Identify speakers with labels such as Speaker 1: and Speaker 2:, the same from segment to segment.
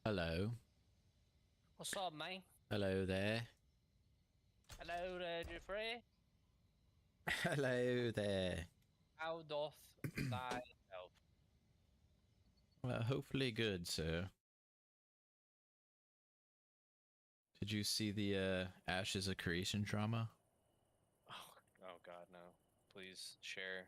Speaker 1: Hello.
Speaker 2: What's up, man?
Speaker 1: Hello there.
Speaker 2: Hello there, Jeffrey.
Speaker 1: Hello there.
Speaker 2: How doth thy health?
Speaker 1: Well, hopefully good, sir. Did you see the Ashes of Creation drama?
Speaker 2: Oh God, no. Please share.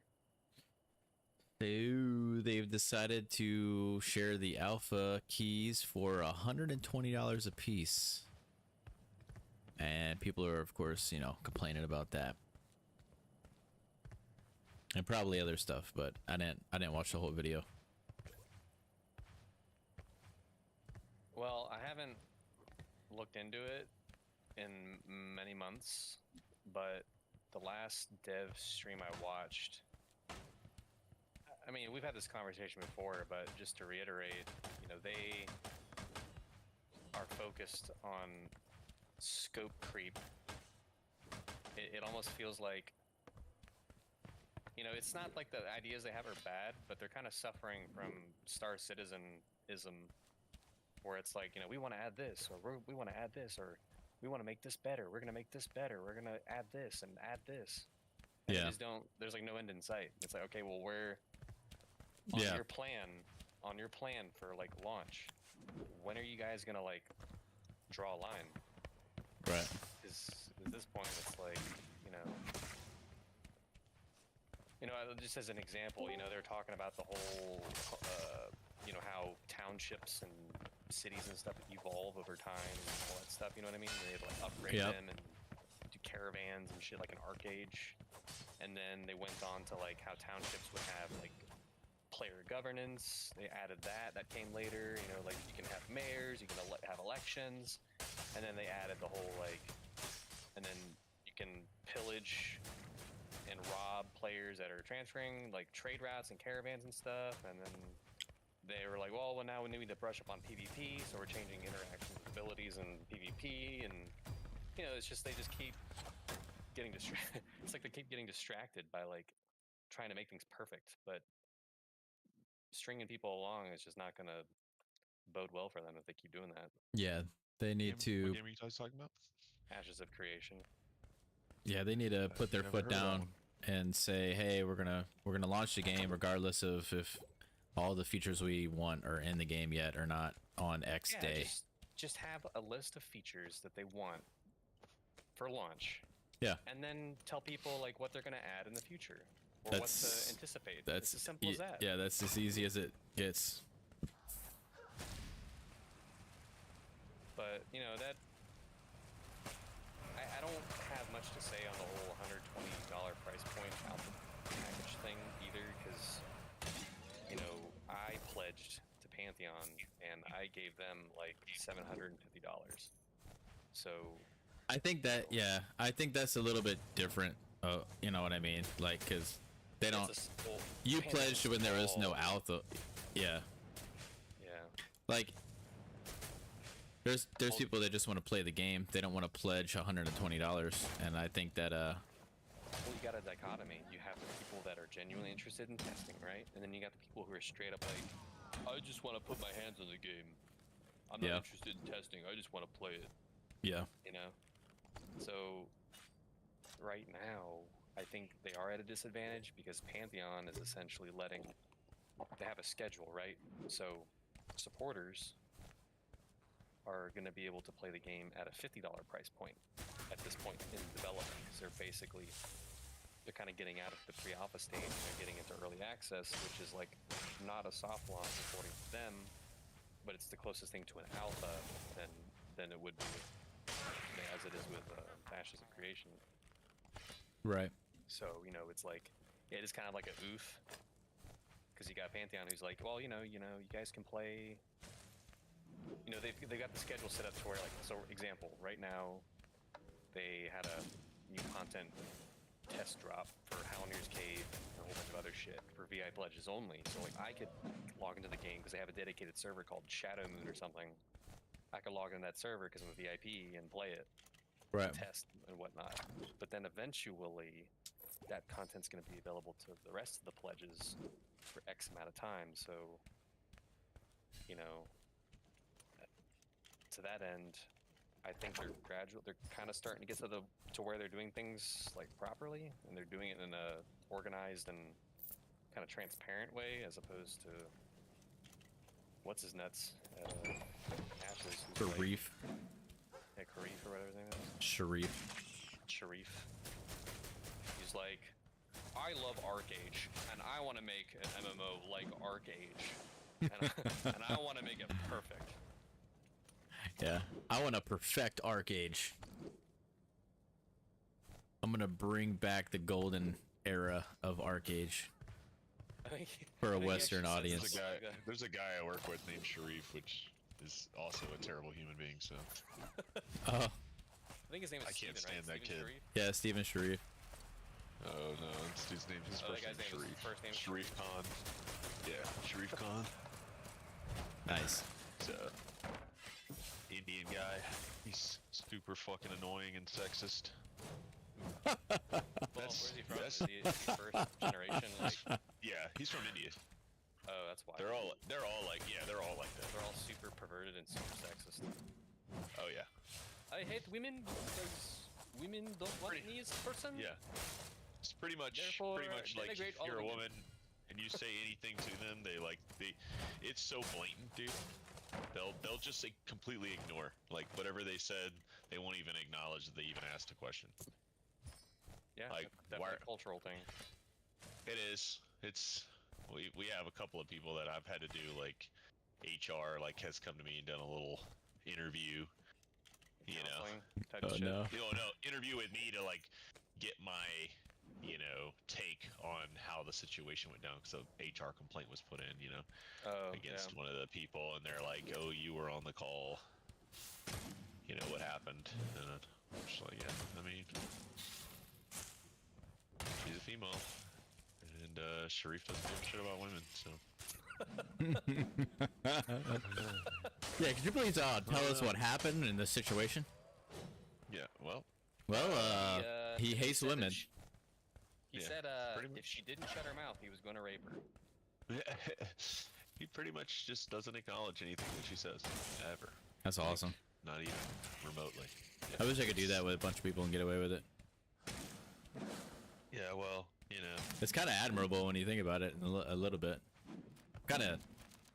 Speaker 1: They've decided to share the alpha keys for $120 a piece. And people are, of course, complaining about that. And probably other stuff, but I didn't watch the whole video.
Speaker 2: Well, I haven't looked into it in many months, but the last dev stream I watched, I mean, we've had this conversation before, but just to reiterate, they are focused on scope creep. It almost feels like, it's not like the ideas they have are bad, but they're kind of suffering from Star Citizenism, where it's like, we want to add this, or we want to add this, or we want to make this better. We're going to make this better. We're going to add this and add this. And they just don't, there's like no end in sight. It's like, okay, well, on your plan for like launch, when are you guys going to like draw a line?
Speaker 1: Right.
Speaker 2: Because at this point, it's like, just as an example, they're talking about the whole, how townships and cities and stuff evolve over time and all that stuff. You know what I mean? They like upgrade them and do caravans and shit like an arcade. And then they went on to like how townships would have like player governance. They added that. That came later. Like you can have mayors, you can have elections, and then they added the whole like, and then you can pillage and rob players that are transferring like trade routes and caravans and stuff. And then they were like, well, now we need to brush up on PvP, so we're changing interaction abilities and PvP. And it's just they just keep getting distracted. It's like they keep getting distracted by like trying to make things perfect, but stringing people along is just not going to bode well for them if they keep doing that.
Speaker 1: Yeah, they need to.
Speaker 3: What game are you guys talking about?
Speaker 2: Ashes of Creation.
Speaker 1: Yeah, they need to put their foot down and say, "Hey, we're gonna launch the game regardless of if all the features we want are in the game yet or not on X day."
Speaker 2: Just have a list of features that they want for launch.
Speaker 1: Yeah.
Speaker 2: And then tell people like what they're going to add in the future or what to anticipate.
Speaker 1: That's
Speaker 2: as simple as that.
Speaker 1: Yeah, that's as easy as it gets.
Speaker 2: But that I don't have much to say on the whole $120 price point alpha package thing either, because I pledged to Pantheon and I gave them like $750. So
Speaker 1: I think that I think that's a little bit different. You know what I mean? Like, because they don't. You pledged when there was no alpha. Yeah.
Speaker 2: Yeah.
Speaker 1: Like, there's people that just want to play the game. They don't want to pledge $120, and I think that
Speaker 2: Well, you got a dichotomy. You have the people that are genuinely interested in testing, right? And then you got the people who are straight up like, I just want to put my hands on the game. I'm not interested in testing. I just want to play it.
Speaker 1: Yeah.
Speaker 2: So right now, I think they are at a disadvantage because Pantheon is essentially they have a schedule, right? So supporters are going to be able to play the game at a $50 price point at this point in development, because they're kind of getting out of the pre-alpha stage and they're getting into early access, which is like not a soft launch according to them, but it's the closest thing to an alpha than it would be as it is with Ashes of Creation.
Speaker 1: Right.
Speaker 2: So it's like it is kind of like a oof, because you got Pantheon who's like, well, you guys can play. They got the schedule set up to where, like, so example, right now they had a new content test drop for Halnir's Cave and a whole bunch of other shit for VI pledges only. So like I could log into the game because they have a dedicated server called Shadow Moon or something. I could log into that server because I'm a VIP and play it,
Speaker 1: right,
Speaker 2: test and whatnot. But then eventually that content's going to be available to the rest of the pledges for X amount of time. So you know, to that end, I think they're kind of starting to get to where they're doing things like properly, and they're doing it in a organized and kind of transparent way, as opposed to what's his nuts, Ashes, who's like,
Speaker 1: Sharif.
Speaker 2: yeah, Karif or whatever his name is.
Speaker 1: Sharif.
Speaker 2: He's like, I love ArcAge, and I want to make an MMO like ArcAge, and I want to make it perfect.
Speaker 1: Yeah, I want to perfect ArcAge. I'm gonna bring back the golden era of ArcAge for a Western audience.
Speaker 3: There's a guy I work with named Sharif, which is also a terrible human being. So.
Speaker 1: Oh.
Speaker 2: I think his name is
Speaker 3: I can't
Speaker 2: Steven,
Speaker 3: stand
Speaker 2: right?
Speaker 3: that
Speaker 2: Steven
Speaker 3: kid.
Speaker 2: Sharif?
Speaker 1: Yeah, Steven Sharif.
Speaker 3: Oh no, this dude's name. His
Speaker 2: Oh,
Speaker 3: first
Speaker 2: that guy's
Speaker 3: name is
Speaker 2: name is-
Speaker 3: Sharif.
Speaker 2: first name is
Speaker 3: Sharif Khan. Yeah, Sharif Khan.
Speaker 1: Nice.
Speaker 3: He's a Indian guy. He's super fucking annoying and sexist.
Speaker 2: Well, where's he from? Is he first generation? Like,
Speaker 3: Yeah, he's from India.
Speaker 2: oh, that's why.
Speaker 3: They're all like that.
Speaker 2: They're all super perverted and super sexist.
Speaker 3: Oh yeah.
Speaker 2: I hate women because women don't want me as a person.
Speaker 3: Yeah. It's pretty much
Speaker 2: Therefore,
Speaker 3: like
Speaker 2: denigrate
Speaker 3: if
Speaker 2: all
Speaker 3: you're a
Speaker 2: women.
Speaker 3: woman and you say anything to them, it's so blatant, dude. They'll just like, completely ignore. Like whatever they said, they won't even acknowledge that they even asked a question.
Speaker 2: Yeah,
Speaker 3: Like,
Speaker 2: definitely a cultural thing.
Speaker 3: It is. We have a couple of people that I've had to do like HR like has come to me and done a little interview. You know.
Speaker 2: Counseling type
Speaker 1: Oh
Speaker 2: of shit.
Speaker 1: no.
Speaker 3: No, interview with me to like get my, take on how the situation went down because an HR complaint was put in,
Speaker 2: Oh,
Speaker 3: against
Speaker 2: yeah.
Speaker 3: one of the people, and they're like, "Oh, you were on the call. You know what happened?" And I'm just like, "Yeah, I mean, she's a female, and Sharif doesn't give a shit about women, so."
Speaker 1: Yeah, could you please tell us what happened in this situation?
Speaker 3: Yeah, well,
Speaker 1: Well, he hates
Speaker 2: said that
Speaker 1: women.
Speaker 2: He
Speaker 3: Yeah,
Speaker 2: said
Speaker 3: pretty
Speaker 2: if
Speaker 3: much.
Speaker 2: she didn't shut her mouth, he was going to rape her.
Speaker 3: he pretty much just doesn't acknowledge anything that she says, ever.
Speaker 1: That's awesome.
Speaker 3: Not even remotely.
Speaker 1: I wish I could do that with a bunch of people and get away with it.
Speaker 3: Yeah, well,
Speaker 1: It's kind of admirable when you think about it a little bit.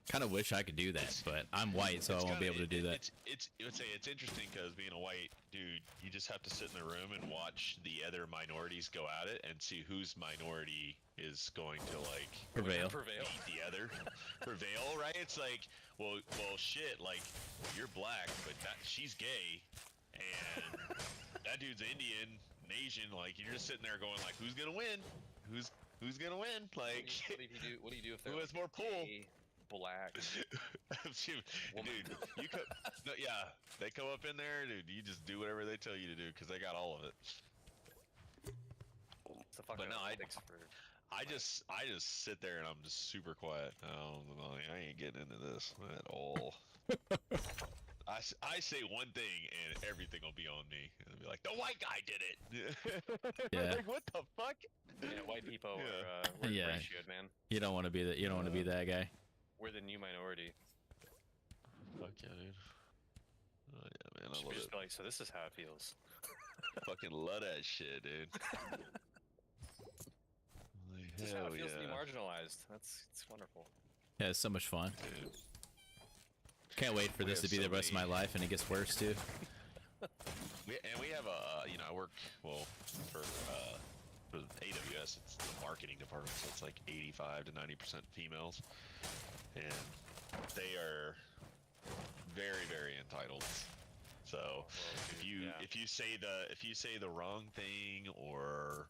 Speaker 1: Kind of wish I could do that, but I'm white, so I won't be able to do that.
Speaker 3: It's interesting because being a white dude, you just have to sit in the room and watch the other minorities go at it and see whose minority is going to like
Speaker 1: Prevail.
Speaker 3: beat the other. Prevail, right? It's like, well, shit, like you're black, but she's gay, and that dude's Indian, and Asian. Like you're just sitting there going, like, who's gonna win? Who's gonna win? Like,
Speaker 2: What do you do if they're
Speaker 3: who has more pull?
Speaker 2: gay, black?
Speaker 3: Dude, you come, no, yeah, they come up in there, dude. You just do whatever they tell you to do because they got all of it.
Speaker 2: It's the fucking
Speaker 3: no,
Speaker 2: Olympics for.
Speaker 3: I just sit there and I'm just super quiet. I ain't getting into this at all. I say one thing and everything will be on me. It'll be like, the white guy did it.
Speaker 1: Yeah.
Speaker 3: Like, what the fuck?
Speaker 2: Yeah, white people
Speaker 3: Yeah.
Speaker 2: we're
Speaker 1: Yeah.
Speaker 2: ratioed, man.
Speaker 1: You don't want to be that. You don't want to be that guy.
Speaker 2: We're the new minority.
Speaker 3: Fuck yeah, dude. Oh yeah, man, I
Speaker 2: Should
Speaker 3: love
Speaker 2: we just
Speaker 3: it.
Speaker 2: be like, so this is how it feels.
Speaker 3: Fucking love that shit, dude. Like,
Speaker 2: This is how
Speaker 3: hell
Speaker 2: it feels to be
Speaker 3: yeah,
Speaker 2: marginalized. It's wonderful.
Speaker 1: Yeah, it's so much fun.
Speaker 3: dude.
Speaker 1: Can't wait for
Speaker 3: We
Speaker 1: this to
Speaker 3: have
Speaker 1: be
Speaker 3: so
Speaker 1: the rest of my
Speaker 3: many-
Speaker 1: life, and it gets worse too.
Speaker 3: We have a, I work, for AWS, it's the marketing department, so it's like 85 to 90% females, and they are very, very entitled. So if you say the wrong thing or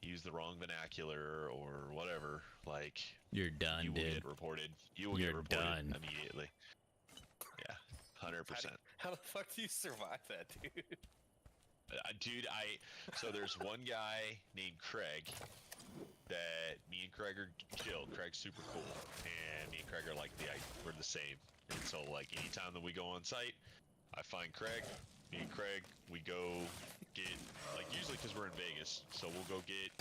Speaker 3: use the wrong vernacular or whatever, like
Speaker 1: You're done,
Speaker 3: you will
Speaker 1: dude.
Speaker 3: get reported. You will
Speaker 1: You're
Speaker 3: get reported
Speaker 1: done.
Speaker 3: immediately. Yeah, 100%.
Speaker 2: How the fuck do you survive that, dude?
Speaker 3: So there's one guy named Craig that me and Craig are chill. Craig's super cool, and me and Craig are like we're the same. And so like anytime that we go on site, I find Craig. Me and Craig, we go get like usually especially because we're in Vegas. So we'll go get,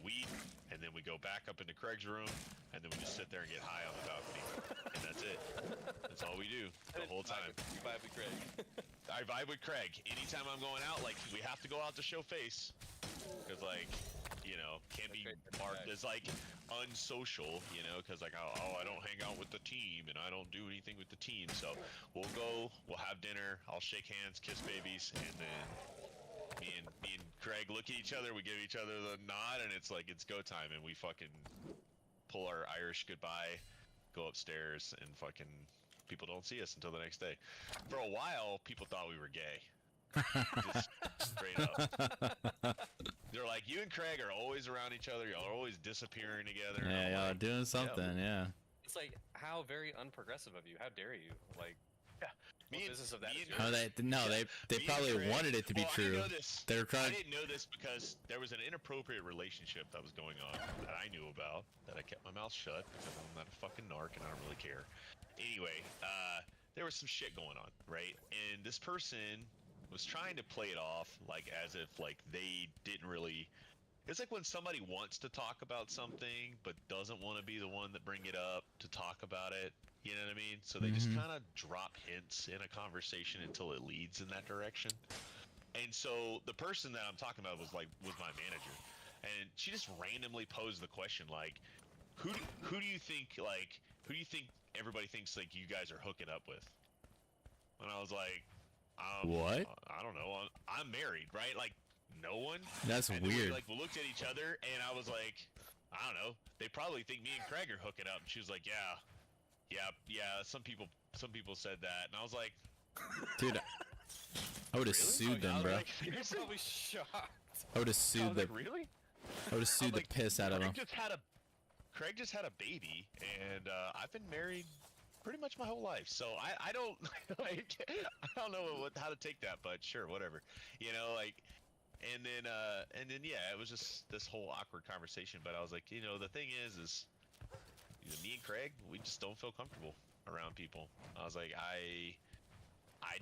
Speaker 3: weed, and then we go back up into Craig's room, and then we just sit there and get high on the balcony, and that's it. That's all we do the whole time.
Speaker 2: You vibe with Craig.
Speaker 3: I vibe with Craig. Anytime I'm going out, like, we have to go out to show face, because, like, can't be marked as, like, unsocial, because, like, oh, I don't hang out with the team, and I don't do anything with the team. So we'll go, we'll have dinner, I'll shake hands, kiss babies, and then me and Craig look at each other, we give each other the nod, and it's like, it's go time, and we fucking pull our Irish goodbye, go upstairs, and fucking people don't see us until the next day. For a while, people thought we were gay. Just straight up. They're like, you and Craig are always around each other, y'all are always disappearing together.
Speaker 1: Yeah, y'all are doing something, yeah.
Speaker 2: It's like, how very unprogressive of you. How dare you? Like, business of that is
Speaker 1: yours? They probably wanted it to be true. They're trying.
Speaker 3: I didn't know this because there was an inappropriate relationship that was going on that I knew about, that I kept my mouth shut because I'm not a fucking narc and I don't really care. Anyway, there was some shit going on, right? And this person was trying to play it off like as if like they didn't really. It's like when somebody wants to talk about something but doesn't want to be the one that bring it up to talk about it. You know what I mean? So they just kind of drop hints in a conversation until it leads in that direction. And so the person that I'm talking about was my manager, and she just randomly posed the question like, who do you think everybody thinks like you guys are hooking up with? And I was like,
Speaker 1: what?
Speaker 3: I don't know. I'm married, right? Like, no one.
Speaker 1: That's
Speaker 3: and
Speaker 1: weird.
Speaker 3: We looked at each other, and I was like, I don't know. They probably think me and Craig are hooking up. And she was like, yeah. Some people said that, and I was like,
Speaker 1: dude, I would have sued them, bro.
Speaker 2: Like, you're probably shocked.
Speaker 1: I would have sued them.
Speaker 3: Really?
Speaker 1: I would have sued the piss out of them.
Speaker 3: Craig just had a baby, and I've been married pretty much my whole life, so I don't like, I don't know how to take that, but sure, whatever, and then yeah, it was just this whole awkward conversation. But I was like, the thing is me and Craig, we just don't feel comfortable around people. I was like, I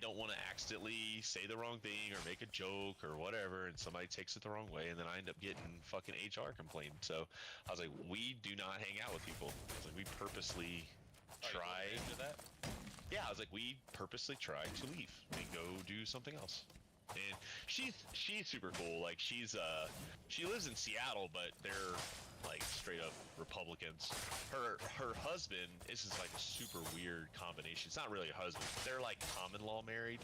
Speaker 3: don't want to accidentally say the wrong thing or make a joke or whatever, and somebody takes it the wrong way, and then I end up getting fucking HR complained. So I was like, we do not hang out with people. I was like, we purposely try. Yeah, I was like, we purposely try to leave and go do something else. And she's super cool. Like, she lives in Seattle, but they're like straight up Republicans. Her husband, this is like a super weird combination. It's not really a husband. They're like common law married,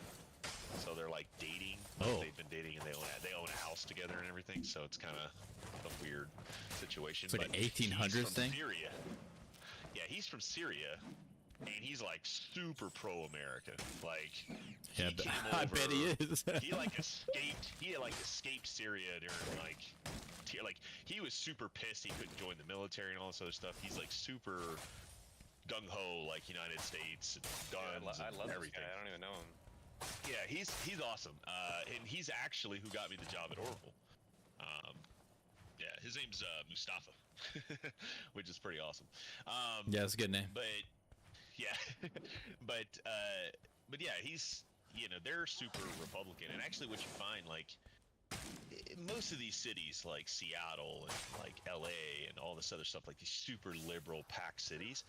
Speaker 3: so they're like dating.
Speaker 1: Oh.
Speaker 3: They've been dating, and they own a house together and everything. So it's kind of a weird situation.
Speaker 1: It's like
Speaker 3: but
Speaker 1: an 1800s thing.
Speaker 3: Syria. Yeah, he's from Syria. And he's like super pro-American. Like,
Speaker 1: yeah, I bet he is.
Speaker 3: he escaped Syria during like he was super pissed he couldn't join the military and all this other stuff. He's like super gung-ho, like United States and guns
Speaker 2: I love
Speaker 3: everything.
Speaker 2: This guy. I don't even know him.
Speaker 3: Yeah, he's awesome. And he's actually who got me the job at Oracle. Yeah, his name's Mustafa, which is pretty awesome.
Speaker 1: Yeah, that's a good name.
Speaker 3: But yeah, but yeah, he's, they're super Republican. And actually what you find, like, most of these cities, like Seattle and like LA and all this other stuff, like these super liberal packed cities,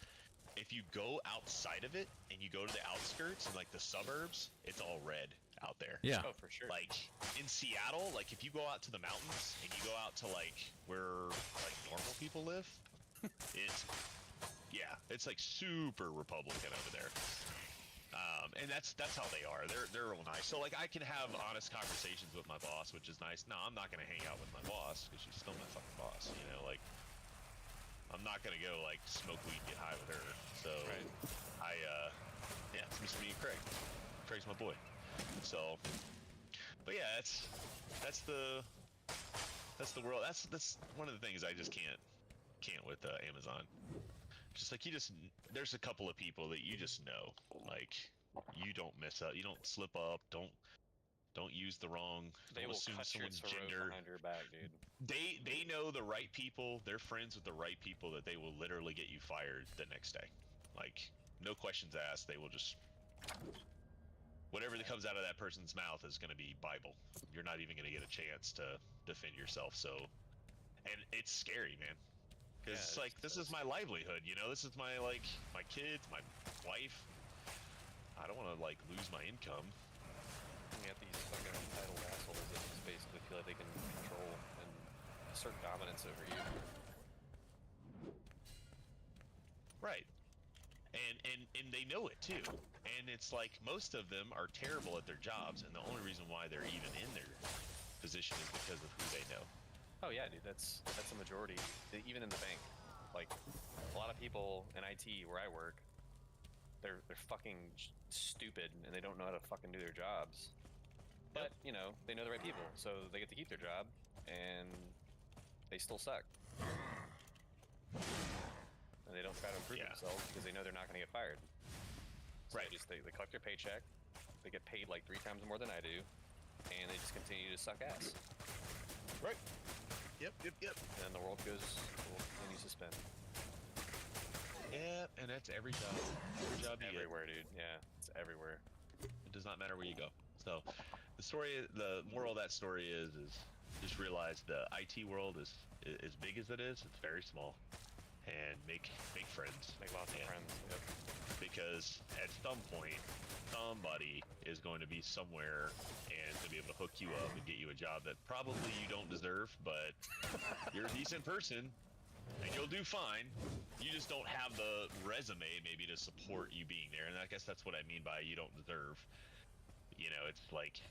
Speaker 3: if you go outside of it and you go to the outskirts and like the suburbs, it's all red out there.
Speaker 1: Yeah.
Speaker 2: Oh, for sure.
Speaker 3: Like in Seattle, like if you go out to the mountains and you go out to like where like normal people live, it's like super Republican over there. And that's how they are. They're real nice. So like I can have honest conversations with my boss, which is nice. No, I'm not gonna hang out with my boss because she's still my fucking boss. Like I'm not gonna go like smoke weed, get high with her. So it's just me and Craig. Craig's my boy. So, but yeah, that's the world. That's one of the things I just can't with Amazon. Just like there's a couple of people that you just know, like you don't mess up, you don't slip up, don't use the wrong.
Speaker 2: They will
Speaker 3: assume
Speaker 2: cut
Speaker 3: someone's
Speaker 2: your
Speaker 3: gender
Speaker 2: behind your back, dude.
Speaker 3: They know the right people. They're friends with the right people that they will literally get you fired the next day. Like no questions asked. They will just whatever that comes out of that person's mouth is going to be Bible. You're not even going to get a chance to defend yourself. So, and it's scary, man. Because it's like, this is my livelihood, you know? This is my, like, my kids, my wife. I don't want to, like, lose my income.
Speaker 2: You have these fucking entitled assholes that just basically feel like they can control and assert dominance over you.
Speaker 3: Right. And they know it, too. And it's like, most of them are terrible at their jobs, and the only reason why they're even in their position is because of who they know.
Speaker 2: Oh yeah, dude, that's the majority. Even in the bank, like a lot of people in IT where I work, they're fucking stupid and they don't know how to fucking do their jobs. But you know, they know the right people, so they get to keep their job, and they still suck. And they don't try to improve themselves because they know they're not going to get fired. So
Speaker 3: Right.
Speaker 2: They collect their paycheck, they get paid like 3 times more than I do, and they just continue to suck ass.
Speaker 3: Right. Yep.
Speaker 2: And the world continues to spin.
Speaker 3: Yeah, and that's every job. Every job you
Speaker 2: Everywhere, dude. Yeah, it's everywhere.
Speaker 3: It does not matter where you go. So, the moral of that story is just realize the IT world is as big as it is. It's very small, and make friends.
Speaker 2: Make lots of friends. Yep.
Speaker 3: Because at some point, somebody is going to be somewhere and to be able to hook you up and get you a job that probably you don't deserve, but you're a decent person and you'll do fine. You just don't have the resume maybe to support you being there. And I guess that's what I mean by you don't deserve. You know, it's like,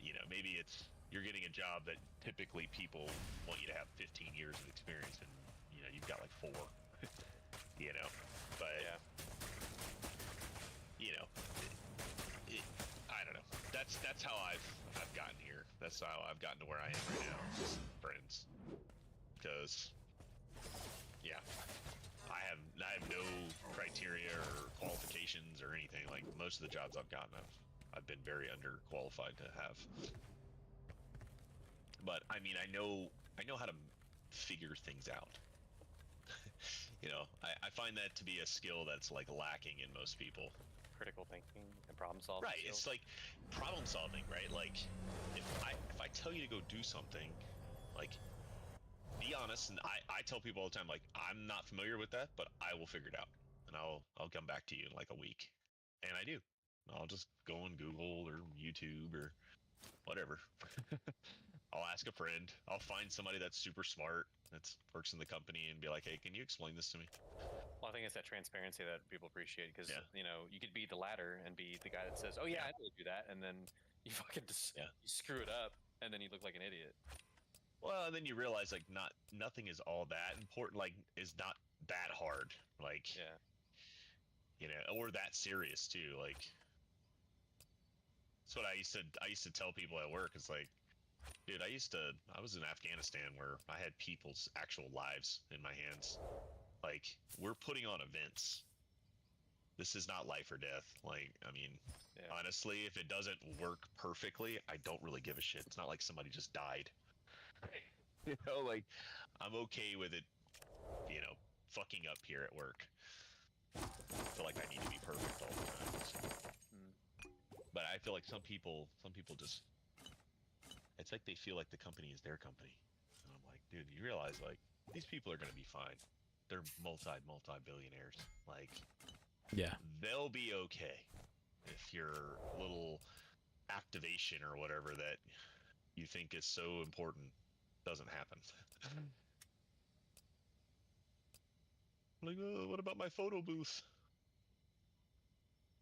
Speaker 3: you know, maybe it's you're getting a job that typically people want you to have 15 years of experience and, you know, you've got like 4. You know, but
Speaker 2: yeah,
Speaker 3: you know, I don't know. That's how I've gotten here. That's how I've gotten to where I am right now. Just friends, because yeah, I have no criteria or qualifications or anything. Like most of the jobs I've gotten, I've been very underqualified to have. But I mean, I know how to figure things out. You know, I find that to be a skill that's like lacking in most people.
Speaker 2: critical thinking and problem solving.
Speaker 3: Right,
Speaker 2: skills.
Speaker 3: it's like problem solving, right? Like if I tell you to go do something, like be honest, and I tell people all the time, like I'm not familiar with that, but I will figure it out, and I'll come back to you in like a week, and I do. I'll just go on Google or YouTube or whatever. I'll ask a friend. I'll find somebody that's super smart that works in the company and be like, hey, can you explain this to me?
Speaker 2: Well, I think it's that transparency that people appreciate because
Speaker 3: Yeah.
Speaker 2: you know you could be the latter and be the guy that says, "Oh yeah, I know to do that," and then you fucking you screw it up, and then you look like an idiot.
Speaker 3: Well, and then you realize like nothing is all that important. Like is not that hard. Like
Speaker 2: Yeah,
Speaker 3: you know, or that serious too. Like that's what I used to tell people at work. It's like, dude, I was in Afghanistan where I had people's actual lives in my hands. Like we're putting on events. This is not life or death. Like, I mean, honestly, if it doesn't work perfectly, I don't really give a shit. It's not like somebody just died. You know, like I'm okay with it, you know, fucking up here at work. I feel like I need to be perfect all the time. So. But I feel like some people just, it's like they feel like the company is their company. And I'm like, dude, you realize like these people are going to be fine. They're multi-billionaires. Like,
Speaker 1: Yeah.
Speaker 3: they'll be okay if your little activation or whatever that you think is so important doesn't happen. Like, oh, what about my photo booth?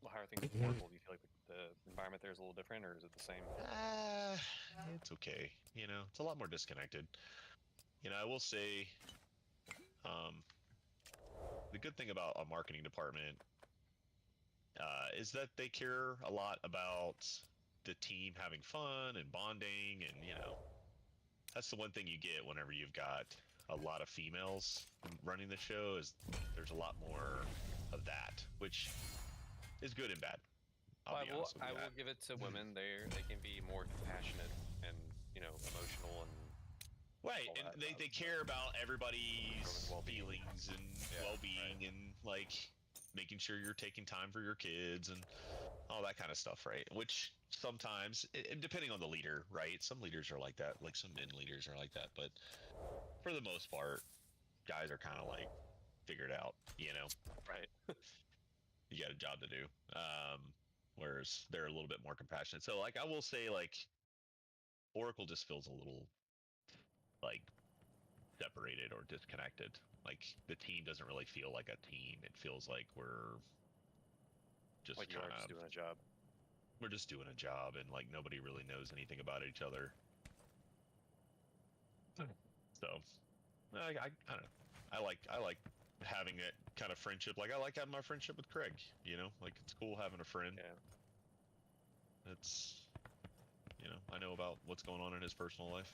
Speaker 2: well, how are things in Portugal? Do you feel like the environment there is a little different, or is it the same?
Speaker 3: It's okay. You know, it's a lot more disconnected. You know, I will say, the good thing about a marketing department is that they care a lot about the team having fun and bonding, and you know, that's the one thing you get whenever you've got a lot of females running the show is there's a lot more of that, which is good and bad.
Speaker 2: I will give it to women. They can be more compassionate and you know emotional and
Speaker 3: right, and they care about everybody's
Speaker 2: well-being.
Speaker 3: feelings and well-being, and like making sure you're taking time for your kids and all that kind of stuff, right? Which sometimes, depending on the leader, right? Some leaders are like that, like some min leaders are like that, but for the most part, guys are kind of like figured out, you know?
Speaker 2: Right.
Speaker 3: You got a job to do. Whereas they're a little bit more compassionate. So, like, I will say, like, Oracle just feels a little like separated or disconnected. Like the team doesn't really feel like a team. It feels like we're just
Speaker 2: Like you are just doing a job.
Speaker 3: we're just doing a job, and like nobody really knows anything about each other. So, I don't know. I like having that kind of friendship. Like I like having my friendship with Craig. You know, like it's cool having a friend.
Speaker 2: Yeah.
Speaker 3: It's, you know, I know about what's going on in his personal life.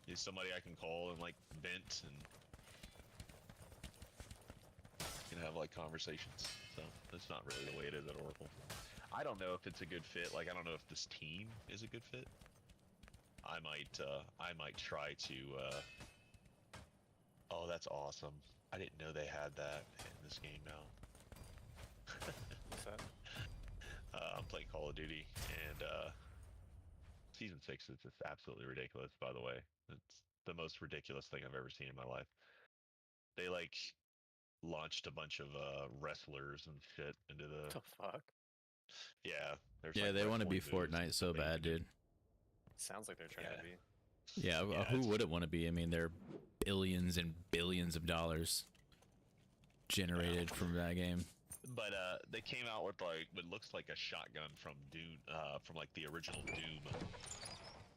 Speaker 3: He's somebody I can call and like vent and can have like conversations. So that's not really the way it is at Oracle. I don't know if it's a good fit. Like I don't know if this team is a good fit. I might try to. Oh, that's awesome! I didn't know they had that in this game now.
Speaker 2: What's that?
Speaker 3: I'm playing Call of Duty, and Season 6 is just absolutely ridiculous, by the way. It's the most ridiculous thing I've ever seen in my life. They, like, launched a bunch of wrestlers and shit into the...
Speaker 2: What the fuck?
Speaker 3: Yeah.
Speaker 1: Yeah,
Speaker 3: like
Speaker 1: they want to be
Speaker 3: wrestling moves
Speaker 1: Fortnite so
Speaker 3: that they
Speaker 1: bad,
Speaker 3: can do.
Speaker 1: dude.
Speaker 2: Sounds like they're trying to be.
Speaker 1: Yeah,
Speaker 3: Yeah,
Speaker 1: who
Speaker 3: it's-
Speaker 1: wouldn't want to be? I mean, they're billions and billions of dollars generated from that game.
Speaker 3: But they came out with like what looks like a shotgun from Doom, from like the original Doom.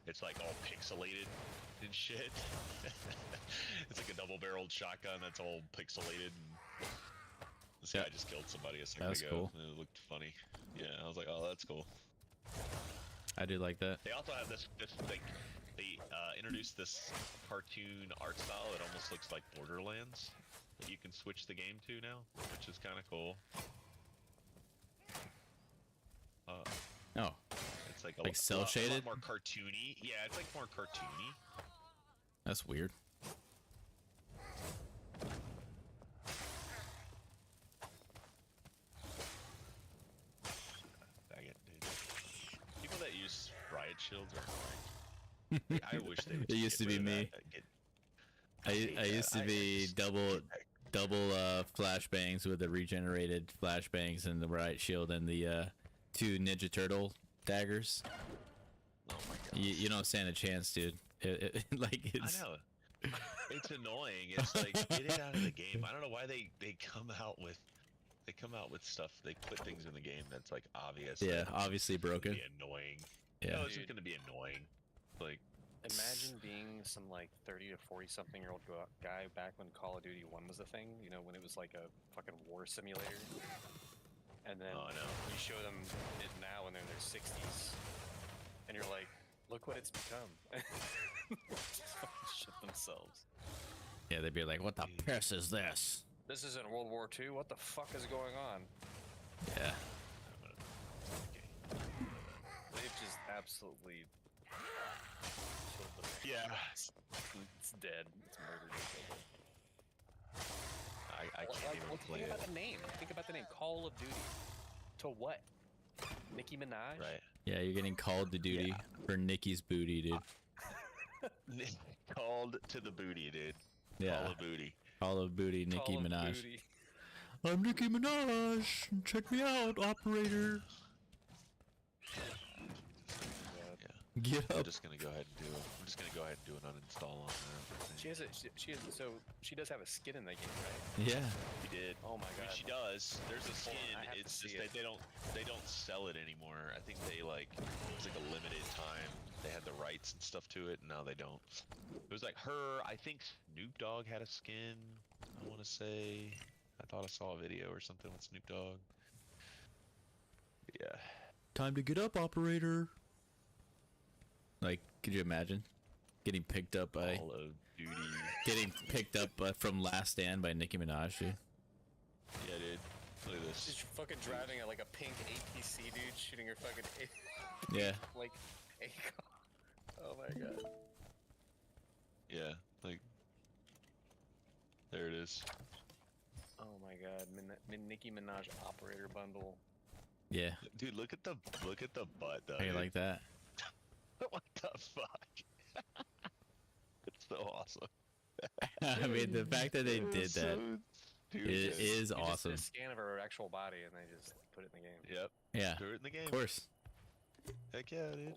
Speaker 3: It's like all pixelated and shit. It's like a double-barreled shotgun that's all pixelated. And this guy just killed somebody a second
Speaker 1: That's
Speaker 3: ago.
Speaker 1: cool.
Speaker 3: And it looked funny. Yeah, I was like, oh, that's cool.
Speaker 1: I do like that.
Speaker 3: They also have this like they introduced this cartoon art style that almost looks like Borderlands that you can switch the game to now, which is kind of cool.
Speaker 1: Oh,
Speaker 3: It's like
Speaker 1: Like
Speaker 3: a
Speaker 1: cel-shaded?
Speaker 3: lot more cartoony. Yeah, it's like more cartoony.
Speaker 1: that's weird.
Speaker 3: Dang it, dude. People that use riot shields are annoying. Like, I wish they would
Speaker 1: It
Speaker 3: just
Speaker 1: used
Speaker 3: get
Speaker 1: to be
Speaker 3: rid of
Speaker 1: me.
Speaker 3: that.
Speaker 1: I used to be double flashbangs with the regenerated flashbangs and the riot shield and the 2 Ninja Turtle daggers.
Speaker 3: Oh my god.
Speaker 1: You don't stand a chance, dude. Like it's
Speaker 3: I know. It's annoying. It's like get it out of the game. I don't know why they come out with stuff. They put things in the game that's like obvious.
Speaker 1: yeah,
Speaker 3: that
Speaker 1: obviously
Speaker 3: it's gonna
Speaker 1: broken.
Speaker 3: Be annoying.
Speaker 1: Yeah.
Speaker 3: No, it's just
Speaker 2: Dude.
Speaker 3: gonna be annoying. Like
Speaker 2: Imagine being some like 30 to 40 something year old guy back when Call of Duty 1 was a thing, you know, when it was like a fucking war simulator. And then
Speaker 3: Oh, I know.
Speaker 2: you show them it now when they're in their 60s. And you're like, look what it's become. Just fucking shit themselves.
Speaker 1: Yeah, they'd be like, "What the piss is this?"
Speaker 2: This isn't World War II. What the fuck is going on?
Speaker 1: Yeah.
Speaker 2: They've just absolutely killed them.
Speaker 3: Yeah.
Speaker 2: It's dead. It's murdered. and killed.
Speaker 3: I can't even play
Speaker 2: Think
Speaker 3: it.
Speaker 2: about the name. Think about the name. Call of Duty. To what? Nicki Minaj?
Speaker 3: Right.
Speaker 1: Yeah, you're getting called to duty for Nikki's booty, dude.
Speaker 3: Called to the booty, dude.
Speaker 1: Yeah.
Speaker 3: Call of booty.
Speaker 1: Call of booty, Nicki
Speaker 2: Call of
Speaker 1: Minaj.
Speaker 2: Duty.
Speaker 1: I'm Nicki Minaj. Check me out, operator. Get
Speaker 3: I'm
Speaker 1: up.
Speaker 3: just gonna go ahead and do. I'm just gonna go ahead and do an uninstall on that.
Speaker 2: She has a, so she does have a skin in that game, right?
Speaker 1: Yeah.
Speaker 3: She did.
Speaker 2: Oh my
Speaker 3: I mean,
Speaker 2: god.
Speaker 3: she does. There's a
Speaker 2: Hold
Speaker 3: skin.
Speaker 2: on, I have to
Speaker 3: It's
Speaker 2: see
Speaker 3: just
Speaker 2: it.
Speaker 3: that they don't sell it anymore. I think they like it's like a limited time. They had the rights and stuff to it, and now they don't. It was like her. I think Snoop Dogg had a skin. I want to say. I thought I saw a video or something with Snoop Dogg. Yeah.
Speaker 1: Time to get up, operator. Like, could you imagine getting picked up by
Speaker 3: Call of Duty.
Speaker 1: from Last Stand by Nicki Minaj, dude?
Speaker 3: Yeah, dude. Look at
Speaker 2: She's
Speaker 3: this.
Speaker 2: fucking driving a, like a pink APC, dude, shooting her fucking
Speaker 1: Yeah.
Speaker 2: like a. Oh my god.
Speaker 3: Yeah, like. There it is.
Speaker 2: Oh my god, Nicki Minaj operator bundle.
Speaker 1: Yeah.
Speaker 3: Dude, look at the butt though.
Speaker 1: How you
Speaker 3: dude.
Speaker 1: like that?
Speaker 3: What the fuck? It's so awesome.
Speaker 1: I mean, the fact that they did that
Speaker 3: Stupid.
Speaker 1: is
Speaker 2: You just did
Speaker 1: awesome.
Speaker 2: a scan of her actual body and they just put it in the game.
Speaker 3: Yep.
Speaker 1: Yeah.
Speaker 3: Threw it in the game.
Speaker 1: Of course.
Speaker 3: Heck yeah, dude.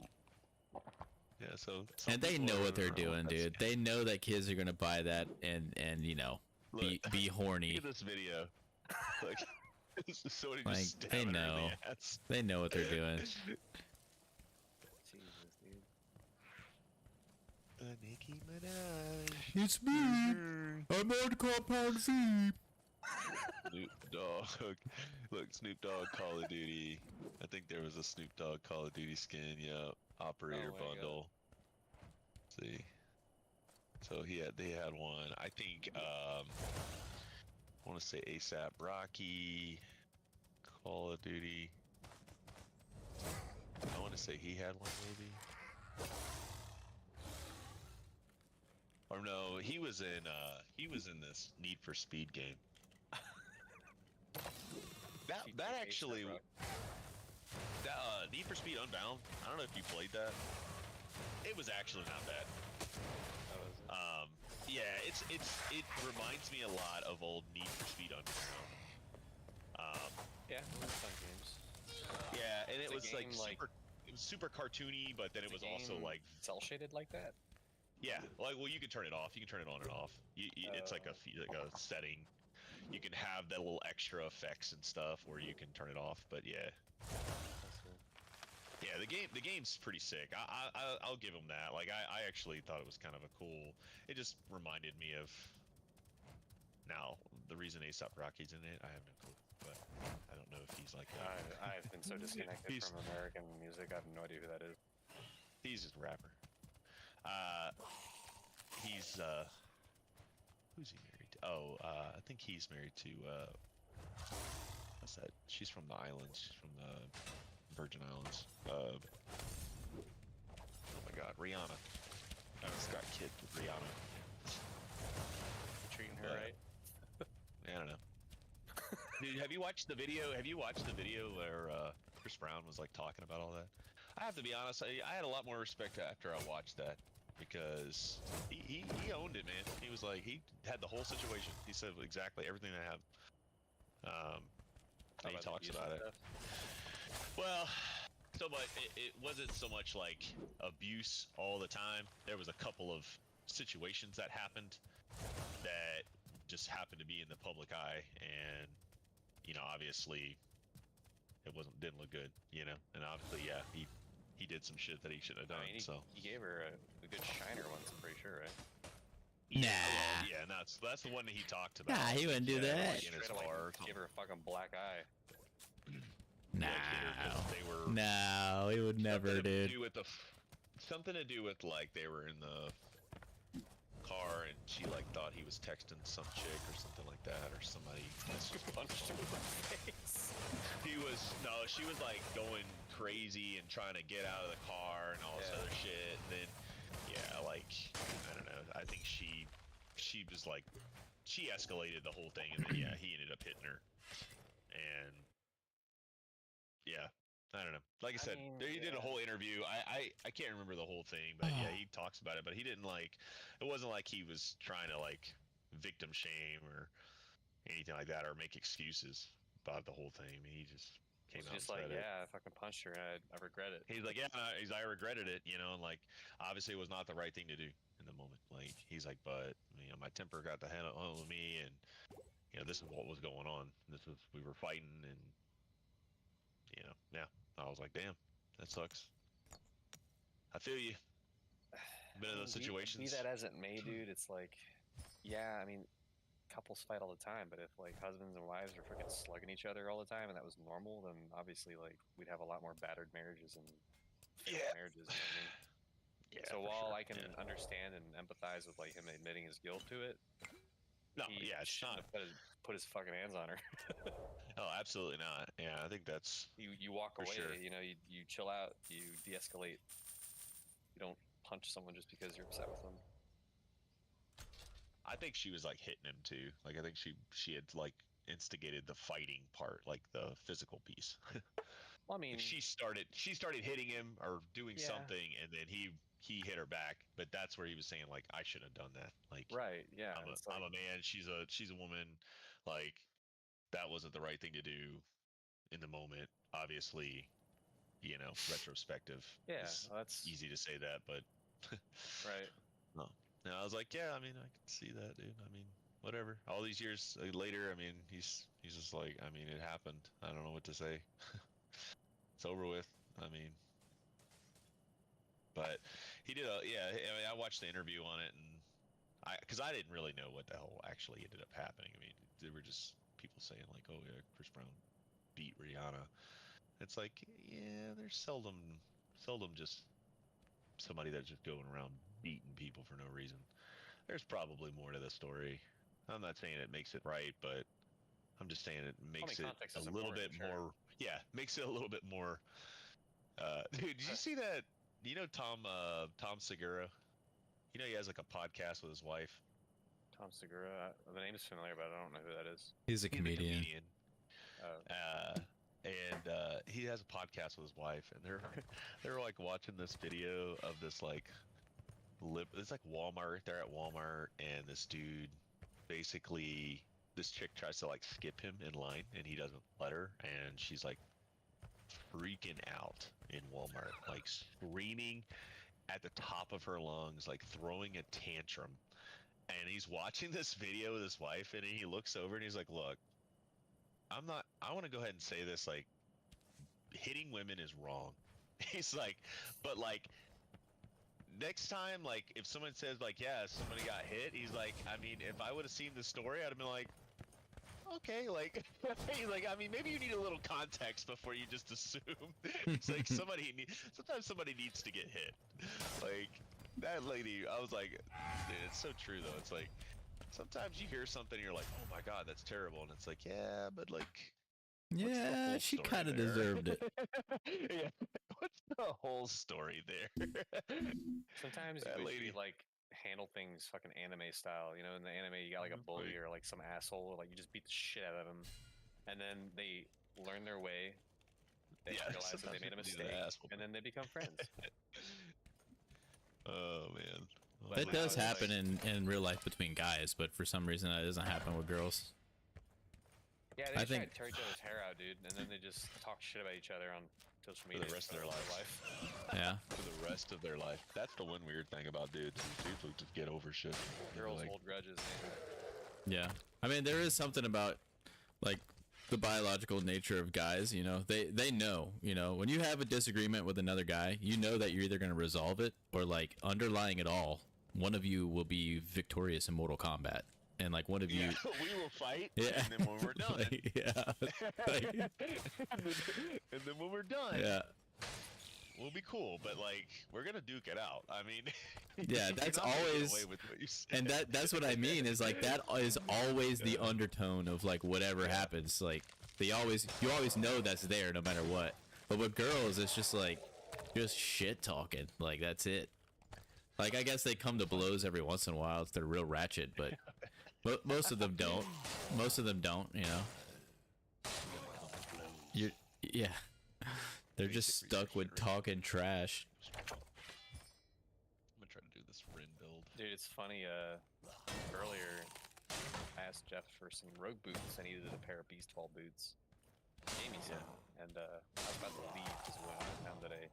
Speaker 3: Yeah, so.
Speaker 1: And they know what they're doing,
Speaker 3: That's-
Speaker 1: dude. They know that kids are gonna buy that and you know,
Speaker 3: Look,
Speaker 1: be horny.
Speaker 3: Look at this video. Like, somebody
Speaker 1: Like,
Speaker 3: just
Speaker 1: they
Speaker 3: stabbing her in
Speaker 1: know.
Speaker 3: the ass.
Speaker 1: They know what they're doing.
Speaker 2: Jesus, dude.
Speaker 3: Nicki Minaj.
Speaker 1: It's me. I'm on Compound Z.
Speaker 3: Snoop Dogg. Look, Snoop Dogg Call of Duty. I think there was a Snoop Dogg Call of Duty skin. Yep. Operator
Speaker 2: Oh my
Speaker 3: bundle. Let's see. So they had one. I think I want to say ASAP Rocky Call of Duty. I want to say he had one maybe. Or no, he was in this Need for Speed game. That actually, that Need for Speed Unbound. I don't know if you played that. It was actually not bad. Yeah, it reminds me a lot of old Need for Speed Underground.
Speaker 2: Yeah, it was fun games.
Speaker 3: Yeah, and it was
Speaker 2: game,
Speaker 3: it was super cartoony, but then it was also like
Speaker 2: cell shaded like that.
Speaker 3: yeah, like well you can turn it off. You can turn it on and off. It's like a setting. You can have that little extra effects and stuff where you can turn it off. But yeah. Yeah, the game's pretty sick. I'll give them that. Like I actually thought it was kind of a cool. It just reminded me of. Now the reason A$AP Rocky's in it, I have no clue, but I don't know if he's like.
Speaker 2: I've been so disconnected from American music. I have no idea who that is.
Speaker 3: He's just a rapper. He's who's he married to? Oh, I think he's married to what's that? She's from the islands. She's from the Virgin Islands. Oh my God, Rihanna. I just got kids with Rihanna.
Speaker 2: Treating her right.
Speaker 3: I don't know. Dude, have you watched the video? Have you watched the video where Chris Brown was like talking about all that? I have to be honest. I had a lot more respect after I watched that because he owned it, man. He was like he had the whole situation. He said exactly everything that happened. And he talks about it. Well, so much. It wasn't so much like abuse all the time. There was a couple of situations that happened that just happened to be in the public eye, and you know, obviously, it didn't look good. You know, and obviously, yeah, he did some shit that he shouldn't have done.
Speaker 2: I mean,
Speaker 3: so
Speaker 2: he gave her a good shiner once. I'm pretty sure, right?
Speaker 1: Nah.
Speaker 3: Yeah, and that's the one that he talked about.
Speaker 1: Nah, he wouldn't do that.
Speaker 3: In his
Speaker 2: Straight away,
Speaker 3: car.
Speaker 2: give her a fucking black eye.
Speaker 1: No.
Speaker 3: They were
Speaker 1: No, he would never,
Speaker 3: something to
Speaker 1: dude.
Speaker 3: do with something to do with like they were in the car and she like thought he was texting some chick or something like that, or somebody
Speaker 2: Punched him in the face.
Speaker 3: she was like going crazy and trying to get out of the car and all this other shit, and then yeah, like I don't know, I think she was like she escalated the whole thing, and then yeah, he ended up hitting her. And yeah, I don't know. Like I said, he did a whole interview. I can't remember the whole thing, but yeah, he talks about it. But he didn't like. It wasn't like he was trying to like victim shame or anything like that, or make excuses about the whole thing. I mean, he just came out
Speaker 2: Just
Speaker 3: and
Speaker 2: like,
Speaker 3: said it.
Speaker 2: yeah, I fucking punched her and I regret it.
Speaker 3: He's like, yeah, I regretted it, you know, and like obviously it was not the right thing to do in the moment. Like he's like, but you know, my temper got the handle of me, and you know, this is what was going on. We were fighting, and you know, yeah. I was like, damn, that sucks. I feel you. Been in those situations.
Speaker 2: Be that as it may, dude, it's like, yeah, I mean, couples fight all the time, but if like husbands and wives are freaking slugging each other all the time and that was normal, then obviously like we'd have a lot more battered marriages and failed marriages. You know what I mean?
Speaker 3: Yeah,
Speaker 2: so while I can understand and empathize with like him admitting his guilt to it,
Speaker 3: no, yeah, it's not.
Speaker 2: Put his fucking hands on her.
Speaker 3: Oh, absolutely not. Yeah, I think that's
Speaker 2: you walk away.
Speaker 3: sure.
Speaker 2: You know, you chill out. You de-escalate. You don't punch someone just because you're upset with them.
Speaker 3: I think she was like hitting him too. Like I think she had like instigated the fighting part, like the physical piece.
Speaker 2: Well, I mean,
Speaker 3: Like she started hitting him or doing
Speaker 2: Yeah.
Speaker 3: something, and then he hit her back. But that's where he was saying like, I should have done that. Like,
Speaker 2: right? Yeah, it's
Speaker 3: I'm
Speaker 2: like,
Speaker 3: a man. She's a woman. Like, that wasn't the right thing to do in the moment. Obviously, retrospective.
Speaker 2: yeah,
Speaker 3: It's
Speaker 2: that's
Speaker 3: easy to say that, but
Speaker 2: right.
Speaker 3: no. And I was like, yeah, I mean, I can see that, dude. I mean, whatever. All these years later, I mean, he's just like, I mean, it happened. I don't know what to say. It's over with. I mean, but he did yeah. I mean, I watched the interview on it, and because I didn't really know what the hell actually ended up happening. I mean, there were just people saying like, oh yeah, Chris Brown beat Rihanna. It's like, yeah, there's seldom just somebody that's just going around beating people for no reason. There's probably more to the story. I'm not saying it makes it right, but I'm just saying it makes it
Speaker 2: context
Speaker 3: a
Speaker 2: is
Speaker 3: little bit
Speaker 2: important, sure.
Speaker 3: more. Yeah, makes it a little bit more. Dude, did you see that? You know Tom Segura? You know he has like a podcast with his wife.
Speaker 2: Tom Segura. The name is familiar, but I don't know who that is.
Speaker 1: He's a
Speaker 3: He's
Speaker 1: comedian.
Speaker 3: And he has a podcast with his wife, and they're like watching this video of this like it's like Walmart. They're at Walmart, and this dude basically, this chick tries to like skip him in line, and he doesn't let her, and she's like freaking out in Walmart, like screaming at the top of her lungs, like throwing a tantrum. And he's watching this video with his wife, and he looks over and he's like, look, I want to go ahead and say this, like, hitting women is wrong. He's like, but like, next time, like, if someone says like, yeah, somebody got hit, he's like, I mean, if I would have seen the story, I'd have been like, okay, like, he's like, I mean, maybe you need a little context before you just assume. It's like sometimes somebody needs to get hit. Like, that lady, I was like, dude, it's so true though. It's like, sometimes you hear something and you're like, oh my God, that's terrible. And it's like, yeah, but like, what's the
Speaker 1: Yeah,
Speaker 3: whole
Speaker 1: she
Speaker 3: story
Speaker 1: kind of
Speaker 3: there?
Speaker 1: deserved it.
Speaker 3: Yeah, what's the whole story there?
Speaker 2: Sometimes
Speaker 3: That
Speaker 2: you
Speaker 3: lady.
Speaker 2: like handle things fucking anime style. You know, in the anime, you got like a bully or like some asshole, like you just beat the shit out of them, and then they learn their way. They realize that they made a mistake, and then they become friends.
Speaker 3: Oh man. Oh,
Speaker 1: That
Speaker 3: man.
Speaker 1: does happen in real life between guys, but for some reason that doesn't happen with girls.
Speaker 2: Yeah,
Speaker 1: I
Speaker 2: they try
Speaker 1: think-
Speaker 2: to tear each other's hair out, dude, and then they just talk shit about each other on social
Speaker 3: For
Speaker 2: media
Speaker 3: the rest of their life.
Speaker 1: Yeah.
Speaker 3: For the rest of their life. That's the one weird thing about dudes. Dudes will just get over shit.
Speaker 2: Girls
Speaker 3: Like,
Speaker 2: hold grudges. Man.
Speaker 1: Yeah. I mean, there is something about like the biological nature of guys, you know. They know, you know, when you have a disagreement with another guy, you know that you're either going to resolve it or like underlying it all, one of you will be victorious in Mortal Kombat. And like one of you
Speaker 3: we will fight,
Speaker 1: Yeah.
Speaker 3: and then when we're done,
Speaker 1: like, yeah. Like,
Speaker 3: and then when we're done,
Speaker 1: yeah.
Speaker 3: we'll be cool. But like, we're gonna duke it out. I mean,
Speaker 1: Yeah,
Speaker 3: you're
Speaker 1: that's
Speaker 3: not gonna get
Speaker 1: always
Speaker 3: away with what you said.
Speaker 1: and that's what I mean is like that is always the undertone of like whatever happens. Like you always know that's there no matter what. But with girls, it's just like just shit talking. Like that's it. Like I guess they come to blows every once in a while if they're real ratchet, but most of them don't. Most of them don't. You know. Yeah. They're just stuck with talking trash.
Speaker 3: I'm gonna try to do this Rin build.
Speaker 2: Dude, it's funny. Earlier, I asked Jeff for some rogue boots. I needed a pair of Beast Ball boots. He gave me some, and I was about to leave because we went out of town today.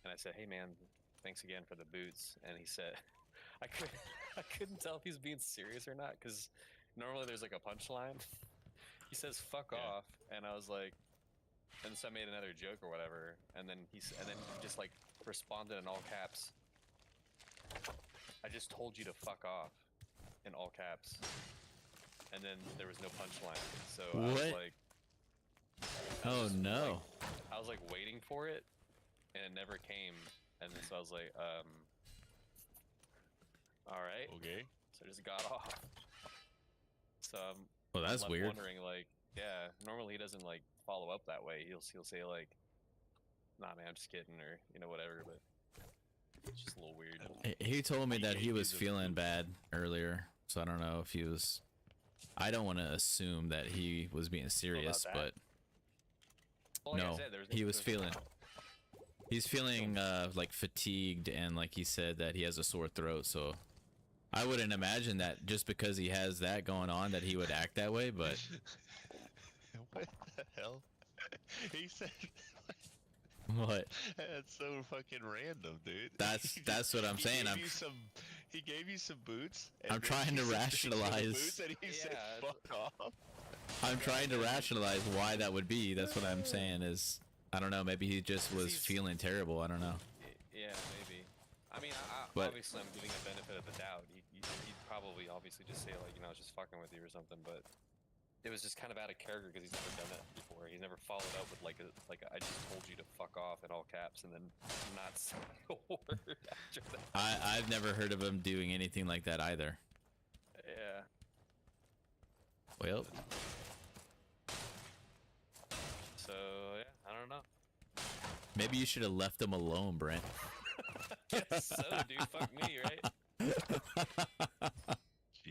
Speaker 2: And I said, "Hey, man, thanks again for the boots." And he said, I couldn't tell if he's being serious or not because normally there's like a punchline. He says "fuck off," and I was like, and so I made another joke or whatever, and then he just like responded in all caps. I just told you to fuck off, in all caps, and then there was no punchline. So I was
Speaker 1: What?
Speaker 2: like,
Speaker 1: Oh no.
Speaker 2: I was like waiting for it, and it never came. And then so I was like, all right.
Speaker 3: Okay.
Speaker 2: So I just got off. So
Speaker 1: Well, that's
Speaker 2: I'm
Speaker 1: weird.
Speaker 2: wondering, like, yeah, normally he doesn't like follow up that way. He'll say like, "Nah, man, I'm just kidding," or you know, whatever. But it's just a little weird.
Speaker 1: He told me that he was
Speaker 3: He's a-
Speaker 1: feeling bad earlier, so I don't know if he was I don't want to assume that he was being serious,
Speaker 2: that?
Speaker 1: but
Speaker 2: Well, like I
Speaker 1: no,
Speaker 2: said,
Speaker 1: he was feeling. He's feeling like fatigued, and like he said that he has a sore throat. So I wouldn't imagine that just because he has that going on that he would act that way. But
Speaker 3: What the hell? He said.
Speaker 1: what?
Speaker 3: That's so fucking random, dude.
Speaker 1: That's what I'm saying.
Speaker 3: He gave you some boots.
Speaker 1: I'm trying to rationalize.
Speaker 3: Boots and he said, "Fuck off."
Speaker 1: I'm trying to rationalize why that would be. That's what I'm saying is, I don't know. Maybe he just was feeling terrible. I don't know.
Speaker 2: Yeah, maybe. I mean,
Speaker 1: But-
Speaker 2: obviously, I'm giving a benefit of the doubt. He'd probably obviously just say like, I was just fucking with you or something. But it was just kind of out of character because he's never done that before. He's never followed up with like I just told you to fuck off in all caps and then not say a word after that.
Speaker 1: I've never heard of him doing anything like that either.
Speaker 2: Yeah.
Speaker 1: Well,
Speaker 2: So yeah, I don't know.
Speaker 1: maybe you should have left him alone, Brent.
Speaker 2: Guess so, dude. Fuck me, right? I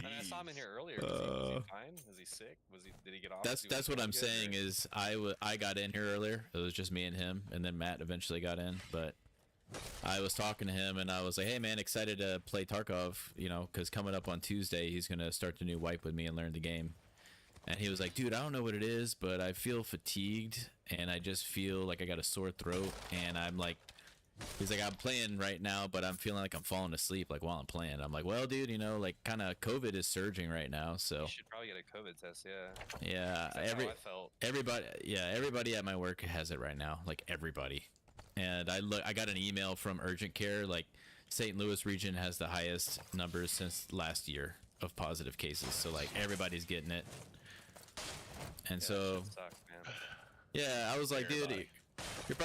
Speaker 2: mean, I saw him in here earlier. Was he fine? Was he sick? Did he get off?
Speaker 1: That's what I'm saying is I got in here earlier. It was just me and him, and then Matt eventually got in. But I was talking to him, and I was like, "Hey, man, excited to play Tarkov, because coming up on Tuesday, he's gonna start the new wipe with me and learn the game." And he was like, "Dude, I don't know what it is, but I feel fatigued, and I just feel like I got a sore throat, and I'm like." He's like, I'm playing right now, but I'm feeling like I'm falling asleep like while I'm playing. I'm like, well, dude, like kind of COVID is surging right now, so
Speaker 2: You should probably get a COVID test. Yeah.
Speaker 1: yeah,
Speaker 2: That's how I felt.
Speaker 1: everybody at my work has it right now, like everybody. And I got an email from urgent care, like St. Louis region has the highest numbers since last year of positive cases, so like everybody's getting it. And
Speaker 2: Yeah,
Speaker 1: so
Speaker 2: that shit sucks, man.
Speaker 1: yeah, I was like,
Speaker 2: Your
Speaker 1: dude,
Speaker 2: body.
Speaker 1: you're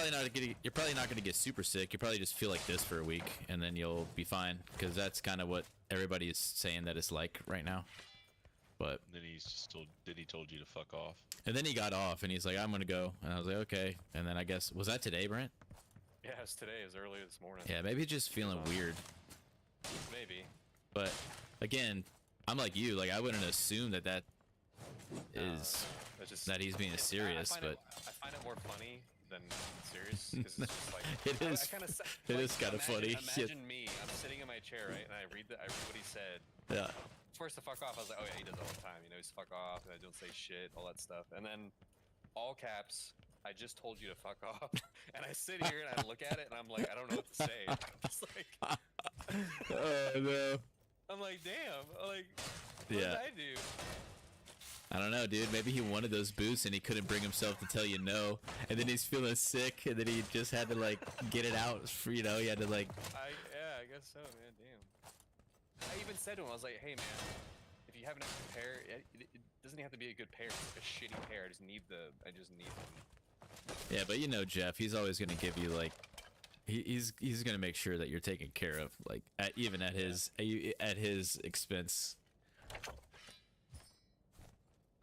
Speaker 1: probably not gonna get super sick. You probably just feel like this for a week, and then you'll be fine. Because that's kind of what everybody is saying that it's like right now. But
Speaker 3: And then he told you to fuck off.
Speaker 1: and then he got off, and he's like, I'm gonna go, and I was like, okay. And then I guess was that today, Brent?
Speaker 2: Yeah, it's today. It was early this morning.
Speaker 1: Yeah, maybe he's just feeling weird.
Speaker 2: Maybe.
Speaker 1: But again, I'm like you. Like I wouldn't assume that is
Speaker 2: It's just,
Speaker 1: that he's being serious, but
Speaker 2: I find it more funny than serious. 'Cause it's just like,
Speaker 1: It is- it is kinda funny.
Speaker 2: Imagine me. I'm sitting in my chair, right, and I read what he said.
Speaker 1: yeah.
Speaker 2: Forced to fuck off. I was like, oh yeah, he does it all the time. He's fuck off, and I don't say shit, all that stuff. And then, all caps. I just told you to fuck off, and I sit here and I look at it, and I'm like, I don't know what to say. It's like,
Speaker 1: Oh no.
Speaker 2: I'm like, damn. Like, what
Speaker 1: Yeah.
Speaker 2: did I do?
Speaker 1: I don't know, dude. Maybe he wanted those boots and he couldn't bring himself to tell you no. And then he's feeling sick, and then he just had to like get it out. For, he had to like.
Speaker 2: I guess so, man. Damn. I even said to him, I was like, hey, man, if you have an extra pair, it doesn't have to be a good pair. It's like a shitty pair. I just need them.
Speaker 1: Yeah, but Jeff, he's always gonna give you like. He's gonna make sure that you're taken care of, like even at his expense.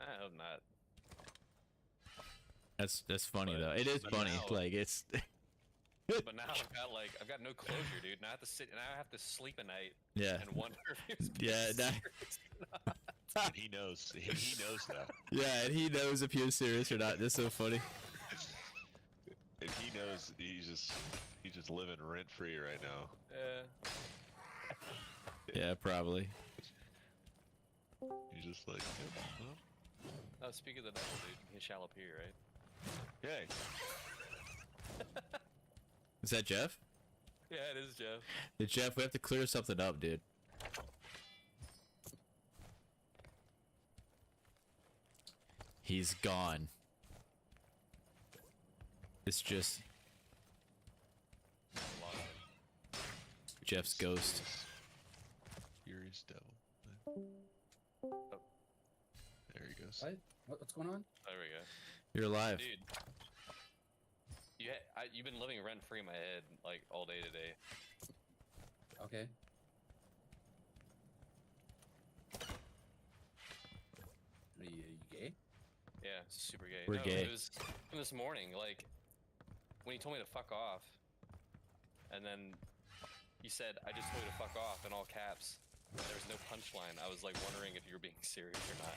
Speaker 2: I hope not.
Speaker 1: That's funny
Speaker 2: But-
Speaker 1: though. It is
Speaker 2: but
Speaker 1: funny.
Speaker 2: now-
Speaker 1: Like it's.
Speaker 2: But now I've got no closure, dude. Now I have to sit and I have to sleep at night
Speaker 1: Yeah.
Speaker 2: and wonder if he's
Speaker 1: Yeah,
Speaker 2: being
Speaker 1: that-
Speaker 2: serious or not.
Speaker 3: And he knows. He knows that.
Speaker 1: Yeah, and he knows if you're serious or not. That's so funny.
Speaker 3: And he knows he's just living rent free right now.
Speaker 1: Yeah, probably.
Speaker 3: He's just like, yeah, huh?
Speaker 2: Oh, speaking of the devil, dude, he shall appear, right?
Speaker 3: Yay.
Speaker 1: Is that Jeff?
Speaker 2: Yeah, it is, Jeff.
Speaker 1: Hey, Jeff, we have to clear something up, dude. He's gone. It's just Jeff's ghost.
Speaker 3: Furious devil. There he goes.
Speaker 4: What's going on?
Speaker 2: There we go.
Speaker 1: You're alive.
Speaker 2: Dude, you've been living rent free in my head like all day today.
Speaker 4: Okay. Are you gay?
Speaker 2: Yeah, it's super gay.
Speaker 1: We're
Speaker 2: no,
Speaker 1: gay.
Speaker 2: It was this morning, like when he told me to fuck off, and then he said, "I just told you to fuck off" in all caps. There was no punchline. I was like wondering if you were being serious or not.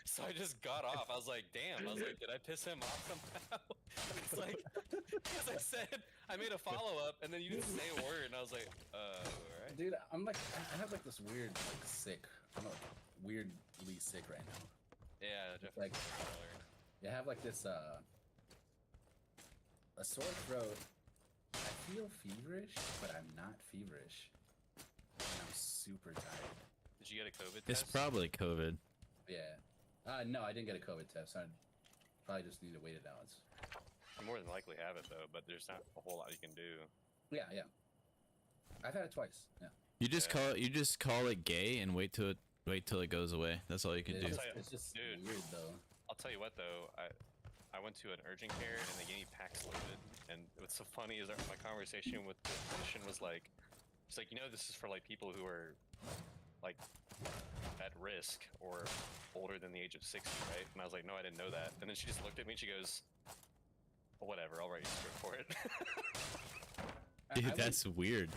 Speaker 2: So I just got off. I was like, damn. I was like, did I piss him off somehow? It's like, because I said, I made a follow up and then you didn't say a word. And I was like, alright.
Speaker 4: Dude, I'm like, I have like this weird, like, sick. I'm like weirdly sick right now.
Speaker 2: Yeah, Jeff.
Speaker 4: Like, I have like this, a sore throat. I feel feverish, but I'm not feverish. And I'm super tired.
Speaker 2: Did you get a COVID
Speaker 1: It's
Speaker 2: test?
Speaker 1: probably COVID.
Speaker 4: Yeah. No, I didn't get a COVID test. I probably just need to wait it out.
Speaker 2: You more than likely have it though, but there's not a whole lot you can do.
Speaker 4: Yeah, yeah. I've had it twice. Yeah.
Speaker 1: You just
Speaker 2: Yeah.
Speaker 1: call it gay and wait till it goes away. That's all you can do.
Speaker 4: It's just
Speaker 2: Dude.
Speaker 4: weird though.
Speaker 2: I'll tell you what though, I went to an urgent care and they gave me Paxlovid, and what's so funny is that my conversation with the physician was like, it's like, you know, this is for like people who are like at risk or older than the age of 60, right? And I was like, no, I didn't know that. And then she just looked at me and she goes, well, whatever, I'll write you a script for it.
Speaker 1: Dude,
Speaker 4: I
Speaker 1: that's weird.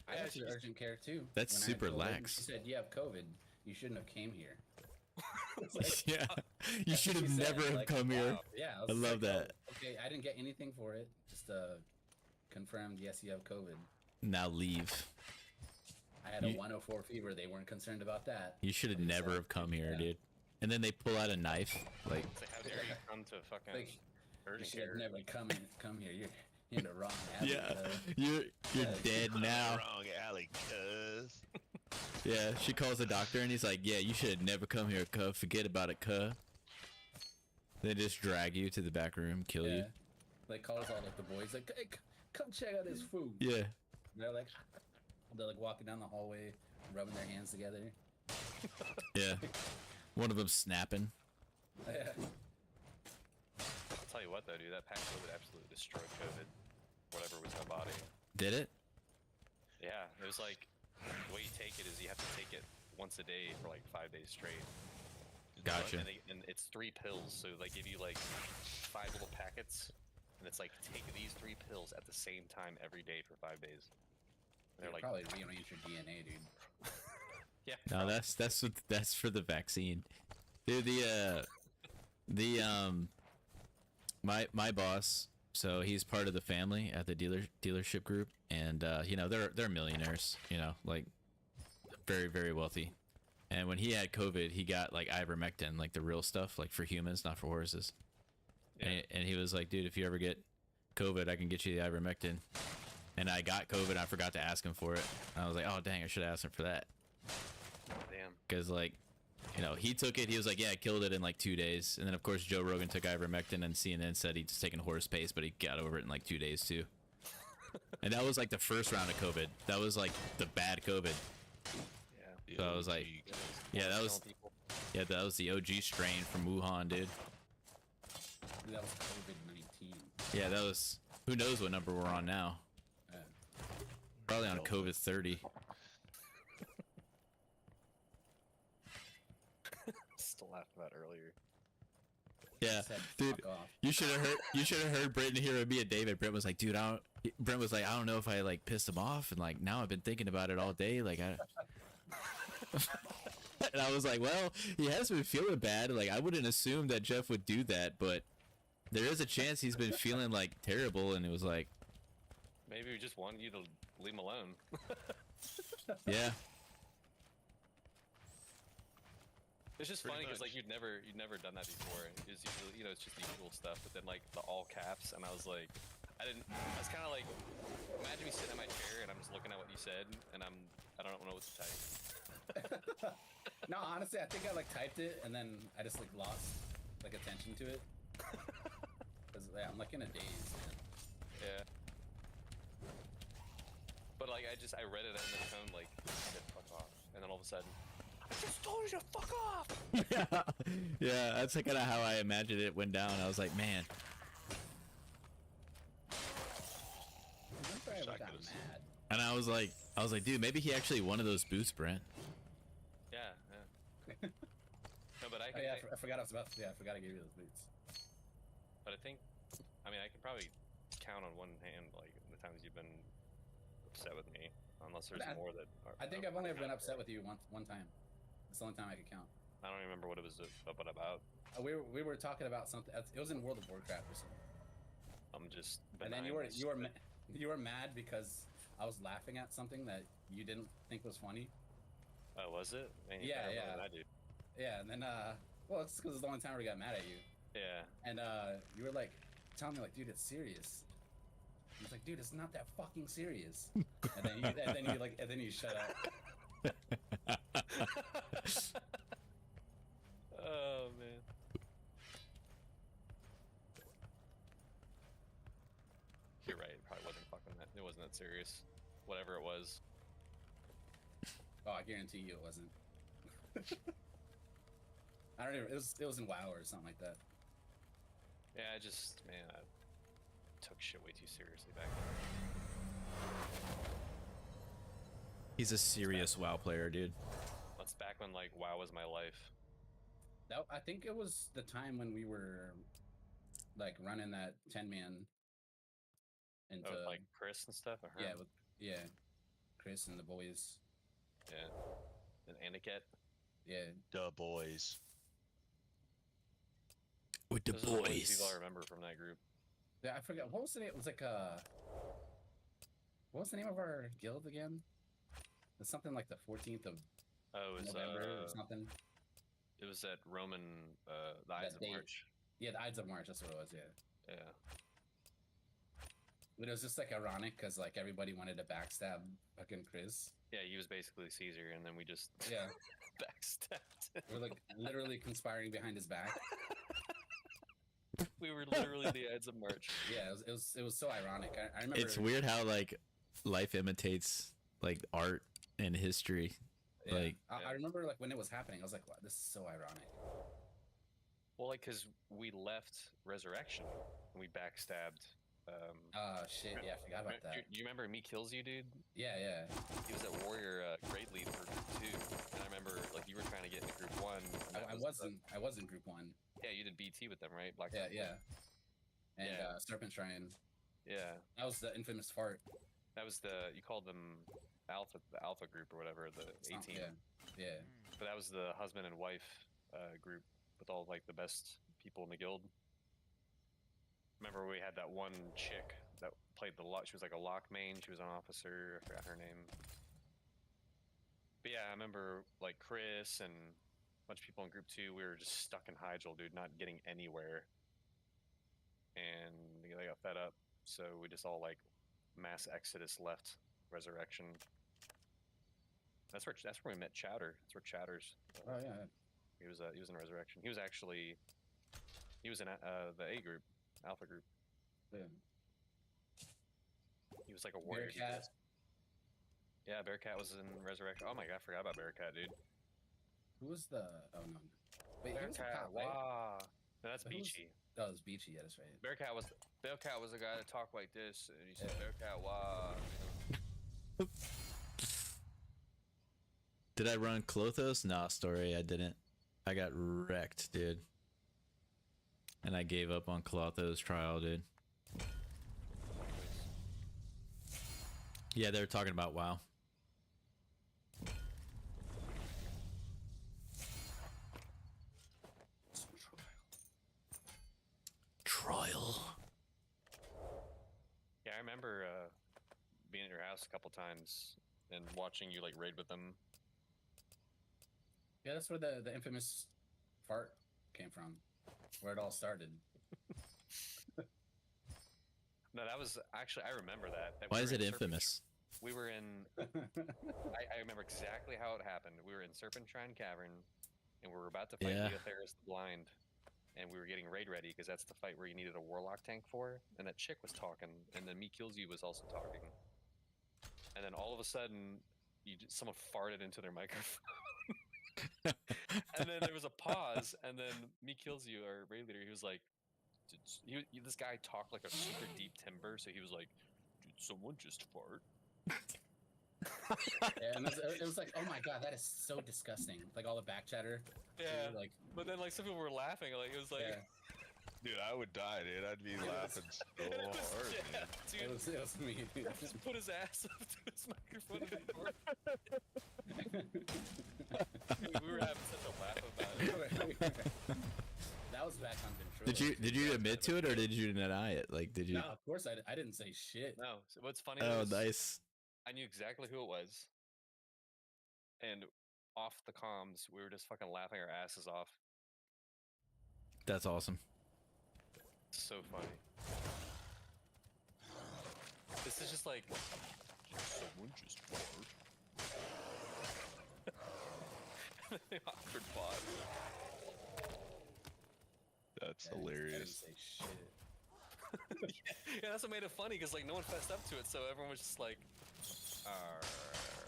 Speaker 4: I went to
Speaker 2: she's-
Speaker 4: urgent care too.
Speaker 1: That's
Speaker 4: when I had
Speaker 1: super
Speaker 4: COVID, and
Speaker 1: lax.
Speaker 4: She said, "You have COVID. You shouldn't have came here." It's like,
Speaker 1: Yeah, you
Speaker 4: that's
Speaker 1: should
Speaker 4: what
Speaker 1: have
Speaker 4: she said,
Speaker 1: never have
Speaker 4: like,
Speaker 1: come here.
Speaker 2: wow.
Speaker 4: Yeah,
Speaker 1: I
Speaker 4: was
Speaker 1: love
Speaker 4: like,
Speaker 1: that.
Speaker 4: "Oh, okay, I didn't get anything for it. Just confirmed. Yes, you have COVID.
Speaker 1: Now leave.
Speaker 4: I had a
Speaker 1: You-
Speaker 4: 104 fever. They weren't concerned about that.
Speaker 1: You should have
Speaker 4: Like,
Speaker 1: never
Speaker 4: so-
Speaker 1: have come here,
Speaker 4: yeah.
Speaker 1: dude. And then they pull out a knife, like,
Speaker 2: It's like, how dare you come to fucking
Speaker 4: Like, you
Speaker 2: urgent
Speaker 4: should have
Speaker 2: care?
Speaker 4: never come here. You're in the wrong alley.
Speaker 1: yeah,
Speaker 4: bro.
Speaker 1: you're
Speaker 4: Yeah.
Speaker 1: dead now.
Speaker 3: Wrong alley, cuz.
Speaker 1: Yeah, she calls the doctor and he's like, yeah, you should have never come here, cuh. Forget about it, cuh. They just drag you to the back room, kill
Speaker 4: Yeah.
Speaker 1: you.
Speaker 4: Like calls all like the boys like, "Hey, come check out his food."
Speaker 1: Yeah.
Speaker 4: And they're like walking down the hallway, rubbing their hands together.
Speaker 1: Yeah. One of them snapping.
Speaker 4: Yeah.
Speaker 2: I'll tell you what though, dude, that Paxlovid absolutely destroyed COVID. Whatever was in my body.
Speaker 1: Did it?
Speaker 2: Yeah, it was like, the way you take it is you have to take it once a day for like 5 days straight.
Speaker 1: Gotcha.
Speaker 2: And it's 3 pills, so they give you like 5 little packets, and it's like, take these 3 pills at the same time every day for 5 days. And they're like,
Speaker 4: Probably rearrange your DNA, dude.
Speaker 2: yeah.
Speaker 1: No, that's for the vaccine. Dude, my boss, so he's part of the family at the dealership group, and you know, they're millionaires, you know, like very, very wealthy. And when he had COVID, he got like ivermectin, like the real stuff, like for humans, not for horses.
Speaker 2: Yeah.
Speaker 1: And he was like, dude, if you ever get COVID, I can get you the ivermectin. And I got COVID, I forgot to ask him for it. And I was like, oh dang, I should have asked him for that.
Speaker 2: Damn.
Speaker 1: Because like, you know, he took it, he was like, yeah, I killed it in like 2 days. And then of course Joe Rogan took ivermectin, and CNN said he'd just taken horse paste, but he got over it in like 2 days too. And that was like the first round of COVID. That was like the bad COVID.
Speaker 2: Yeah.
Speaker 1: So I was like, yeah, that was,
Speaker 2: Killing people.
Speaker 1: yeah, that was the OG strain from Wuhan, dude.
Speaker 4: Dude, that was COVID-19.
Speaker 1: Yeah, that was, who knows what number we're on now.
Speaker 4: Yeah.
Speaker 1: Probably on COVID 30.
Speaker 2: Still laughed about earlier.
Speaker 1: Yeah,
Speaker 4: Said,
Speaker 1: dude.
Speaker 4: "Fuck off."
Speaker 1: You should have heard Brent here with me and David. Brent was like, dude, Brent was like, I don't know if I like pissed him off, and like now I've been thinking about it all day. Like and I was like, well, he has been feeling bad. Like I wouldn't assume that Jeff would do that, but there is a chance he's been feeling like terrible. And it was like,
Speaker 2: Maybe we just wanted you to leave him alone.
Speaker 1: yeah,
Speaker 2: It's just
Speaker 3: Pretty
Speaker 2: funny because
Speaker 3: much.
Speaker 2: like you'd never done that before. It's usually, you know, it's just the usual stuff, but then like the all caps, and I was like, I was kind of like, imagine me sitting in my chair and I'm just looking at what you said, and I don't know what to type.
Speaker 4: No, honestly, I think I like typed it and then I just like lost like attention to it. Cause yeah, I'm like in a daze, man.
Speaker 2: Yeah. But like I read it in the tone like, I said fuck off, and then all of a sudden, I just told you to fuck off.
Speaker 1: yeah. That's kind of how I imagined it went down. I was like, man,
Speaker 4: I'm sorry I
Speaker 3: Wish I
Speaker 4: got
Speaker 3: could've seen
Speaker 4: mad.
Speaker 1: and I was like, dude, maybe he actually wanted those boots, Brent.
Speaker 2: Yeah, yeah. No, but I
Speaker 4: Oh
Speaker 2: can.
Speaker 4: yeah, I forgot I was about to. Yeah, I forgot to give you those boots.
Speaker 2: But I think, I mean, I can probably count on one hand like the times you've been upset with me. Unless there's more that.
Speaker 4: I think I've only been upset with you one time. It's the only time I could count.
Speaker 2: I don't even remember what it was about.
Speaker 4: We were talking about something. It was in World of Warcraft or something.
Speaker 2: I'm just.
Speaker 4: And then you were mad because I was laughing at something that you didn't think was funny.
Speaker 2: Oh, was it? Man, you
Speaker 4: Yeah,
Speaker 2: better
Speaker 4: yeah.
Speaker 2: than I do.
Speaker 4: Yeah, and then well, it's because it's the only time we got mad at you.
Speaker 2: Yeah.
Speaker 4: And you were like telling me like, dude, it's serious. I was like, dude, it's not that fucking serious. And then you shut up.
Speaker 2: Oh man. You're right. It probably wasn't fucking that. It wasn't that serious. Whatever it was.
Speaker 4: Oh, I guarantee you it wasn't. I don't even. It was in WoW or something like that.
Speaker 2: Yeah, I took shit way too seriously back then.
Speaker 1: He's a serious WoW player, dude.
Speaker 2: That's back when like WoW was my life.
Speaker 4: That I think it was the time when we were like running that 10-man into
Speaker 2: Like Chris and stuff. Or her.
Speaker 4: yeah, Chris and the boys.
Speaker 2: Yeah. And Aniket.
Speaker 4: Yeah.
Speaker 3: The boys.
Speaker 1: With the
Speaker 2: Those are the only
Speaker 1: boys.
Speaker 2: people I remember from that group.
Speaker 4: Yeah, I forgot what was the name. It was like what was the name of our guild again? It's something like the 14th of
Speaker 2: Oh, it was
Speaker 4: November or something.
Speaker 2: It was at Roman the Ides of
Speaker 4: date.
Speaker 2: March.
Speaker 4: Yeah, the Ides of March. That's what it was. Yeah.
Speaker 2: Yeah.
Speaker 4: But it was just like ironic because like everybody wanted to backstab fucking Chris.
Speaker 2: Yeah, he was basically Caesar, and then we just
Speaker 4: Yeah.
Speaker 2: backstabbed him.
Speaker 4: We're like literally conspiring behind his back.
Speaker 2: We were literally the Ides of March.
Speaker 4: Yeah, it was so ironic. I remember.
Speaker 1: It's weird how like life imitates like art and history.
Speaker 4: Yeah.
Speaker 1: Like
Speaker 4: I remember like when it was happening, I was like, wow, this is so ironic.
Speaker 2: Well, like, because we left Resurrection and we backstabbed.
Speaker 4: Shit, yeah, I forgot about that.
Speaker 2: Do you remember Me Kills You, dude?
Speaker 4: Yeah, yeah.
Speaker 2: He was at Warrior grade lead for Group 2, and I remember like you were trying to get into Group 1.
Speaker 4: I was in Group 1.
Speaker 2: Yeah, you did BT with them, right? Black
Speaker 4: Yeah,
Speaker 2: Knight.
Speaker 4: yeah. And
Speaker 2: Yeah.
Speaker 4: Serpent Shrine.
Speaker 2: Yeah.
Speaker 4: That was the infamous fart.
Speaker 2: That was you called them the Alpha group or whatever, the 18.
Speaker 4: Yeah, yeah.
Speaker 2: But that was the husband and wife group with all like the best people in the guild. Remember we had that one chick that played the lock. She was like a lock main. She was an officer. I forgot her name. But yeah, I remember like Chris and a bunch of people in Group 2. We were just stuck in Hyjal, dude, not getting anywhere. And they got fed up, so we just all like mass exodus left Resurrection. That's where we met Chowder. That's where Chowder's.
Speaker 4: Oh yeah.
Speaker 2: He was in Resurrection. He was in the A group, Alpha group.
Speaker 4: Yeah.
Speaker 2: He was like a warrior.
Speaker 4: Bearcat.
Speaker 2: Yeah, Bearcat was in Resurrection. Oh my god, I forgot about Bearcat, dude.
Speaker 4: Who was the? Oh no. Wait, he was the
Speaker 2: Bearcat,
Speaker 4: cop, right?
Speaker 2: wow. No, that's
Speaker 4: But who's-
Speaker 2: Beachy.
Speaker 4: Oh, it was Beachy. Yeah, that's right.
Speaker 2: Bearcat was the guy that talked like this, and he said, "Bearcat, wow."
Speaker 1: did I run Clothos? Nah, story. I didn't. I got wrecked, dude. And I gave up on Clothos trial, dude. Yeah, they were talking about WoW. Trial.
Speaker 2: Yeah, I remember being at your house a couple times and watching you like raid with them.
Speaker 4: Yeah, that's where the infamous fart came from. Where it all started.
Speaker 2: No, that was actually I remember that.
Speaker 1: Why
Speaker 2: we
Speaker 1: is
Speaker 2: were
Speaker 1: it
Speaker 2: in
Speaker 1: infamous?
Speaker 2: We were in. I remember exactly how it happened. We were in Serpent Shrine Cavern, and we were about to fight
Speaker 1: Yeah.
Speaker 2: Leotheris the Blind, and we were getting raid ready because that's the fight where you needed a Warlock tank for. And that chick was talking, and then Me Kills You was also talking, and then all of a sudden, someone farted into their microphone. And then there was a pause, and then Me Kills You, our raid leader, he was like, this guy talked like a super deep timbre, so he was like, did someone just fart?
Speaker 4: Yeah, and it was like, oh my god, that is so disgusting. Like all the back chatter.
Speaker 2: Yeah.
Speaker 4: Like,
Speaker 2: But then like some people were laughing, like it was like
Speaker 4: yeah.
Speaker 3: Dude, I would die, dude. I'd be laughing so
Speaker 2: It was
Speaker 3: hard,
Speaker 2: Jeff,
Speaker 3: man.
Speaker 2: dude.
Speaker 4: It was me, dude.
Speaker 2: Just put his ass up to his microphone and record. Dude, we were having such a laugh about it.
Speaker 4: That was back on Ventrilo.
Speaker 1: Did you admit to it or did you deny it? Like, did you?
Speaker 4: No, of course I didn't say shit.
Speaker 2: No, so what's funny
Speaker 1: Oh,
Speaker 2: is
Speaker 1: nice.
Speaker 2: I knew exactly who it was, and off the comms, we were just fucking laughing our asses off.
Speaker 1: That's awesome.
Speaker 2: So funny. This is just like someone just farted. The awkward pause.
Speaker 3: That's
Speaker 4: I didn't
Speaker 3: hilarious.
Speaker 4: say shit.
Speaker 2: Yeah, that's what made it funny because like no one fessed up to it, so everyone was just like, "All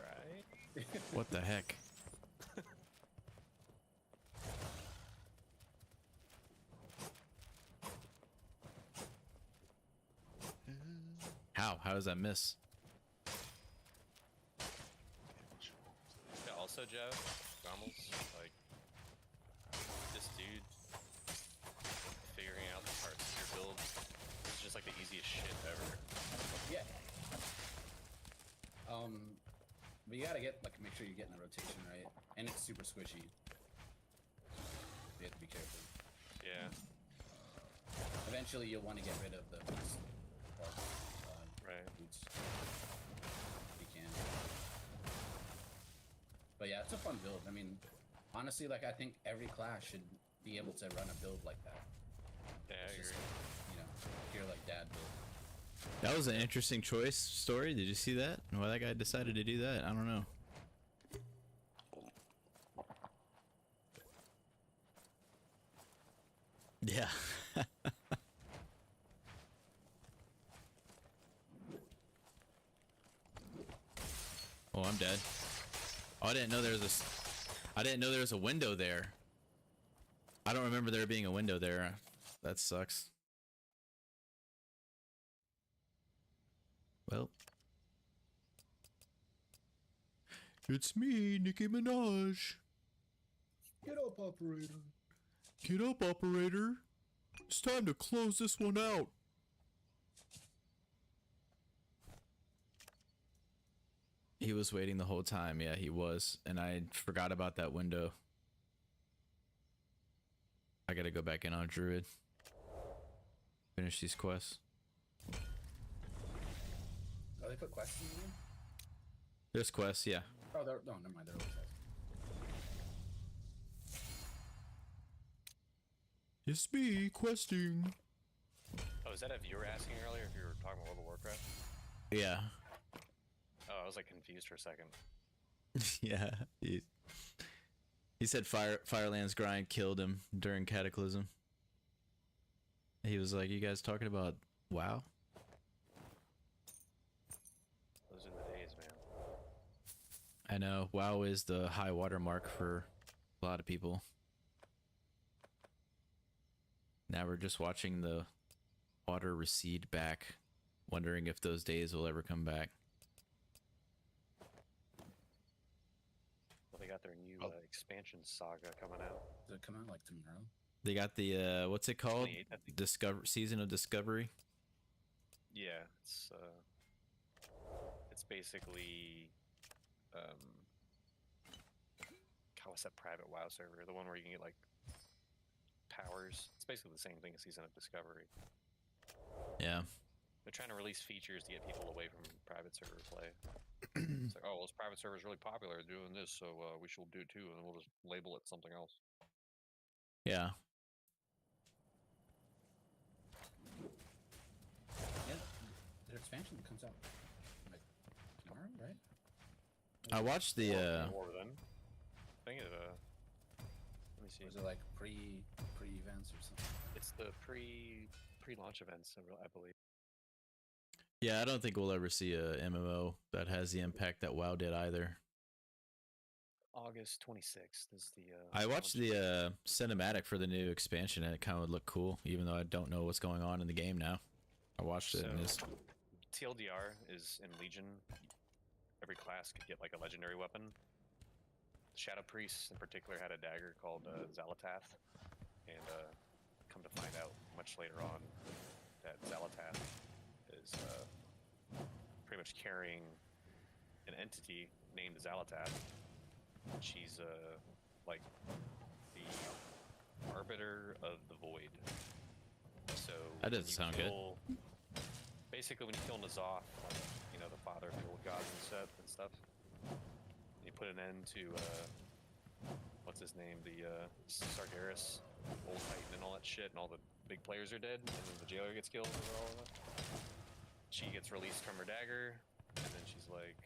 Speaker 2: right."
Speaker 1: What the heck? How? How does that miss?
Speaker 2: Yeah, also, Joe, Gommels, like, this dude figuring out the parts of your build is just like the easiest shit ever.
Speaker 4: Yeah. But you gotta make sure you're getting the rotation right, and it's super squishy. You have to be careful.
Speaker 2: Yeah,
Speaker 4: Eventually, you'll want to get rid of the boots,
Speaker 2: right.
Speaker 4: boots if you can. But yeah, it's a fun build. I mean, honestly, like I think every class should be able to run a build like that.
Speaker 2: Yeah, I
Speaker 4: It's just,
Speaker 2: agree.
Speaker 4: you know, pure like dad build.
Speaker 1: That was an interesting choice story. Did you see that? Why that guy decided to do that? I don't know. Yeah. Oh, I'm dead. Oh, I didn't know there was I didn't know there was a window there. I don't remember there being a window there. That sucks. Well, it's me, Nicki Minaj.
Speaker 4: Get up, operator.
Speaker 1: Get up, operator. It's time to close this one out. He was waiting the whole time. Yeah, he was. And I forgot about that window. I gotta go back in on Druid. Finish these quests.
Speaker 4: Oh, they put quests in the game?
Speaker 1: There's quests, yeah.
Speaker 4: Oh, no, never mind. They're always has.
Speaker 1: It's me, questing.
Speaker 2: Oh, is that if you were asking earlier if you were talking about World of Warcraft?
Speaker 1: Yeah.
Speaker 2: Oh, I was like confused for a second.
Speaker 1: Yeah. He said Fireland's grind killed him during Cataclysm. He was like, you guys talking about WoW?
Speaker 2: Those are the days, man.
Speaker 1: I know. WoW is the high watermark for a lot of people. Now we're just watching the water recede back, wondering if those days will ever come back.
Speaker 2: Well, they got their new expansion saga coming out.
Speaker 4: Does it come out like tomorrow?
Speaker 1: They got the what's it called?
Speaker 2: 28, I think.
Speaker 1: Season of Discovery.
Speaker 2: Yeah, it's basically God, what's that private WoW server? The one where you can get like powers. It's basically the same thing as Season of Discovery.
Speaker 1: Yeah.
Speaker 2: They're trying to release features to get people away from private server play. It's like, oh, well, this private server is really popular doing this, so we should do it too, and we'll just label it something else.
Speaker 1: Yeah.
Speaker 4: Yeah, their expansion comes out like tomorrow, right?
Speaker 1: I watched the
Speaker 2: More than. I think it. Let me see.
Speaker 4: Or is it like pre-events or something?
Speaker 2: It's the pre-launch events, I believe.
Speaker 1: yeah, I don't think we'll ever see a MMO that has the impact that WoW did either.
Speaker 2: August 26th is the.
Speaker 1: I watched
Speaker 2: launch.
Speaker 1: the cinematic for the new expansion and it kind of looked cool, even though I don't know what's going on in the game now. I watched it and it's
Speaker 2: TLDR is in Legion. Every class could get like a legendary weapon. Shadow Priests in particular had a dagger called Zalatath, and come to find out much later on that Xalatath is pretty much carrying an entity named Xalatath. She's like the arbiter of the void. So
Speaker 1: That doesn't sound good.
Speaker 2: Basically, when you kill N'Zoth, like, you know, the father of the old gods and stuff, you put an end to what's his name, the Sargeras, old Titan, and all that shit, and all the big players are dead, and then the jailer gets killed over all of that. She gets released from her dagger, and then she's like,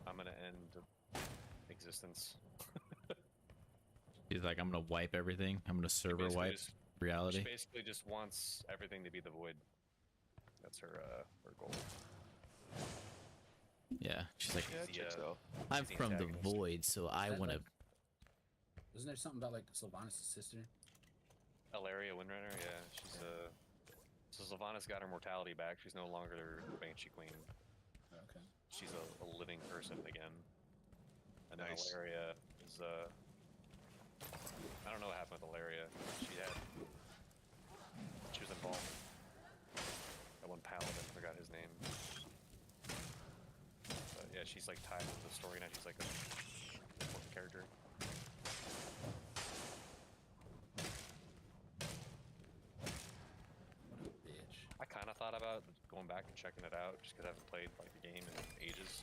Speaker 2: "I'm gonna end existence."
Speaker 1: He's like, I'm gonna wipe everything. I'm gonna server
Speaker 2: basically
Speaker 1: wipe
Speaker 2: just-
Speaker 1: reality.
Speaker 2: She basically just wants everything to be the void. That's her goal.
Speaker 1: Yeah, she's like,
Speaker 3: Yeah,
Speaker 2: the,
Speaker 3: checks out.
Speaker 1: I'm
Speaker 2: the
Speaker 1: from the
Speaker 2: antagonist.
Speaker 1: void, so I
Speaker 4: That,
Speaker 1: want to.
Speaker 4: like- Isn't there something about like Sylvanas' sister?
Speaker 2: Alaria Windrunner, yeah, she's So Sylvanas got her mortality back. She's no longer the Banshee Queen.
Speaker 4: Okay.
Speaker 2: She's a living person again. And then
Speaker 3: Nice.
Speaker 2: Alaria is I don't know what happened with Alaria. She was involved. That one paladin, forgot his name. But yeah, she's like tied into the story now. She's like a important character.
Speaker 4: What a bitch.
Speaker 2: I kind of thought about going back and checking it out just because I haven't played like the game in ages.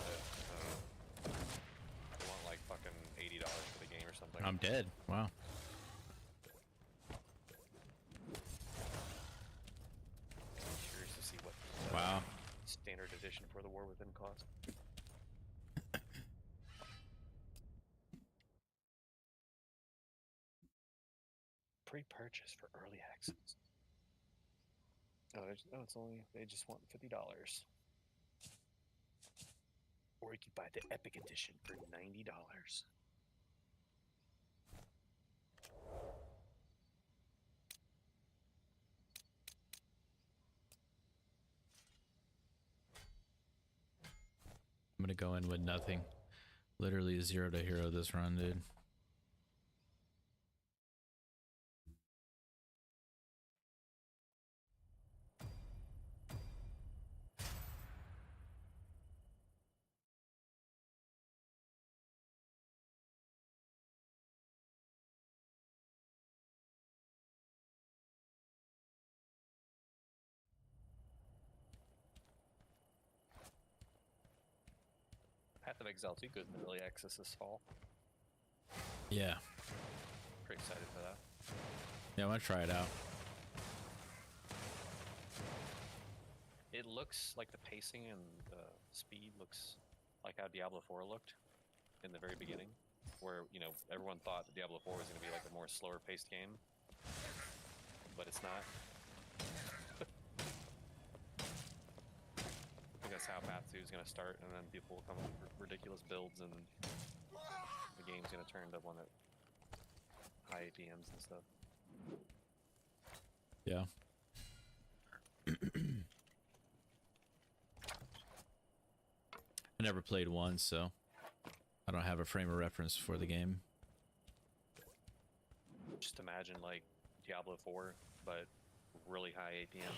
Speaker 2: But, I want like fucking $80 for the game or something.
Speaker 1: I'm dead. Wow.
Speaker 2: I'm curious to see what the
Speaker 1: Wow.
Speaker 2: standard edition for the War Within cost. Pre-purchase for early access. It's only they just want $50. Or you could buy the Epic Edition for $90.
Speaker 1: I'm gonna go in with nothing. Literally 0 to hero this run, dude.
Speaker 2: Path of Exile 2 goes into early access this fall.
Speaker 1: Yeah.
Speaker 2: Pretty excited for that.
Speaker 1: Yeah, I want to try it out.
Speaker 2: It looks like the pacing and speed looks like how Diablo 4 looked in the very beginning, where, you know, everyone thought that Diablo 4 was going to be like a more slower paced game, but it's not. I think that's how Path 2 is going to start, and then people will come up with ridiculous builds, and the game's going to turn to one that high APMs and stuff.
Speaker 1: Yeah. I never played one, so I don't have a frame of reference for the game.
Speaker 2: Just imagine like Diablo 4, but really high APM.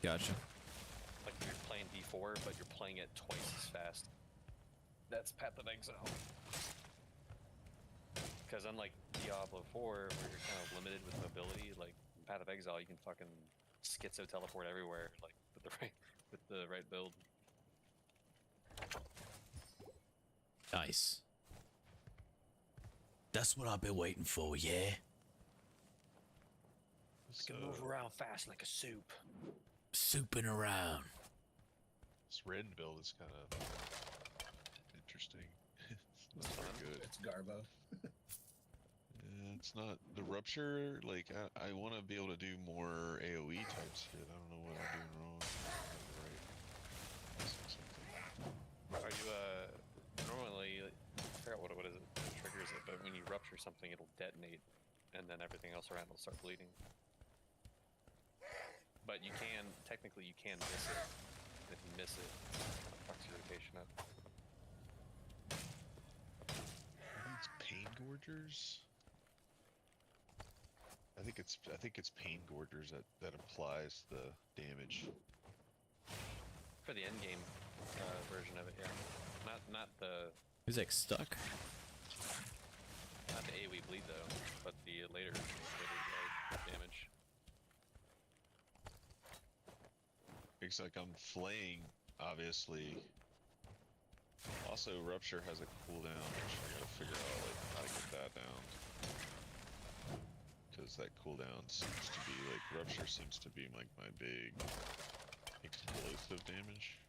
Speaker 1: Gotcha.
Speaker 2: Like you're playing D4, but you're playing it twice as fast. That's Path of Exile. Because unlike Diablo 4, where you're kind of limited with mobility, like in Path of Exile, you can fucking schizo teleport everywhere, like with the right build.
Speaker 1: Nice. That's what I've been waiting for, yeah?
Speaker 2: You can move around fast like a soup.
Speaker 1: Souping around.
Speaker 3: This Ren build is kind of interesting. It's not very good.
Speaker 4: It's Garbo.
Speaker 3: It's not the rupture. Like I want to be able to do more AOE type shit. I don't know what I'm doing wrong.
Speaker 2: Are you normally I forgot what is it that triggers it, but when you rupture something, it'll detonate, and then everything else around will start bleeding. But you can technically miss it. If you miss it, it fucks your rotation up.
Speaker 3: It's pain gorgers. I think it's pain gorgers that applies the damage.
Speaker 2: For the end game version of it, yeah. Not the
Speaker 1: He's like stuck.
Speaker 2: AoE bleed though, but the later damage.
Speaker 3: Looks like I'm flaying, obviously. Also, Rupture has a cooldown, which I gotta figure out like how to get that down. Because that cooldown seems to be like Rupture seems to be like my big explosive damage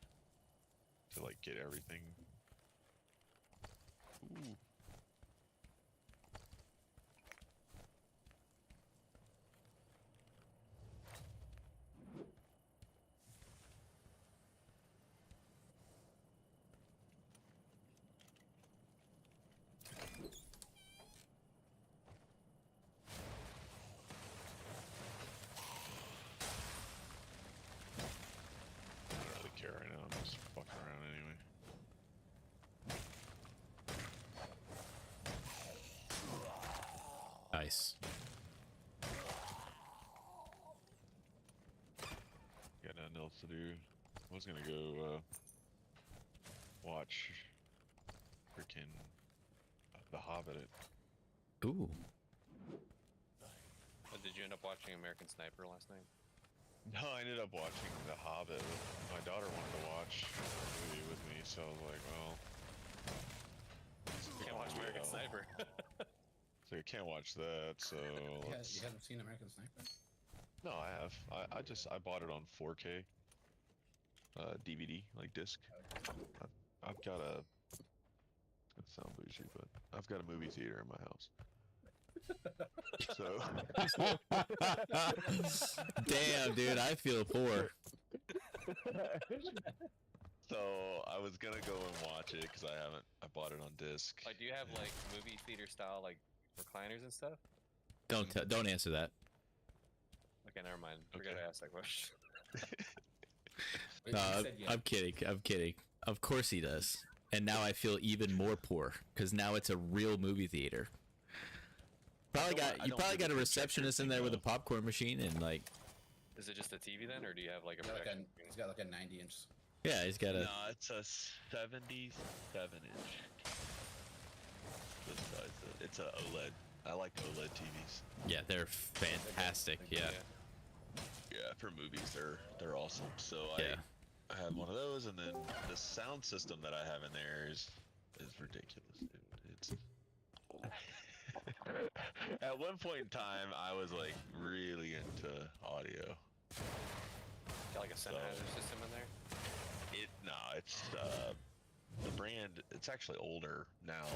Speaker 3: to like get everything. Ooh. I don't really care right now, I'm just fucking around anyway.
Speaker 1: Nice.
Speaker 3: Got nothing else to do. I was gonna go watch freaking The Hobbit.
Speaker 1: Ooh.
Speaker 2: Did you end up watching American Sniper last night?
Speaker 3: No, I ended up watching The Hobbit. My daughter wanted to watch the movie with me, so I was like, well,
Speaker 2: You can't watch American Sniper.
Speaker 3: so you can't watch that. So let's...
Speaker 4: You haven't seen American Sniper?
Speaker 3: No, I have. I bought it on 4K DVD, like disc. I've got a. That sounds bougie, but I've got a movie theater in my house. So.
Speaker 1: Damn, dude, I feel poor.
Speaker 3: So I was gonna go and watch it because I bought it on disc.
Speaker 2: Like, do you have like movie theater style like recliners and stuff?
Speaker 1: Don't answer that.
Speaker 2: Okay, never mind.
Speaker 3: Okay.
Speaker 2: Forgot to ask that question.
Speaker 4: Wait,
Speaker 1: No,
Speaker 4: you said yeah.
Speaker 1: I'm kidding. I'm kidding. Of course he does. And now I feel even more poor because now it's a real movie theater. Probably
Speaker 3: I don't
Speaker 1: got
Speaker 3: do
Speaker 1: a
Speaker 3: the
Speaker 1: receptionist in
Speaker 3: projector
Speaker 1: there with a
Speaker 3: thing,
Speaker 1: popcorn machine and like,
Speaker 2: Is it just a TV then, or do you have like a
Speaker 4: He's got like
Speaker 2: projection?
Speaker 4: he's got like a 90-inch.
Speaker 1: yeah, he's got a.
Speaker 3: No, it's a 77-inch. This size. It's a OLED. I like OLED TVs.
Speaker 1: Yeah, they're fantastic. Yeah.
Speaker 3: Yeah, for movies, they're awesome. So
Speaker 1: Yeah.
Speaker 3: I have one of those, and then the sound system that I have in there is ridiculous. It's at one point in time, I was like really into audio.
Speaker 2: Got like a Sennheiser system in there?
Speaker 3: It's the brand. It's actually older now.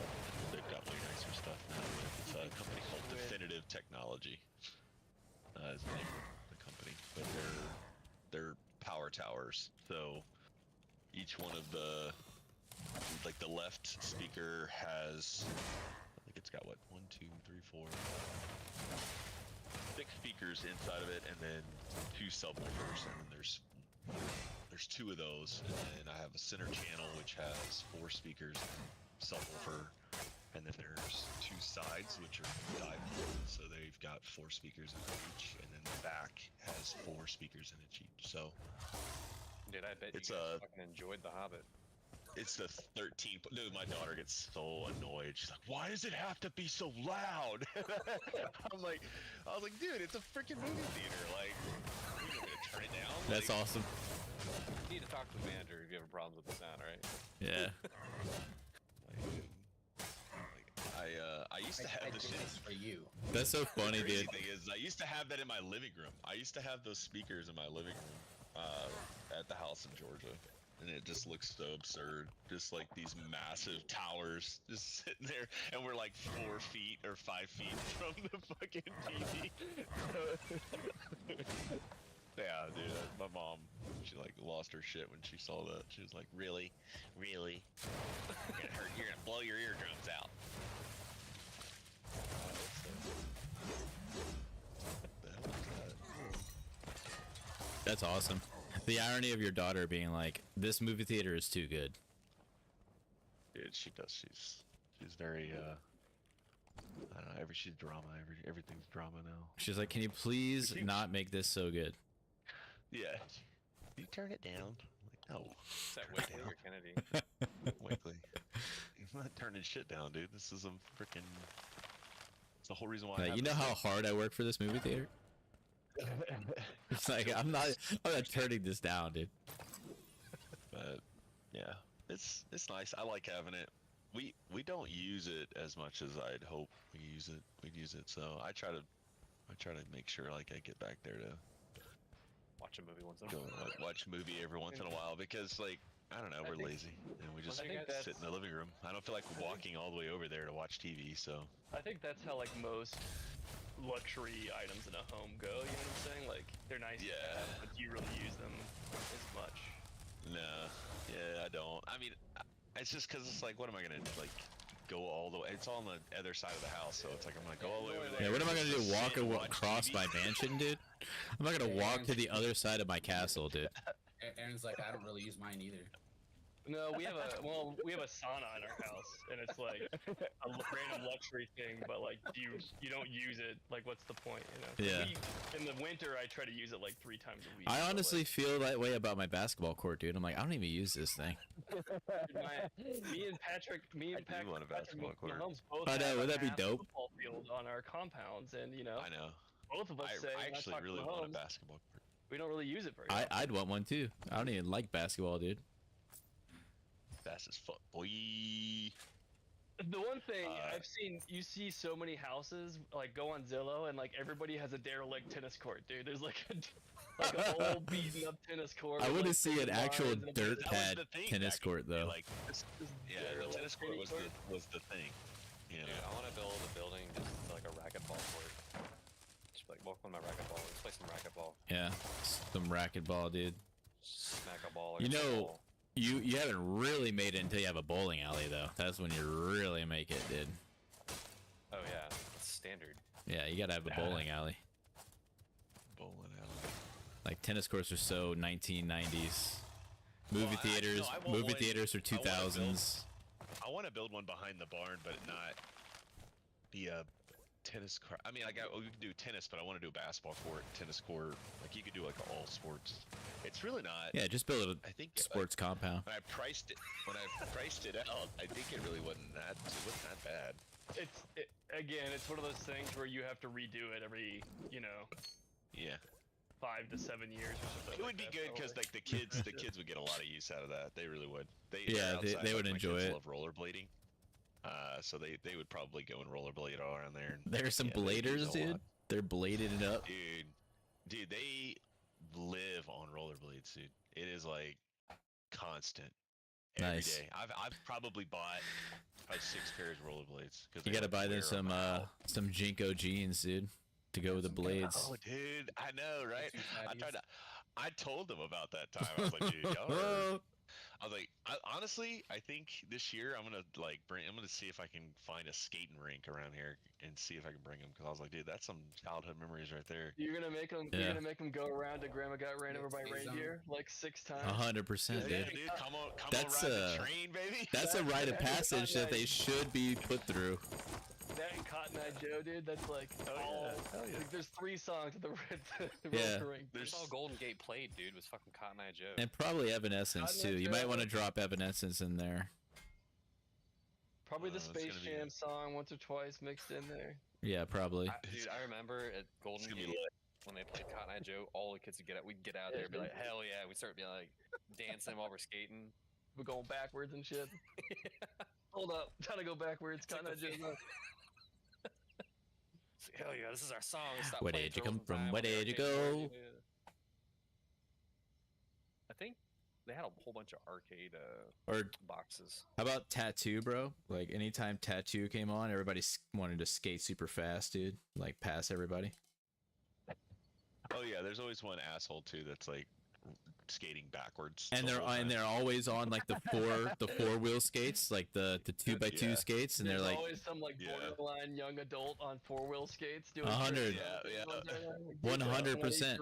Speaker 3: They've got way nicer stuff now. It's a company called Definitive Technology. Is the name of the company, but they're power towers. So each one of the left speaker has, I think it's got what, 1, 2, 3, 4, 6 speakers inside of it, and then 2 subwoofers, and then there's 2 of those, and then I have a center channel which has 4 speakers, subwoofer, and then there's 2 sides which are dipole, so they've got 4 speakers in each, and then the back has 4 speakers in each. So
Speaker 2: Dude, I bet
Speaker 3: it's
Speaker 2: you guys fucking enjoyed The Hobbit.
Speaker 3: It's the 13th. Dude, my daughter gets so annoyed. She's like, "Why does it have to be so loud?" I was like, "Dude, it's a freaking movie theater. Like, you're gonna turn it down."
Speaker 1: That's
Speaker 3: like,
Speaker 1: awesome.
Speaker 2: You need to talk to the manager if you have problems with the sound, right?
Speaker 1: Yeah.
Speaker 3: I used to have
Speaker 4: I
Speaker 3: this
Speaker 4: did
Speaker 3: shit.
Speaker 4: this for you.
Speaker 1: That's so funny,
Speaker 3: The crazy
Speaker 1: dude.
Speaker 3: thing is, I used to have that in my living room. I used to have those speakers in my living room at the house in Georgia. And it just looks so absurd. Just like these massive towers just sitting there, and we're like 4 feet or 5 feet from the fucking TV. Yeah, dude, my mom, she like lost her shit when she saw that. She was like, really? Really? You're gonna blow your eardrums out. What the hell is that?
Speaker 1: That's awesome. The irony of your daughter being like, "This movie theater is too good."
Speaker 3: Dude, she does. She's very I don't know. She's drama. Everything's drama now.
Speaker 1: She's like, can you please not make this so good?
Speaker 3: Yeah. You turn it down. Like, no.
Speaker 2: Is that Wakely or Kennedy?
Speaker 3: Wakely. He's not turning shit down, dude. This is a freaking. It's the whole reason why. I
Speaker 1: Like,
Speaker 3: have
Speaker 1: you know
Speaker 3: this
Speaker 1: how
Speaker 3: thing.
Speaker 1: hard I work for this movie theater? It's like I'm not turning this down, dude.
Speaker 3: But yeah, it's nice. I like having it. We don't use it as much as I'd hope we'd use it. So I try to make sure like I get back there to
Speaker 2: Watch a movie once in a
Speaker 3: go
Speaker 2: while.
Speaker 3: watch a movie every once in a while because like I don't know, we're lazy and we just
Speaker 5: I think
Speaker 3: sit in the living room. I don't feel like walking all the way over there to watch TV. So
Speaker 5: I think that's how like most luxury items in a home go. You know what I'm saying? Like they're nice, to
Speaker 3: Yeah.
Speaker 5: have, but do you really use them as much?
Speaker 3: no, yeah, I don't. I mean, it's just because it's like, what am I gonna like? Go all the way. It's on the other side of the house, so it's like I'm gonna go all the way over there.
Speaker 1: Yeah, what am I gonna do?
Speaker 3: just
Speaker 1: Walk
Speaker 3: sit and watch
Speaker 1: across
Speaker 3: TV?
Speaker 1: my mansion, dude? I'm not gonna walk to the other side of my castle, dude.
Speaker 4: Aaron's like, I don't really use mine either.
Speaker 5: No, we have a sauna in our house, and it's like a random luxury thing. But like, you don't use it. Like, what's the point? You know?
Speaker 1: Yeah.
Speaker 5: In the winter, I try to use it like 3 times a week.
Speaker 1: I
Speaker 5: but,
Speaker 1: honestly
Speaker 5: like,
Speaker 1: feel that way about my basketball court, dude. I'm like, I don't even use this thing.
Speaker 5: me and Patrick
Speaker 3: want a basketball court.
Speaker 5: Mahomes both
Speaker 1: I know,
Speaker 5: have
Speaker 1: would
Speaker 5: a
Speaker 1: that be
Speaker 5: half
Speaker 1: dope?
Speaker 5: football field on our compounds, and you know,
Speaker 3: I know.
Speaker 5: both of us say
Speaker 3: I
Speaker 5: when
Speaker 3: actually
Speaker 5: talk to
Speaker 3: really want a
Speaker 5: Mahomes,
Speaker 3: basketball court.
Speaker 5: we don't really use it very often.
Speaker 1: I'd want one too. I don't even like basketball, dude.
Speaker 3: Fast as fuck, boy.
Speaker 5: The one thing
Speaker 3: Uh,
Speaker 5: I've seen, you see so many houses like go on Zillow, and like everybody has a derelict tennis court, dude. There's like an old beaten up tennis court.
Speaker 1: I
Speaker 5: with,
Speaker 1: want to
Speaker 5: like,
Speaker 1: see an
Speaker 5: broken
Speaker 1: actual
Speaker 5: lines and a
Speaker 1: dirt
Speaker 5: bit-
Speaker 3: That was
Speaker 1: pad
Speaker 3: the thing
Speaker 1: tennis
Speaker 3: back in
Speaker 1: court,
Speaker 3: the day,
Speaker 1: though.
Speaker 3: Like, yeah, the
Speaker 5: derelict
Speaker 3: tennis court
Speaker 5: tennis
Speaker 3: was the thing. You
Speaker 2: Dude,
Speaker 3: know.
Speaker 2: I want to build a building just like a racquetball court. Just be like, welcome to my racquetball. Let's play some racquetball.
Speaker 1: Yeah, some racquetball, dude.
Speaker 2: Smack a ball.
Speaker 1: You
Speaker 2: against the
Speaker 1: know,
Speaker 2: wall.
Speaker 1: you haven't really made it until you have a bowling alley, though. That's when you really make it, dude.
Speaker 2: Oh yeah, it's standard.
Speaker 1: Yeah, you gotta have a bowling alley.
Speaker 3: Bowling alley.
Speaker 1: Like tennis courts are so 1990s. Movie
Speaker 3: Well,
Speaker 1: theaters,
Speaker 3: I want
Speaker 1: movie
Speaker 3: one-
Speaker 1: theaters are
Speaker 3: I wanna build-
Speaker 1: 2000s.
Speaker 3: I want to build one behind the barn, but not be a tennis court. I mean, like, we could do tennis, but I want to do a basketball court, tennis court. Like, you could do like all sports. It's really not.
Speaker 1: Yeah, just build
Speaker 3: I think
Speaker 1: a sports compound.
Speaker 3: when I priced it out, I think it really wasn't that bad.
Speaker 5: It's one of those things where you have to redo it every, you know,
Speaker 3: Yeah.
Speaker 5: 5 to 7 years or something.
Speaker 3: It would be
Speaker 5: like
Speaker 3: good
Speaker 5: that,
Speaker 3: because
Speaker 5: probably.
Speaker 3: like the kids would get a lot of use out of that. They really would.
Speaker 1: Yeah,
Speaker 3: they're
Speaker 1: they would
Speaker 3: my
Speaker 1: enjoy
Speaker 3: kids
Speaker 1: it.
Speaker 3: Love rollerblading. So they would probably go and rollerblade all around there. And,
Speaker 1: There's some
Speaker 3: yeah, they'd use
Speaker 1: bladers,
Speaker 3: a
Speaker 1: dude.
Speaker 3: lot.
Speaker 1: They're bladed it up.
Speaker 3: Dude, they live on rollerblades, dude. It is like constant. Every
Speaker 1: Nice.
Speaker 3: day. I've probably bought probably 6 pairs of rollerblades.
Speaker 1: You gotta buy them some Jinko jeans, dude, to go with the blades.
Speaker 3: Oh, dude, I know, right?
Speaker 4: Two fatties.
Speaker 3: I told them about that time. I was like, dude, y'all are I was like, honestly, I think this year I'm gonna see if I can find a skating rink around here and see if I can bring them because I was like, dude, that's some childhood memories right there.
Speaker 5: You're gonna make them.
Speaker 1: Yeah.
Speaker 5: You're gonna make them go around to Grandma got ran over by
Speaker 4: Skate zone.
Speaker 5: reindeer like 6 times.
Speaker 1: 100%,
Speaker 3: Yeah,
Speaker 1: dude.
Speaker 3: dude, come on
Speaker 1: That's,
Speaker 3: ride the train, baby.
Speaker 1: That's a rite of passage that they should be put through.
Speaker 5: That and Cotton Eye Joe, dude. That's like all.
Speaker 3: Hell yeah.
Speaker 5: Like, there's 3 songs at the
Speaker 1: Yeah.
Speaker 5: roller rink.
Speaker 2: That's all Golden Gate played, dude. Was fucking Cotton Eye Joe.
Speaker 1: And probably Evanescence,
Speaker 5: Cotton
Speaker 1: too.
Speaker 5: Eye
Speaker 1: You might
Speaker 5: Joe.
Speaker 1: want to drop Evanescence in there.
Speaker 5: Probably the
Speaker 3: it's gonna
Speaker 5: Space
Speaker 3: be
Speaker 5: Jam
Speaker 3: a-
Speaker 5: song once or twice mixed in there.
Speaker 1: Yeah, probably.
Speaker 2: Dude, I remember at Golden
Speaker 3: It's gonna be
Speaker 2: Gate
Speaker 3: lit.
Speaker 2: when they played Cotton Eye Joe, all the kids would get out. We'd get out there and be like, hell yeah. We'd start being like dancing while we're skating.
Speaker 5: We're going backwards and shit. Hold up, trying to go backwards.
Speaker 2: It's like
Speaker 5: Cotton Eye
Speaker 2: the-
Speaker 5: Joe's
Speaker 2: It's like, hell yeah, this is our song. Stop
Speaker 1: Where
Speaker 2: playing
Speaker 1: did you
Speaker 2: Girls
Speaker 1: come
Speaker 2: in
Speaker 1: from?
Speaker 2: Time
Speaker 1: Where
Speaker 2: on the
Speaker 1: did you
Speaker 2: arcade board.
Speaker 1: go?
Speaker 2: Yeah. I think they had a whole bunch of arcade
Speaker 1: Or
Speaker 2: boxes.
Speaker 1: how about Tattoo, bro? Like, anytime Tattoo came on, everybody wanted to skate super fast, dude. Like, pass everybody.
Speaker 3: Oh yeah, there's always one asshole too that's like skating backwards.
Speaker 1: And
Speaker 3: the
Speaker 1: they're
Speaker 3: whole time.
Speaker 1: always on like the four wheel skates, like the 2x2
Speaker 3: Yeah.
Speaker 1: skates, and
Speaker 5: There's
Speaker 1: they're like
Speaker 5: always some like
Speaker 3: Yeah.
Speaker 5: borderline young adult on 4-wheel skates doing
Speaker 1: 100.
Speaker 3: Yeah, yeah.
Speaker 1: 100%.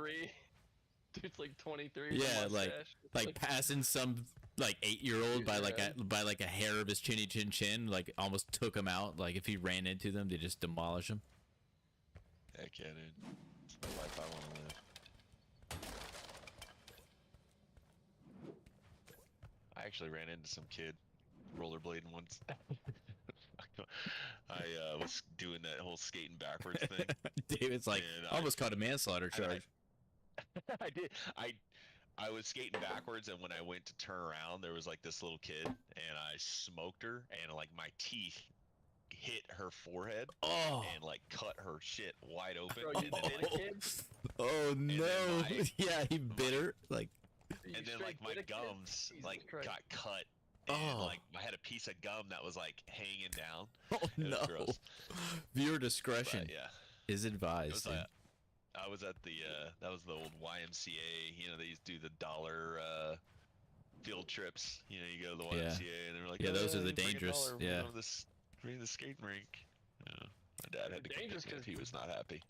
Speaker 5: Dude's like 23.
Speaker 1: Yeah,
Speaker 5: with a mustache. It's
Speaker 1: like passing some like 8-year-old by like a hair of his chinny chin, like almost took him out. Like if he ran into them, they just demolish him.
Speaker 3: Heck yeah, dude. It's the life I want to live. I actually ran into some kid rollerblading once. I was doing that whole skating backwards thing.
Speaker 1: David's like,
Speaker 3: and
Speaker 1: almost caught a manslaughter charge.
Speaker 3: I did. I was skating backwards, and when I went to turn around, there was like this little kid, and I smoked her, and like my teeth hit her forehead
Speaker 1: Oh.
Speaker 3: and like cut her shit wide open.
Speaker 5: Bro, you
Speaker 3: and then,
Speaker 5: bit a kid?
Speaker 1: Oh no!
Speaker 3: my-
Speaker 1: Yeah, he bit her. Like,
Speaker 5: You
Speaker 3: and then
Speaker 5: straight
Speaker 3: like my
Speaker 5: bit a kid?
Speaker 3: gums
Speaker 5: Jesus
Speaker 3: like
Speaker 5: Christ.
Speaker 3: got cut. And
Speaker 1: Oh.
Speaker 3: like I had a piece of gum that was like hanging down.
Speaker 1: oh
Speaker 3: It was
Speaker 1: no!
Speaker 3: gross.
Speaker 1: Viewer
Speaker 3: But,
Speaker 1: discretion
Speaker 3: yeah.
Speaker 1: is
Speaker 3: It
Speaker 1: advised.
Speaker 3: was
Speaker 1: dude.
Speaker 3: like, I was at the that was the old YMCA. You know, they used to do the dollar field trips. You know, you go to the
Speaker 1: Yeah.
Speaker 3: YMCA and they were like,
Speaker 1: Yeah, those are the
Speaker 3: bring a
Speaker 1: dangerous-
Speaker 3: dollar,
Speaker 1: yeah.
Speaker 3: we'll go to this bring the skating rink. Yeah. My dad had to come
Speaker 5: Dangerous
Speaker 3: pick me up.
Speaker 5: 'cause-
Speaker 3: He was not happy.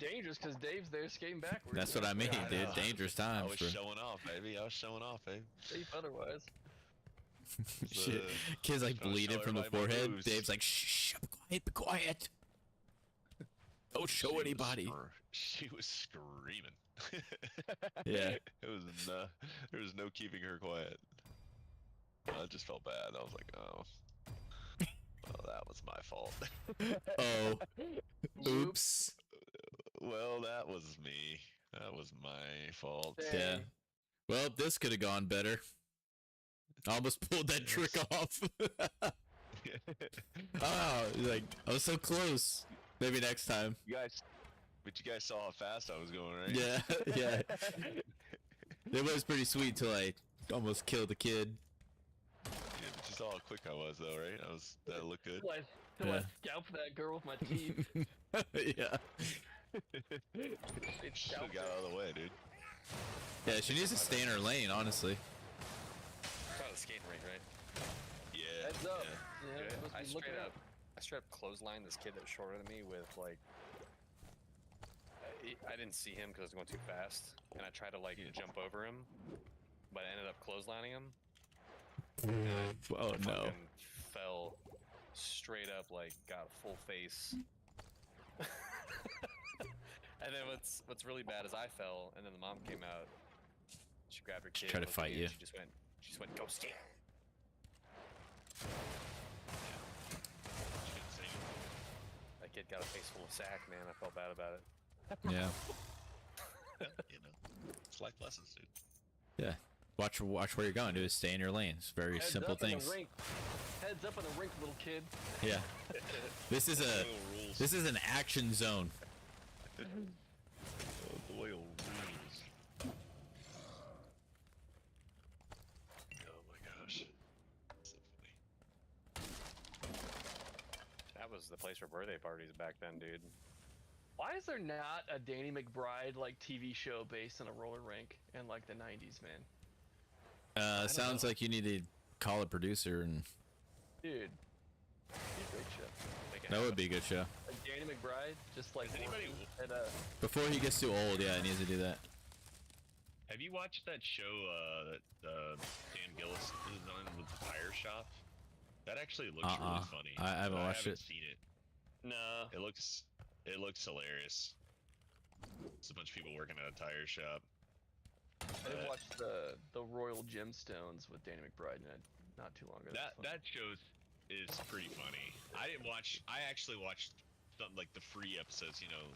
Speaker 5: Dangerous because Dave's there skating backwards.
Speaker 1: That's what I mean,
Speaker 3: I
Speaker 1: dude.
Speaker 3: know.
Speaker 1: Dangerous
Speaker 3: I
Speaker 1: times.
Speaker 3: was
Speaker 1: For
Speaker 3: showing off, baby. I was showing off, babe.
Speaker 5: Safe otherwise.
Speaker 1: shit. Kid's like
Speaker 3: trying to
Speaker 1: bleeding
Speaker 3: show
Speaker 1: from the
Speaker 3: everybody my
Speaker 1: forehead.
Speaker 3: moves.
Speaker 1: Dave's like, shh, be quiet. Don't show
Speaker 3: She was
Speaker 1: anybody.
Speaker 3: She was screaming.
Speaker 1: Yeah.
Speaker 3: It was there was no keeping her quiet. I just felt bad. I was like, oh, well, that was my fault.
Speaker 1: Oh, oops.
Speaker 3: Well, that was me. That was my fault.
Speaker 5: Dang.
Speaker 1: Yeah. Well, this could have gone better. Almost pulled that trick off. Oh, like I was so close. Maybe next time.
Speaker 3: But you guys saw how fast I was going, right?
Speaker 1: Yeah, yeah. It was pretty sweet till I almost killed the kid.
Speaker 3: Yeah, but you saw how quick I was, though, right? That looked good.
Speaker 5: Till I
Speaker 1: Yeah.
Speaker 5: scalped that girl with my teeth.
Speaker 1: Yeah.
Speaker 5: It
Speaker 3: Should have
Speaker 5: scalped
Speaker 3: got
Speaker 5: her.
Speaker 3: out of the way, dude.
Speaker 1: Yeah, she needs to stay in her lane, honestly.
Speaker 2: It's not a skating rink, right?
Speaker 3: Yeah.
Speaker 5: Heads up.
Speaker 3: Yeah.
Speaker 5: Yeah,
Speaker 2: Good.
Speaker 5: supposed to
Speaker 2: I
Speaker 5: be looking
Speaker 2: straight
Speaker 5: up.
Speaker 2: up, I straight up clotheslined this kid that was shorter than me with like. I didn't see him because I was going too fast, and I tried to like jump over him, but I ended up clotheslining him.
Speaker 1: Oh no.
Speaker 2: Fucking fell straight up, like got a full face. And then what's really bad is I fell, and then the mom came out. She grabbed her kid.
Speaker 1: tried to
Speaker 2: looked at
Speaker 1: fight
Speaker 2: me,
Speaker 1: you.
Speaker 2: and She just went, go skate. That kid got a face full of sack, man. I felt bad about it.
Speaker 1: Yeah.
Speaker 3: You know, it's life lessons, dude.
Speaker 1: Yeah. Watch where you're going, dude. Stay in your lane. It's very
Speaker 5: Heads
Speaker 1: simple
Speaker 5: up in the
Speaker 1: things.
Speaker 5: rink. Heads up in the rink, little kid.
Speaker 1: Yeah. This is
Speaker 3: Loyal rules.
Speaker 1: this is an action zone.
Speaker 3: Loyal rules. Oh my gosh. So funny.
Speaker 2: That was the place for birthday parties back then, dude.
Speaker 5: Why is there not a Danny McBride like TV show based on a roller rink in like the 90s, man?
Speaker 1: Sounds like you need to call a producer, and
Speaker 5: Dude, it'd be a great show.
Speaker 2: Make it
Speaker 1: that would
Speaker 2: happen.
Speaker 1: be a good show.
Speaker 5: Like Danny McBride, just like
Speaker 3: Does anybody-
Speaker 5: working at
Speaker 1: Before he gets too old, yeah, he needs to do that.
Speaker 3: Have you watched that show that Dan Gillis is on with the tire shop? That actually looks really funny.
Speaker 1: I haven't watched it.
Speaker 3: seen it.
Speaker 5: No.
Speaker 3: It looks hilarious. It's a bunch of people working at a tire shop.
Speaker 5: I did watch the Royal Gemstones with Danny McBride in it not too long ago.
Speaker 3: That show is pretty funny. I actually watched some like the free episodes. You know,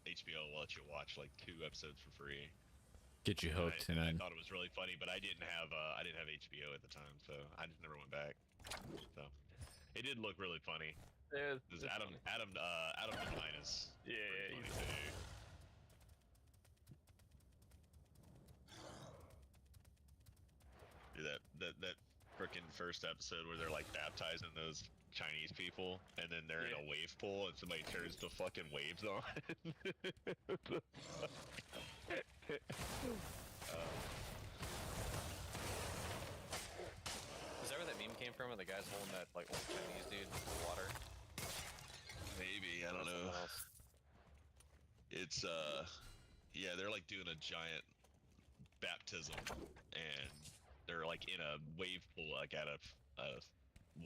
Speaker 3: HBO will let you watch like 2 episodes for free.
Speaker 1: Get you hooked,
Speaker 3: And
Speaker 1: and
Speaker 3: I
Speaker 1: then
Speaker 3: thought it was really funny, but I didn't have HBO at the time, so I just never went back. So it did look really funny.
Speaker 5: Yeah,
Speaker 3: Because
Speaker 5: it's
Speaker 3: Adam Devine is
Speaker 5: Yeah,
Speaker 3: pretty
Speaker 5: he's
Speaker 3: funny too. Dude, that frickin' first episode where they're like baptizing those Chinese people, and then they're in a wave pool, and somebody turns the fucking waves on.
Speaker 2: Is that where that meme came from? Where the guy's holding that like old Chinese dude in the water?
Speaker 3: Maybe, I
Speaker 2: Or
Speaker 3: don't know.
Speaker 2: something else?
Speaker 3: It's yeah, they're like doing a giant baptism, and They're like in a wave pool, like at a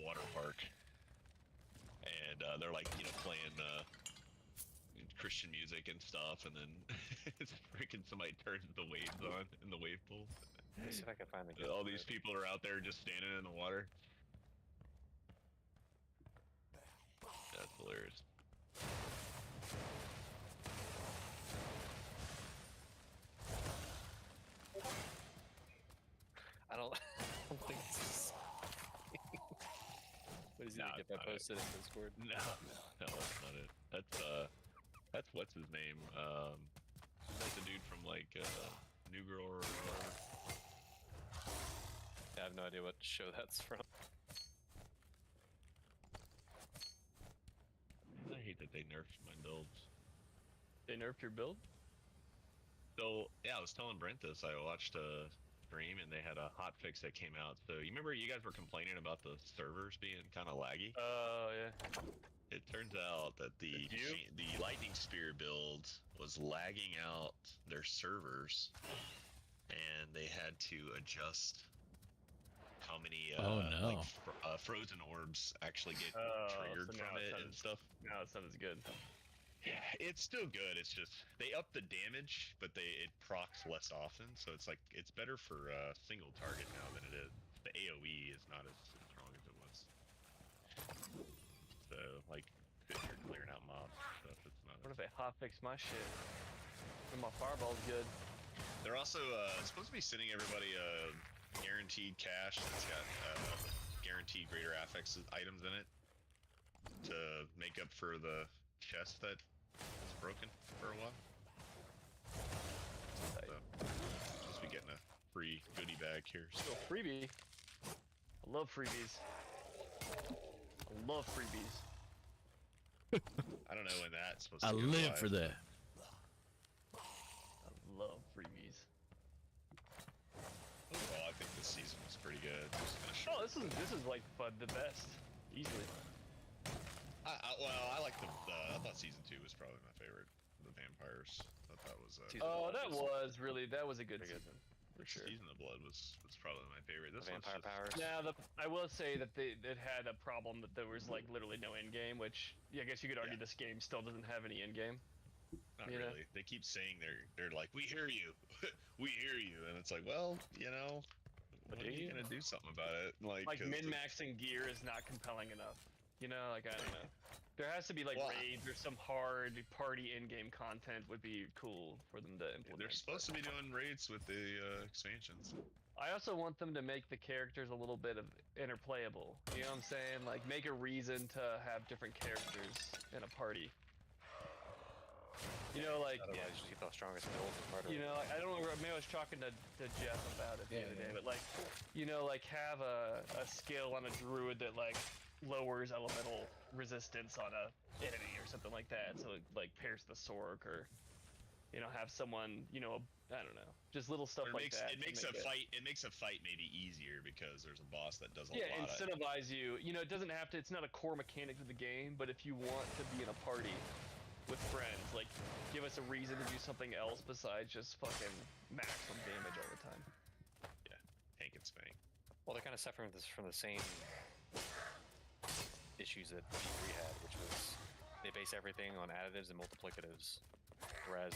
Speaker 3: water park, and they're like playing Christian music and stuff, and then it's freaking somebody turns the waves on in the wave pool.
Speaker 2: Let's see if I can find the.
Speaker 3: All these people are out there just standing in the water. That's hilarious.
Speaker 2: I don't think it's. What is he
Speaker 3: Nah,
Speaker 2: get that
Speaker 3: it's not
Speaker 2: posted in Discord?
Speaker 3: No, that's not it. That's what's his name? That's the dude from like New Girl or whatever.
Speaker 2: I have no idea what show that's from.
Speaker 3: I hate that they nerfed my builds.
Speaker 5: They nerfed your build?
Speaker 3: So yeah, I was telling Brent this. I watched a stream and they had a hot fix that came out. So you remember you guys were complaining about the servers being kind of laggy?
Speaker 5: Oh yeah.
Speaker 3: It turns out that the lightning spear build was lagging out their servers, and they had to adjust how many frozen orbs actually get triggered
Speaker 5: so
Speaker 3: from it and stuff.
Speaker 5: No, it's not as good.
Speaker 3: Yeah, it's still good. It's just they up the damage, but it procs less often. So it's like it's better for single target now than it is. The AOE is not as strong as it was. So like if you're clearing out mobs and stuff, it's not.
Speaker 5: What if they hotfix my shit? And my fireball's good.
Speaker 3: They're also supposed to be sending everybody guaranteed cash that's got guaranteed greater affix items in it to make up for the chest that was broken for a while. So, supposed to be getting a free goodie bag here.
Speaker 5: So freebie. I love freebies. I love freebies.
Speaker 3: I don't know when that's supposed to
Speaker 1: I
Speaker 3: go
Speaker 1: live
Speaker 3: live.
Speaker 1: for that.
Speaker 5: I love freebies.
Speaker 3: Overall, I think this season was pretty good. Just kinda short.
Speaker 5: Oh, this is like the best, easily.
Speaker 3: I like I thought season 2 was probably my favorite. The vampires. I thought that was.
Speaker 5: That was a good season. For sure.
Speaker 3: Season of Blood was probably my favorite. This
Speaker 2: Vampire powers.
Speaker 5: Now, I will say that it had a problem that there was like literally no end game, which I guess you could argue this game still doesn't have any end game.
Speaker 3: Not
Speaker 5: You know?
Speaker 3: really. They keep saying they're like, we hear you, we hear you, and it's like, well,
Speaker 5: But
Speaker 3: when are you
Speaker 5: do you?
Speaker 3: gonna do something about it? Like 'cause
Speaker 5: min-maxing gear is not compelling enough. Like I don't know. There has to be like
Speaker 3: Well,
Speaker 5: raids or some hard party in-game content would be cool for them to implement.
Speaker 3: they're supposed to be doing raids with the expansions.
Speaker 5: I also want them to make the characters a little bit of interplayable. You know what I'm saying? Like make a reason to have different characters in a party. Like
Speaker 2: Otherwise, you just get the strongest build and murder.
Speaker 5: I don't know. Maybe I was talking to Jeff about it the other day, but like, have a skill on a druid that like lowers elemental resistance on a enemy or something like that. So it like pairs the sorg or, have someone, I don't know, just little stuff
Speaker 3: It
Speaker 5: like
Speaker 3: makes,
Speaker 5: that.
Speaker 3: it makes a fight. It makes a fight maybe easier because there's a boss that does a
Speaker 5: Yeah,
Speaker 3: lot.
Speaker 5: incentivize you. It doesn't have to. It's not a core mechanic of the game, but if you want to be in a party with friends, like, give us a reason to do something else besides just fucking maximum damage all the time.
Speaker 3: Yeah, Hank and Spank.
Speaker 2: Well, they're kind of suffering from the same issues that V3 had, which was they base everything on additives and multiplicatives. Whereas,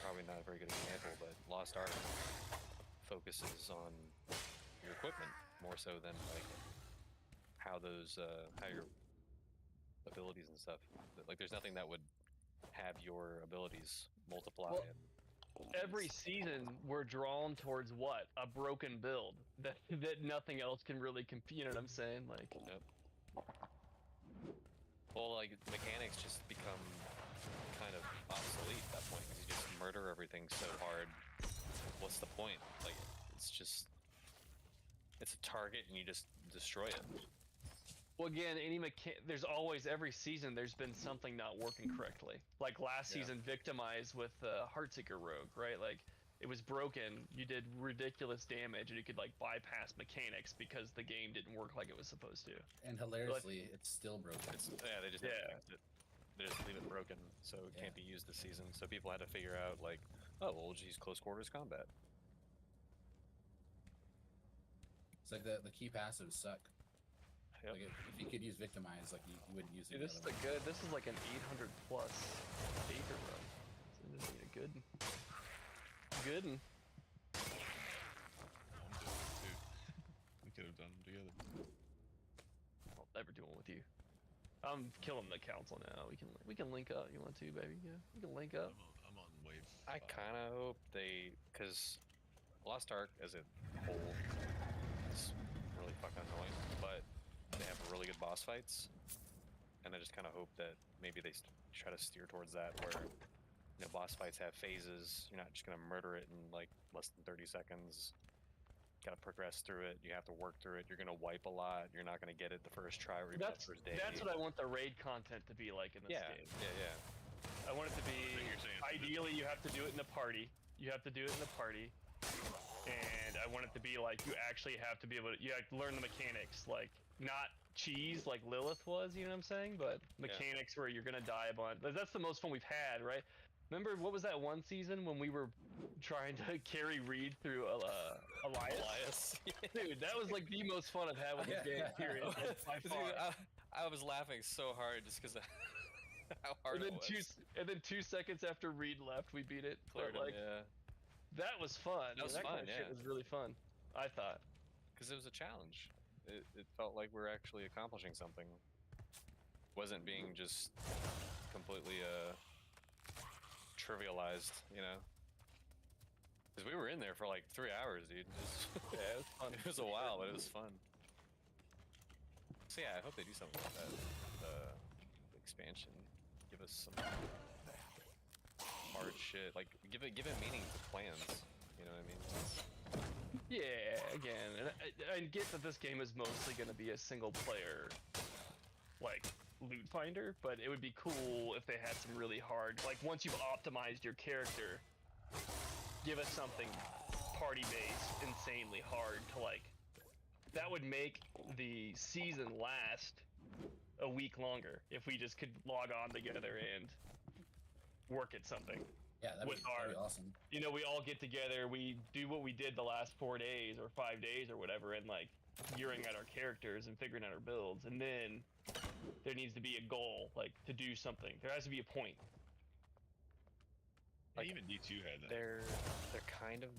Speaker 2: probably not a very good example, but Lost Ark focuses on your equipment more so than like how your abilities and stuff. Like, there's nothing that would have your abilities multiply.
Speaker 4: Well,
Speaker 5: Every season, we're drawn towards what? A broken build that nothing else can really compete. You know what I'm saying? Like,
Speaker 2: Yep. Well, like, mechanics just become kind of obsolete at that point because you just murder everything so hard. What's the point? Like, it's a target and you just destroy it.
Speaker 5: well, again, there's always every season there's been something not working correctly. Like last season, Victimize with Heartseeker Rogue, right? Like, it was broken. You did ridiculous damage, and you could like bypass mechanics because the game didn't work like it was supposed to.
Speaker 4: And hilariously, it's still broken.
Speaker 2: They just never fixed it. They just leave it broken, so it can't be used this season. So people had to figure out, like, oh, well, we'll just use close quarters combat.
Speaker 4: It's like the key passives suck.
Speaker 2: Yep.
Speaker 4: Like if you could use Victimize, like you wouldn't use it.
Speaker 5: Dude, this is a good. This is like an 800 plus acre run. So this is a good. Good.
Speaker 3: I'm doing it too. We could have done them together.
Speaker 5: I'll never do one with you. I'm killing the council now. We can link up. You want to, baby? Yeah, we can link up.
Speaker 3: I'm on wave.
Speaker 2: I
Speaker 3: 5.
Speaker 2: kind of hope they, because Lost Ark as a whole is really fucking annoying, but they have really good boss fights, and I just kind of hope that maybe they try to steer towards that, where boss fights have phases. You're not just gonna murder it in like less than 30 seconds. Got to progress through it. You have to work through it. You're gonna wipe a lot. You're not gonna get it the first try or even the first day.
Speaker 5: That's what I want the raid content to be like in this game.
Speaker 2: Yeah.
Speaker 5: I want it to be.
Speaker 3: You're saying
Speaker 5: Ideally, you have to do it in a party. You have to do it in a party. And I want it to be like you actually have to be able to. You have to learn the mechanics, like not cheese like Lilith was. You know what I'm saying? But mechanics where you're gonna die a bunch. That's the most fun we've had, right? Remember what was that one season when we were trying to carry Reed through Elias? Dude, that was like the most fun I've had with this game. Period. By
Speaker 2: Dude,
Speaker 5: far.
Speaker 2: I was laughing so hard just because how hard it was.
Speaker 5: And then 2 seconds after Reed left, we beat it.
Speaker 2: Cleared
Speaker 5: But,
Speaker 2: him,
Speaker 5: like,
Speaker 2: yeah.
Speaker 5: that was fun.
Speaker 2: That was
Speaker 5: That kind
Speaker 2: fun,
Speaker 5: of shit
Speaker 2: yeah.
Speaker 5: was really fun. I thought.
Speaker 2: Because it was a challenge. It felt like we were actually accomplishing something. Wasn't being just completely trivialized, Because we were in there for like 3 hours, dude.
Speaker 5: Yeah, it was fun.
Speaker 2: It was a while, but it was fun. So yeah, I hope they do something like that. The expansion, give us some hard shit. Like give it meaning to plans. You know what I mean?
Speaker 5: Yeah, again, and I get that this game is mostly going to be a single player, like, loot finder, but it would be cool if they had some really hard, like, once you've optimized your character, give us something party-based, insanely hard to, like, that would make the season last a week longer if we just could log on together and work at something.
Speaker 4: Yeah, that'd be awesome.
Speaker 5: We all get together, we do what we did the last 4 days or 5 days or whatever, and like gearing out our characters and figuring out our builds, and then there needs to be a goal, like to do something. There has to be a point.
Speaker 3: Like, even D2 had that.
Speaker 2: They're kind of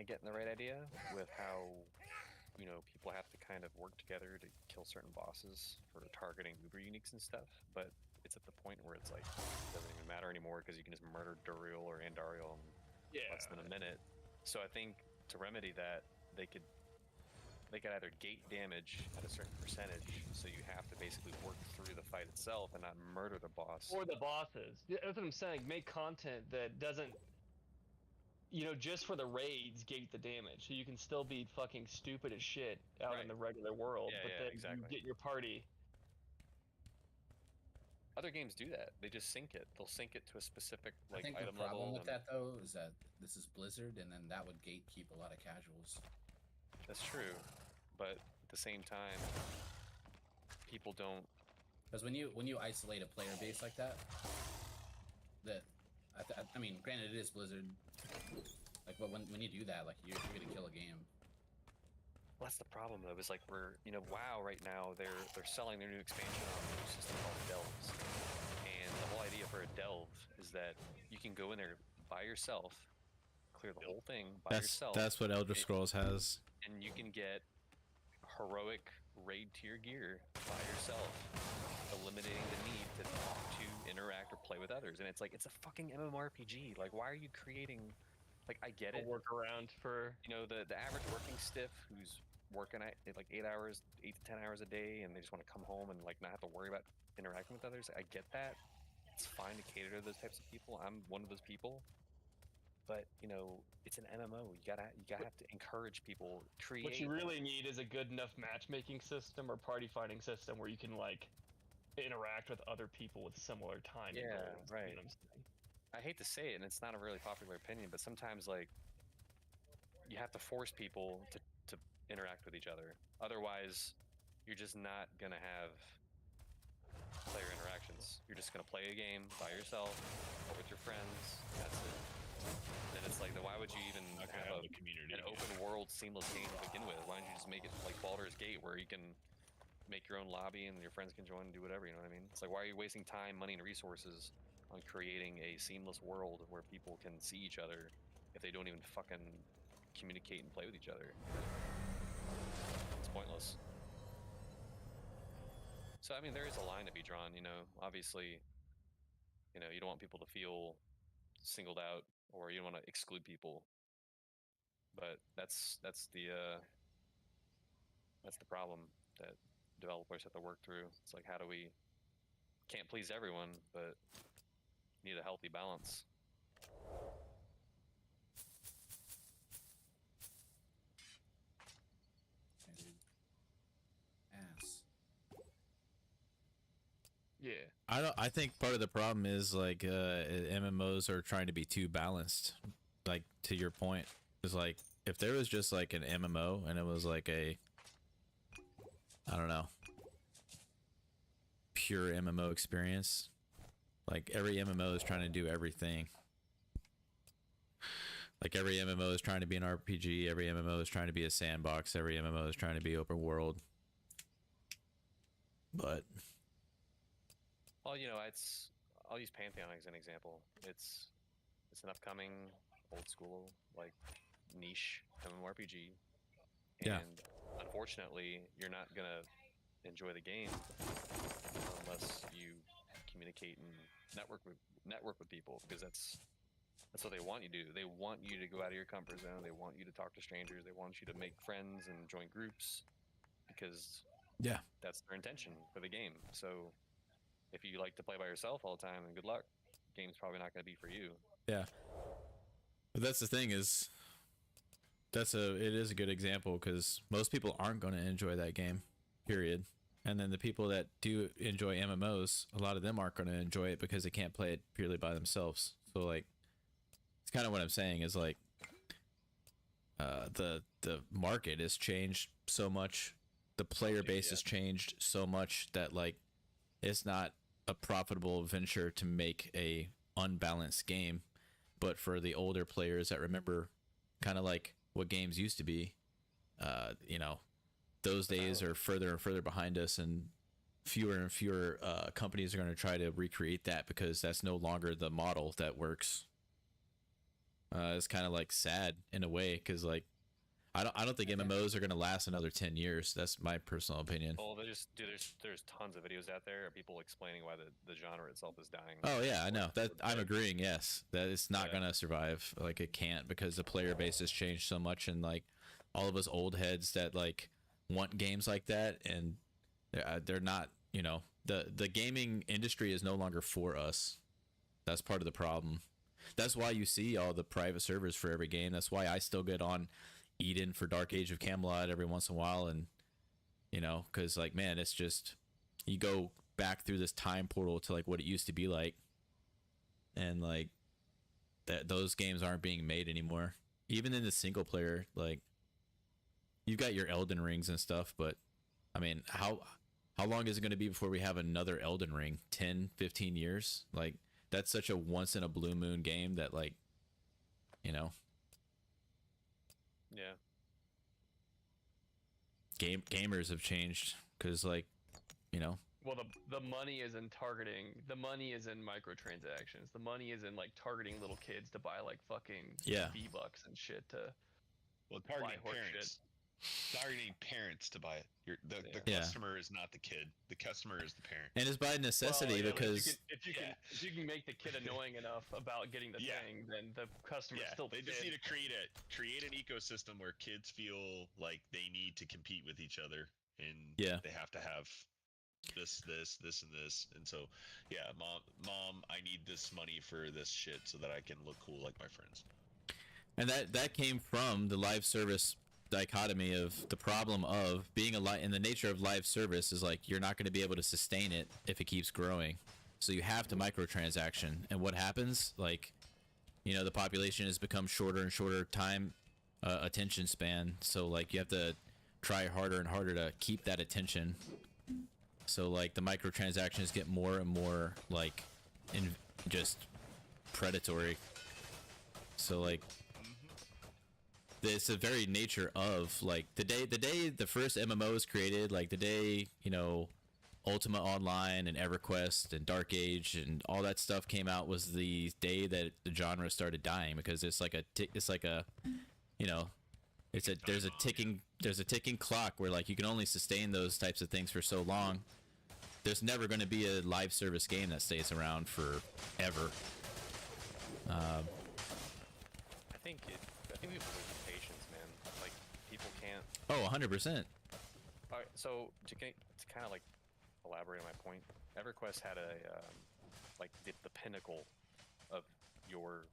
Speaker 2: getting the right idea with how people have to kind of work together to kill certain bosses for targeting uber uniques and stuff, but it's at the point where it's like it doesn't even matter anymore because you can just murder Duriel or Andariel in less than a minute. So I think to remedy that, they could either gate damage at a certain percentage, so you have to basically work through the fight itself and not murder the boss.
Speaker 5: Or the bosses. Yeah, that's what I'm saying. Make content that doesn't, just for the raids, gate the damage. So you can still be fucking stupid as shit out in the regular world, but then you get your party.
Speaker 2: Other games do that. They just sync it. They'll sync it to a specific
Speaker 4: I think
Speaker 2: item
Speaker 4: the problem
Speaker 2: level.
Speaker 4: with that though is that this is Blizzard, and then that would gatekeep a lot of casuals.
Speaker 2: That's true, but at the same time, people don't.
Speaker 4: Because when you isolate a player base like that, I mean, granted it is Blizzard, like, but when you do that, like you're gonna kill a game.
Speaker 2: Well, that's the problem though. Is like WoW right now they're selling their new expansion on a new system called Delves, and the whole idea for a Delve is that you can go in there by yourself, clear the whole thing by yourself.
Speaker 1: That's what Elder Scrolls has.
Speaker 2: And you can get heroic raid tier gear by yourself, eliminating the need to talk to, interact, or play with others. And it's like, it's a fucking MMORPG. Like, why are you creating? Like, I get it.
Speaker 5: A workaround for
Speaker 2: the average working stiff who's working at like 8 to 10 hours a day, and they just want to come home and like not have to worry about interacting with others. I get that. It's fine to cater to those types of people. I'm one of those people. But it's an MMO. You gotta have to encourage people.
Speaker 5: What you really need is a good enough matchmaking system or party fighting system where you can like interact with other people with similar time.
Speaker 2: Yeah,
Speaker 5: goals,
Speaker 2: right.
Speaker 5: You know what I'm saying?
Speaker 2: I hate to say it, and it's not a really popular opinion, but sometimes like you have to force people to interact with each other. Otherwise, you're just not gonna have player interactions. You're just gonna play a game by yourself or with your friends. That's it. then it's like, then why would you even
Speaker 3: Not gonna
Speaker 2: have
Speaker 3: have a community,
Speaker 2: an
Speaker 3: yeah.
Speaker 2: open world seamless game to begin with? Why don't you just make it like Baldur's Gate, where you can make your own lobby and your friends can join and do whatever? You know what I mean? It's like, why are you wasting time, money, and resources on creating a seamless world where people can see each other if they don't even fucking communicate and play with each other? It's pointless. So I mean, there is a line to be drawn. You know, obviously, you know, you don't want people to feel singled out, or you don't want to exclude people. But that's the problem that developers have to work through. It's like, how do we can't please everyone, but need a healthy balance.
Speaker 4: Yeah, dude. Ass.
Speaker 5: Yeah.
Speaker 1: I think part of the problem is like MMOs are trying to be too balanced. Like, to your point, is like, if there was just like an MMO and it was like a, I don't know, pure MMO experience, like every MMO is trying to do everything. Like every MMO is trying to be an RPG, every MMO is trying to be a sandbox, every MMO is trying to be open world. But
Speaker 2: Well, you know, I'll use Pantheon as an example. It's an upcoming old school, like, niche MMORPG, and
Speaker 1: Yeah.
Speaker 2: unfortunately, you're not gonna enjoy the game unless you communicate and network with people, because that's what they want you to do. They want you to go out of your comfort zone. They want you to talk to strangers. They want you to make friends and join groups, because
Speaker 1: yeah,
Speaker 2: that's their intention for the game. So if you like to play by yourself all the time, then good luck. The game's probably not going to be for you.
Speaker 1: yeah. But that's the thing, is it is a good example, because most people aren't going to enjoy that game, period. And then the people that do enjoy MMOs, a lot of them aren't going to enjoy it because they can't play it purely by themselves. So like, it's kind of what I'm saying is like, the market has changed so much, the player base has changed so much that like, it's not a profitable venture to make a unbalanced game. But for the older players that remember kind of like what games used to be, you know, those days are further and further behind us, and fewer companies are going to try to recreate that, because that's no longer the model that works. It's kind of like sad in a way, because like, I don't think MMOs are going to last another 10 years. That's my personal opinion.
Speaker 2: Well, there's tons of videos out there of people explaining why the genre itself is dying.
Speaker 1: Oh yeah, I know that. I'm agreeing. Yes, that it's not gonna survive. Like, it can't, because the player base has changed so much, and like all of us old heads that like want games like that, and they're not. You know, the gaming industry is no longer for us. That's part of the problem. That's why you see all the private servers for every game. That's why I still get on Eden for Dark Age of Camelot every once in a while, and you know, because like, man, it's just, you go back through this time portal to like what it used to be like, and like those games aren't being made anymore. Even in the single player, like, you've got your Elden Rings and stuff, but I mean, how long is it going to be before we have another Elden Ring? 10, 15 years? Like, that's such a once in a blue moon game that, like, you know,
Speaker 2: Yeah.
Speaker 1: gamers have changed, because like, you know,
Speaker 5: Well, the money is in targeting. The money is in microtransactions. The money is in like targeting little kids to buy like fucking V-Bucks and shit to.
Speaker 3: Well, targeting
Speaker 5: horse
Speaker 3: parents. Targeting parents to buy it. The
Speaker 1: Yeah.
Speaker 3: customer is not the kid. The customer is the parent.
Speaker 1: and it's by necessity,
Speaker 5: Well, yeah,
Speaker 1: because
Speaker 5: if you can make the kid annoying enough about getting the thing, then the customer still.
Speaker 3: They just need to create an ecosystem where kids feel like they need to compete with each other, and they have to have this, and this, and so mom, I need this money for this shit so that I can look cool like my friends.
Speaker 1: And that came from the live service dichotomy of the problem of being and the nature of live service is like, you're not going to be able to sustain it if it keeps growing. So you have to microtransaction. And what happens? Like, you know, the population has become shorter and shorter time attention span. So like, you have to try harder and harder to keep that attention. So like, the microtransactions get more and more like just predatory. So like, it's the very nature of like the day the first MMO was created, like the day, you know, Ultima Online and EverQuest and Dark Age and all that stuff came out was the day that the genre started dying, because it's like a you know, there's a ticking clock where like you can only sustain those types of things for so long. There's never going to be a live service game that stays around forever.
Speaker 2: I think people lose patience, man. Like people can't.
Speaker 1: Oh, 100%.
Speaker 2: All right, so to kind of like elaborate on my point, EverQuest had a like the pinnacle of your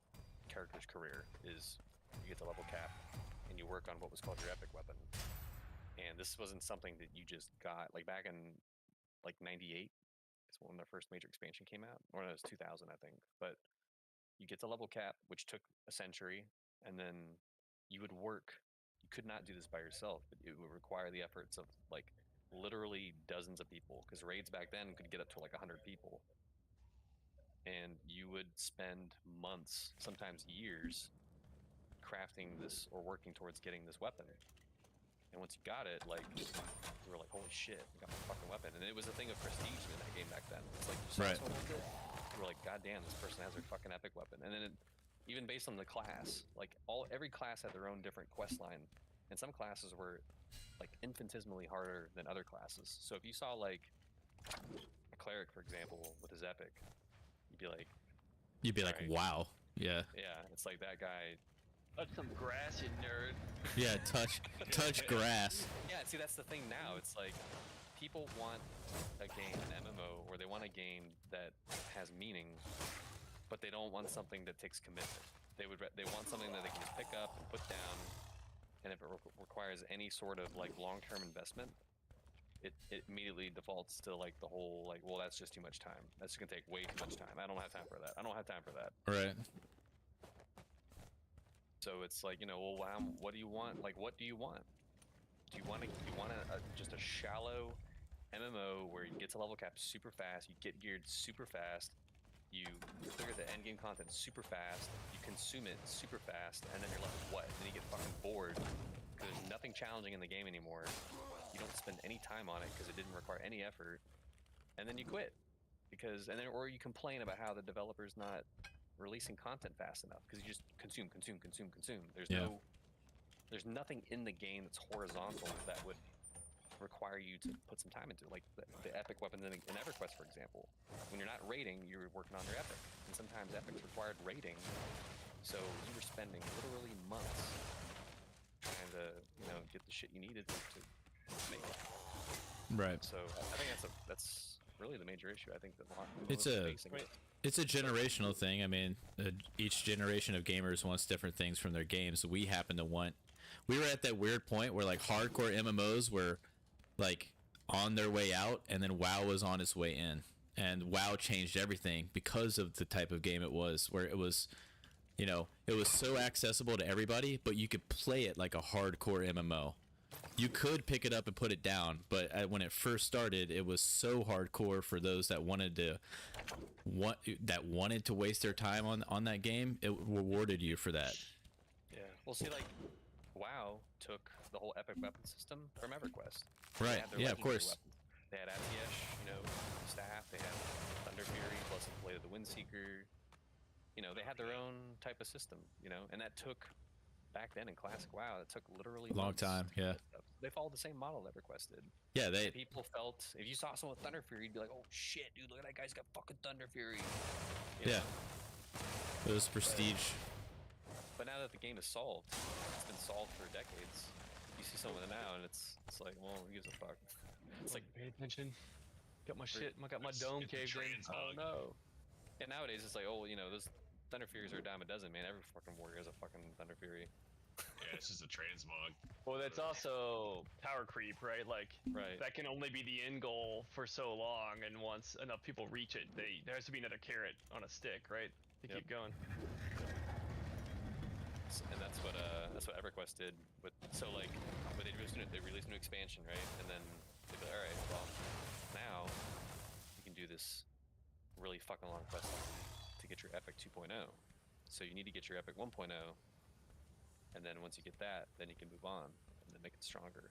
Speaker 2: character's career is you get the level cap and you work on what was called your epic weapon. And this wasn't something that you just got like back in like '98 is when their first major expansion came out, or no, it was 2000, I think. But you get the level cap, which took a century, and then you would work. You could not do this by yourself, but it would require the efforts of like literally dozens of people, because raids back then could get up to like 100 people, and you would spend months, sometimes years, crafting this or working towards getting this weapon. And once you got it, like you were like, "Holy shit, I got my fucking weapon!" And it was a thing of prestige in that game back then. It's like you saw
Speaker 1: Right.
Speaker 2: someone with it, you were like, "God damn, this person has their fucking epic weapon." And then even based on the class, like every class had their own different quest line, and some classes were like infinitesimally harder than other classes. So if you saw like a cleric, for example, with his epic, you'd be like,
Speaker 1: Like, wow. Yeah.
Speaker 2: "Yeah, it's like that guy."
Speaker 5: Touch some grass, you nerd.
Speaker 1: Yeah, touch grass.
Speaker 2: Yeah, see, that's the thing now. It's like people want a game, an MMO, or they want a game that has meaning, but they don't want something that takes commitment. They want something that they can just pick up and put down, and if it requires any sort of like long-term investment, it immediately defaults to like the whole like, well, that's just too much time. That's gonna take way too much time. I don't have time for that. I don't have time for that.
Speaker 1: Right.
Speaker 2: So it's like, you know, well, what do you want? Like, what do you want? Do you want just a shallow MMO where you get to level cap super fast, you get geared super fast, you clear the end game content super fast, you consume it super fast, and then you're left with what? Then you get fucking bored because there's nothing challenging in the game anymore. You don't spend any time on it because it didn't require any effort, and then you quit or you complain about how the developer's not releasing content fast enough because you just consume. There's nothing in the game that's horizontal that would require you to put some time into, like the epic weapons in EverQuest, for example. When you're not raiding, you're working on your epic, and sometimes epics required raiding, so you were spending literally months trying to, you know, get the shit you needed to make it.
Speaker 1: Right.
Speaker 2: So I think that's really the major issue. I think that
Speaker 1: It's a generational thing. I mean, each generation of gamers wants different things from their games. We happen to want. We were at that weird point where like hardcore MMOs were like on their way out, and then WoW was on its way in, and WoW changed everything because of the type of game it was, where it was, you know, it was so accessible to everybody, but you could play it like a hardcore MMO. You could pick it up and put it down, but when it first started, it was so hardcore for those that wanted to waste their time on that game. It rewarded you for that.
Speaker 2: Yeah. Well, see, like WoW took the whole epic weapon system from EverQuest.
Speaker 1: Right. Yeah, of course.
Speaker 2: Weapons. They had Abiesh, you know, staff. They had Thunder Fury plus Blade of the Windseeker. You know, they had their own type of system. You know, and that took. Back then in classic WoW, it took literally
Speaker 1: a long time. Yeah,
Speaker 2: they followed the same model that EverQuest did.
Speaker 1: Yeah,
Speaker 2: people felt if you saw someone with Thunder Fury, you'd be like, "Oh shit, dude, look at that guy's got fucking Thunder Fury." You know?
Speaker 1: It was prestige.
Speaker 2: But now that the game is solved, it's been solved for decades. You see someone now, and it's like, well, who gives a fuck? It's like,
Speaker 5: pay attention. Got my shit. Got my dome caved in. Oh no.
Speaker 2: And nowadays it's like, oh, you know, those Thunder Furies are a dime a dozen, man. Every fucking warrior has a fucking Thunder Fury.
Speaker 3: Yeah, it's just a transmog.
Speaker 5: Well, that's also power creep, right? Like, that can only be the end goal for so long, and once enough people reach it, there has to be another carrot on a stick, right? To keep going.
Speaker 2: And that's what EverQuest did with. So like, when they released a new expansion, right? And then they'd be like, all right, well, now you can do this really fucking long quest line to get your Epic 2.0. So you need to get your Epic 1.0, and then once you get that, then you can move on and then make it stronger.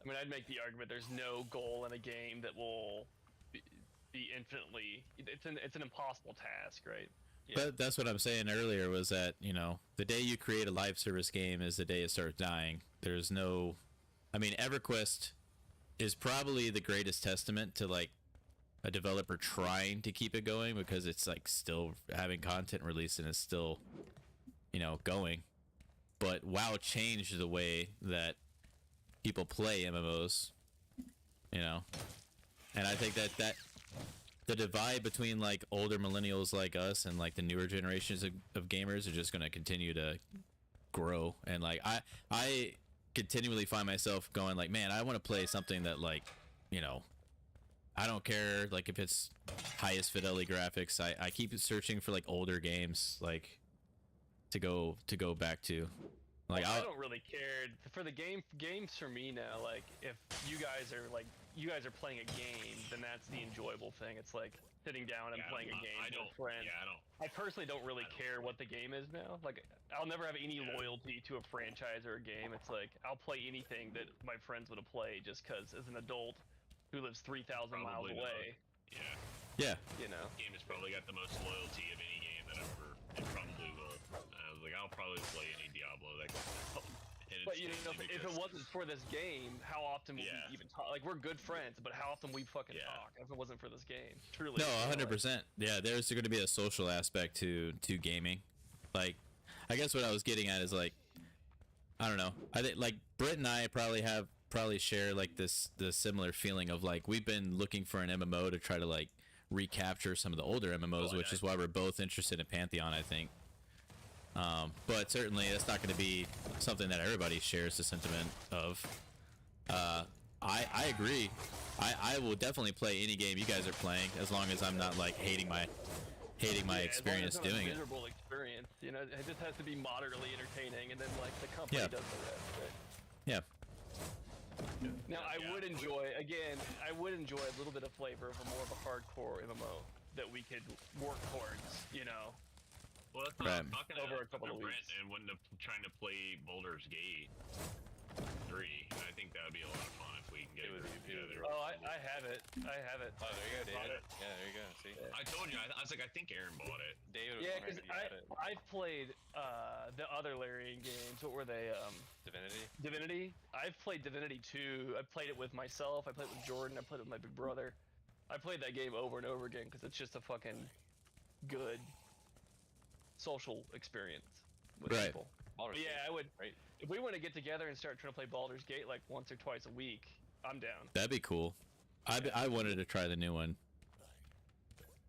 Speaker 5: I mean, I'd make the argument there's no goal in a game that will be infinitely. It's an impossible task, right?
Speaker 2: Yeah.
Speaker 1: That's what I'm saying earlier was that, you know, the day you create a live service game is the day it starts dying. There's no, I mean, EverQuest is probably the greatest testament to like a developer trying to keep it going, because it's like still having content released and it's still, you know, going. But WoW changed the way that people play MMOs, you know, and I think that the divide between like older millennials like us and like the newer generations of gamers are just going to continue to grow. And like I continually find myself going like, man, I want to play something that like, you know, I don't care like if it's highest fidelity graphics. I keep searching for like older games like to go back to. Like
Speaker 5: I don't really care for the games for me now. Like if you guys are playing a game, then that's the enjoyable thing. It's like sitting down and playing a game with friends.
Speaker 3: Yeah,
Speaker 5: I personally don't really care what the game is now. Like I'll never have any loyalty to a franchise or a game. It's like I'll play anything that my friends would have played just because as an adult who lives 3,000 miles away.
Speaker 1: Yeah.
Speaker 5: You know.
Speaker 3: Game has probably got the most loyalty of any game that it probably will. I was like, I'll probably play any Diablo.
Speaker 5: But you know, if it wasn't for this game, how often would we even talk? Like we're good friends, but how often we fucking talk if it wasn't for this game? Truly.
Speaker 1: No, 100%. Yeah, there's going to be a social aspect to gaming. Like, I guess what I was getting at is like, I don't know. I think like Britt and I probably share like the similar feeling of like we've been looking for an MMO to try to like recapture some of the older MMOs, which is why we're both interested in Pantheon, I think. But certainly that's not going to be something that everybody shares the sentiment of. I agree. I will definitely play any game you guys are playing as long as I'm not like hating my experience doing it.
Speaker 5: Miserable experience, you know. It just has to be moderately entertaining, and then like the company does the rest. Right?
Speaker 1: Yeah.
Speaker 5: Now I would enjoy a little bit of flavor of a more of a hardcore MMO that we could work towards, you know.
Speaker 3: Well, that's
Speaker 1: right.
Speaker 3: talking
Speaker 5: over a couple of
Speaker 3: Brent
Speaker 5: weeks.
Speaker 3: and when trying to play Baldur's Gate 3. I think that would be a lot of fun if we can get it together.
Speaker 5: Oh, I have it.
Speaker 2: Oh, there you go, David. Yeah, there you go. See?
Speaker 3: I told you. I was like, I think Aaron bought it.
Speaker 2: David was
Speaker 5: Yeah,
Speaker 2: wondering
Speaker 5: because
Speaker 2: if you had it.
Speaker 5: I've played the other Larian games. What were they?
Speaker 2: Divinity?
Speaker 5: Divinity. I've played Divinity 2. I've played it with myself. I played it with Jordan. I played it with my big brother. I played that game over and over again because it's just a fucking good social experience with people.
Speaker 2: Baldur's
Speaker 5: But yeah,
Speaker 2: Gate,
Speaker 5: I would.
Speaker 2: right?
Speaker 5: If we want to get together and start trying to play Baldur's Gate like once or twice a week, I'm down.
Speaker 1: That'd be cool. I wanted to try the new one.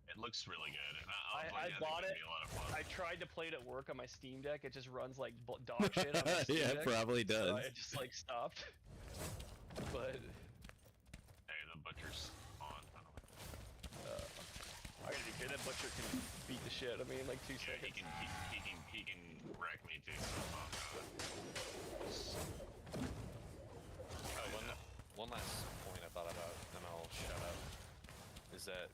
Speaker 3: It looks really good.
Speaker 5: I bought it.
Speaker 3: Be a lot of fun.
Speaker 5: I tried to play it at work on my Steam Deck. It just runs like dog shit on my Steam
Speaker 1: Yeah,
Speaker 5: Deck.
Speaker 1: it probably does.
Speaker 5: So it just like stopped. But
Speaker 3: Hey, the butcher's on.
Speaker 5: I gotta be good. That butcher can beat the shit. I mean, in like 2
Speaker 3: Yeah,
Speaker 5: seconds.
Speaker 3: he can wreck me too.
Speaker 2: One last point I thought about, and I'll shut up, is that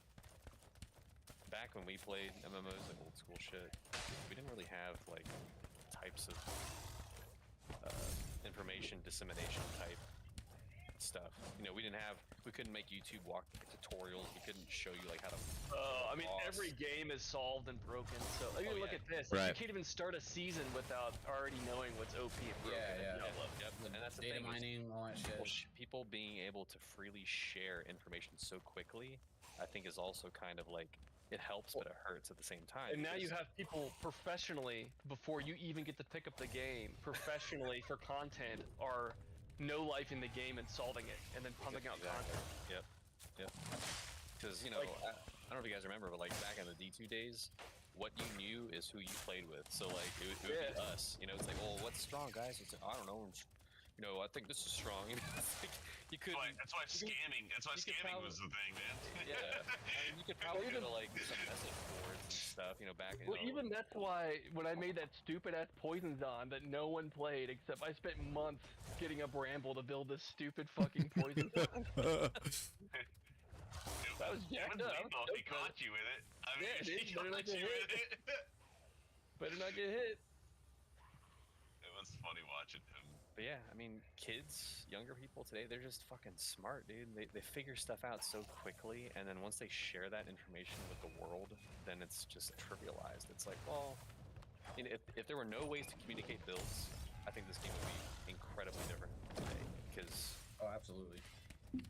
Speaker 2: back when we played MMOs, like old school shit, we didn't really have like types of information dissemination type stuff. You know, we couldn't make YouTube walk tutorials. We couldn't show you like how to.
Speaker 5: I mean, every game is solved and broken. So I mean, look at this.
Speaker 1: Right.
Speaker 5: You can't even start a season without already knowing what's OP and broken.
Speaker 4: Yeah,
Speaker 5: in Diablo.
Speaker 2: Yep, and that's the
Speaker 4: Data
Speaker 2: thing. is
Speaker 4: mining, all that shit.
Speaker 2: people being able to freely share information so quickly, I think is also kind of like it helps, but it hurts at the same time.
Speaker 5: And now you
Speaker 2: because-
Speaker 5: have people professionally, before you even get to pick up the game, professionally for content are no life in the game and solving it, and then pumping out content.
Speaker 2: Yep. Because you know, I don't know if you guys remember, but like back in the D2 days, what you knew is who you played with. So like it would be us. You know, it's like, well, what's strong, guys? It's like, I don't know. You know, I think this is strong. You know, it's like, you could.
Speaker 3: That's why scamming. That's why scamming was the thing, man.
Speaker 2: Yeah, I mean, you could probably go to like some message boards and stuff. You know, back in.
Speaker 5: Well, even that's why when I made that stupid ass Poison Zone that no one played except I spent months getting a Bramble to build this stupid fucking Poison Zone. That was jacked up.
Speaker 3: They caught you with it. I mean,
Speaker 5: Yeah,
Speaker 3: they
Speaker 5: dude,
Speaker 3: caught
Speaker 5: like
Speaker 3: you
Speaker 5: a
Speaker 3: with it.
Speaker 5: Better not get hit.
Speaker 3: It was funny watching him.
Speaker 2: But yeah, I mean, kids, younger people today, they're just fucking smart, dude. They figure stuff out so quickly, and then once they share that information with the world, then it's just trivialized. It's like, well, you know, if there were no ways to communicate builds, I think this game would be incredibly different today, because
Speaker 4: Oh, absolutely.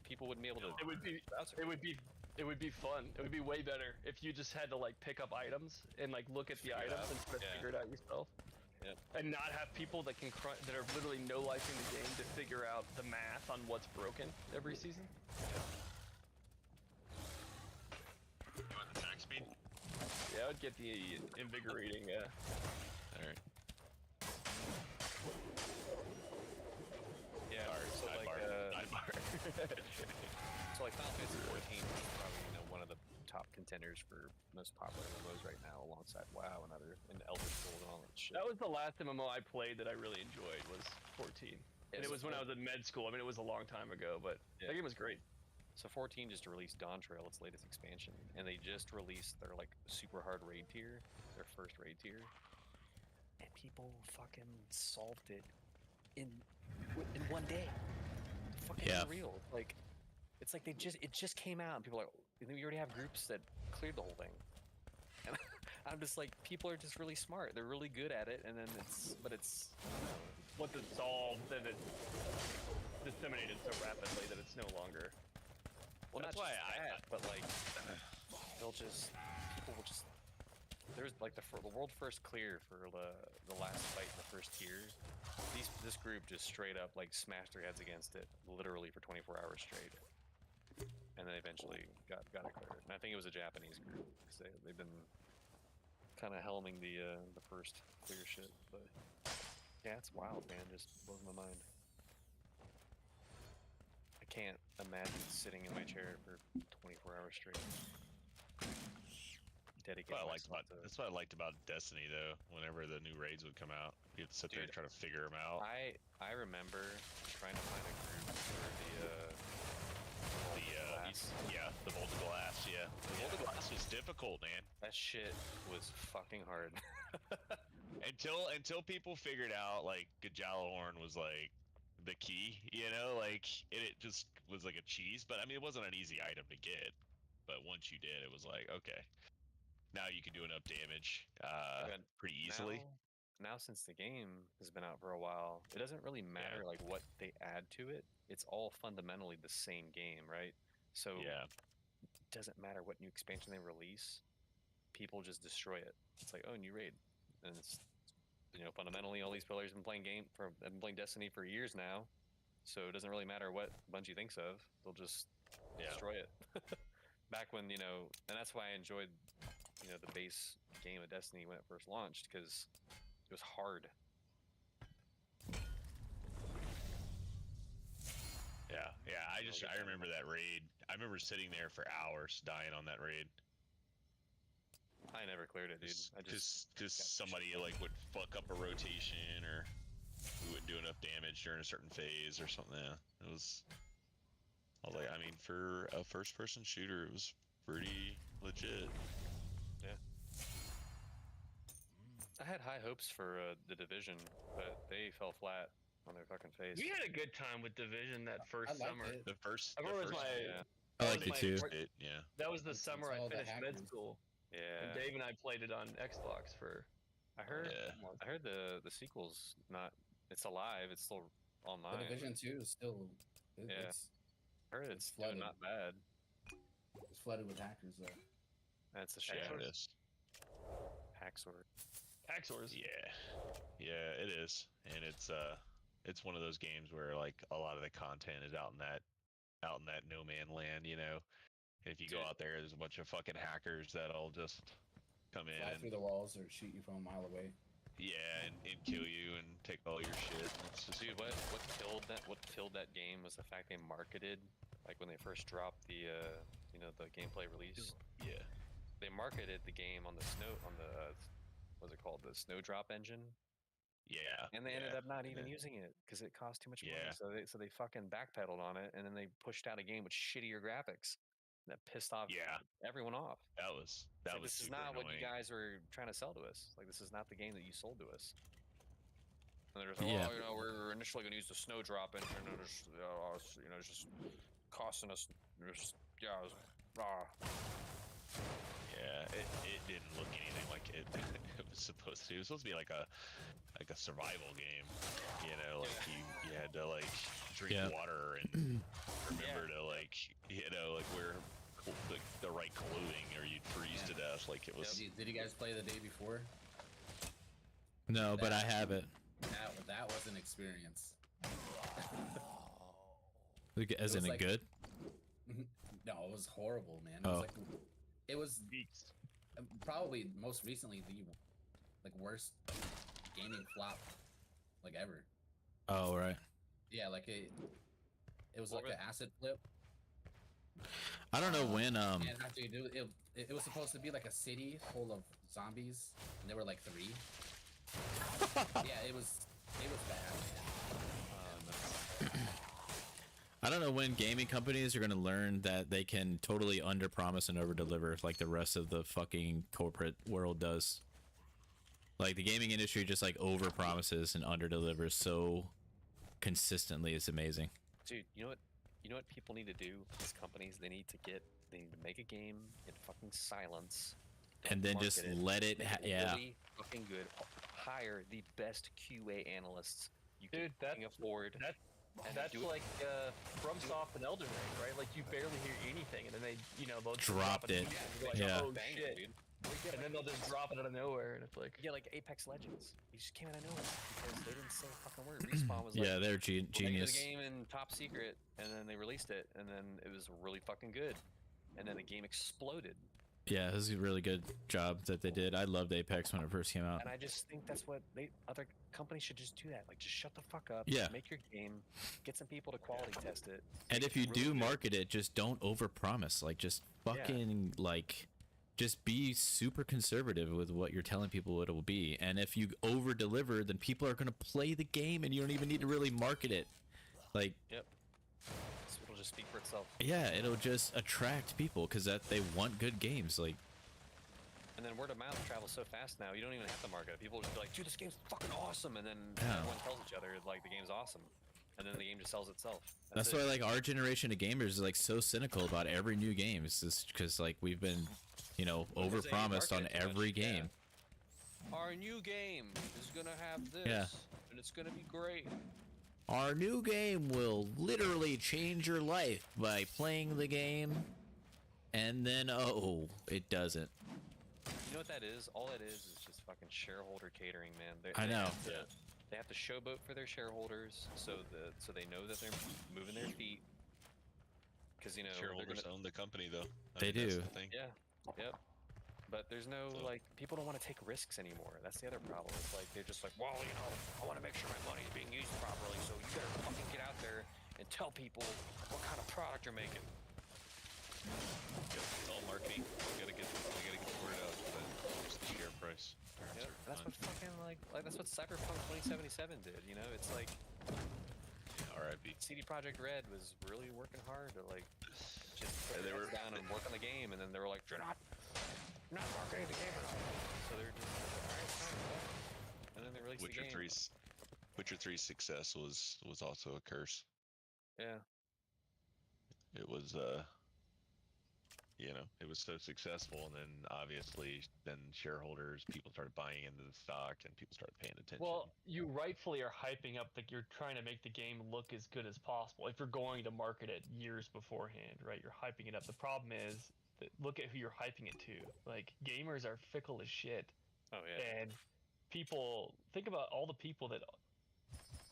Speaker 2: people wouldn't be able to.
Speaker 5: It would be fun. It would be way better if you just had to like pick up items and like look at the
Speaker 2: Figure it
Speaker 5: items
Speaker 2: out.
Speaker 5: and try to
Speaker 2: Yeah.
Speaker 5: figure it out yourself.
Speaker 2: Yep.
Speaker 5: And not have people that can that are literally no life in the game to figure out the math on what's broken every season.
Speaker 3: You want attack speed?
Speaker 5: Yeah, I would get the invigorating.
Speaker 3: All right.
Speaker 2: Yeah. So like,
Speaker 3: Sidebar.
Speaker 2: so like Final Fantasy 14 is probably one of the top contenders for most popular MMOs right now, alongside WoW and Elder Scrolls and all that shit.
Speaker 5: That was the last MMO I played that I really enjoyed was 14. And it was when I was in med school. I mean, it was a long time ago, but that game was great.
Speaker 2: So 14 just released Dawn Trail, its latest expansion, and they just released their like super hard raid tier, their first raid tier, and people fucking solved it in one day. Fucking unreal. Like, it's like it just came out, and people are like, we already have groups that cleared the whole thing. And I'm just like, people are just really smart. They're really good at it, and then it's I don't know.
Speaker 5: Once it's solved, then it's disseminated so rapidly that it's no longer.
Speaker 2: Well,
Speaker 3: That's
Speaker 2: not
Speaker 3: why
Speaker 2: just that, but like, people will just. There's like the world first clear for the last fight in the first tier. This group just straight up like smashed their heads against it, literally for 24 hours straight, and then eventually got it cleared. And I think it was a Japanese group because they've been kind of helming the first clear shit. But yeah, it's wild, man. Just blows my mind. I can't imagine sitting in my chair for 24 hours straight. Dedicated.
Speaker 3: That's what I liked about Destiny, though. Whenever the new raids would come out, you have to sit there and try to figure them out.
Speaker 2: I remember trying to find a group for
Speaker 3: the Volta Glass, yeah. The Volta Glass was difficult, man.
Speaker 2: that shit was fucking hard.
Speaker 3: Until people figured out like Gajalahorn was like the key, you know, like it just was like a cheese. But I mean, it wasn't an easy item to get. But once you did, it was like, okay, now you can do enough damage pretty easily.
Speaker 2: Now, since the game has been out for a while, it doesn't really matter like what they add to it. It's all fundamentally the same game, right? So
Speaker 3: Yeah.
Speaker 2: it doesn't matter what new expansion they release. People just destroy it. It's like, oh, new raid, and it's fundamentally all these players have been playing Destiny for years now, so it doesn't really matter what Bungie thinks of. They'll just destroy it. Back when and that's why I enjoyed the base game of Destiny when it first launched, because it was hard.
Speaker 3: Yeah. I remember that raid. I remember sitting there for hours dying on that raid.
Speaker 2: I never cleared it, dude.
Speaker 3: Because somebody like would fuck up a rotation, or we wouldn't do enough damage during a certain phase or something. Yeah, I was like, I mean, for a first-person shooter, it was pretty legit.
Speaker 2: Yeah. I had high hopes for the Division, but they fell flat on their fucking face.
Speaker 5: We had a good time with Division that first summer.
Speaker 3: The first,
Speaker 5: I remember
Speaker 1: I like it too.
Speaker 3: yeah.
Speaker 5: That was the summer I
Speaker 4: all the
Speaker 5: finished med
Speaker 4: hackers.
Speaker 5: school.
Speaker 2: Yeah.
Speaker 5: And Dave and I played it on Xbox for.
Speaker 2: I heard.
Speaker 3: Yeah.
Speaker 2: I heard the sequel's not. It's alive. It's still online.
Speaker 4: The Division 2 is still.
Speaker 2: Yeah. I heard it's
Speaker 4: flooded.
Speaker 2: not bad.
Speaker 4: It's flooded with hackers, though.
Speaker 2: That's a shame.
Speaker 3: Yeah, it is.
Speaker 2: Hacksword.
Speaker 5: Hacksaws.
Speaker 3: Yeah, it is, and it's one of those games where like a lot of the content is out in that no man land, you know. And if you go out there, there's a bunch of fucking hackers that'll just come in
Speaker 4: Fly
Speaker 3: and
Speaker 4: through the walls or shoot you from a mile away.
Speaker 3: and kill you and take all your shit. It's just,
Speaker 2: Dude, what killed that game was the fact they marketed, like when they first dropped the the gameplay release.
Speaker 3: yeah,
Speaker 2: They marketed the game on the what's it called, the Snowdrop engine,
Speaker 3: yeah,
Speaker 2: and they ended up not even
Speaker 3: then-
Speaker 2: using it because it cost too much money.
Speaker 3: Yeah.
Speaker 2: So they fucking backpedaled on it, and then they pushed out a game with shittier graphics. That pissed off
Speaker 3: Yeah.
Speaker 2: everyone off.
Speaker 3: That was
Speaker 2: It's like, this is
Speaker 3: super
Speaker 2: not what you
Speaker 3: annoying.
Speaker 2: guys were trying to sell to us. Like, this is not the game that you sold to us. And they're just like,
Speaker 1: Yeah.
Speaker 2: well, you know, we're initially going to use the snowdrop engine, and it's, you know, it's just costing us, yeah,
Speaker 3: Yeah, it didn't look anything like it it was supposed to. It was supposed to be like a survival game, you know, like you had to like drink
Speaker 1: Yeah.
Speaker 3: water and remember to like, you know, like wear the right clothing or you'd freeze to death. Like it was.
Speaker 4: Did you guys play the day before?
Speaker 1: No, but I have it.
Speaker 4: That was an experience.
Speaker 1: Like, as
Speaker 4: It
Speaker 1: in
Speaker 4: was
Speaker 1: a
Speaker 4: like-
Speaker 1: good?
Speaker 4: No, it was horrible, man.
Speaker 1: Oh.
Speaker 4: It was probably most recently the like worst gaming flop like ever.
Speaker 1: Oh, right.
Speaker 4: Yeah, like it was
Speaker 2: What
Speaker 4: like
Speaker 2: were-
Speaker 4: an acid flip.
Speaker 1: I don't know when.
Speaker 4: And after you do it was supposed to be like a city full of zombies, and there were like 3. Yeah, it was bad.
Speaker 1: I don't know when gaming companies are going to learn that they can totally underpromise and overdeliver like the rest of the fucking corporate world does. Like the gaming industry just like overpromises and underdelivers so consistently. It's amazing.
Speaker 2: dude, you know what people need to do? These companies, they need to make a game in fucking silence,
Speaker 1: And then just
Speaker 2: market
Speaker 1: let it,
Speaker 2: make
Speaker 1: yeah.
Speaker 2: really fucking good. Hire the best QA analysts you can
Speaker 5: Dude,
Speaker 2: fucking afford. and
Speaker 5: That's
Speaker 2: do it.
Speaker 5: like FromSoft and Elden Ring, right? Like you barely hear anything, and then they, they'll just
Speaker 1: Dropped
Speaker 5: drop
Speaker 1: it.
Speaker 5: and you're like,
Speaker 1: Yeah.
Speaker 5: oh
Speaker 2: Bang,
Speaker 5: shit,
Speaker 2: dude.
Speaker 5: and then they'll just drop it out of nowhere, and it's like,
Speaker 2: Yeah, like Apex Legends. You just came out of nowhere because they didn't say a fucking word. Respawn was like,
Speaker 1: Yeah, they're
Speaker 2: "We're making
Speaker 1: genius.
Speaker 2: the game in top secret, and then they released it, and then it was really fucking good, and then the game exploded.
Speaker 1: Yeah, this is a really good job that they did. I loved Apex when it first came out.
Speaker 2: And I just think that's what other companies should just do that. Like, just shut the fuck up.
Speaker 1: Yeah.
Speaker 2: Make your game, get some people to quality test it.
Speaker 1: And
Speaker 2: make
Speaker 1: if you
Speaker 2: it really
Speaker 1: do
Speaker 2: good.
Speaker 1: market it, just don't overpromise. Like, just fucking like, just be super conservative with what you're telling people what it will be. And if you over deliver, then people are gonna play the game, and you don't even need to really market it. Like,
Speaker 2: Yep. So it'll just speak for itself.
Speaker 1: yeah, it'll just attract people because that they want good games. Like,
Speaker 2: And then word of mouth travels so fast now, you don't even have to market it. People will just be like, dude, this game's fucking awesome. And then
Speaker 1: Yeah.
Speaker 2: everyone tells each other, like, the game's awesome. And then the game just sells itself.
Speaker 1: that's
Speaker 2: it.
Speaker 1: why like our generation of gamers is like so cynical about every new game. It's just because like we've been, over
Speaker 2: they
Speaker 1: promised on
Speaker 2: market it too much.
Speaker 1: every
Speaker 2: Yeah.
Speaker 1: game.
Speaker 2: Our new game is gonna have this,
Speaker 1: Yeah.
Speaker 2: and it's gonna be great.
Speaker 1: Our new game will literally change your life by playing the game, and then it doesn't.
Speaker 2: You know what that is? All it is just fucking shareholder catering, man.
Speaker 1: I know.
Speaker 2: They have to showboat for their shareholders, so they know that they're moving their feet. Because they're
Speaker 3: Shareholders
Speaker 2: gonna,
Speaker 3: own the company, though.
Speaker 1: They
Speaker 3: that's
Speaker 1: do.
Speaker 3: the thing.
Speaker 2: yeah, yep. But there's no
Speaker 3: So-
Speaker 2: people don't want to take risks anymore. That's the other problem. It's like they're just like, well, I want to make sure my money is being used properly, so you better fucking get out there and tell people what kind of product you're making.
Speaker 3: It's all marketing. We gotta get the word out. Boost the share price.
Speaker 2: Yep. That's what fucking like that's what Cyberpunk 2077 did. It's like
Speaker 3: R.I.P.
Speaker 2: CD Projekt Red was really working hard to like just put
Speaker 3: Yeah, they
Speaker 2: their
Speaker 3: were-
Speaker 2: heads down and work on the game, and then they were like, you're not marketing the game enough. So they're just like, all right, fine, and then they released
Speaker 3: Witcher
Speaker 2: the game.
Speaker 3: 3's success was also a curse.
Speaker 2: Yeah.
Speaker 3: It was it was so successful, and then obviously shareholders, people started buying into the stock, and people started paying attention.
Speaker 5: well, you rightfully are hyping up that you're trying to make the game look as good as possible. If you're going to market it years beforehand, right? You're hyping it up. The problem is that look at who you're hyping it to. Like gamers are fickle as shit.
Speaker 2: Oh yeah.
Speaker 5: And people think about all the people that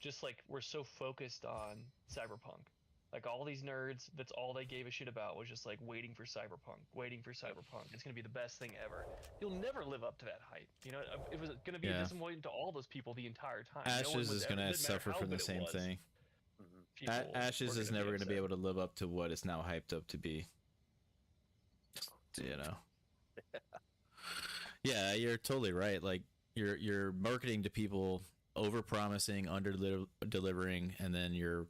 Speaker 5: just like were so focused on Cyberpunk. Like all these nerds, that's all they gave a shit about was just like waiting for Cyberpunk. It's gonna be the best thing ever. You'll never live up to that hype. It was gonna be
Speaker 1: Yeah.
Speaker 5: a disappointment to all those people the entire time. No one
Speaker 1: Ashes
Speaker 5: was
Speaker 1: is
Speaker 5: ever-
Speaker 1: gonna
Speaker 5: didn't matter
Speaker 1: suffer
Speaker 5: how
Speaker 1: from the
Speaker 5: good it
Speaker 1: same
Speaker 5: was,
Speaker 1: thing.
Speaker 2: Mhm.
Speaker 5: people
Speaker 1: Ashes
Speaker 5: were
Speaker 1: is
Speaker 5: gonna
Speaker 1: never going to be
Speaker 5: upset.
Speaker 1: able to live up to what it's now hyped up to be. Yeah, you're totally right. Like you're marketing to people, over promising, under delivering, and then you're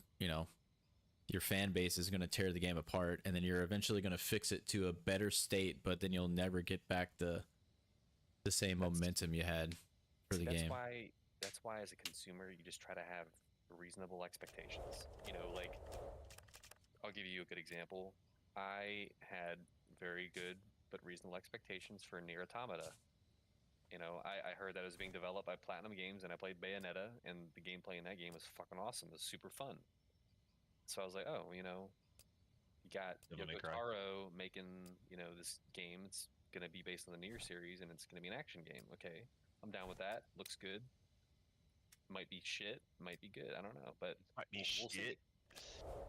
Speaker 1: your fan base is going to tear the game apart, and then you're eventually going to fix it to a better state, but then you'll never get back the same momentum you had for the game.
Speaker 2: That's why as a consumer you just try to have reasonable expectations. You know, like I'll give you a good example. I had very good but reasonable expectations for Nier Automata. You know, I heard that it was being developed by Platinum Games, and I played Bayonetta, and the gameplay in that game was fucking awesome. It was super fun. So I was like, oh, you know, you got
Speaker 3: Devil May
Speaker 2: Yoko
Speaker 3: Cry.
Speaker 2: Taro making, you know, this game. It's going to be based on the Nier series, and it's going to be an action game. Okay, I'm down with that. Looks good. Might be shit. Might be good. I don't know, but
Speaker 3: Might be
Speaker 2: we'll see.
Speaker 3: shit.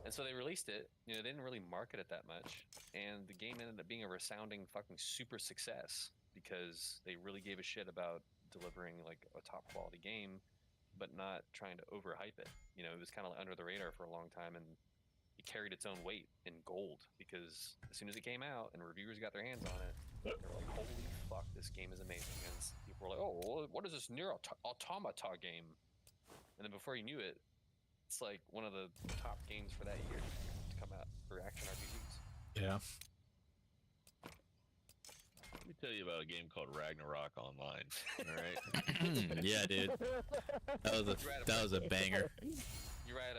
Speaker 2: And so they released it. You know, they didn't really market it that much, and the game ended up being a resounding fucking super success because they really gave a shit about delivering like a top quality game, but not trying to overhype it. You know, it was kind of under the radar for a long time, and it carried its own weight in gold because as soon as it came out and reviewers got their hands on it, they're like, "Holy fuck, this game is amazing!" And people were like, "Oh, well, what is this Nier Automata game?" And then before you knew it, it's like one of the top games for that year to come out for action RPGs.
Speaker 1: Yeah.
Speaker 3: Let me tell you about a game called Ragnarok Online. All right.
Speaker 1: Yeah, dude. That was a banger.
Speaker 2: You're right.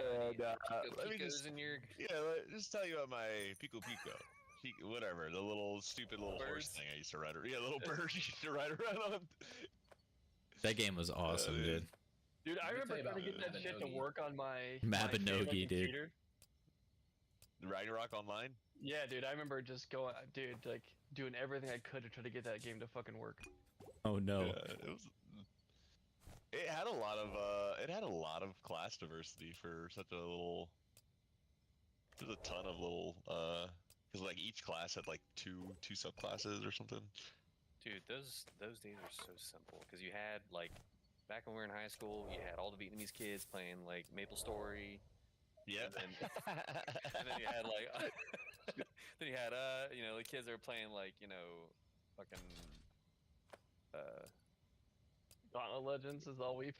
Speaker 3: Let me
Speaker 2: Picos
Speaker 3: just
Speaker 2: in your
Speaker 3: just tell you about my Pico Pico. Whatever, the little stupid little horse
Speaker 2: Birds?
Speaker 3: thing I used to ride. Yeah, little bird you used to ride around on.
Speaker 1: That game was awesome, dude.
Speaker 5: Dude, I
Speaker 4: Let me
Speaker 5: remember
Speaker 4: tell you
Speaker 5: trying to
Speaker 4: about
Speaker 5: get that shit to
Speaker 4: Mabinogi.
Speaker 5: work on my
Speaker 1: Mabinogi,
Speaker 5: family
Speaker 1: dude.
Speaker 5: computer.
Speaker 3: Ragnarok Online.
Speaker 5: Yeah, dude, I remember just going, dude, like doing everything I could to try to get that game to fucking work.
Speaker 1: Oh no.
Speaker 3: Yeah, it was. It had a lot of class diversity for such a little. There's a ton of little because like each class had like two subclasses or something.
Speaker 2: dude. Those days are so simple because you had like back when we were in high school, you had all the Vietnamese kids playing like Maple Story.
Speaker 3: Yeah.
Speaker 2: And then you had like then you had you know, the kids that were playing like, you know, fucking
Speaker 5: Gauntlet Legends is all we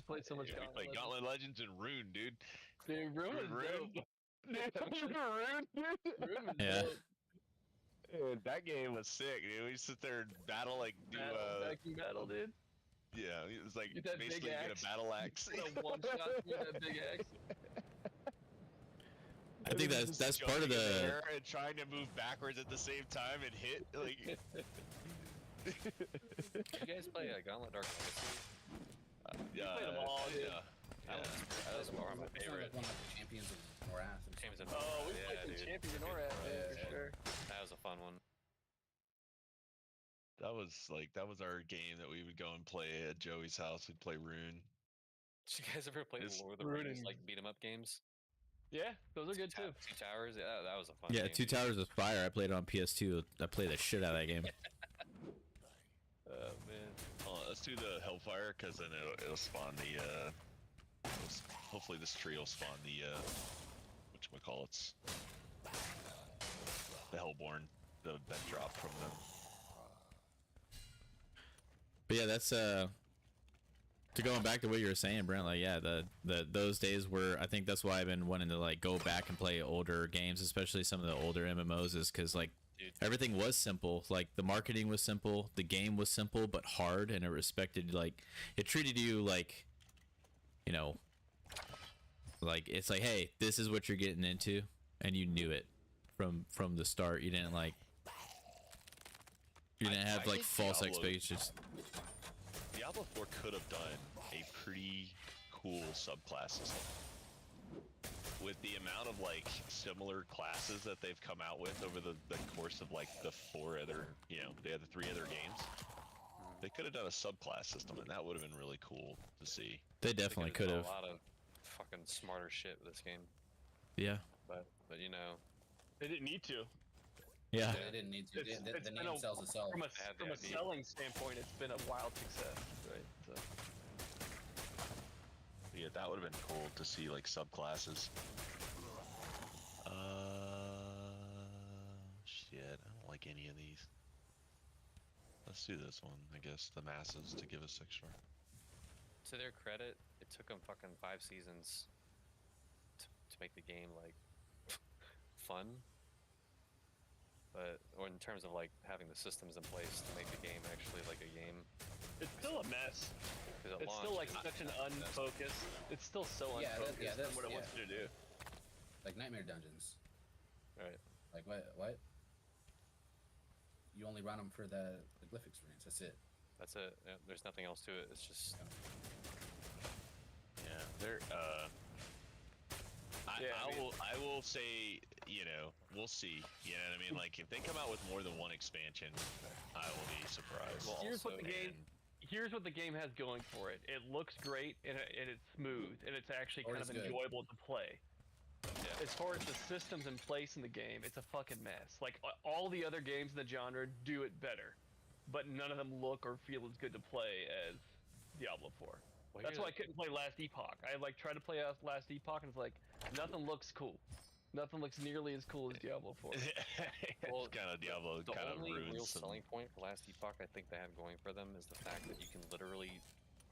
Speaker 5: played so much
Speaker 3: Yeah, we
Speaker 5: Gauntlet
Speaker 3: played
Speaker 5: Legends.
Speaker 3: Gauntlet Legends and Rune, dude.
Speaker 5: Dude, Rune was
Speaker 3: Rune?
Speaker 5: dope. Rune was
Speaker 1: Yeah.
Speaker 5: dope.
Speaker 3: Dude, that game was sick, dude. We sit there and battle like
Speaker 5: Vacuum battle, dude.
Speaker 3: yeah, it was like
Speaker 5: Get that big
Speaker 3: basically get
Speaker 5: axe.
Speaker 3: a battle axe.
Speaker 5: What a one shot through that big axe.
Speaker 1: I think that's part of
Speaker 3: Jumping in
Speaker 1: the
Speaker 3: air and trying to move backwards at the same time and hit like.
Speaker 2: you guys play Gauntlet Dark Legacy?
Speaker 3: Yeah,
Speaker 5: played them all, dude.
Speaker 2: That was one of my
Speaker 4: It's not
Speaker 2: favorite.
Speaker 4: like one of the champions of Morath. or
Speaker 2: James
Speaker 4: something.
Speaker 2: and
Speaker 5: Oh, we
Speaker 2: yeah,
Speaker 5: played the
Speaker 2: dude.
Speaker 5: champion Norad,
Speaker 4: Yeah.
Speaker 5: for sure.
Speaker 2: That was a fun one.
Speaker 3: That was our game that we would go and play at Joey's house. We'd play Rune.
Speaker 2: Did you guys ever play
Speaker 3: It's
Speaker 2: Lord of the
Speaker 5: ruining-
Speaker 2: Rings like beat 'em up games?
Speaker 5: Yeah, those are good too.
Speaker 2: Two Towers. Yeah, that was a fun.
Speaker 1: yeah,
Speaker 2: game,
Speaker 1: Two
Speaker 2: dude.
Speaker 1: Towers of Fire. I played it on PS2. I played the shit out of that game.
Speaker 2: Oh man.
Speaker 3: Let's do the Hellfire because then it'll spawn the. Hopefully this tree will spawn the whatchamacallits. The Hellborn, that drop from them.
Speaker 1: But yeah, that's to going back to what you were saying, Brent. Like, yeah, those days were. I think that's why I've been wanting to like go back and play older games, especially some of the older MMOs, is because like
Speaker 2: Dude.
Speaker 1: everything was simple. Like the marketing was simple, the game was simple but hard, and it respected like it treated you like, you know, like it's like, hey, this is what you're getting into, and you knew it from the start. You didn't like. You didn't have
Speaker 3: I
Speaker 1: like
Speaker 3: think
Speaker 1: false
Speaker 3: Diablo-
Speaker 1: expectations.
Speaker 3: Diablo 4 could have done a pretty cool subclass system. With the amount of like similar classes that they've come out with over the course of like the four other, they had the three other games. They could have done a subclass system, and that would have been really cool to see.
Speaker 1: They definitely could have.
Speaker 2: A lot of fucking smarter shit with this game,
Speaker 1: Yeah.
Speaker 2: but you know,
Speaker 5: They didn't need to.
Speaker 1: Yeah.
Speaker 4: They didn't need to.
Speaker 5: It's
Speaker 4: The
Speaker 5: been
Speaker 4: name sells itself.
Speaker 5: From
Speaker 2: had the
Speaker 5: a
Speaker 2: idea.
Speaker 5: selling standpoint, it's been a wild success, right? So.
Speaker 3: Yeah, that would have been cool to see like subclasses. Shit, I don't like any of these. Let's do this one, I guess. The masses to give us extra.
Speaker 2: to their credit, it took them fucking 5 seasons to make the game like fun. But or in terms of like having the systems in place to make the game actually like a game.
Speaker 5: It's still a mess. It's still like such an unfocused. It's still so unfocused on what it wants you to do.
Speaker 4: Like Nightmare Dungeons.
Speaker 2: Right.
Speaker 4: Like what? You only run them for the glyph experience. That's it.
Speaker 2: That's it. Yeah, there's nothing else to it. It's just.
Speaker 3: Yeah, they're. I will say, you know, we'll see. You know what I mean? Like, if they come out with more than one expansion, I will be surprised.
Speaker 2: Well,
Speaker 5: here's what
Speaker 2: also,
Speaker 5: the game has going for it. It looks great and it's smooth and it's actually kind of enjoyable to play.
Speaker 2: Yeah.
Speaker 5: As far as the systems in place in the game, it's a fucking mess. Like all the other games in the genre do it better, but none of them look or feel as good to play as Diablo 4.
Speaker 2: Well,
Speaker 5: That's why I couldn't play Last Epoch. I like tried to play Last Epoch and it's like nothing looks cool. Nothing looks nearly as cool as Diablo 4.
Speaker 2: Well,
Speaker 3: it's kind of Diablo
Speaker 2: the
Speaker 3: kind of
Speaker 2: only
Speaker 3: ruins
Speaker 2: real
Speaker 3: some...
Speaker 2: selling point for Last Epoch I think they have going for them is the fact that you can literally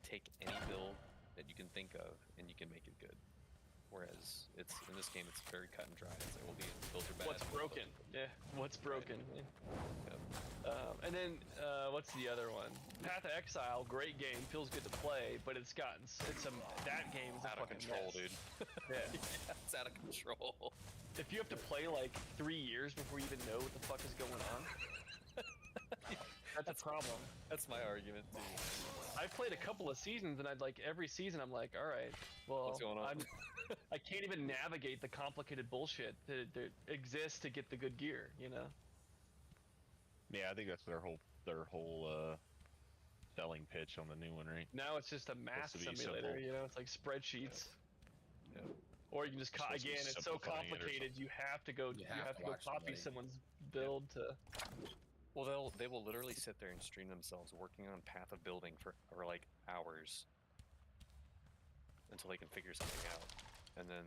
Speaker 2: take any build that you can think of and you can make it good. Whereas it's in this game, it's very cut and dry. It's like, well, these builds are bad.
Speaker 5: What's broken? Yeah, what's broken?
Speaker 2: Right.
Speaker 5: Yeah.
Speaker 2: Yep.
Speaker 5: And then what's the other one? Path of Exile, great game, feels good to play, but that game is
Speaker 2: out of control,
Speaker 5: mess.
Speaker 2: dude.
Speaker 5: Yeah.
Speaker 2: It's out of control.
Speaker 5: If you have to play like 3 years before you even know what the fuck is going on, that's a problem.
Speaker 2: That's my argument too.
Speaker 5: I've played a couple of seasons, and I'd like every season. I'm like, all right, well,
Speaker 2: What's going on?
Speaker 5: I can't even navigate the complicated bullshit that exists to get the good gear. You know.
Speaker 3: Yeah, I think that's their whole selling pitch on the new one, right?
Speaker 5: Now it's just a math
Speaker 3: Supposed to be
Speaker 5: simulator.
Speaker 3: simple.
Speaker 5: You know, it's like spreadsheets.
Speaker 2: Yeah.
Speaker 5: Or you can just
Speaker 3: Supposed to be
Speaker 5: again, it's so
Speaker 3: simplifying it or
Speaker 5: complicated. You have to go.
Speaker 4: You
Speaker 5: You have
Speaker 4: have
Speaker 5: to
Speaker 4: to
Speaker 5: go
Speaker 4: watch
Speaker 5: copy
Speaker 4: somebody.
Speaker 5: someone's build to.
Speaker 2: Well, they will literally sit there and stream themselves working on Path of Building for like hours until they can figure something out, and then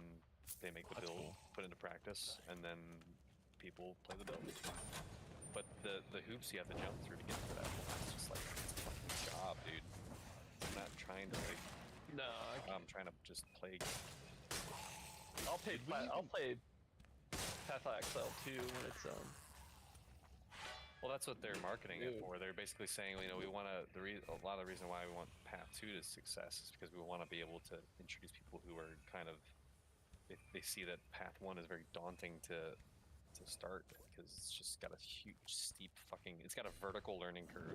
Speaker 2: they make the
Speaker 3: That's
Speaker 2: build,
Speaker 3: cool.
Speaker 2: put it into practice, and then people play the build. But the hoops you have to jump through to get to that point, it's just like it's a fucking job, dude. I'm not trying to like.
Speaker 5: No,
Speaker 2: I'm trying to just play.
Speaker 5: I'll play Path of Exile 2 when it's
Speaker 2: Well, that's what they're marketing it for. They're basically saying, you know, we want to. A lot of the reason why we want Path 2 to success is because we want to be able to introduce people who are kind of. They see that Path 1 is very daunting to start because it's just got a huge, steep fucking. It's got a vertical learning curve.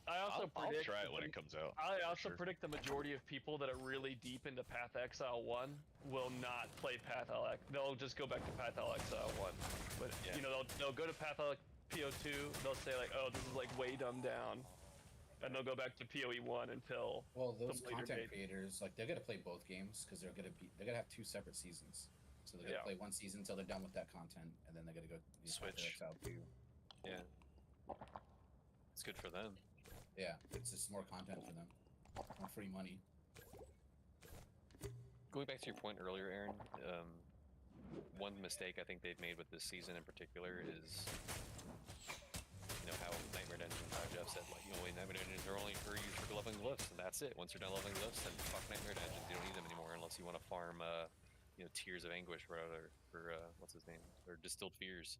Speaker 5: I also
Speaker 3: I'll
Speaker 5: predict
Speaker 3: try it when it comes out.
Speaker 5: I
Speaker 3: for
Speaker 5: also
Speaker 3: sure.
Speaker 5: predict the majority of people that are really deep into Path Exile 1 will not play Path LX. They'll just go back to Path Exile 1. But
Speaker 2: Yeah.
Speaker 5: you know, they'll go to Path PO2. They'll say like, "Oh, this is like way dumbed down," and they'll go back to POE 1 until.
Speaker 4: Well, those
Speaker 5: some later
Speaker 4: content
Speaker 5: date.
Speaker 4: creators, like, they're gonna play both games because they're gonna have 2 separate seasons. So they're gonna play one season until they're done with that content, and then they're gonna go
Speaker 2: Switch.
Speaker 4: Exile 2.
Speaker 2: Yeah. It's good for them.
Speaker 4: Yeah, it's just more content for them, more free money.
Speaker 2: Going back to your point earlier, Aaron, one mistake I think they've made with this season in particular is, you know, how Nightmare Dungeons, how Jeff said, like, you know, Nightmare Dungeons are only for used for leveling glyphs, and that's it. Once you're done leveling glyphs, then fuck Nightmare Dungeons. You don't need them anymore unless you want to farm, you know, Tears of Anguish or whatever, for, what's his name? Or Distilled Fears.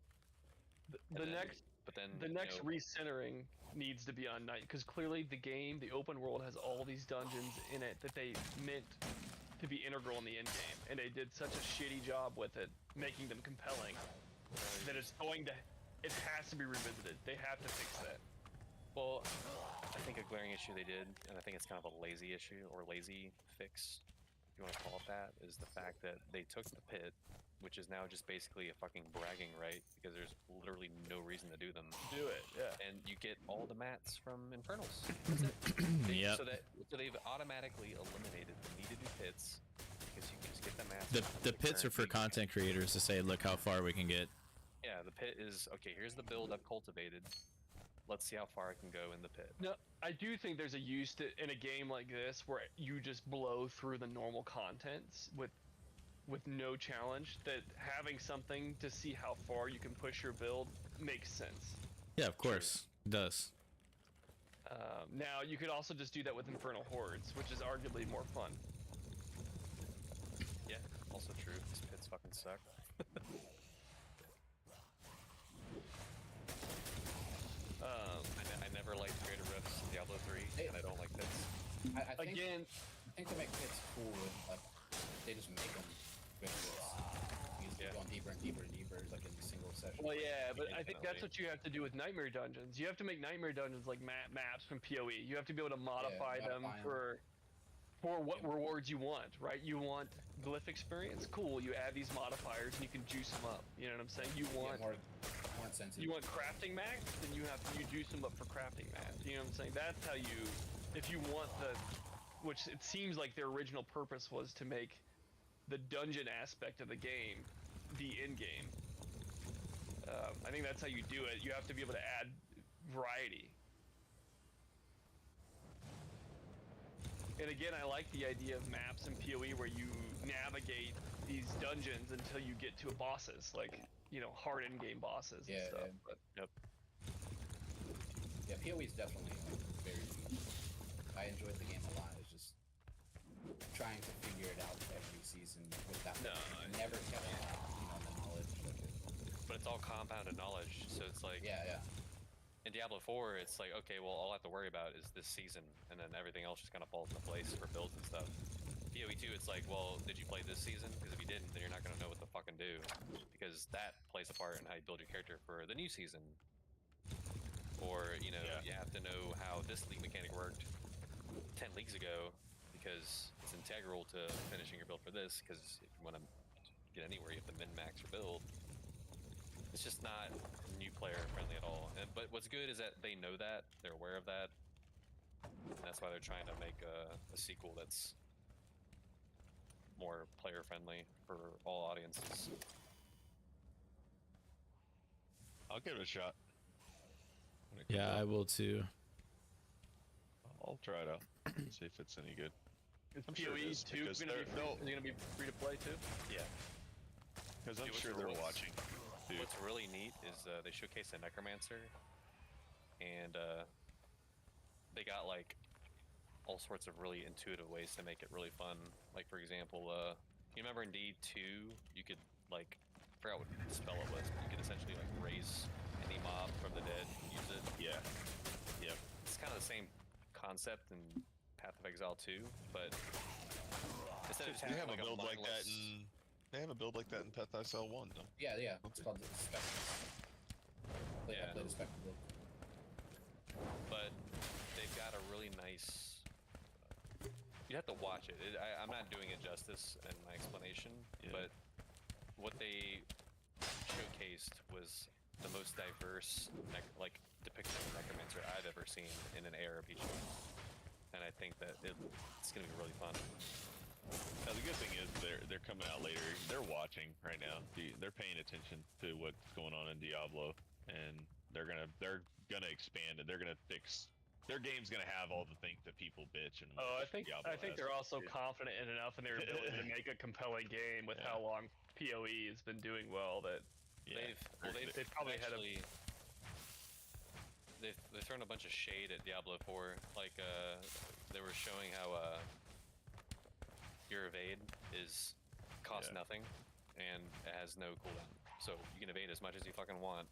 Speaker 5: The next recentering needs to be on night because clearly the open world has all these dungeons in it that they meant to be integral in the end game, and they did such a shitty job with it, making them compelling, that it has to be revisited. They have to fix that.
Speaker 2: Well, I think a glaring issue they did, and I think it's kind of a lazy issue or lazy fix, if you want to call it that, is the fact that they took the pit, which is now just basically a fucking bragging right because there's literally no reason to do them.
Speaker 5: Do it, yeah.
Speaker 2: And you get all the mats from Infernals. That's it.
Speaker 1: Yep.
Speaker 2: So they've automatically eliminated the need to do pits because you can just get the mats.
Speaker 1: The pits are for content creators to say, look how far we can get.
Speaker 2: Yeah, the pit is okay. Here's the build I've cultivated. Let's see how far I can go in the pit.
Speaker 5: No, I do think there's a use to in a game like this where you just blow through the normal contents with no challenge. That having something to see how far you can push your build makes sense.
Speaker 1: Yeah, of course. It does.
Speaker 5: Now you could also just do that with Infernal Hordes, which is arguably more fun.
Speaker 2: Yeah, also true. This pit's fucking suck. I never liked Creative Rifts in Diablo 3, and I don't like this.
Speaker 4: I think,
Speaker 5: Again,
Speaker 4: I think to make pits cool, like they just make them with this. You just keep going deeper and deeper and deeper, like in single session.
Speaker 5: well, yeah, but I think
Speaker 2: Infinitely.
Speaker 5: that's what you have to do with Nightmare Dungeons. You have to make Nightmare Dungeons like maps from PoE. You have to be able to modify them
Speaker 4: modify 'em.
Speaker 5: for what rewards you want, right? You want glyph experience? Cool. You add these modifiers and you can juice them up. You know what I'm saying? You want
Speaker 4: more incentive.
Speaker 5: you want crafting max, then you juice them up for crafting max. You know what I'm saying? That's how you, if you want the, which it seems like their original purpose was to make the dungeon aspect of the game the end game. I think that's how you do it. You have to be able to add variety. And again, I like the idea of maps and PoE where you navigate these dungeons until you get to bosses, like, you know, hard in-game bosses and stuff.
Speaker 4: Yeah.
Speaker 5: But,
Speaker 2: Yep.
Speaker 4: Yeah, PoE is definitely like, very. I enjoyed the game a lot. It's just trying to figure it out every season without never kept the knowledge of it.
Speaker 2: But it's all compounded knowledge, so it's like
Speaker 4: Yeah.
Speaker 2: in Diablo 4, it's like, okay, well, all I have to worry about is this season, and then everything else just kind of falls into place for builds and stuff. PoE 2, it's like, well, did you play this season? Because if you didn't, then you're not going to know what to fucking do, because that plays a part in how you build your character for the new season. Or, you know, you have to know how this league mechanic worked 10 leagues ago, because it's integral to finishing your build for this, because if you want to get anywhere, you have to min-max your build. It's just not new player friendly at all. But what's good is that they know that, they're aware of that, and that's why they're trying to make a sequel that's more player friendly for all audiences.
Speaker 3: I'll give it a shot. when it comes
Speaker 1: Yeah,
Speaker 3: out.
Speaker 1: I will too.
Speaker 3: I'll try it out. See if it's any good.
Speaker 5: is
Speaker 3: I'm sure it
Speaker 5: PoE
Speaker 3: is,
Speaker 5: 2
Speaker 3: because
Speaker 5: going to be
Speaker 3: they're-
Speaker 5: free? Is it going to be free to play too?
Speaker 2: Yeah.
Speaker 3: Because I'm
Speaker 2: Dude,
Speaker 3: sure they're watching. Dude.
Speaker 2: What's really neat is they showcase a Necromancer, and they got like all sorts of really intuitive ways to make it really fun. Like, for example, you remember in D2, you could like, I forgot what spell it was, but you could essentially like raise any mob from the dead and use it.
Speaker 3: Yeah. Yep.
Speaker 2: It's kind of the same concept in Path of Exile 2, but instead of
Speaker 3: They have
Speaker 2: like
Speaker 3: a build like that
Speaker 2: mindless-
Speaker 3: in. They have a build like that in Path of Exile 1, though.
Speaker 4: Yeah. It's called the Spectre. I
Speaker 2: Yeah.
Speaker 4: played the Spectre.
Speaker 2: but they've got a really nice. You have to watch it. I'm not doing it justice in my explanation, but what they showcased was the most diverse depiction of Necromancer I've ever seen in an ARPG, and I think that it's going to be really fun.
Speaker 3: Now, the good thing is they're coming out later. They're watching right now. They're paying attention to what's going on in Diablo, and they're gonna expand it. They're gonna fix. Their game's gonna have all the things that people bitch and.
Speaker 5: Oh, I think
Speaker 3: Diablo has.
Speaker 5: they're also confident enough in their ability to make a compelling game with how long PoE has been doing well that
Speaker 2: They've
Speaker 5: probably had a.
Speaker 2: They've thrown a bunch of shade at Diablo 4. Like they were showing how your evade costs nothing and it has no cooldown, so you can evade as much as you fucking want.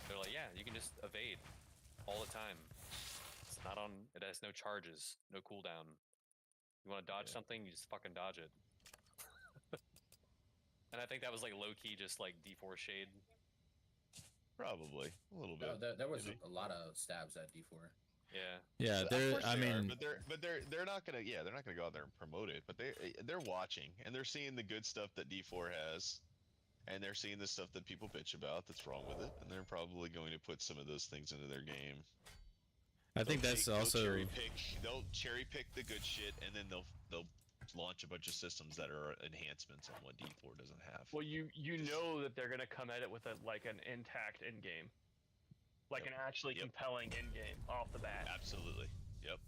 Speaker 2: They're like, yeah, you can just evade all the time. It's not on. It has no charges, no cooldown. You want to dodge something, you just fucking dodge it. And I think that was like low key, just like D4 shade.
Speaker 3: Probably a little bit.
Speaker 4: There was a lot of stabs at D4.
Speaker 2: Yeah.
Speaker 1: Yeah,
Speaker 3: Of
Speaker 1: they're.
Speaker 3: course
Speaker 1: I
Speaker 3: they are,
Speaker 1: mean,
Speaker 3: but they're not gonna go out there and promote it. But they're watching and they're seeing the good stuff that D4 has, and they're seeing the stuff that people bitch about that's wrong with it, and they're probably going to put some of those things into their game.
Speaker 1: I think that's also.
Speaker 3: They'll cherry pick the good shit, and then they'll launch a bunch of systems that are enhancements on what D4 doesn't have.
Speaker 5: Well, you know that they're gonna come at it with an intact end game, like an actually compelling end game off the bat.
Speaker 3: Absolutely. Yep.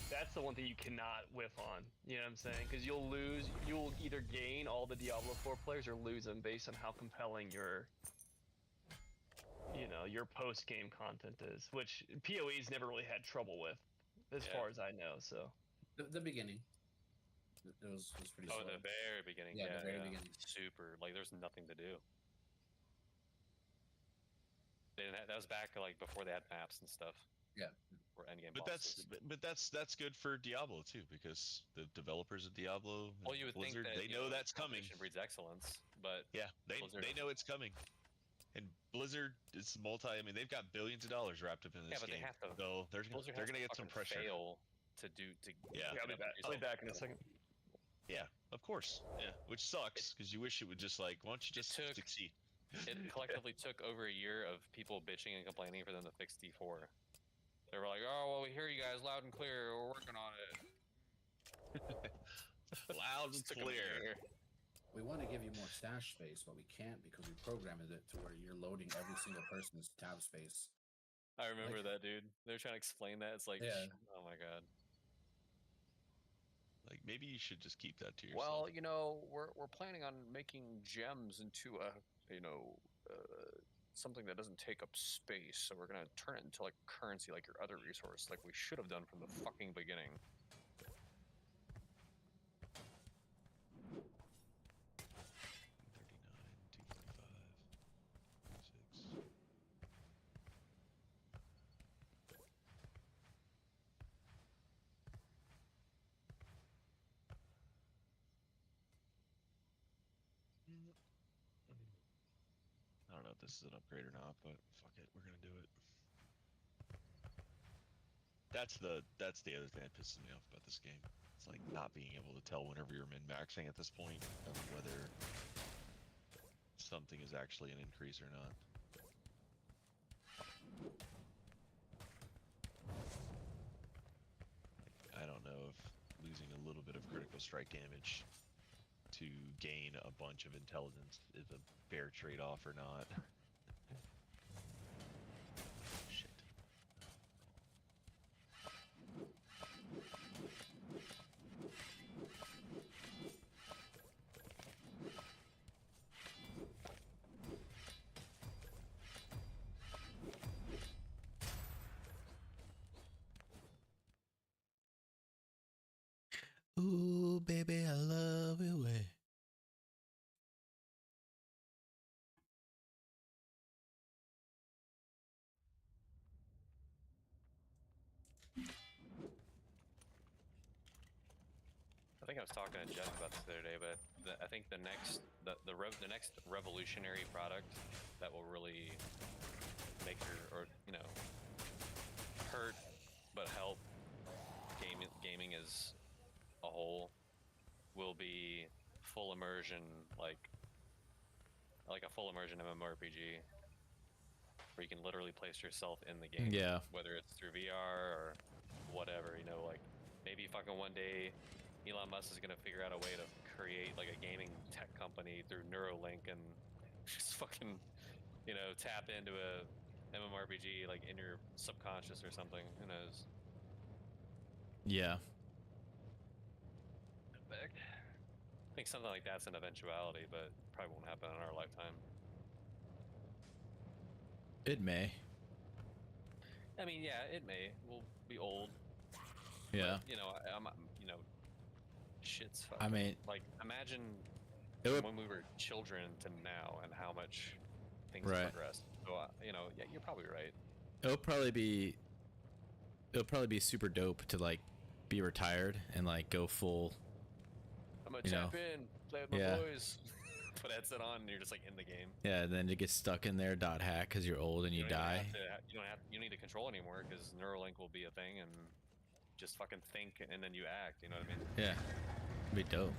Speaker 5: That's the one thing you cannot whiff on. You know what I'm saying? Because you'll either gain all the Diablo 4 players or lose them based on how compelling your post-game content is, which PoE's never really had trouble with, as far as I know. So
Speaker 4: The beginning. It was pretty.
Speaker 2: Oh,
Speaker 4: slow.
Speaker 2: the very beginning.
Speaker 4: Yeah, the very beginning.
Speaker 2: Super super like there's nothing to do. They didn't have, that was back like before they had maps and stuff.
Speaker 4: Yeah.
Speaker 2: Or endgame
Speaker 3: But
Speaker 2: bosses.
Speaker 3: that's good for Diablo too, because the developers of Diablo,
Speaker 2: Well, you would
Speaker 3: Blizzard,
Speaker 2: think that
Speaker 3: they know that's coming.
Speaker 2: competition breeds excellence, but
Speaker 3: Yeah,
Speaker 2: Blizzard,
Speaker 3: they know it's coming. And Blizzard is I mean, they've got billions of dollars wrapped up in this
Speaker 2: but
Speaker 3: game.
Speaker 2: they have to.
Speaker 3: So
Speaker 2: Blizzard
Speaker 3: they're
Speaker 2: has
Speaker 3: gonna
Speaker 2: to
Speaker 3: get some
Speaker 2: fucking
Speaker 3: pressure.
Speaker 2: fail to do to.
Speaker 3: Yeah.
Speaker 5: Yeah, I'll be back in a second.
Speaker 3: Yeah, of course. Yeah, which sucks because you wish it would just like, why don't you just succeed?
Speaker 2: It collectively took over a year of people bitching and complaining for them to fix D4. They were like, "Oh well, we hear you guys loud and clear. We're working on it."
Speaker 3: Loud and
Speaker 2: Just took 'em a
Speaker 3: clear.
Speaker 2: year.
Speaker 4: We want to give you more stash space, but we can't because we programmed it to where you're loading every single person's tab space.
Speaker 2: I remember that, dude. They were trying to explain that. It's like,
Speaker 4: Yeah.
Speaker 2: oh my god.
Speaker 3: Like maybe you should just keep that to yourself.
Speaker 2: Well, we're planning on making gems into a something that doesn't take up space. So we're gonna turn it into like currency, like your other resource, like we should have done from the fucking beginning.
Speaker 3: 39, 245, 6. I don't know if this is an upgrade or not, but fuck it, we're gonna do it. That's the other thing that pisses me off about this game. It's like not being able to tell whenever you're min-maxing at this point of whether something is actually an increase or not. I don't know if losing a little bit of critical strike damage to gain a bunch of intelligence is a fair trade-off or not. Shit.
Speaker 1: Ooh, baby, I love it way.
Speaker 2: I think I was talking to Jeff about this the other day, but I think the next revolutionary product that will really make or hurt but help gaming as a whole will be full immersion, like a full immersion MMORPG where you can literally place yourself in the game.
Speaker 1: Yeah.
Speaker 2: Whether it's through VR or whatever, like maybe fucking one day Elon Musk is gonna figure out a way to create like a gaming tech company through Neuralink and just fucking, tap into a MMORPG like in your subconscious or something. Who knows?
Speaker 1: Yeah.
Speaker 2: I think something like that's an eventuality, but probably won't happen in our lifetime.
Speaker 1: It may.
Speaker 2: I mean, yeah, it may. We'll be old.
Speaker 1: Yeah.
Speaker 2: But, I'm, shit's fucking,
Speaker 1: I mean,
Speaker 2: like, imagine
Speaker 1: it would,
Speaker 2: when we were children to now and how much things
Speaker 1: Right.
Speaker 2: have progressed. So, yeah, you're probably right.
Speaker 1: it'll probably be super dope to like be retired and like go full.
Speaker 2: I'm gonna
Speaker 1: You know,
Speaker 2: tap in, play with my
Speaker 1: yeah.
Speaker 2: boys. Put headset on, and you're just like in the game.
Speaker 1: Yeah, and then to get stuck in there .hack because you're old and you
Speaker 2: don't even
Speaker 1: die.
Speaker 2: have to- you don't need to control anymore because Neuralink will be a thing and just fucking think and then you act. You know what I mean?
Speaker 1: Yeah, it'd be dope.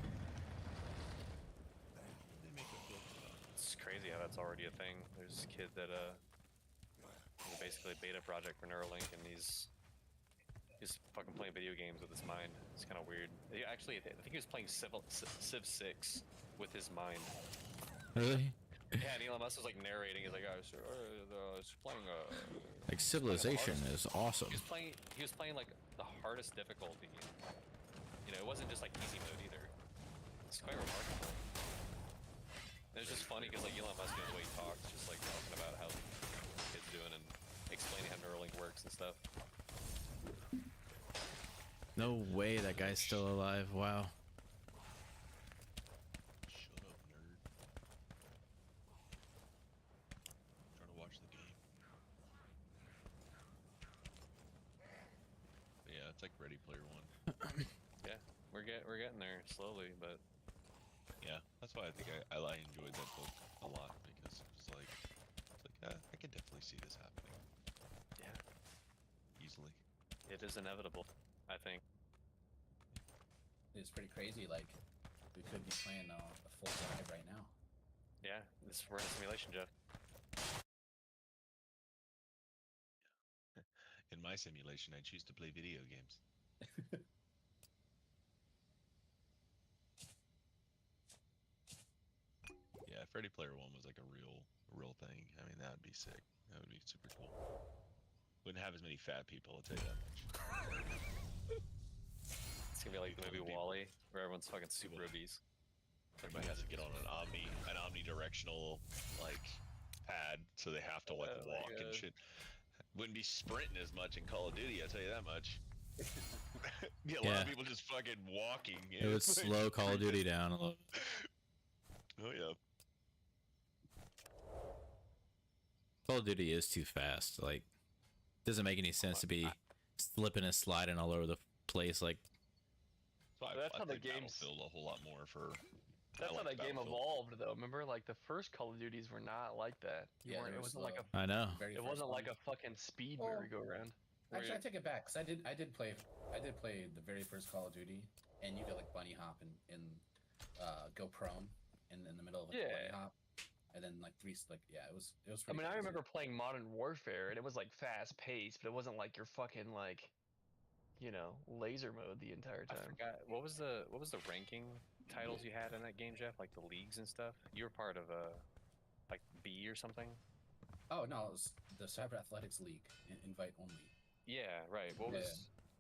Speaker 3: They make a book about
Speaker 2: It's crazy how that's already a thing. There's a kid that basically a beta project for Neuralink, and he's fucking playing video games with his mind. It's kind of weird. I think he was playing Civ 6 with his mind.
Speaker 1: Really?
Speaker 2: Yeah, and Elon Musk was like narrating. He's like, I was playing
Speaker 1: Like Civilization is awesome.
Speaker 2: He was playing like the hardest difficulty. It wasn't just like easy mode either. It's quite remarkable. And it's just funny because like Elon Musk, the way he talks, just like talking about how the kid's doing and explaining how Neuralink works and stuff.
Speaker 1: No way that guy's still alive. Wow.
Speaker 3: shut up, nerd. Ready Player One.
Speaker 2: Yeah, we're getting there slowly, but
Speaker 3: Yeah, that's why I think I enjoyed that book a lot because I can definitely see this happening
Speaker 2: yeah,
Speaker 3: easily.
Speaker 2: it is inevitable. I think.
Speaker 4: It's pretty crazy. Like, we could be playing a full drive right now.
Speaker 2: Yeah, we're in a simulation, Jeff.
Speaker 3: In my simulation, I choose to play video games. Yeah, if Ready Player One was like a real thing, I mean, that would be sick. That would be super cool. Wouldn't have as many fat people, I'll tell you that much.
Speaker 2: It's gonna be like the movie
Speaker 3: People-
Speaker 2: Wall-E, where everyone's fucking super
Speaker 3: people-
Speaker 2: obese.
Speaker 3: Everybody has to get on an omnidirectional like pad, so they have to like
Speaker 2: Oh my
Speaker 3: walk and
Speaker 2: God.
Speaker 3: shit. Wouldn't be sprinting as much in Call of Duty, I'll tell you that much. Yeah, a lot
Speaker 1: Yeah.
Speaker 3: of people just fucking walking.
Speaker 1: It would slow Call of Duty down a little.
Speaker 3: Oh yeah.
Speaker 1: Call of Duty is too fast. Like, doesn't make any sense to be slipping and sliding all over the place. Like,
Speaker 3: So
Speaker 5: That's
Speaker 3: I
Speaker 5: how the
Speaker 3: played
Speaker 5: game's-
Speaker 3: Battlefield a whole lot more for.
Speaker 5: That's
Speaker 3: I
Speaker 5: how
Speaker 3: like
Speaker 5: that game
Speaker 3: Battlefield.
Speaker 5: evolved, though. Remember, like the first Call of Duties were not like that. You
Speaker 4: Yeah,
Speaker 5: weren't-
Speaker 4: they
Speaker 5: it
Speaker 4: were
Speaker 5: wasn't like a.
Speaker 4: slow.
Speaker 1: I know.
Speaker 4: Very
Speaker 5: It
Speaker 4: first
Speaker 5: wasn't like
Speaker 4: one.
Speaker 5: a fucking speed
Speaker 4: Oh.
Speaker 5: merry-go-round.
Speaker 4: Actually, I take it back because I did play the very first Call of Duty, and you could like bunny hop and go prone in the middle of like, a bunny
Speaker 5: Yeah.
Speaker 4: hop, and then like it was
Speaker 5: I
Speaker 4: pretty
Speaker 5: mean, I
Speaker 4: crazy.
Speaker 5: remember playing Modern Warfare, and it was like fast-paced, but it wasn't like your fucking like, laser mode the entire
Speaker 2: I
Speaker 5: time.
Speaker 2: forgot what was the ranking titles you had in that game, Jeff? Like the leagues and stuff. You were part of like B or something.
Speaker 4: Oh no, it was the Cyber Athletics League, invite only.
Speaker 2: Yeah, right. What
Speaker 4: Yeah.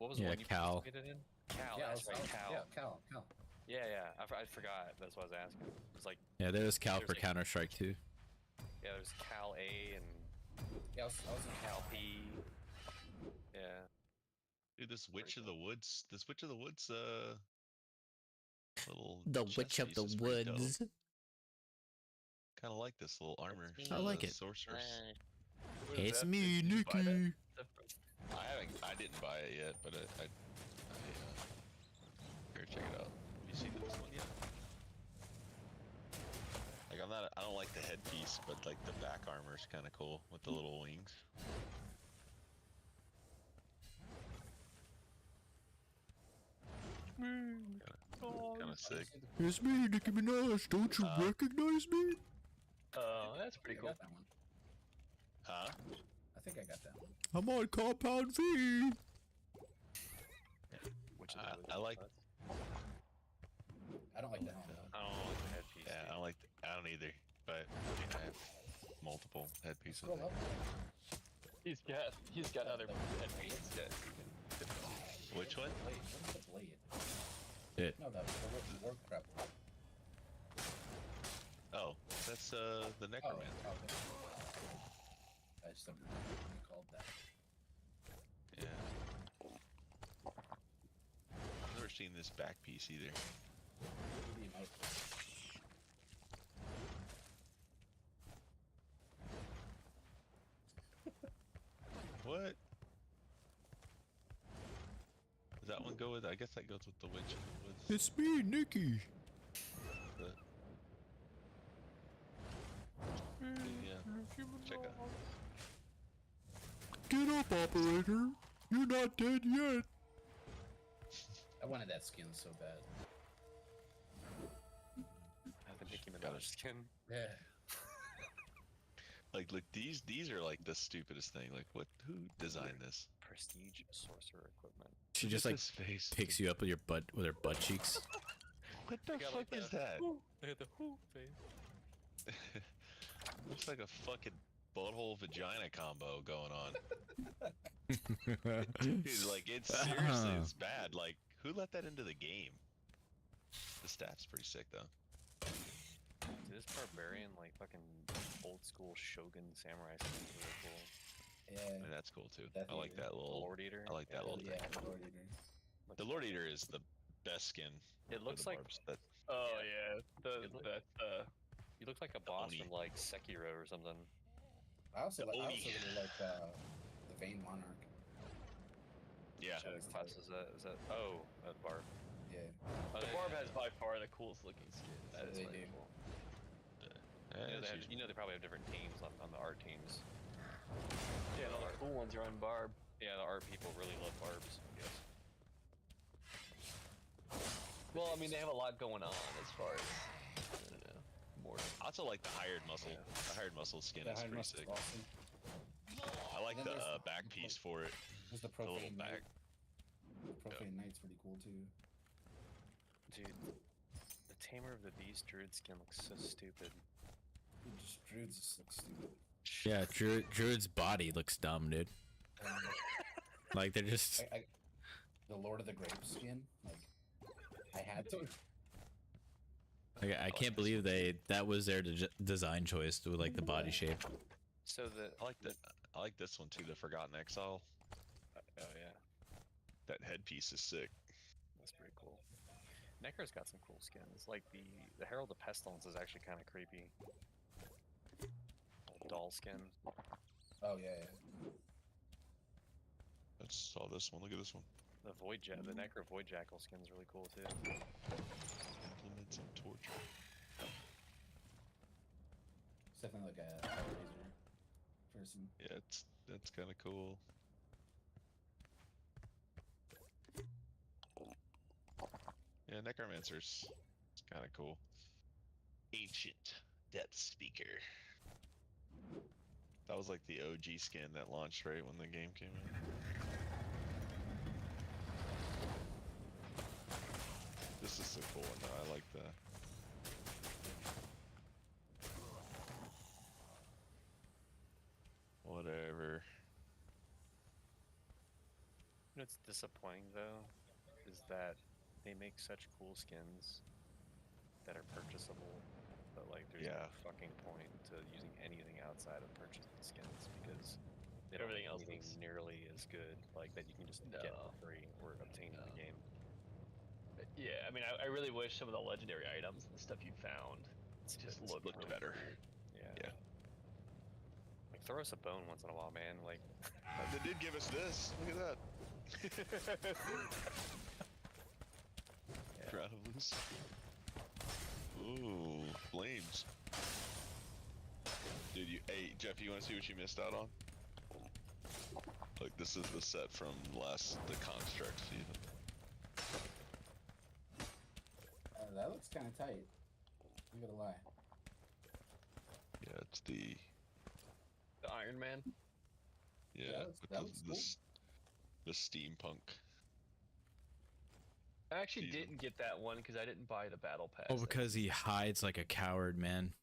Speaker 2: was the
Speaker 1: Yeah,
Speaker 2: one you
Speaker 1: Cal.
Speaker 2: participated in? Cal.
Speaker 4: Yeah,
Speaker 2: That's right, Cal.
Speaker 4: Yeah, Cal.
Speaker 2: Yeah. I forgot. That's what I was asking. It's like
Speaker 1: Yeah, there was Cal
Speaker 2: There's
Speaker 1: for
Speaker 2: like-
Speaker 1: Counter Strike too.
Speaker 2: yeah, there's Cal A and
Speaker 4: Yeah, I was in
Speaker 2: Cal
Speaker 4: Cal.
Speaker 2: P. Yeah.
Speaker 3: Dude, this Witch of
Speaker 2: Pretty
Speaker 3: the Woods, little.
Speaker 1: The
Speaker 3: chess
Speaker 1: Witch of
Speaker 3: piece
Speaker 1: the
Speaker 3: is pretty dope.
Speaker 1: Woods.
Speaker 3: Kind of like this little armor.
Speaker 1: I like it.
Speaker 3: Sorceress.
Speaker 5: What is
Speaker 1: It's
Speaker 5: that?
Speaker 1: me,
Speaker 5: Did you buy that?
Speaker 1: Nikki.
Speaker 3: I didn't buy it yet, but I here, check it out. Have you seen this one yet? Like I don't like the headpiece, but like the back armor's kind of cool with the little wings. Kind of sick.
Speaker 1: It's me, Nicki Minaj. Don't you recognize me?
Speaker 5: Oh, that's
Speaker 4: I
Speaker 5: pretty cool.
Speaker 4: got that one.
Speaker 3: Huh?
Speaker 4: I think I got that one.
Speaker 1: I'm on Compound V.
Speaker 2: Which
Speaker 3: I like.
Speaker 4: I don't like that one.
Speaker 2: I don't like the headpiece.
Speaker 3: Yeah, I don't like. I don't either. But I mean, I have multiple headpieces.
Speaker 4: Scroll up.
Speaker 5: He's got other headpieces.
Speaker 3: Which one?
Speaker 4: Blade. What is the blade?
Speaker 1: It.
Speaker 4: No, the war crap.
Speaker 3: Oh, that's the
Speaker 4: Oh,
Speaker 3: necromancer.
Speaker 4: okay. I just don't remember what you called that.
Speaker 3: Yeah. I've never seen this back piece either.
Speaker 4: The emote.
Speaker 3: What? Does that one go with? I guess that goes with the witch. With
Speaker 1: It's me, Nikki.
Speaker 3: the, yeah. Check out.
Speaker 1: Get up, operator. You're not dead yet.
Speaker 4: I wanted that skin so bad.
Speaker 2: Have the Nicki
Speaker 3: Got
Speaker 2: Minaj
Speaker 3: it.
Speaker 2: skin.
Speaker 4: Yeah.
Speaker 3: Like, look, these are like the stupidest thing. Like, what? Who designed this?
Speaker 2: Prestige sorcerer equipment.
Speaker 1: She
Speaker 3: Look
Speaker 1: just
Speaker 3: at
Speaker 1: like
Speaker 3: this face.
Speaker 1: picks you up with her butt cheeks.
Speaker 3: What the
Speaker 2: got,
Speaker 3: fuck
Speaker 2: like,
Speaker 3: is
Speaker 2: the-
Speaker 3: that?
Speaker 2: Look at the whoo face.
Speaker 3: Looks like a fucking butthole vagina combo going on. Dude, like it's seriously, it's bad. Like, who let that into the game? The staff's pretty sick though.
Speaker 2: Dude, this barbarian, like fucking old school shogun samurai skin is really cool.
Speaker 4: Yeah.
Speaker 3: And that's cool too.
Speaker 4: Death
Speaker 3: I like
Speaker 4: Eater.
Speaker 3: that
Speaker 2: The
Speaker 3: little.
Speaker 2: Lord Eater.
Speaker 3: I like that little
Speaker 4: Yeah,
Speaker 3: thing.
Speaker 4: Lord Eater.
Speaker 3: The Lord Eater is the best skin.
Speaker 2: It
Speaker 3: for
Speaker 2: looks
Speaker 3: the
Speaker 2: like
Speaker 3: barbs. That,
Speaker 5: Oh yeah,
Speaker 2: It look-
Speaker 5: that
Speaker 2: he looks like a boss
Speaker 3: Oni.
Speaker 2: from like Sekiro or something.
Speaker 4: I also
Speaker 3: The
Speaker 4: really
Speaker 3: Oni.
Speaker 4: like the Vayne Monarch.
Speaker 3: Yeah.
Speaker 4: Shadows
Speaker 2: What class is that? Is that? Oh, barb.
Speaker 4: Yeah.
Speaker 2: Oh,
Speaker 5: The
Speaker 2: yeah,
Speaker 5: Barb
Speaker 2: yeah,
Speaker 5: has by far the coolest looking skin.
Speaker 2: That is
Speaker 4: They
Speaker 2: pretty
Speaker 4: do.
Speaker 2: cool.
Speaker 3: Yeah,
Speaker 2: They
Speaker 3: she's-
Speaker 2: they probably have different teams on the art teams.
Speaker 5: Yeah, all the cool ones are on Barb.
Speaker 2: Yeah, the art people really love barbs. Yes.
Speaker 5: Well, I mean, they have a lot going on as far as I don't know, more.
Speaker 3: I also like the hired muscle. The hired muscle skin
Speaker 4: The
Speaker 3: is
Speaker 4: hide
Speaker 3: pretty
Speaker 4: muscle's
Speaker 3: sick.
Speaker 4: awesome.
Speaker 3: I like
Speaker 4: And
Speaker 3: the
Speaker 4: then there's
Speaker 3: back piece for it.
Speaker 4: There's the
Speaker 3: The little
Speaker 4: profane
Speaker 3: back.
Speaker 4: knight. The profane knight's pretty cool too.
Speaker 2: Dude, the Tamer of the Beast Druid skin looks so stupid.
Speaker 4: Just druids just look stupid.
Speaker 1: Yeah, Druid's body looks dumb, dude. Like they're just
Speaker 4: The Lord of the Grapes skin, like I had to.
Speaker 1: like, I can't believe that was their design choice with like the body shape.
Speaker 2: So
Speaker 3: I like this one too, the Forgotten Exile.
Speaker 2: oh yeah,
Speaker 3: That headpiece is sick.
Speaker 2: that's pretty cool. Necro's got some cool skins. Like the Herald of Pestilence is actually kind of creepy. Old doll skin.
Speaker 4: Oh yeah.
Speaker 3: I saw this one. Look at this one.
Speaker 2: The the Necro Void Jackal skin's really cool too.
Speaker 3: Implements of torture.
Speaker 4: It's definitely like a Hellraiser person.
Speaker 3: Yeah, that's kind of cool. Yeah, Necromancer's kind of cool. Ancient Depth Speaker. That was like the OG skin that launched right when the game came out. This is so cool. No, I like the. Whatever.
Speaker 2: You know what's disappointing though, is that they make such cool skins that are purchasable, but like there's
Speaker 3: Yeah.
Speaker 2: no fucking point to using anything outside of purchasing skins because they don't
Speaker 5: Everything
Speaker 2: make
Speaker 5: else
Speaker 2: anything
Speaker 5: looks-
Speaker 2: nearly as good, like that you can just get for
Speaker 5: No.
Speaker 2: free or obtain in the game.
Speaker 5: Yeah, I mean, I really wish some of the legendary items and the stuff you found just looked
Speaker 3: looked
Speaker 5: really
Speaker 3: better.
Speaker 5: cool.
Speaker 2: Yeah.
Speaker 3: Yeah.
Speaker 2: Like throw us a bone once in a while, man. Like
Speaker 3: They did give us this. Look at that. Gravelous. Ooh, flames. Dude, hey Jeff, you want to see what you missed out on? Look, this is the set from the Construct season.
Speaker 4: That looks kind of tight. I'm gonna lie.
Speaker 3: Yeah, it's the
Speaker 5: Iron Man.
Speaker 3: yeah,
Speaker 4: looks-
Speaker 3: with
Speaker 4: that looks cool.
Speaker 3: the steampunk.
Speaker 5: I actually
Speaker 3: Season.
Speaker 5: didn't get that one because I didn't buy the battle pass.
Speaker 1: Oh, because he hides like a coward, man.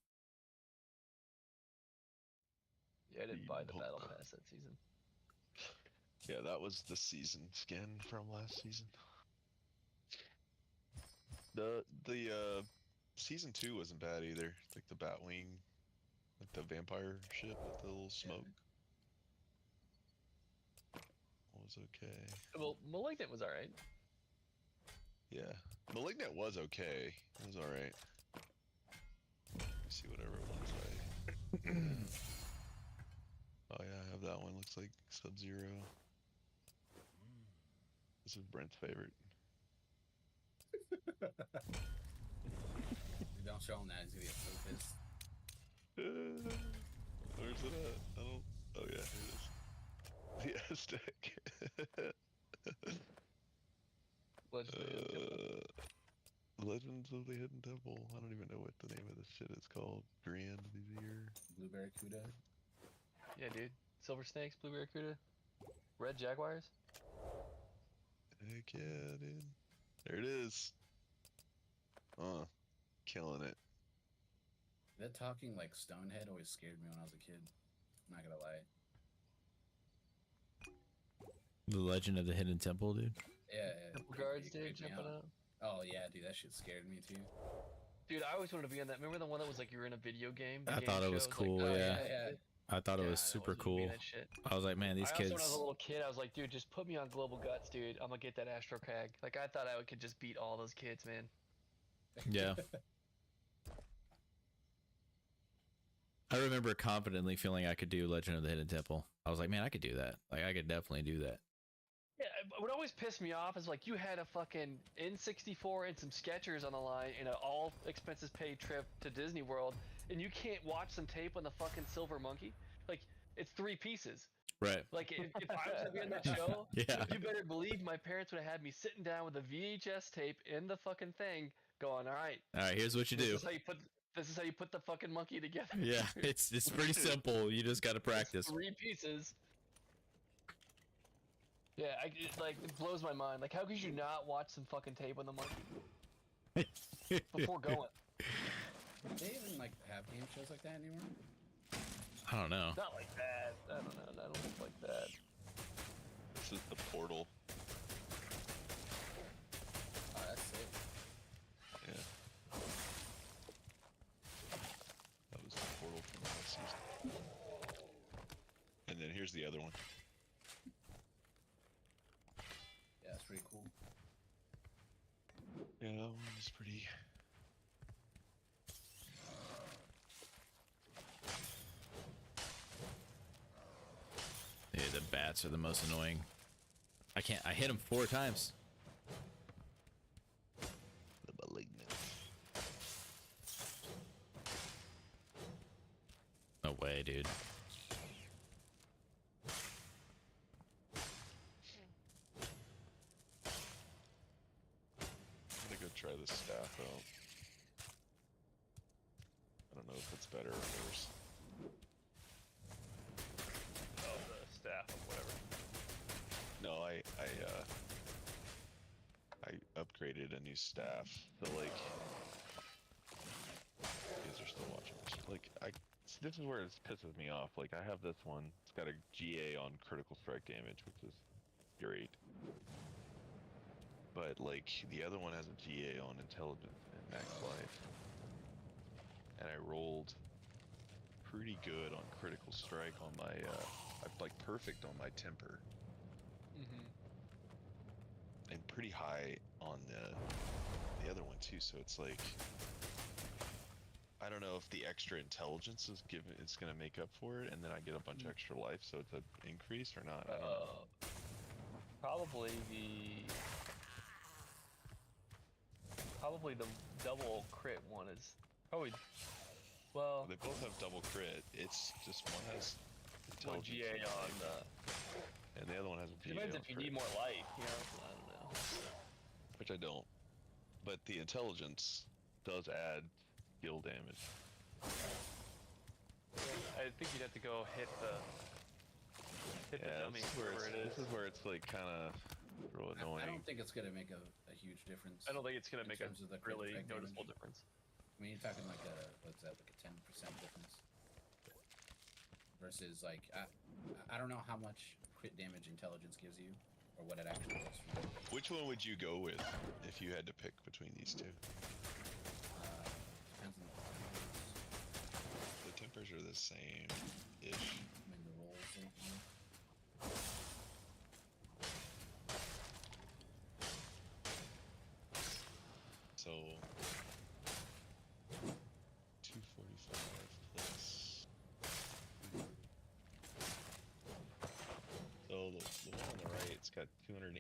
Speaker 5: Yeah, I didn't buy the
Speaker 3: Steampunk.
Speaker 5: battle pass that season.
Speaker 3: Yeah, that was the season skin from last season. The season 2 wasn't bad either. Like the Batwing, like the vampire ship with the little smoke. Was okay.
Speaker 5: Well, Malignant was alright.
Speaker 3: Yeah, Malignant was okay. It was all right. Let's see whatever it looks like. Oh yeah, I have that one. Looks like Sub-Zero. This is Brent's favorite.
Speaker 4: Don't show him that. He's gonna get so pissed.
Speaker 3: Where's it at? I don't. Oh yeah, here it is. The Aztec. Legends of the Hidden Temple. I don't even know what the name of this shit is called. Grand Vizier.
Speaker 4: Blueberry Cuda.
Speaker 5: Yeah, dude. Silver Snakes, Blue Barracuda, Red Jaguars.
Speaker 3: Heck yeah, dude. There it is. Killing it.
Speaker 4: That talking like Stonehead always scared me when I was a kid. I'm not gonna lie.
Speaker 1: The Legend of the Hidden Temple, dude.
Speaker 4: Yeah.
Speaker 5: Temple
Speaker 4: it
Speaker 5: Guards,
Speaker 4: creeped
Speaker 5: dude,
Speaker 4: me
Speaker 5: jumping out.
Speaker 4: Oh yeah, dude, that shit scared me too.
Speaker 5: Dude, I always wanted to be on that. Remember the one that was like you were in a video game? The
Speaker 1: I
Speaker 5: game
Speaker 1: thought it
Speaker 5: show
Speaker 1: was
Speaker 5: like,
Speaker 1: cool,
Speaker 5: oh,
Speaker 1: yeah.
Speaker 4: Yeah.
Speaker 1: I thought it
Speaker 5: God,
Speaker 1: was
Speaker 5: I
Speaker 1: super
Speaker 5: always wanted to be in
Speaker 1: cool.
Speaker 5: that shit.
Speaker 1: I was like, man, these
Speaker 5: I
Speaker 1: kids.
Speaker 5: also, when I was a little kid, I was like, dude, just put me on Global Guts, dude. I'm gonna get that Astro Crag. Like, I thought I could just beat all those kids, man.
Speaker 1: Yeah. I remember confidently feeling I could do Legend of the Hidden Temple. I was like, man, I could do that. Like, I could definitely do that.
Speaker 5: Yeah, what always pissed me off is like you had a fucking N64 and some Skechers on the line in an all expenses paid trip to Disney World, and you can't watch some tape on the fucking Silver Monkey. Like it's 3 pieces.
Speaker 1: Right.
Speaker 5: Like if I was to be on that show,
Speaker 1: Yeah.
Speaker 5: you better believe my parents would have had me sitting down with a VHS tape in the fucking thing, going, "All right,
Speaker 1: All right. Here's what you do.
Speaker 5: this is how you put the fucking monkey together."
Speaker 1: Yeah. It's pretty simple. You just gotta practice.
Speaker 5: It's 3 pieces. Yeah, it blows my mind. Like, how could you not watch some fucking tape on the monkey before going?
Speaker 4: Do they even like have game shows like that anymore?
Speaker 1: I don't know.
Speaker 5: Not like that. I don't know. I don't think like that.
Speaker 3: This is the portal.
Speaker 4: Oh, that's sick.
Speaker 3: Yeah. That was the portal from last season. And then here's the other one.
Speaker 4: Yeah, that's pretty cool.
Speaker 3: Yeah, that one was pretty.
Speaker 1: Yeah, the bats are the most annoying. I hit them 4 times.
Speaker 3: The malignant.
Speaker 1: No way, dude.
Speaker 3: I'm gonna go try this staff out. I don't know if it's better or worse.
Speaker 5: Oh, the staff or whatever.
Speaker 3: No, I upgraded a new staff. So like, you guys are still watching this. Like, this is where it pisses me off. Like, I have this one. It's got a GA on critical strike damage, which is great. But like, the other one has a GA on intelligence and max life. And I rolled pretty good on critical strike on my, like perfect on my temper. And pretty high on the other one too, so it's like, I don't know if the extra intelligence is gonna make up for it, and then I get a bunch of extra life, so it's an increase or not. I don't know.
Speaker 5: Probably the double crit one is probably well.
Speaker 3: They both have double crit. It's just one has
Speaker 5: One
Speaker 3: intelligence
Speaker 5: GA on.
Speaker 3: and the other one has a GA
Speaker 5: Depends
Speaker 3: on
Speaker 5: if you
Speaker 3: crit,
Speaker 5: need more life. You know, I don't know.
Speaker 3: which I don't. But the intelligence does add skill damage.
Speaker 5: I think you'd have to go hit the dummy.
Speaker 3: This is where
Speaker 5: wherever it is.
Speaker 3: This is where it's like kind of real annoying.
Speaker 4: I don't think it's gonna make a huge difference.
Speaker 5: I don't think it's gonna
Speaker 4: in
Speaker 5: make a
Speaker 4: terms of the crit
Speaker 5: really
Speaker 4: strike
Speaker 5: noticeable
Speaker 4: damage.
Speaker 5: difference.
Speaker 4: I mean, you're talking like what's that, like a 10% difference versus like I don't know how much crit damage intelligence gives you or what it actually does for you.
Speaker 3: Which one would you go with if you had to pick between these two?
Speaker 4: Depends on the values.
Speaker 3: The tempers are the same-ish.
Speaker 4: I mean, the rolls and whatnot.
Speaker 3: So 245 plus. So the one on the right, it's got 284.3%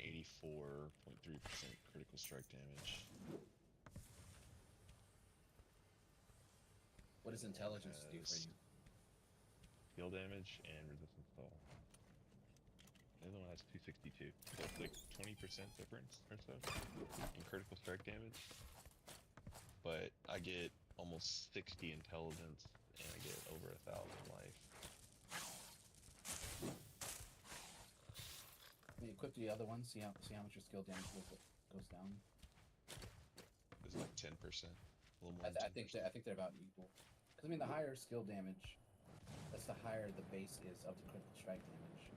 Speaker 3: critical strike damage.
Speaker 4: What does intelligence do for you?
Speaker 3: Skill damage and resistance fall. The other one has 262. So it's like 20% difference or so in critical strike damage. But I get almost 60 intelligence and I get over 1,000 life.
Speaker 4: Let me equip the other one. See how much your skill damage goes down.
Speaker 3: It's like 10%. A little more.
Speaker 4: I think they're about equal. Because I mean, the higher skill damage, that's the higher the base is of the critical strike damage.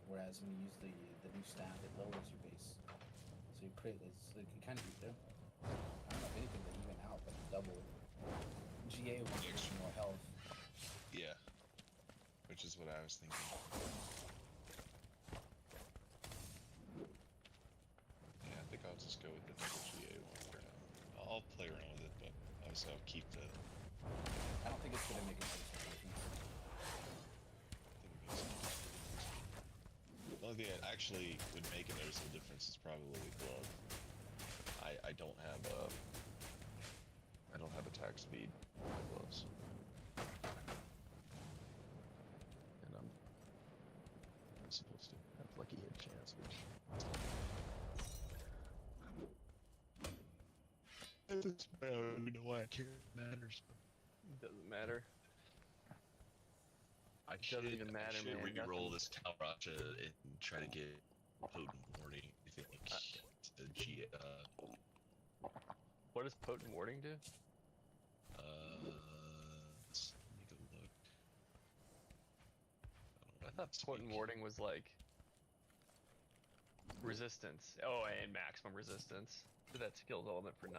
Speaker 4: Whereas when you use the new staff, it lowers your base. So your crit is like you kind of I don't know if anything they even out, but double GA will give you more health.
Speaker 3: Yeah. Which is what I was thinking. Yeah, I think I'll just go with the double GA one for now. I'll play around with it, but obviously I'll keep the.
Speaker 4: I don't think it's gonna make a noticeable difference.
Speaker 3: The only thing that actually would make a noticeable difference is probably glove. I don't have attack speed on my gloves. And I'm supposed to have lucky hit chance, which I don't even know why I care. It matters.
Speaker 5: Doesn't matter.
Speaker 3: I
Speaker 5: Doesn't even matter,
Speaker 3: I should
Speaker 5: man.
Speaker 3: re-roll
Speaker 5: Nothing.
Speaker 3: this Talracha and try to get potent warning. I think the G.
Speaker 5: What does potent warding do?
Speaker 3: Let's make a look.
Speaker 5: I thought potent warding was like resistance. Oh, and maximum resistance. So that skills element for 9.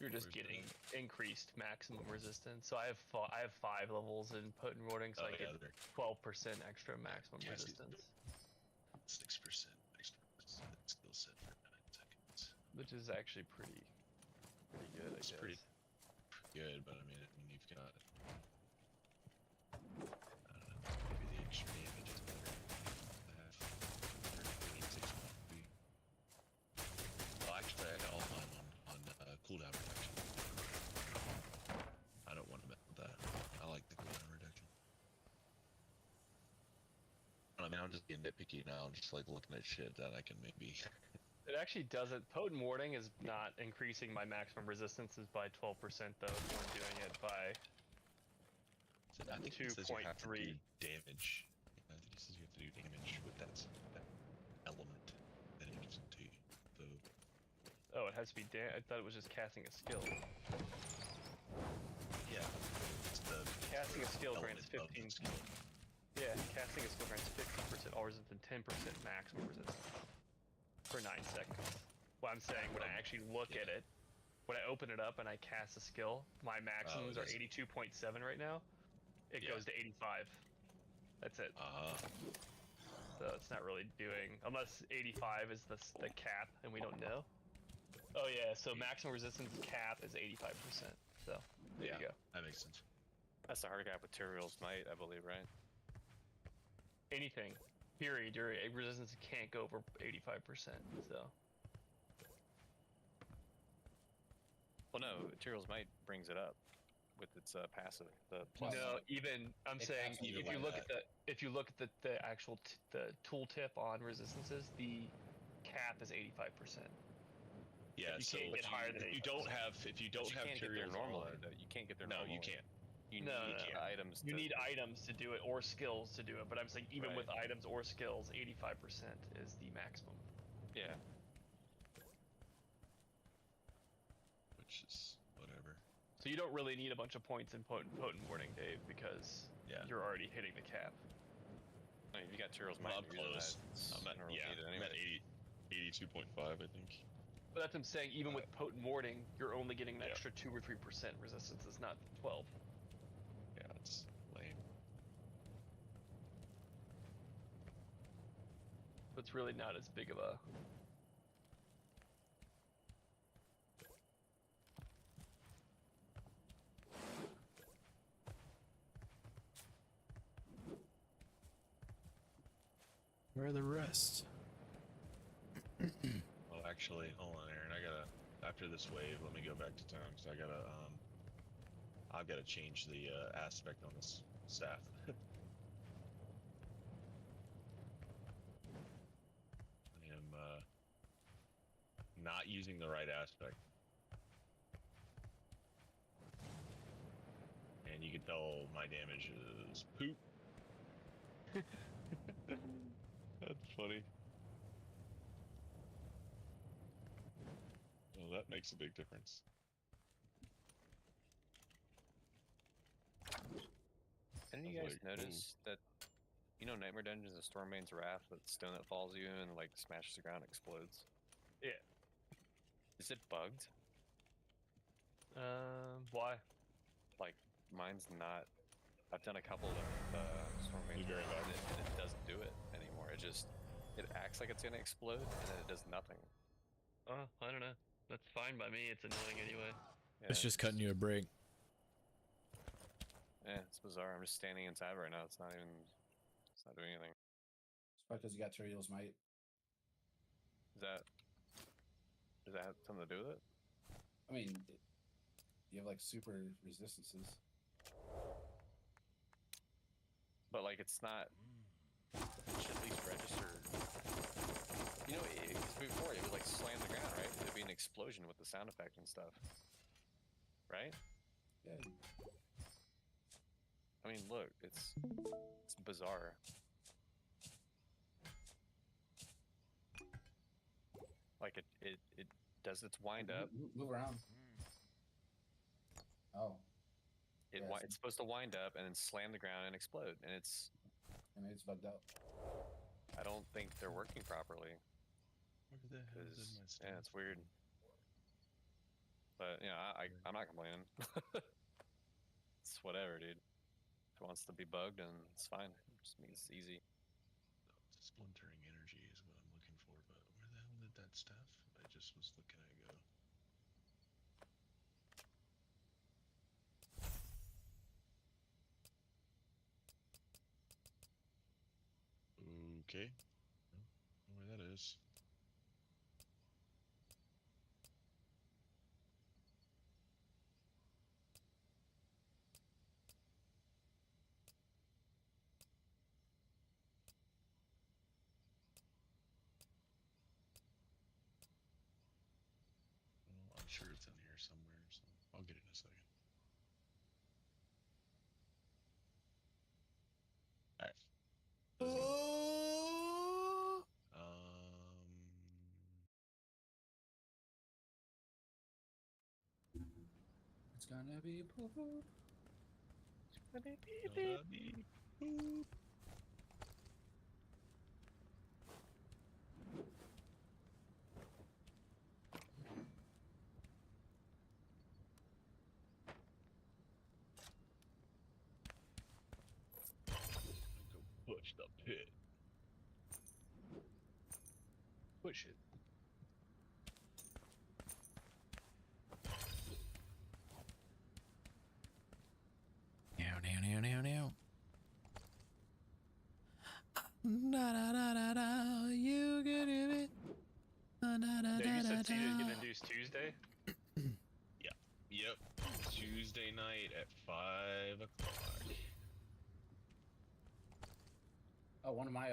Speaker 5: You're just
Speaker 3: Where's
Speaker 5: getting
Speaker 3: that?
Speaker 5: increased maximum resistance. So I have 5 levels in potent warding, so I get 12% extra maximum resistance,
Speaker 3: 6% extra skill set for 9 seconds.
Speaker 5: which is actually pretty good. I
Speaker 3: It's
Speaker 5: guess.
Speaker 3: pretty good, but I mean you've got maybe the extra damage is better. Well, actually, I got all mine on cooldown reduction. I don't want to mess with that. I like the cooldown reduction. I mean, I'm just being nitpicky now. I'm just like looking at shit that I can maybe.
Speaker 5: It actually doesn't. Potent warding is not increasing my maximum resistances by 12% though. It's only doing it by
Speaker 3: I think it says you have to
Speaker 5: 2.3.
Speaker 3: do damage. I think it says you have to do damage with that element that it gives it to you. So
Speaker 5: Oh, it has to be. I thought it was just casting a skill.
Speaker 3: yeah, it's the
Speaker 5: Casting a skill grants
Speaker 3: element of the
Speaker 5: 15.
Speaker 3: skill.
Speaker 5: Yeah, casting a skill grants 15% all resistance and 10% maximum resistance for 9 seconds. Well, I'm saying when I actually look at it, when I open it up and I cast a skill, my maximums are 82.7 right now. It goes to 85. That's it. So it's not really doing, unless 85 is the cap, and we don't know. Oh yeah, so maximum resistance cap is 85%. So there you go.
Speaker 3: That makes sense.
Speaker 2: That's the hard cap with Tyrael's Might, I believe, right?
Speaker 5: Anything, period, your resistance can't go over 85%. So.
Speaker 2: Well, no, Tyrael's Might brings it up with its passive. The plus.
Speaker 5: No, even I'm
Speaker 4: It
Speaker 5: saying
Speaker 4: absolutely
Speaker 5: if you
Speaker 4: like
Speaker 5: look at the actual the tooltip on resistances, the cap is 85%.
Speaker 3: Yeah,
Speaker 5: You
Speaker 3: so
Speaker 5: can't get higher than
Speaker 3: if you don't have
Speaker 2: But you can't get there
Speaker 3: Tyrael's
Speaker 2: normally.
Speaker 3: on,
Speaker 2: Though. You can't get there
Speaker 3: no,
Speaker 2: normally.
Speaker 3: you can't.
Speaker 2: You
Speaker 5: No,
Speaker 2: need
Speaker 5: no,
Speaker 2: items.
Speaker 5: You
Speaker 2: to,
Speaker 5: need items to do it or skills to do it, but I'm saying even
Speaker 2: Right.
Speaker 5: with items or skills, 85% is the maximum.
Speaker 2: Yeah.
Speaker 3: Which is whatever.
Speaker 5: So you don't really need a bunch of points in potent warding, Dave, because you're already hitting the cap.
Speaker 2: I mean, if you got Tyrael's
Speaker 3: Well,
Speaker 2: Might,
Speaker 3: I'm
Speaker 2: you're using
Speaker 3: close.
Speaker 2: that, it's
Speaker 3: I'm at
Speaker 2: not really needed
Speaker 3: I'm
Speaker 2: anyway.
Speaker 3: at 82.5, I think.
Speaker 5: But that's what I'm saying. Even with potent warding, you're only getting an
Speaker 3: Yeah.
Speaker 5: extra 2 or 3% resistance. It's not 12.
Speaker 3: Yeah, it's lame.
Speaker 5: So it's really not as big of a.
Speaker 1: Where are the rest?
Speaker 3: Oh, actually, hold on, Aaron. I gotta. After this wave, let me go back to town because I've gotta change the aspect on this staff. I am not using the right aspect, and you can tell my damage is poop. That's funny. Well, that makes a big difference.
Speaker 2: Didn't you guys notice that, you know, Nightmare Dungeons, the Stormbane's Wrath, that stone that falls you and like smashes the ground and explodes?
Speaker 5: Yeah.
Speaker 2: Is it bugged?
Speaker 5: Why?
Speaker 2: Like, mine's not. I've done a couple of Stormbane's
Speaker 3: Very
Speaker 2: Wrath,
Speaker 3: bad.
Speaker 2: and it doesn't do it anymore. It acts like it's gonna explode, and then it does nothing.
Speaker 5: I don't know. That's fine by me. It's annoying anyway.
Speaker 2: Yeah,
Speaker 1: It's just cutting you a break.
Speaker 2: Yeah, it's bizarre. I'm just standing inside right now. It's It's not doing anything.
Speaker 4: It's probably because you got Tyrael's might.
Speaker 2: Does that have something to do with it?
Speaker 4: I mean, you have like super resistances.
Speaker 2: But like, it's not. It should at least register. You know, before it would like slam the ground, right? There'd be an explosion with the sound effect and stuff, right?
Speaker 4: Yeah.
Speaker 2: I mean, look, it's bizarre. Like it does its wind up.
Speaker 4: Move around. Oh.
Speaker 2: It's supposed to wind up and then slam the ground and explode, and it's.
Speaker 4: I mean, it's bugged out.
Speaker 2: I don't think they're working properly.
Speaker 3: Where the hell did my stuff?
Speaker 2: Yeah, it's weird. But you know, I'm not complaining. It's whatever, dude. If it wants to be bugged, and it's fine. It just means it's easy.
Speaker 3: Splintering energy is what I'm looking for, but where the hell did that stuff I just was looking at go? Okay. Well, where that is. Well, I'm sure it's in here somewhere, so I'll get it in a second. Alright.
Speaker 4: It's gonna be poop.
Speaker 3: Boop. Go push the pit. Push it.
Speaker 1: Now. Da da da da da. You get it. Da da da
Speaker 5: Yeah, you
Speaker 1: da
Speaker 5: said
Speaker 1: da.
Speaker 5: Tita's get induced Tuesday.
Speaker 3: Yep. Tuesday night at 5 o'clock.
Speaker 4: Oh, one of my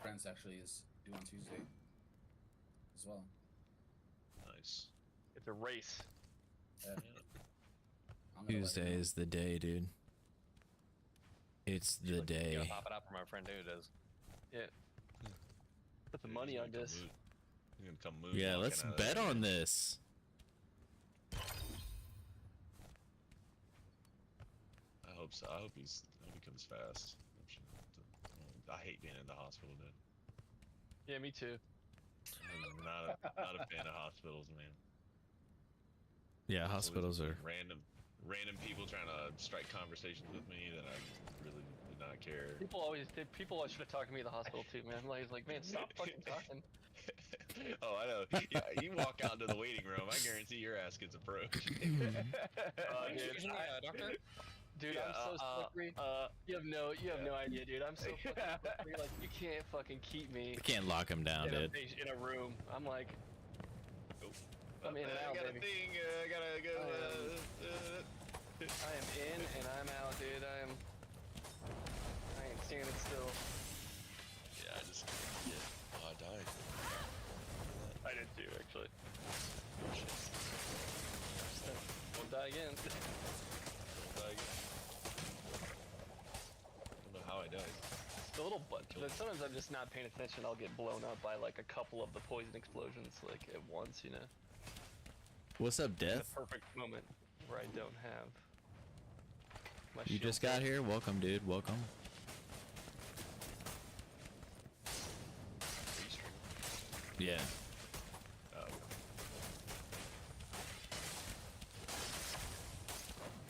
Speaker 4: friends actually is due on Tuesday as well.
Speaker 3: Nice.
Speaker 5: It's a race.
Speaker 4: Yeah. I'm gonna let her
Speaker 1: Tuesday
Speaker 4: know.
Speaker 1: is the day, dude. It's the
Speaker 2: You
Speaker 1: day.
Speaker 2: gotta pop it out for my friend who does.
Speaker 5: Yeah. Put the
Speaker 3: Dude,
Speaker 5: money
Speaker 3: he's
Speaker 5: on
Speaker 3: gonna
Speaker 5: this.
Speaker 3: come He's gonna come move.
Speaker 1: Yeah, let's bet on this.
Speaker 3: I hope so. I hope he comes fast. I hate being in the hospital, dude.
Speaker 5: Yeah, me too.
Speaker 3: I'm not a fan of hospitals, man.
Speaker 1: Yeah,
Speaker 3: There's
Speaker 1: hospitals
Speaker 3: always
Speaker 1: are.
Speaker 3: random people trying to strike conversations with me that I really do not care.
Speaker 5: People always should have talked to me at the hospital too, man. Like, man, stop fucking talking.
Speaker 3: Oh, I know. Yeah, you walk out into the waiting room, I guarantee your ass gets approached.
Speaker 5: Dude,
Speaker 2: Doctor?
Speaker 5: Dude,
Speaker 3: Yeah,
Speaker 5: I'm so slippery. You have no idea, dude. I'm so fucking slippery. Like, you can't fucking keep me
Speaker 1: You can't lock him down, dude.
Speaker 5: in a room. I'm like, I'm in and
Speaker 3: I
Speaker 5: out,
Speaker 3: got
Speaker 5: baby.
Speaker 3: a thing. I gotta go.
Speaker 5: I am in and I'm out, dude. I ain't standing still.
Speaker 3: Yeah, I died.
Speaker 5: I did too, actually. Won't die again.
Speaker 3: Don't die again. I don't know how I died.
Speaker 5: The little but sometimes I'm just not paying attention. I'll get blown up by like a couple of the poison explosions like at once, you know.
Speaker 1: What's up,
Speaker 5: The
Speaker 1: Death?
Speaker 5: perfect moment where I don't have my
Speaker 1: You
Speaker 5: shield
Speaker 1: just got
Speaker 5: up.
Speaker 1: here? Welcome, dude. Welcome.
Speaker 3: Are you streaming?
Speaker 1: Yeah.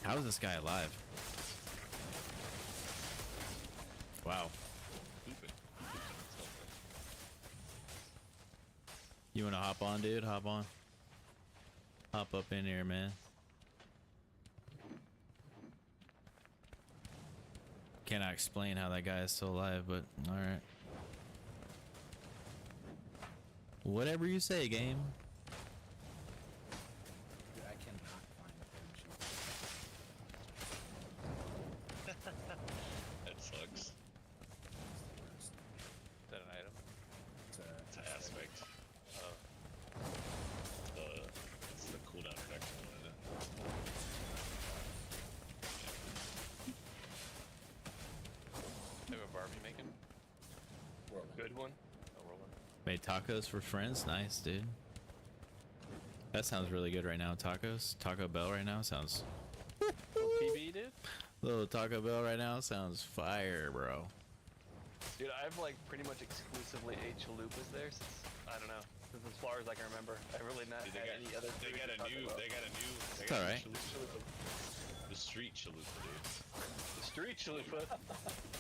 Speaker 1: How is this guy alive? Wow.
Speaker 3: Pooping.
Speaker 1: You wanna hop on, dude? Hop on. Hop up in here, man. Cannot explain how that guy is still alive, but all right. Whatever you say, game.
Speaker 4: Dude, I cannot find the
Speaker 3: That sucks.
Speaker 2: Is that an item?
Speaker 3: It's an aspect.
Speaker 2: Oh.
Speaker 3: It's the cooldown reduction one.
Speaker 2: Have a barbie making?
Speaker 5: Good one.
Speaker 2: Oh, rolling.
Speaker 1: Made tacos for friends. Nice, dude. That sounds really good right now. Tacos, Taco Bell right now sounds.
Speaker 5: PB, dude.
Speaker 1: Little Taco Bell right now sounds fire, bro.
Speaker 5: Dude, I've like pretty much exclusively ate chalupas there since I don't know, since as far as I can remember. I really not
Speaker 3: Dude,
Speaker 5: had any other.
Speaker 3: they
Speaker 5: food
Speaker 3: got
Speaker 5: to
Speaker 3: a
Speaker 5: talk
Speaker 3: new.
Speaker 5: about.
Speaker 3: They got a new.
Speaker 1: It's alright.
Speaker 5: Chalupa.
Speaker 3: The street chalupa, dude.
Speaker 5: The street chalupa.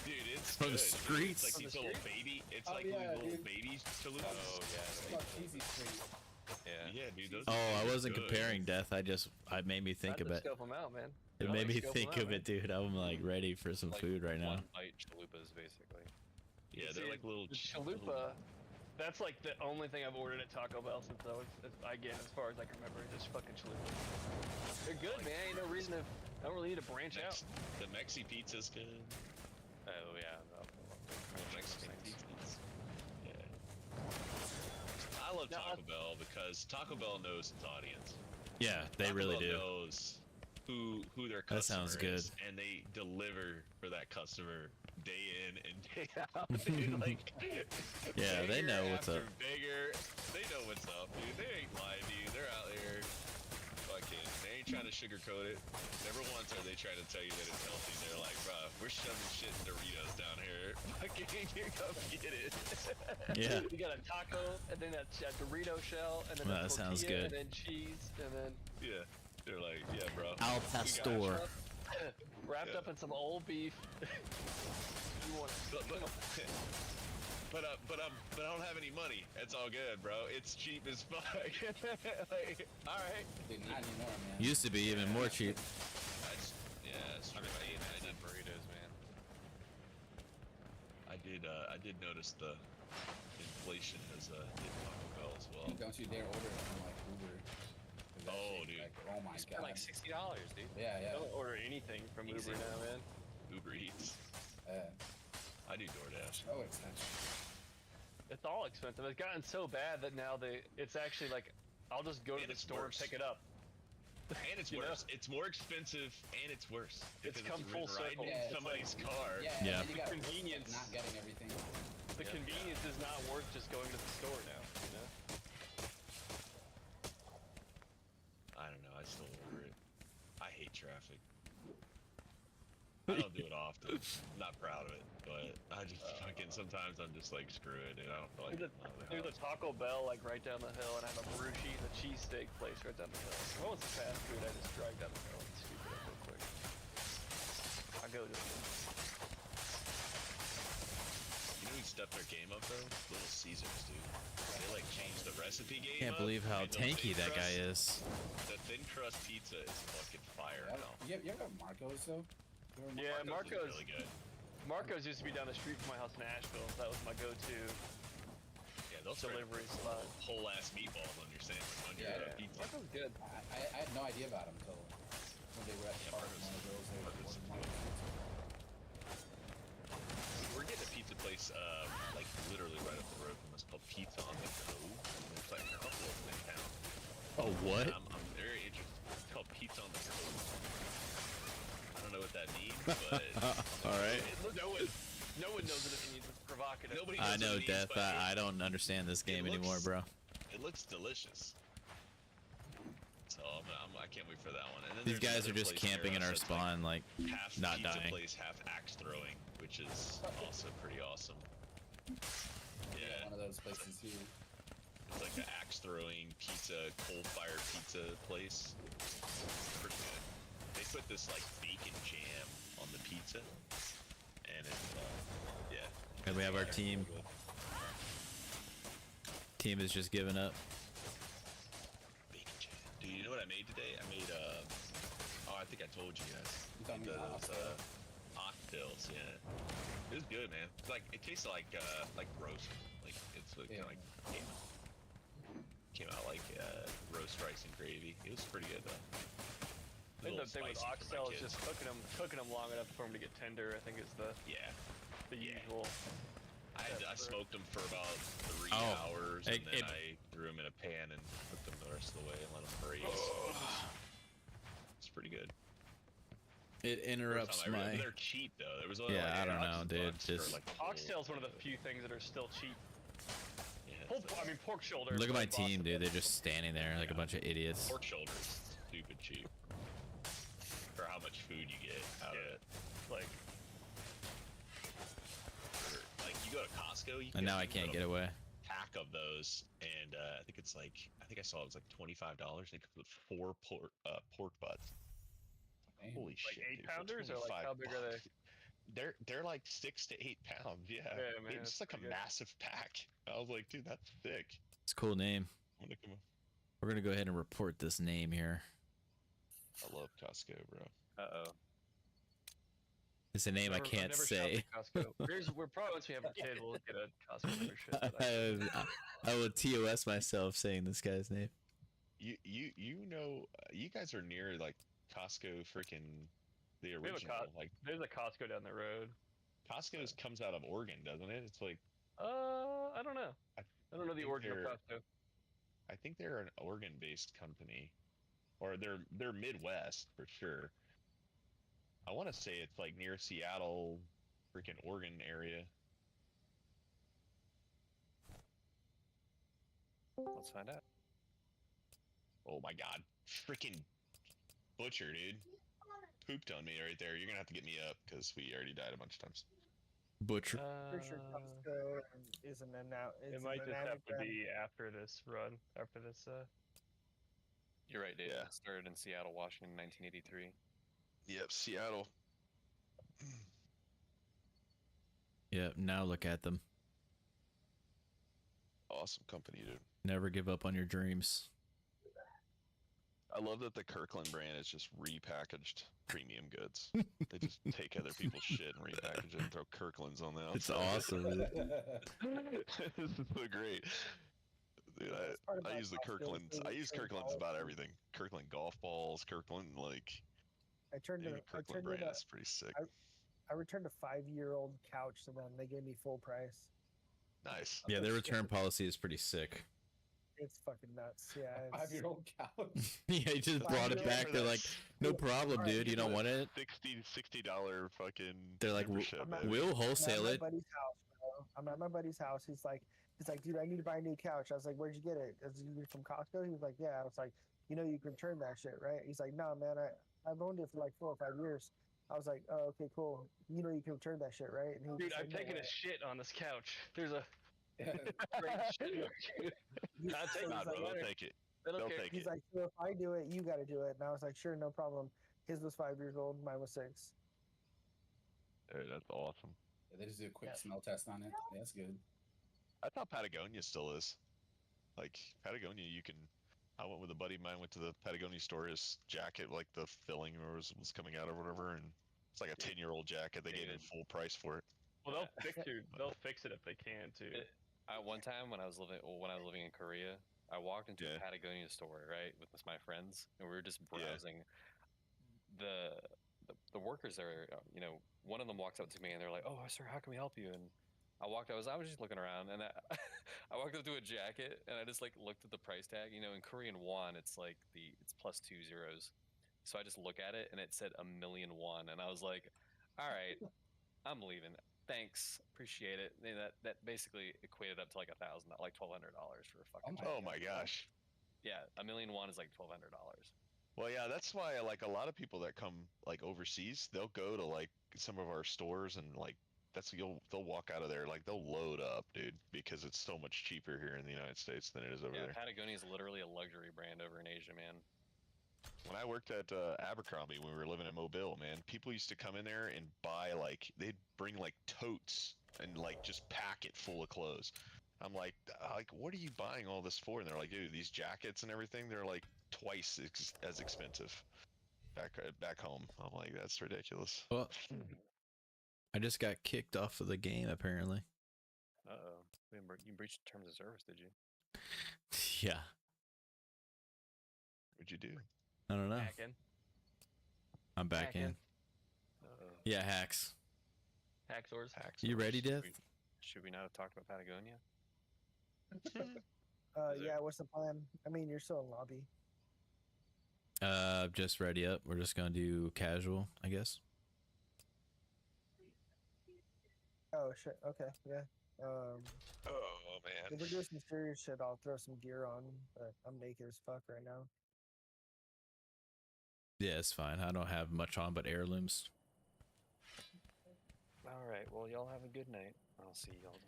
Speaker 3: Dude, it's
Speaker 1: From the
Speaker 3: good, dude.
Speaker 1: streets.
Speaker 3: It's like
Speaker 5: From
Speaker 3: these
Speaker 5: the
Speaker 3: little
Speaker 5: streets?
Speaker 3: baby. It's
Speaker 4: Oh,
Speaker 3: like
Speaker 4: yeah,
Speaker 3: these little
Speaker 4: dude.
Speaker 3: baby chalupas.
Speaker 2: Oh, yeah.
Speaker 4: It's called Cheesy Street.
Speaker 2: Yeah.
Speaker 3: Yeah, dude. Those
Speaker 1: Oh, I
Speaker 3: things are
Speaker 1: wasn't
Speaker 3: good.
Speaker 1: comparing death. I made me think of it.
Speaker 5: Scope them out, man.
Speaker 1: It
Speaker 5: I
Speaker 1: made
Speaker 5: like
Speaker 1: me
Speaker 5: scope 'em
Speaker 1: think
Speaker 5: out,
Speaker 1: of
Speaker 5: man.
Speaker 1: it, dude. I'm like ready for some
Speaker 2: Like
Speaker 1: food right now.
Speaker 2: One bite chalupas, basically.
Speaker 3: Yeah,
Speaker 5: See,
Speaker 3: they're like little
Speaker 5: the
Speaker 3: little-
Speaker 5: chalupa. That's like the only thing I've ordered at Taco Bell since I was, again, as far as I can remember, just fucking chalupa. They're good, man. Ain't no reason to. I don't really need to branch out.
Speaker 3: The Mexi pizza's good.
Speaker 2: Oh, yeah.
Speaker 3: The Mexican pizzas. Yeah. I love
Speaker 5: No,
Speaker 3: Taco Bell because Taco Bell knows its audience.
Speaker 1: Yeah, they
Speaker 3: Taco
Speaker 1: really
Speaker 3: Bell
Speaker 1: do.
Speaker 3: knows who their
Speaker 1: That
Speaker 3: customer
Speaker 1: sounds good.
Speaker 3: is, and they deliver for that customer day in and day out, dude. Like,
Speaker 1: Yeah, they
Speaker 3: bigger
Speaker 1: know what's
Speaker 3: after
Speaker 1: up.
Speaker 3: Bigger, they know what's up, dude. They ain't lying to you. They're out there, fucking. They ain't trying to sugarcoat it. Never once are they trying to tell you that it's healthy. They're like, bro, we're shoving shit in Doritos down here. Fucking, here, come get it.
Speaker 1: Yeah.
Speaker 5: You got a taco, and then a Dorito shell, and then
Speaker 1: Well,
Speaker 5: a
Speaker 1: that sounds
Speaker 5: tortilla,
Speaker 1: good.
Speaker 5: and then cheese, and then
Speaker 3: Yeah, they're like, yeah, bro.
Speaker 1: Al
Speaker 3: we got you.
Speaker 1: pastor.
Speaker 5: wrapped
Speaker 3: Yeah.
Speaker 5: up in some old beef. You want
Speaker 3: But I don't have any money. It's all good, bro. It's cheap as fuck. Like, all right.
Speaker 4: Dude, not anymore, man.
Speaker 1: Used to be even more cheap.
Speaker 3: It's true. I did
Speaker 2: burritos, man.
Speaker 3: I did notice the inflation has hit Taco Bell as well.
Speaker 4: Don't you dare order it on like Uber. 'Cause that
Speaker 3: Oh,
Speaker 4: shit,
Speaker 3: dude.
Speaker 4: Like, oh my
Speaker 2: It's
Speaker 4: god.
Speaker 2: like $60, dude.
Speaker 4: Yeah, yeah.
Speaker 5: Don't order anything from
Speaker 2: Easy.
Speaker 5: Uber now, man.
Speaker 3: Uber Eats.
Speaker 4: Uh,
Speaker 3: I do DoorDash.
Speaker 4: so expensive.
Speaker 5: It's all expensive. It's gotten so bad that now it's actually like I'll just go to
Speaker 3: And
Speaker 5: the
Speaker 3: it's
Speaker 5: store
Speaker 3: worse.
Speaker 5: and pick it up.
Speaker 3: And it's
Speaker 5: You know?
Speaker 3: worse. It's more expensive and it's worse.
Speaker 5: It's
Speaker 3: because
Speaker 5: come full
Speaker 3: riding
Speaker 5: circle.
Speaker 3: in
Speaker 4: Yeah, it's
Speaker 3: somebody's car.
Speaker 4: Yeah,
Speaker 1: Yeah.
Speaker 4: and then you got
Speaker 5: Convenience.
Speaker 4: not getting everything.
Speaker 5: The convenience is not worth just going to the store now. You know?
Speaker 3: I don't know. I still order it. I hate traffic. I don't do it often. I'm not proud of it, but I just fucking sometimes I'm just like screw it, dude. I don't feel like
Speaker 5: There's
Speaker 3: getting out of the
Speaker 5: a
Speaker 3: house.
Speaker 5: Taco Bell like right down the hill, and I have a Brushi, the cheesesteak place right down the hill. What was the fast food I just dragged down the hill and scoop it up real quick? I go to it.
Speaker 3: You know who stepped their game up though? Little Caesars, dude. They like changed the recipe game.
Speaker 1: Can't
Speaker 3: up,
Speaker 1: believe how
Speaker 3: and the
Speaker 1: tanky
Speaker 3: thin
Speaker 1: that guy
Speaker 3: crust-
Speaker 1: is.
Speaker 3: The thin crust pizza is fucking fire
Speaker 4: Yeah.
Speaker 3: now.
Speaker 4: You ever have Marco's though? You ever
Speaker 5: Yeah,
Speaker 3: Is
Speaker 5: Marco's.
Speaker 3: really good.
Speaker 5: Marco's used to be down the street from my house in Nashville. So that was my go-to
Speaker 3: Yeah, they'll spread
Speaker 5: delivery spot.
Speaker 3: whole ass meatballs on your sandwich on your
Speaker 4: Yeah.
Speaker 3: pizza.
Speaker 5: Marco's good.
Speaker 4: I had no idea about them until when they were at the park. One of the girls they were
Speaker 3: Marco's.
Speaker 4: ordering Marco's.
Speaker 3: We're getting a pizza place, like literally right up the road from us called Pizza on the Cove. There's like a couple of them in town.
Speaker 1: Oh, what?
Speaker 3: I'm very interested. It's called Pizza on the Cove. I don't know what that means, but
Speaker 1: All right.
Speaker 5: No one knows what it means. It's provocative.
Speaker 3: nobody
Speaker 1: I
Speaker 3: knows
Speaker 1: know,
Speaker 3: what it means,
Speaker 1: Death.
Speaker 3: but
Speaker 1: I don't understand this game
Speaker 3: looks-
Speaker 1: anymore, bro.
Speaker 3: it looks delicious. So I can't wait for that one. And then
Speaker 1: These
Speaker 3: there's
Speaker 1: guys are
Speaker 3: another
Speaker 1: just
Speaker 3: place near
Speaker 1: camping in
Speaker 3: us
Speaker 1: our
Speaker 3: that's, like,
Speaker 1: spawn, like,
Speaker 3: half
Speaker 1: not
Speaker 3: pizza
Speaker 1: dying.
Speaker 3: place, half axe throwing, which is also pretty awesome. Yeah,
Speaker 4: One of those places here.
Speaker 3: it's like the axe throwing pizza, coal fire pizza place. It's pretty good. They put this like bacon jam on the pizza, and it's yeah.
Speaker 1: And we have our team. Team is just giving up.
Speaker 3: Bacon jam. Dude, you know what I made today? I made oh, I think I told you guys.
Speaker 4: You told me
Speaker 3: Those,
Speaker 4: last,
Speaker 3: Pills, yeah. It was good, man. It's like it tasted like roast. Like it's like,
Speaker 4: Yeah.
Speaker 3: kind of like came out like roast rice and gravy. It was pretty good though.
Speaker 5: I think the thing with oxtail is
Speaker 3: kids.
Speaker 5: just cooking them long enough for them to get tender. I think is the
Speaker 3: Yeah.
Speaker 5: usual.
Speaker 3: I smoked them for about 3
Speaker 1: Oh,
Speaker 3: hours, and then I threw them in a pan and cooked them the rest of the way and let them braise. It's pretty good.
Speaker 1: It interrupts
Speaker 3: First time I
Speaker 1: my.
Speaker 3: really- They're cheap though. There was only
Speaker 1: Yeah,
Speaker 3: like
Speaker 1: I don't know,
Speaker 3: $8
Speaker 1: dude.
Speaker 3: for,
Speaker 1: Just
Speaker 3: like, the whole
Speaker 5: Oxtail's one of the
Speaker 3: thing.
Speaker 5: few things that are still cheap.
Speaker 3: Yeah,
Speaker 5: I mean, pork shoulder.
Speaker 1: Look at my
Speaker 5: like
Speaker 1: team,
Speaker 5: Boston.
Speaker 1: dude. They're just standing there like a bunch of idiots.
Speaker 3: pork shoulder is stupid cheap for how much food you get out of it.
Speaker 5: Like,
Speaker 3: Like you go to Costco, you
Speaker 1: And now I
Speaker 3: you can
Speaker 1: can't
Speaker 3: get
Speaker 1: get away.
Speaker 3: a pack of those, and I think I saw it was like $25. They could put 4 pork butts.
Speaker 4: Damn.
Speaker 3: Holy
Speaker 5: like
Speaker 3: shit!
Speaker 5: 8
Speaker 3: dude, for
Speaker 5: pounders, or like how big are they?
Speaker 3: $25. They're like 6 to 8 pounds. Yeah,
Speaker 5: Yeah, man,
Speaker 3: it's
Speaker 5: that's
Speaker 3: like a
Speaker 5: pretty good.
Speaker 3: massive pack. I was like, dude, that's sick.
Speaker 1: It's a cool name.
Speaker 3: I'm gonna come.
Speaker 1: We're gonna go ahead and report this name here.
Speaker 3: I love Costco, bro.
Speaker 2: Uh-oh.
Speaker 1: It's a name I
Speaker 5: I've
Speaker 1: can't
Speaker 5: never
Speaker 1: say.
Speaker 5: shopped at Costco. We're probably once we have a kid, we'll get a Costco membership. but I-
Speaker 1: I will TOS myself saying this guy's name.
Speaker 3: You know, you guys are near like Costco, freaking the
Speaker 5: We have a
Speaker 3: original. Like
Speaker 5: There's a Costco down the road.
Speaker 3: Costco's comes out of Oregon, doesn't it? It's like
Speaker 5: I don't know.
Speaker 3: I
Speaker 5: I don't know the
Speaker 3: think
Speaker 5: origin of
Speaker 3: they're-
Speaker 5: Costco.
Speaker 3: I think they're an Oregon-based company, or they're Midwest for sure. I want to say it's like near Seattle, freaking Oregon area.
Speaker 2: Let's find out.
Speaker 3: Oh my god, freaking butcher, dude, pooped on me right there. You're gonna have to get me up because we already died a bunch of times.
Speaker 1: Butcher.
Speaker 6: Pretty sure Costco isn't an out.
Speaker 5: It might just have to be after this run, after this.
Speaker 2: You're right, Dave.
Speaker 3: Yeah.
Speaker 2: It started in Seattle, Washington, 1983.
Speaker 3: Yep, Seattle.
Speaker 1: Yeah, now look at them.
Speaker 3: Awesome company, dude.
Speaker 1: Never give up on your dreams.
Speaker 3: I love that the Kirkland brand is just repackaged premium goods. They just take other people's shit and repackage it and throw Kirkland's on the outside.
Speaker 1: It's awesome. Dude.
Speaker 3: This is so great. Dude, I use the Kirkland's. I use Kirkland's about everything. Kirkland golf balls, Kirkland
Speaker 6: I turned
Speaker 3: any Kirkland brand is pretty sick.
Speaker 6: I returned a 5-year-old couch to them. They gave me full price.
Speaker 3: Nice.
Speaker 1: Yeah, their return policy is pretty sick.
Speaker 6: It's fucking nuts. Yeah. It's,
Speaker 4: 5-year-old couch.
Speaker 1: Yeah, he just brought it back. They're like, no problem, dude. You don't want it?
Speaker 3: $60 fucking.
Speaker 1: They're like,
Speaker 3: membership,
Speaker 6: I'm not-
Speaker 3: baby.
Speaker 1: we'll
Speaker 6: I'm
Speaker 1: wholesale
Speaker 6: at
Speaker 1: it.
Speaker 6: my buddy's house, bro. I'm at my buddy's house. He's like, dude, I need to buy a new couch. I was like, where'd you get it? Is it from Costco? He was like, yeah. I was like, you know, you can return that shit, right? He's like, no, man, I've owned it for like 4 or 5 years. I was like, oh, okay, cool. You know, you can return that shit, right? And he was
Speaker 5: Dude,
Speaker 6: just
Speaker 5: I'm
Speaker 6: like,
Speaker 5: taking
Speaker 6: "No
Speaker 5: a
Speaker 6: way."
Speaker 5: shit on this couch. There's a
Speaker 4: Yeah.
Speaker 5: great shit.
Speaker 3: Nah, take
Speaker 6: So
Speaker 3: it,
Speaker 6: he's
Speaker 3: bro.
Speaker 6: like,
Speaker 3: They'll take it.
Speaker 5: I don't
Speaker 3: They'll
Speaker 5: care.
Speaker 3: take
Speaker 6: He's
Speaker 3: it.
Speaker 6: like, so if I do it, you got to do it. And I was like, sure, no problem. His was 5 years old. Mine was 6.
Speaker 3: Dude, that's awesome.
Speaker 4: Yeah, they just do a quick
Speaker 6: Yeah.
Speaker 4: smell test on it. Yeah, that's good.
Speaker 3: I thought Patagonia still is. Like Patagonia, you can. I went with a buddy of mine. Went to the Patagonia store. His jacket, like the filling was coming out or whatever, and it's like a 10-year-old jacket. They gave him
Speaker 2: Dude.
Speaker 3: full price for it.
Speaker 5: Well, they'll fix it if they can too.
Speaker 2: One time when I was living in Korea, I walked into
Speaker 3: Yeah.
Speaker 2: a Patagonia store, right, with my friends, and we were just
Speaker 3: Yeah.
Speaker 2: browsing. The workers there, one of them walks up to me and they're like, "Oh, sir, how can we help you?" And I was just looking around, and I walked up to a jacket, and I just like looked at the price tag. You know, in Korean won, it's like it's plus 2 zeros. So I just look at it, and it said 1,000,000 won, and I was like, "All right, I'm leaving. Thanks, appreciate it." And that basically equated up to like $1,000, like $1,200 for a fucking.
Speaker 4: Oh
Speaker 3: Oh my gosh.
Speaker 2: Yeah, 1,000,000 won is like $1,200.
Speaker 3: Well, yeah, that's why like a lot of people that come like overseas, they'll go to like some of our stores and like they'll walk out of there like they'll load up, dude, because it's so much cheaper here in the United States than it is over
Speaker 2: Yeah,
Speaker 3: there.
Speaker 2: Patagonia is literally a luxury brand over in Asia, man.
Speaker 3: When I worked at Abercrombie when we were living in Mobile, man, people used to come in there and buy like they'd bring like totes and like just pack it full of clothes. I'm like, what are you buying all this for? And they're like, dude, these jackets and everything, they're like twice as expensive back home. I'm like, that's ridiculous.
Speaker 1: Well, I just got kicked off of the game apparently.
Speaker 2: Uh-oh. You breached terms of service, did you?
Speaker 1: Yeah,
Speaker 3: What'd you do?
Speaker 1: I don't know.
Speaker 5: Hacking.
Speaker 1: I'm back in.
Speaker 5: Hacking.
Speaker 2: Uh-oh.
Speaker 1: Yeah, hacks.
Speaker 5: Hacksaws.
Speaker 3: Hacks.
Speaker 1: You ready, Death?
Speaker 2: Should we not have talked about Patagonia?
Speaker 3: Is there-
Speaker 6: Yeah, what's the plan? I mean, you're still in lobby.
Speaker 1: Just ready up. We're just gonna do casual, I guess.
Speaker 6: Oh shit. Okay. Yeah.
Speaker 3: Oh
Speaker 6: If
Speaker 3: man.
Speaker 6: we're doing some serious shit, I'll throw some gear on. But I'm naked as fuck right now.
Speaker 1: Yeah, it's fine. I don't have much on but heirlooms.
Speaker 2: All right. Well, y'all have a good night. I'll see y'all.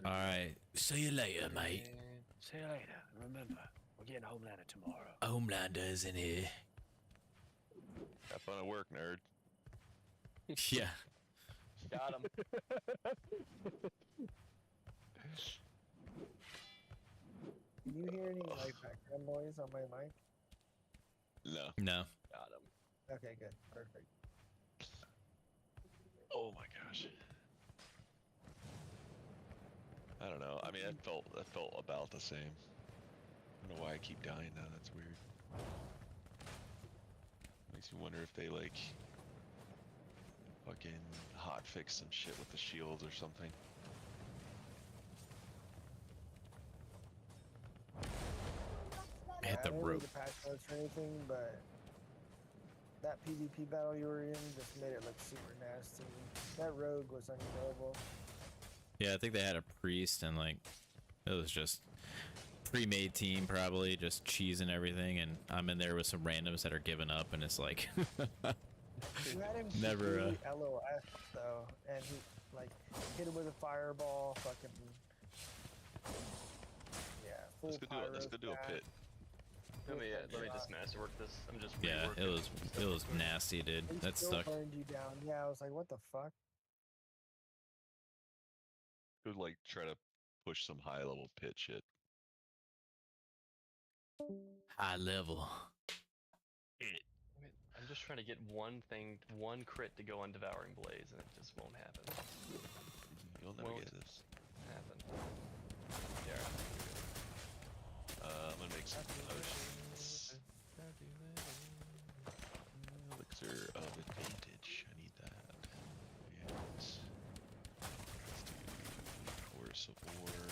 Speaker 1: All right. See you later, mate.
Speaker 2: See you later. Remember, we're getting Homelander tomorrow.
Speaker 1: Homelander's in here.
Speaker 3: Have fun at work, nerd.
Speaker 1: Yeah.
Speaker 5: Got him.
Speaker 6: Can you hear any like background noise on my mic?
Speaker 3: No.
Speaker 1: No.
Speaker 5: Got him.
Speaker 6: Okay, good, perfect.
Speaker 3: Oh my gosh. I don't know. I mean, that felt about the same. I don't know why I keep dying now. That's weird. Makes me wonder if they like fucking hotfix some shit with the shields or something.
Speaker 1: I hit
Speaker 6: I
Speaker 1: the
Speaker 6: don't
Speaker 1: rope.
Speaker 6: need the patch notes or anything, but that PvP battle you were in just made it look super nasty. That rogue was unkillable.
Speaker 1: Yeah, I think they had a priest and like it was just pre-made team probably just cheesing everything, and I'm in there with some randoms that are giving up, and it's like
Speaker 6: You had him
Speaker 1: Never,
Speaker 6: secretly LOS though, and he like hit him with a fireball, fucking yeah, full
Speaker 3: Let's go do a
Speaker 6: pyro
Speaker 3: pit.
Speaker 5: Let me just masterwork this. I'm just
Speaker 1: yeah, it
Speaker 5: reworking
Speaker 1: was nasty, dude.
Speaker 6: He
Speaker 1: That
Speaker 6: still
Speaker 1: sucked.
Speaker 6: burned you down. Yeah, I was like, what the fuck?
Speaker 3: Could like try to push some high level pit shit.
Speaker 1: High level.
Speaker 5: I'm just trying to get one crit to go on Devouring Blaze, and it just won't happen.
Speaker 3: You'll never
Speaker 5: Won't
Speaker 3: get this.
Speaker 5: Yeah.
Speaker 3: I'm gonna make some potions. Elixir of Advantage. I need that. Yes. Let's do Chorus of War.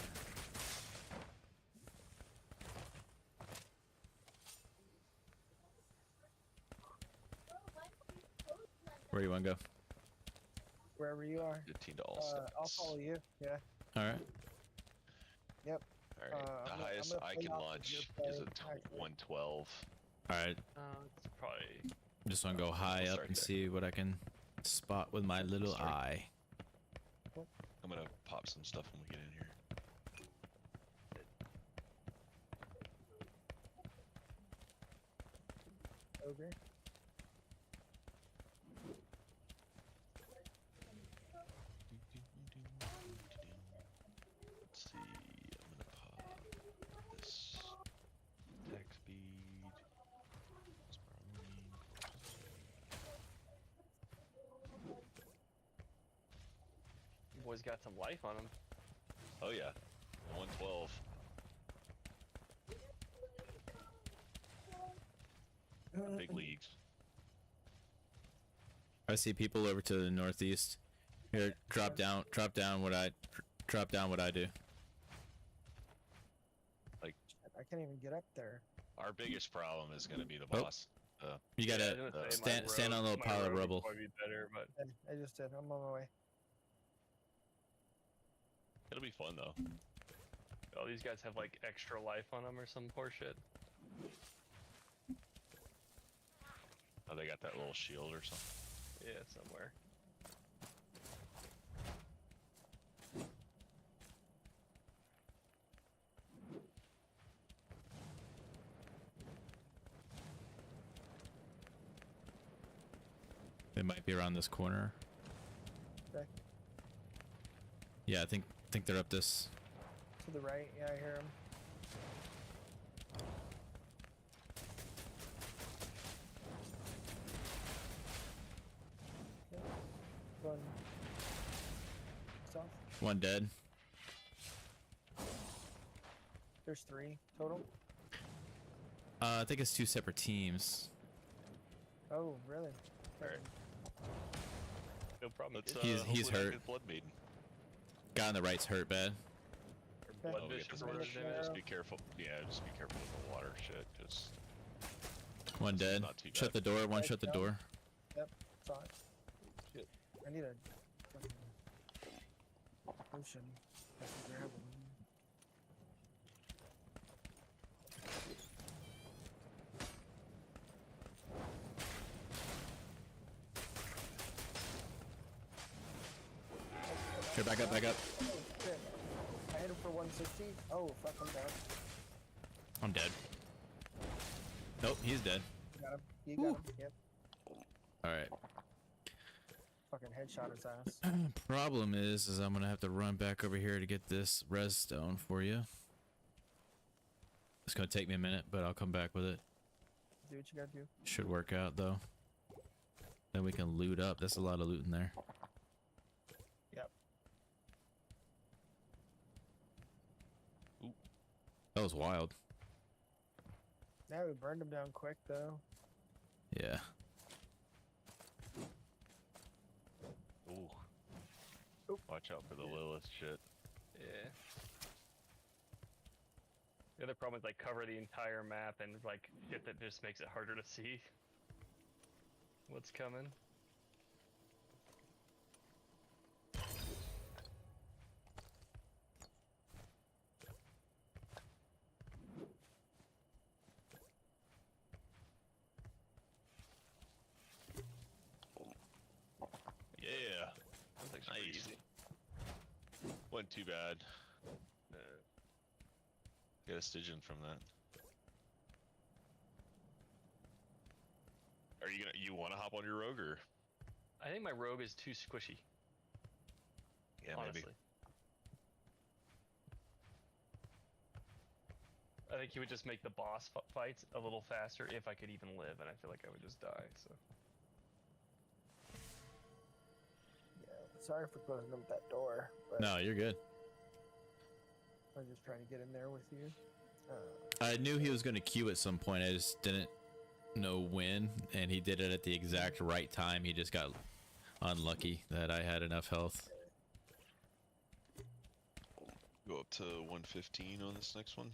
Speaker 1: Where you wanna go?
Speaker 6: Wherever you are.
Speaker 3: 15 to all
Speaker 6: I'll
Speaker 3: stats.
Speaker 6: follow you. Yeah.
Speaker 1: All right.
Speaker 6: Yep.
Speaker 3: Alright, the
Speaker 6: I'm gonna
Speaker 3: highest I
Speaker 6: play
Speaker 3: can
Speaker 6: off of
Speaker 3: launch
Speaker 6: your
Speaker 3: is
Speaker 6: play,
Speaker 3: a
Speaker 6: actually.
Speaker 3: 112.
Speaker 1: All right.
Speaker 5: It's probably
Speaker 1: Just wanna go high
Speaker 3: I'll
Speaker 1: up
Speaker 3: start
Speaker 1: and
Speaker 3: there.
Speaker 1: see what I can spot with my little
Speaker 3: Start.
Speaker 1: eye.
Speaker 3: I'm gonna pop some stuff when we get in here.
Speaker 6: Ogre.
Speaker 3: Let's see, I'm gonna pop this attack speed.
Speaker 5: you boys got some life on him.
Speaker 3: Oh yeah, 112. Big leagues.
Speaker 1: I see people over to the northeast. Here, drop down what I do.
Speaker 6: I can't even get up there.
Speaker 3: Our biggest problem is gonna be the
Speaker 1: Oh.
Speaker 3: boss.
Speaker 1: You
Speaker 5: Yeah, I
Speaker 1: gotta
Speaker 5: was gonna say my
Speaker 1: stand on a little
Speaker 5: my
Speaker 1: pile of
Speaker 5: rogue would
Speaker 1: rubble.
Speaker 5: probably be better, but
Speaker 6: I just did. I'm on my way.
Speaker 3: It'll be fun though.
Speaker 5: oh, these guys have like extra life on them or some poor shit.
Speaker 3: Oh, they got that little shield or something.
Speaker 5: Yeah, somewhere.
Speaker 1: They might be around this corner.
Speaker 6: Okay.
Speaker 1: Yeah, I think they're up this.
Speaker 6: To the right. Yeah, I hear him. Okay. Going
Speaker 1: One dead.
Speaker 6: There's 3 total.
Speaker 1: I think it's 2 separate teams.
Speaker 6: Oh, really?
Speaker 5: Alright. No problem.
Speaker 3: Let's,
Speaker 5: kid.
Speaker 1: He's
Speaker 3: hopefully not
Speaker 1: hurt.
Speaker 3: get Blood Maiden.
Speaker 1: Guy on the right's hurt bad.
Speaker 5: Or blood
Speaker 3: Oh, we
Speaker 5: bishop
Speaker 3: get this
Speaker 5: or whatever
Speaker 3: bitch.
Speaker 5: his name is.
Speaker 3: Just be careful. Yeah, just be careful with the water shit. Just
Speaker 1: One
Speaker 3: This is
Speaker 1: dead.
Speaker 3: not too
Speaker 1: Shut the
Speaker 3: bad.
Speaker 1: door. One
Speaker 6: Right
Speaker 1: shut the
Speaker 6: down.
Speaker 1: door.
Speaker 6: Yep. Saw it.
Speaker 5: Shit.
Speaker 6: I need a potion. I can grab one.
Speaker 1: Here, back up, back up.
Speaker 6: Oh shit! I hit him for 160. Oh fuck! I'm down.
Speaker 1: I'm dead. Nope, he's dead.
Speaker 6: Got him. You got him. Yep.
Speaker 1: All right.
Speaker 6: Fucking headshot his ass.
Speaker 1: Problem is I'm gonna have to run back over here to get this res stone for you. It's gonna take me a minute, but I'll come back with it.
Speaker 6: Do what you gotta do.
Speaker 1: Should work out though. Then we can loot up. That's a lot of loot in there.
Speaker 6: Yep.
Speaker 1: That was wild.
Speaker 6: Yeah, we burned him down quick though.
Speaker 1: Yeah.
Speaker 3: ooh.
Speaker 6: Oop.
Speaker 3: Watch out for the Lilith shit.
Speaker 5: Yeah. The other problem is like cover the entire map and like shit that just makes it harder to see what's coming.
Speaker 3: Yeah.
Speaker 5: That's actually pretty
Speaker 3: Nice.
Speaker 5: easy.
Speaker 3: Wasn't too bad. Get a Stygian from that. Are you want to hop on your rogue or?
Speaker 5: I think my rogue is too squishy.
Speaker 3: Yeah,
Speaker 5: honestly.
Speaker 3: maybe.
Speaker 5: I think he would just make the boss fights a little faster if I could even live, and I feel like I would just die. So
Speaker 6: Yeah. Sorry for closing up that door, but
Speaker 1: No, you're good.
Speaker 6: I'm just trying to get in there with you.
Speaker 1: I knew he was gonna queue at some point. I just didn't know when, and he did it at the exact right time. He just got unlucky that I had enough health.
Speaker 3: Go up to 115 on this next one.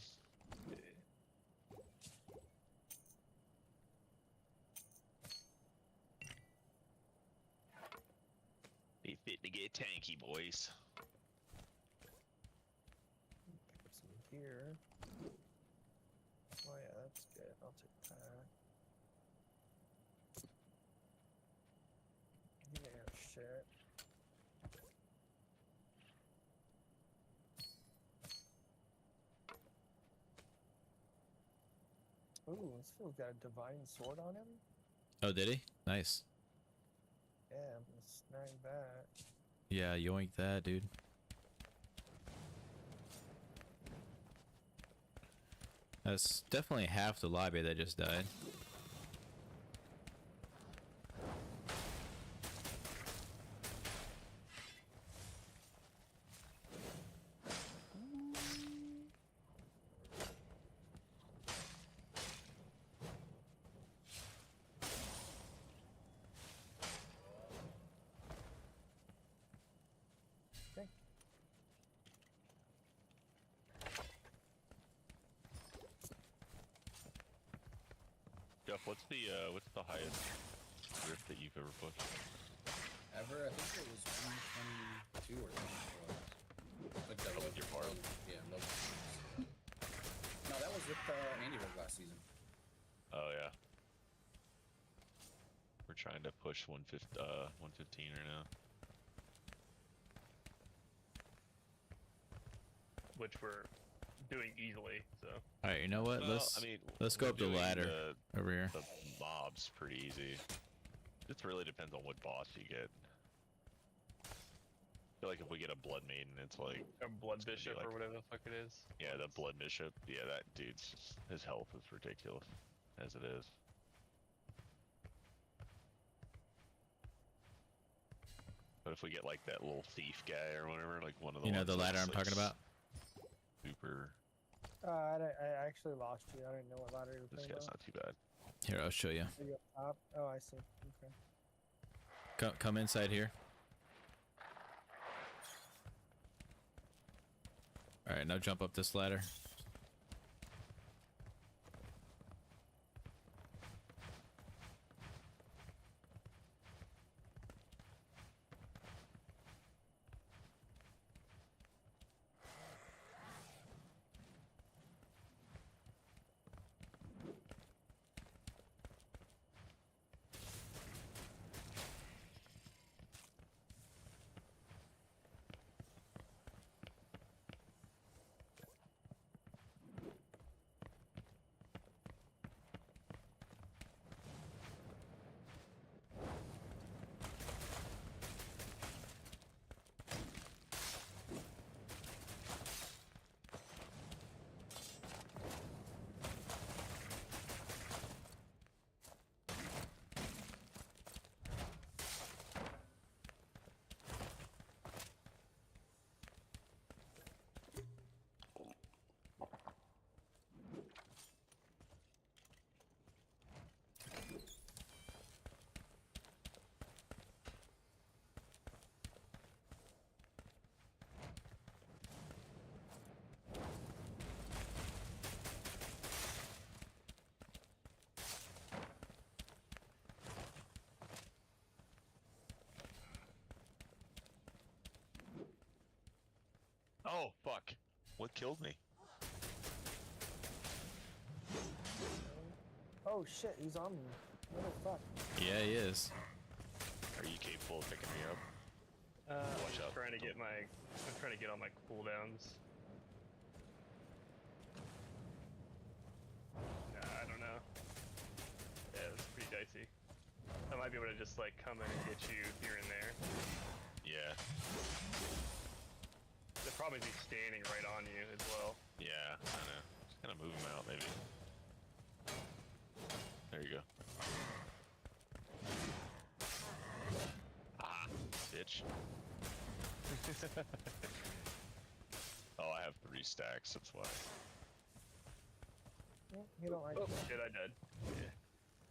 Speaker 3: Be fit to get tanky, boys.
Speaker 6: Put some here. Oh yeah, that's good. I'll take that. Yeah, shit. Ooh, this fool's got a divine sword on him?
Speaker 1: Oh, did he? Nice.
Speaker 6: Yeah, I'm gonna snag that.
Speaker 1: Yeah, yoink that, dude. That's definitely half the lobby that just died.
Speaker 6: Okay.
Speaker 3: Jeff, what's the highest rift that you've ever pushed?
Speaker 4: Ever, I think it was 122 or 112. Like the
Speaker 3: Oh, with your farm?
Speaker 4: Yeah, low. No, that was with Andy Rogue last season.
Speaker 3: Oh yeah. We're trying to push 115 right now.
Speaker 5: which we're doing easily. So
Speaker 1: All right, you know what?
Speaker 3: Well,
Speaker 1: let's
Speaker 3: I mean,
Speaker 1: let's go
Speaker 3: we're
Speaker 1: up the
Speaker 3: doing
Speaker 1: ladder over here.
Speaker 3: The mob's pretty easy. It really depends on what boss you get. I feel like if we get a Blood Maiden, it's like,
Speaker 5: a blood
Speaker 3: It's gonna be
Speaker 5: bishop
Speaker 3: like-
Speaker 5: or whatever the fuck it is.
Speaker 3: yeah, the Blood Bishop. Yeah, that dude's, his health is ridiculous, as it is. But if we get like that little thief guy or whatever, like one of the
Speaker 1: You know
Speaker 3: ones
Speaker 1: the ladder
Speaker 3: that's,
Speaker 1: I'm
Speaker 3: like,
Speaker 1: talking about?
Speaker 3: Super.
Speaker 6: I actually lost you. I didn't know what ladder you were
Speaker 3: This
Speaker 6: talking
Speaker 3: guy's
Speaker 6: about.
Speaker 3: not too bad.
Speaker 1: Here, I'll show you.
Speaker 6: Are you up top? Oh, I see. Okay.
Speaker 1: Come inside here. All right, now jump up this ladder.
Speaker 3: Oh fuck! What killed me?
Speaker 6: Oh shit, he's on me. What the fuck?
Speaker 1: Yeah, he is.
Speaker 3: Are you capable of picking me up? Watch out.
Speaker 5: I'm trying to get all my cooldowns. Nah, I don't know. Yeah, it's pretty dicey. I might be able to just like come in and get you here and there.
Speaker 3: Yeah.
Speaker 5: The problem is he's standing right on you as well.
Speaker 3: Yeah, I know. Just kind of move him out, maybe. There you go. Ah, bitch. Oh, I have 3 stacks, that's why.
Speaker 6: He don't like
Speaker 5: Oh
Speaker 6: it.
Speaker 5: shit, I died. Yeah.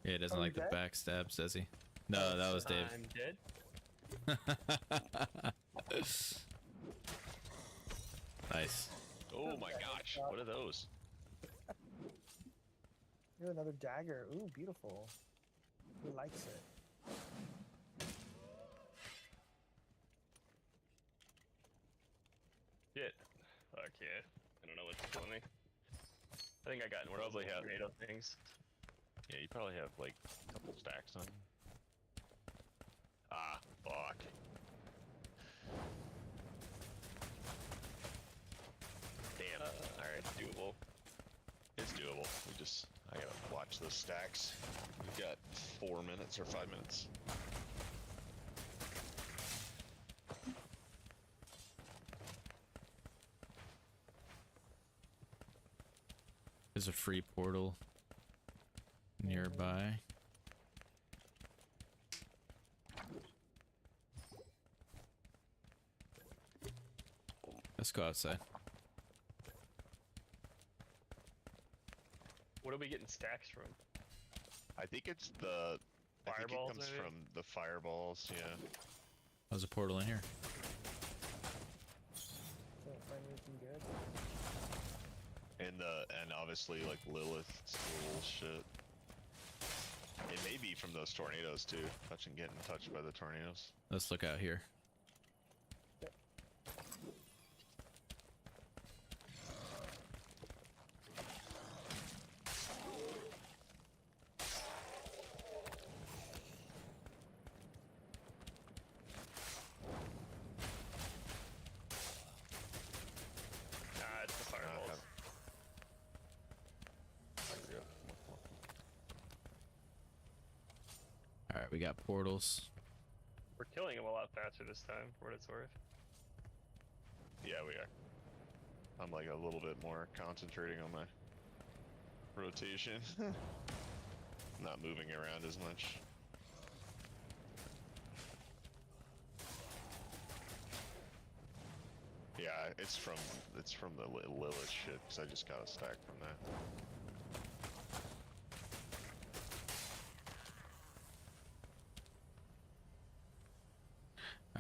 Speaker 1: Yeah, he doesn't
Speaker 6: Oh,
Speaker 1: like
Speaker 6: you
Speaker 1: the
Speaker 6: dead?
Speaker 1: backstabs, does he? No, that was Dave.
Speaker 5: I'm dead.
Speaker 1: Nice.
Speaker 3: Oh my gosh, what are those?
Speaker 6: Ooh, another dagger. Ooh, beautiful. He likes it.
Speaker 5: Shit. Fuck yeah. I don't know what's killing me. I think I got one of
Speaker 3: Probably
Speaker 5: those
Speaker 3: have-
Speaker 5: tornado things.
Speaker 3: Yeah, you probably have like a couple stacks on. Ah, fuck. Damn. Alright,
Speaker 5: Doable.
Speaker 3: it's doable. I gotta watch those stacks. We've got 4 minutes or 5 minutes.
Speaker 1: There's a free portal nearby. Let's go outside.
Speaker 5: What are we getting stacks from?
Speaker 3: I think it's the I think
Speaker 5: Fireballs,
Speaker 3: it comes
Speaker 5: maybe?
Speaker 3: from the fireballs, yeah.
Speaker 1: There's a portal in here.
Speaker 6: Can't find anything good.
Speaker 3: And obviously like Lilith's little shit. It may be from those tornadoes too. Getting touched by the tornadoes.
Speaker 1: Let's look out here.
Speaker 5: Nah, it's the fireballs.
Speaker 1: All right, we got portals.
Speaker 5: We're killing them a lot faster this time, for what it's worth.
Speaker 3: Yeah, we are. I'm like a little bit more concentrating on my rotation. Not moving around as much. It's from the Lilith shit. Cause I just got a stack from that.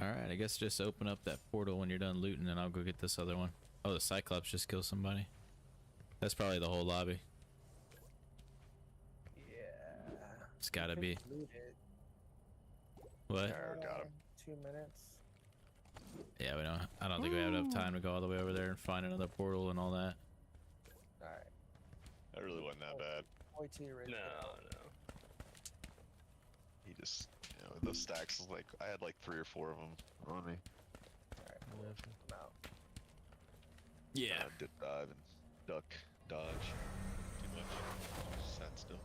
Speaker 1: All right, I guess just open up that portal when you're done looting, and I'll go get this other one. Oh, the Cyclops just killed somebody. That's probably the whole lobby.
Speaker 6: Yeah.
Speaker 1: It's gotta be.
Speaker 6: Loot it.
Speaker 1: What?
Speaker 3: Got him.
Speaker 6: 2 minutes.
Speaker 1: Yeah, we don't. I don't think we have enough time to go all the way over there and find another portal and all that.
Speaker 6: All right.
Speaker 3: That really wasn't that bad.
Speaker 6: Wait till you're ready.
Speaker 5: No,
Speaker 6: for that.
Speaker 5: no.
Speaker 3: He just, those stacks, like, I had like 3 or 4 of them on me.
Speaker 6: All right. Cool. I'm out.
Speaker 1: Yeah.
Speaker 3: Dip dive and duck, dodge. Too much. Sat still.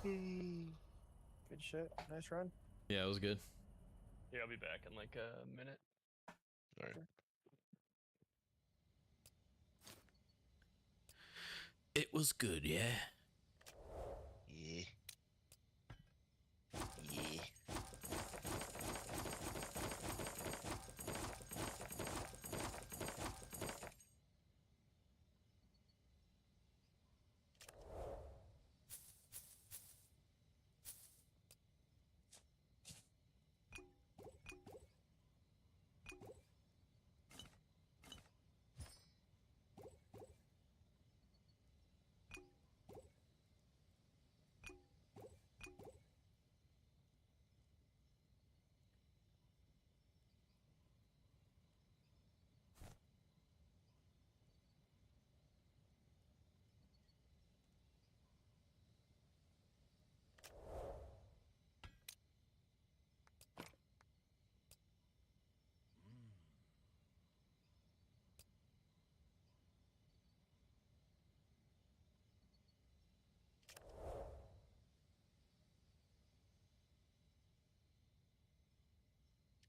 Speaker 6: Good shit. Nice run.
Speaker 1: Yeah, it was good.
Speaker 5: Yeah, I'll be back in like a minute.
Speaker 3: Alright.
Speaker 1: It was good, yeah.
Speaker 3: Yeah. Yeah.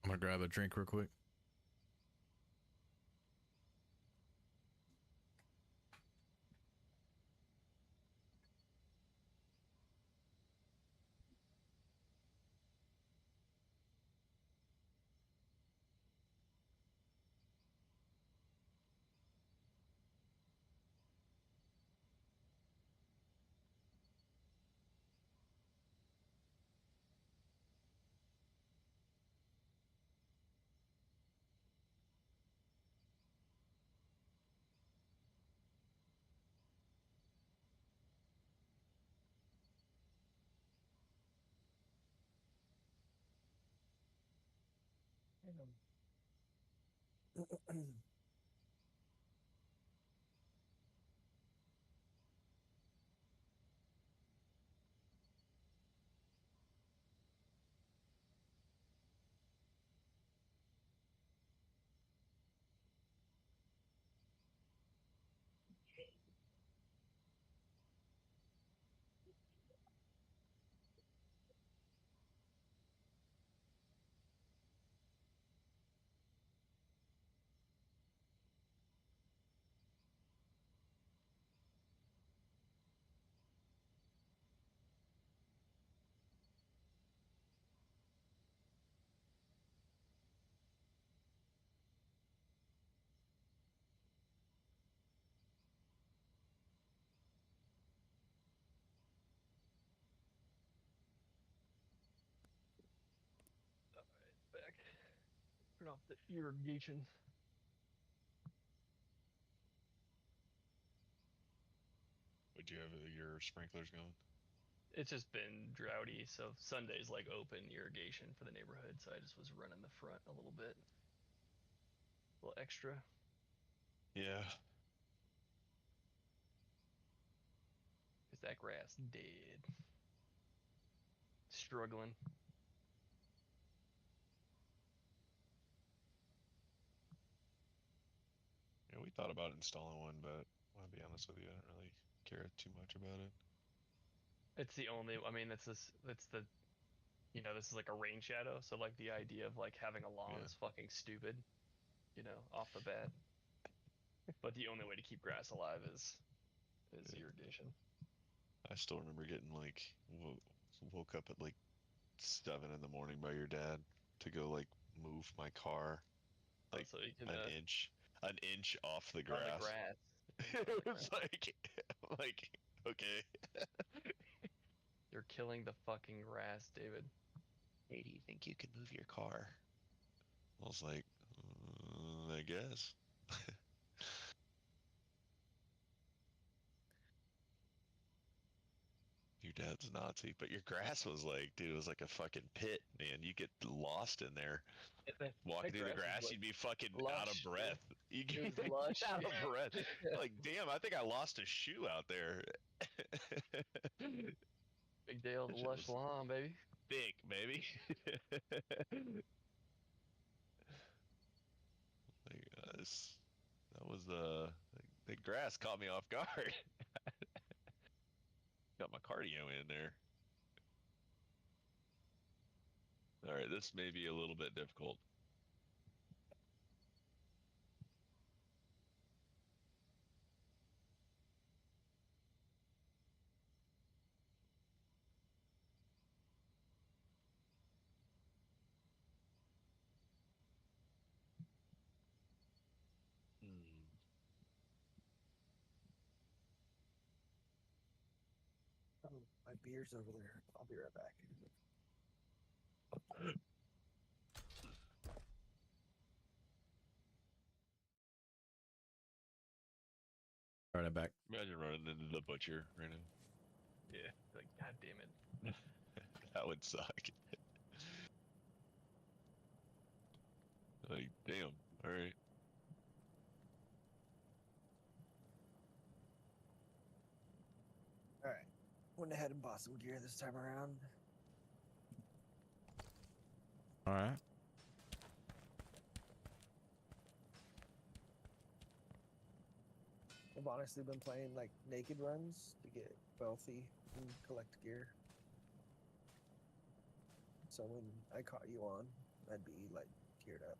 Speaker 1: I'm gonna grab a drink real quick.
Speaker 5: Back. Turn off the irrigation.
Speaker 3: Would you have your sprinklers going?
Speaker 5: It's just been droughty, so Sunday's like open irrigation for the neighborhood, so I just was running the front a little bit. A little extra.
Speaker 3: Yeah.
Speaker 5: Cause that grass dead. Struggling.
Speaker 3: Yeah, we thought about installing one, but I want to be honest with you, I don't really care too much about it.
Speaker 5: It's the only. I mean, it's the. This is like a rain shadow, so like the idea of like having a lawn
Speaker 3: Yeah.
Speaker 5: is fucking stupid. Off the bat. But the only way to keep grass alive is
Speaker 3: Yeah.
Speaker 5: irrigation.
Speaker 3: I still remember getting like woke up at like 7 in the morning by your dad to go like move my car like
Speaker 5: so you can,
Speaker 3: an inch off the
Speaker 5: on
Speaker 3: grass.
Speaker 5: the grass.
Speaker 3: It was like okay.
Speaker 5: You're killing the fucking grass, David.
Speaker 3: Hey, do you think you can move your car? I was like, I guess. Your dad's a Nazi, but your grass was like, dude, it was like a fucking pit, man. You get lost in there. Walking through the grass, you'd be fucking out of
Speaker 5: lush,
Speaker 3: breath. You
Speaker 5: It was
Speaker 3: get
Speaker 5: lush.
Speaker 3: out of breath. Like, damn, I think I lost a shoe out there.
Speaker 5: Big Dale's
Speaker 3: That shit
Speaker 5: lush
Speaker 3: was
Speaker 5: lawn, baby.
Speaker 3: thick, baby. Like, that was the grass caught me off guard. Got my cardio in there. All right, this may be a little bit difficult.
Speaker 6: Oh, my beer's over there. I'll be right back.
Speaker 1: Running back.
Speaker 3: Imagine running into the butcher right now.
Speaker 5: Yeah. Like, god damn it.
Speaker 3: That would suck. Like, damn. All right.
Speaker 6: All right. Went ahead and bought some gear this time around.
Speaker 1: All right.
Speaker 6: I've honestly been playing like naked runs to get wealthy and collect gear. So when I caught you on, I'd be like geared up.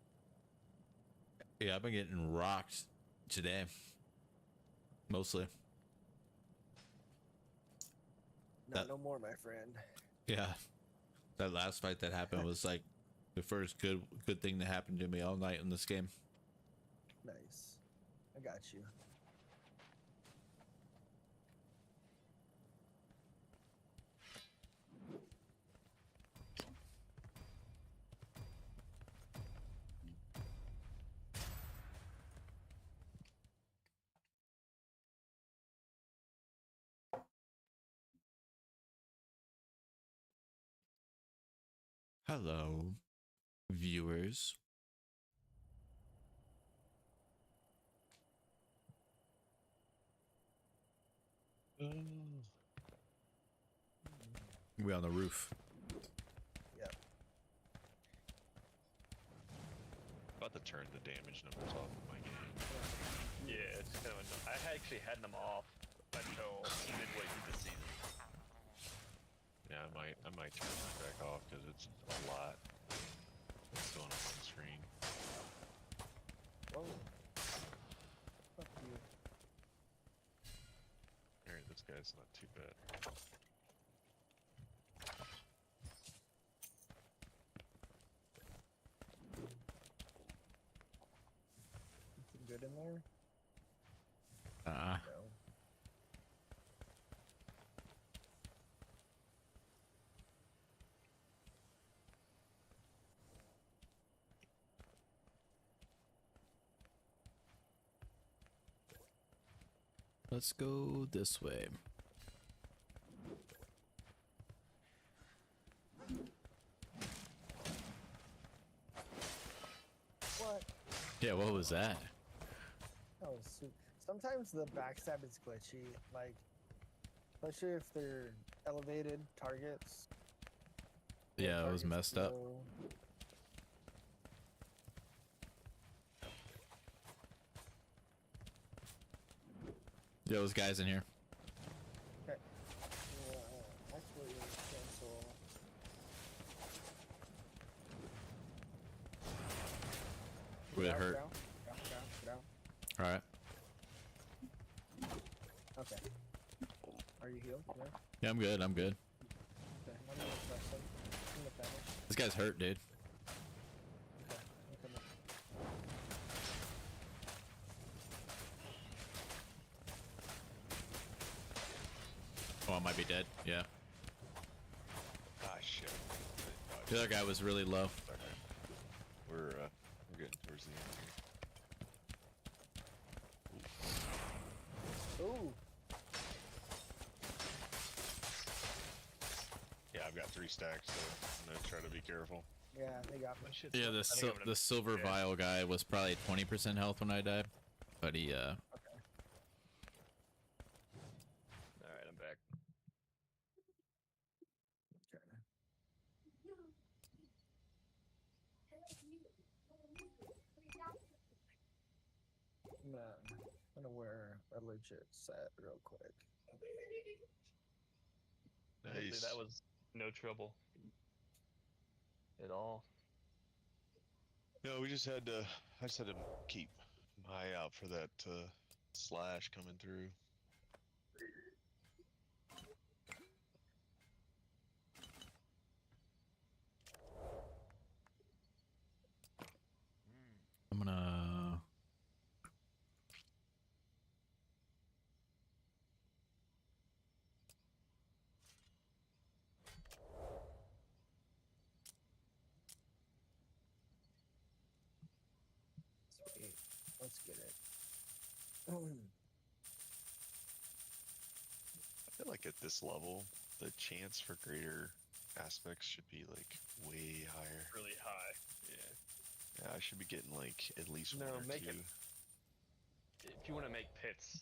Speaker 1: Yeah, I've been getting rocked today. Mostly.
Speaker 6: Not no more, my friend.
Speaker 1: Yeah. That last fight that happened was like the first good thing that happened to me all night in this game.
Speaker 6: Nice. I got you.
Speaker 1: Hello, viewers. We on the roof.
Speaker 6: Yep.
Speaker 3: About to turn the damage numbers off of my game.
Speaker 5: Yeah, it's kind of annoying. I actually had them off until midway through the season.
Speaker 3: Yeah, I might turn that back off because it's a lot that's going on the screen.
Speaker 6: Whoa. Fuck you.
Speaker 3: Alright, this guy's not too bad.
Speaker 6: Anything good in there?
Speaker 1: Uh-uh.
Speaker 6: No.
Speaker 1: Let's go this way.
Speaker 6: What?
Speaker 1: Yeah, what was that?
Speaker 6: That was sweet. Sometimes the backstab is glitchy, like, especially if they're elevated targets.
Speaker 1: Yeah, it was
Speaker 6: Targets
Speaker 1: messed up.
Speaker 6: below.
Speaker 1: Yo, those guys in here.
Speaker 6: Okay. Actually, cancel.
Speaker 1: Would it
Speaker 6: Down,
Speaker 1: hurt?
Speaker 6: down, down.
Speaker 1: All right.
Speaker 6: Okay. Are you healed? Yeah.
Speaker 1: Yeah, I'm good. I'm good.
Speaker 6: Okay. Let me press them. I'm gonna finish.
Speaker 1: This guy's hurt, dude.
Speaker 6: Okay. I'm coming.
Speaker 1: The other guy was really low.
Speaker 3: Okay. We're getting towards the end here.
Speaker 6: Ooh.
Speaker 3: Yeah, I've got 3 stacks, so I'm gonna try to be careful.
Speaker 6: Yeah, they got me.
Speaker 5: Shit,
Speaker 1: Yeah,
Speaker 5: I think I'm
Speaker 1: the
Speaker 5: gonna-
Speaker 1: silver
Speaker 5: yeah.
Speaker 1: vial guy was probably 20% health when I died, but he
Speaker 5: All right, I'm back.
Speaker 6: I'm gonna wear a legit set real quick.
Speaker 5: Honestly,
Speaker 3: Nice.
Speaker 5: that was no trouble at all.
Speaker 3: No, we just had to. I just had to keep my eye out for that slash coming through.
Speaker 1: I'm gonna.
Speaker 6: Sweet. Let's get it.
Speaker 3: I feel like at this level, the chance for greater aspects should be like way higher.
Speaker 5: Really high. Yeah.
Speaker 3: Yeah, I should be getting like at least
Speaker 5: No,
Speaker 3: 1 or
Speaker 5: make
Speaker 3: 2.
Speaker 5: it- If you want to make pits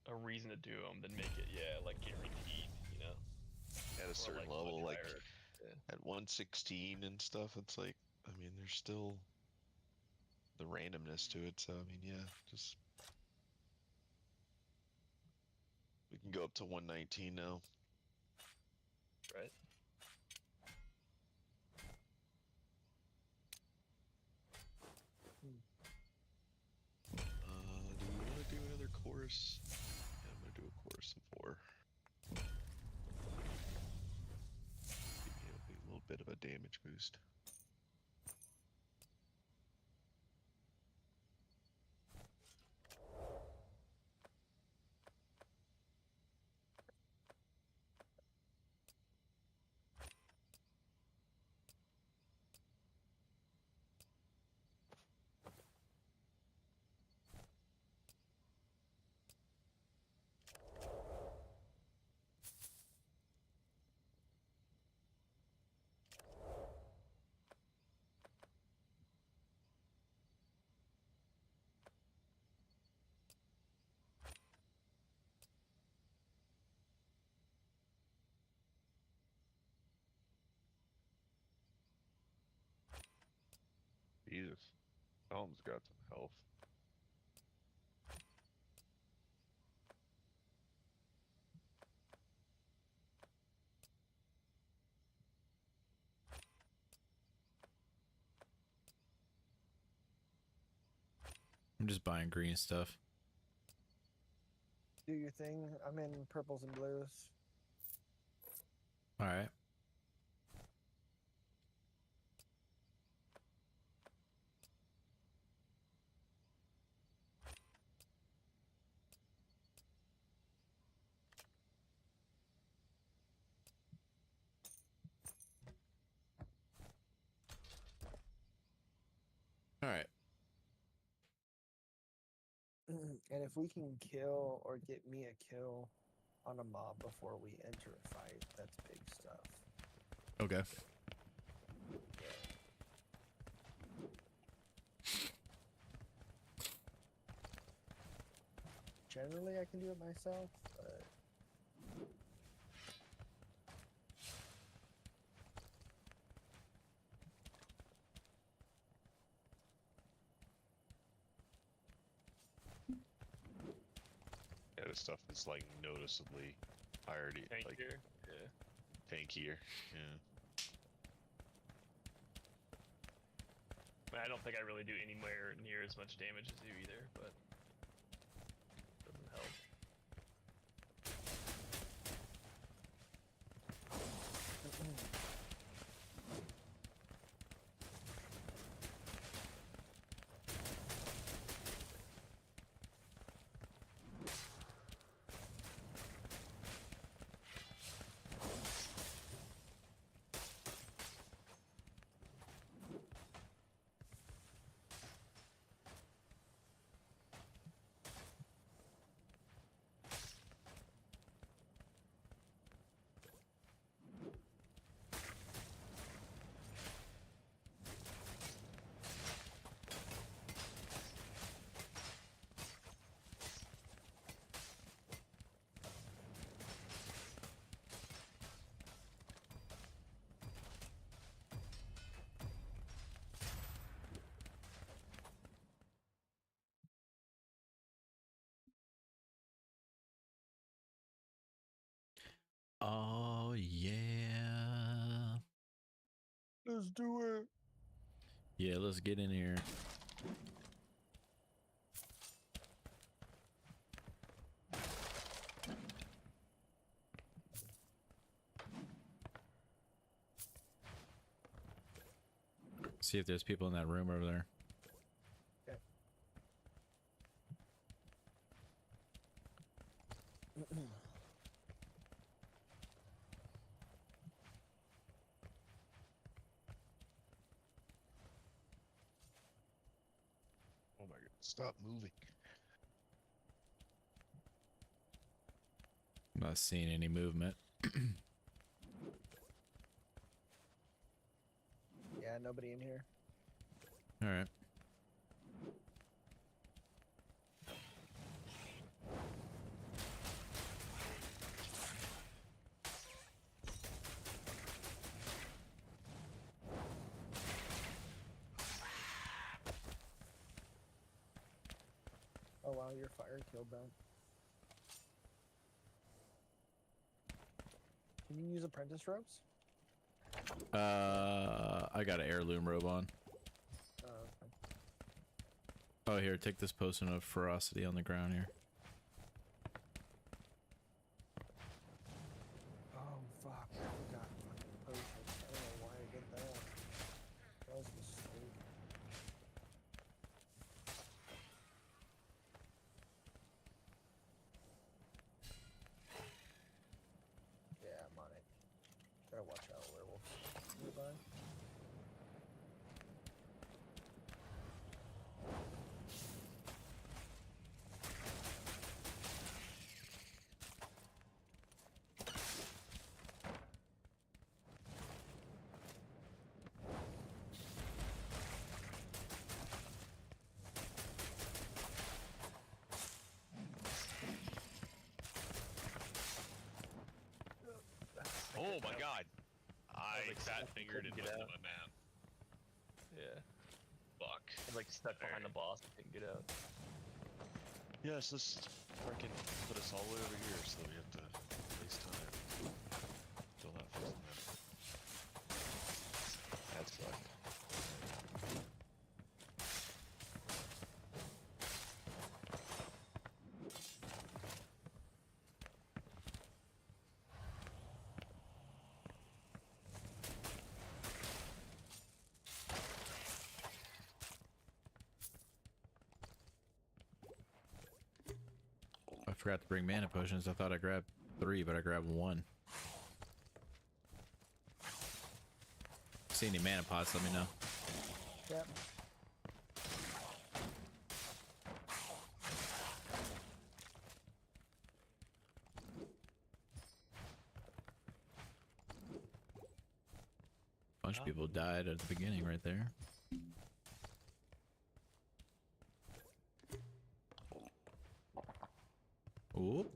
Speaker 5: a reason to do them, then make it like guaranteed. You know.
Speaker 3: At a
Speaker 5: Or,
Speaker 3: certain
Speaker 5: much
Speaker 3: level, like
Speaker 5: higher. Yeah.
Speaker 3: at 116 and stuff, it's like, I mean, there's still the randomness to it. So I mean, yeah, just we can go up to 119 now.
Speaker 5: Right.
Speaker 3: Do we want to do another course? Yeah, I'm gonna do a course of 4. It'll be a little bit of a damage boost. Jesus, Helm's got some health.
Speaker 1: I'm just buying green stuff.
Speaker 6: Do your thing. I'm in purples and blues.
Speaker 1: All right. All right.
Speaker 6: And if we can kill or get me a kill on a mob before we enter a fight, that's big stuff.
Speaker 1: Okay.
Speaker 6: Generally, I can do it myself, but
Speaker 3: Yeah, this stuff is like noticeably higher,
Speaker 5: Tank
Speaker 3: like
Speaker 5: here. Yeah.
Speaker 3: tankier. Yeah.
Speaker 5: I mean, I don't think I really do anywhere near as much damage as you either, but doesn't help.
Speaker 6: Let's do it.
Speaker 1: Yeah, let's get in here. See if there's people in that room over there.
Speaker 6: Okay.
Speaker 3: Oh my god! Stop moving.
Speaker 1: I'm not seeing any movement.
Speaker 6: Yeah, nobody in here.
Speaker 1: All right.
Speaker 6: Oh wow, your fire killed them. Can you use apprentice ropes?
Speaker 1: I got an heirloom robe on.
Speaker 6: Okay.
Speaker 1: Oh, here, take this potion of ferocity on the ground here.
Speaker 6: Oh fuck, I forgot fucking potions. I don't know why I did that. That was a mistake. Yeah, I'm on it. Gotta watch out, werewolves nearby.
Speaker 3: Oh my god! I
Speaker 5: like,
Speaker 3: fat
Speaker 5: stuck and
Speaker 3: fingered and
Speaker 5: couldn't
Speaker 3: looked
Speaker 5: get
Speaker 3: at
Speaker 5: out.
Speaker 3: my map.
Speaker 5: Yeah.
Speaker 3: Fuck.
Speaker 5: I'm like stuck behind the boss. Didn't get out.
Speaker 3: Yes, this freaking put us all the way over here, so we have to waste time. Still not fixing that. That sucked.
Speaker 1: I forgot to bring mana potions. I thought I grabbed 3, but I grabbed 1. See any mana pots, let me know.
Speaker 6: Yep.
Speaker 1: Bunch of people died at the beginning right there. Oop.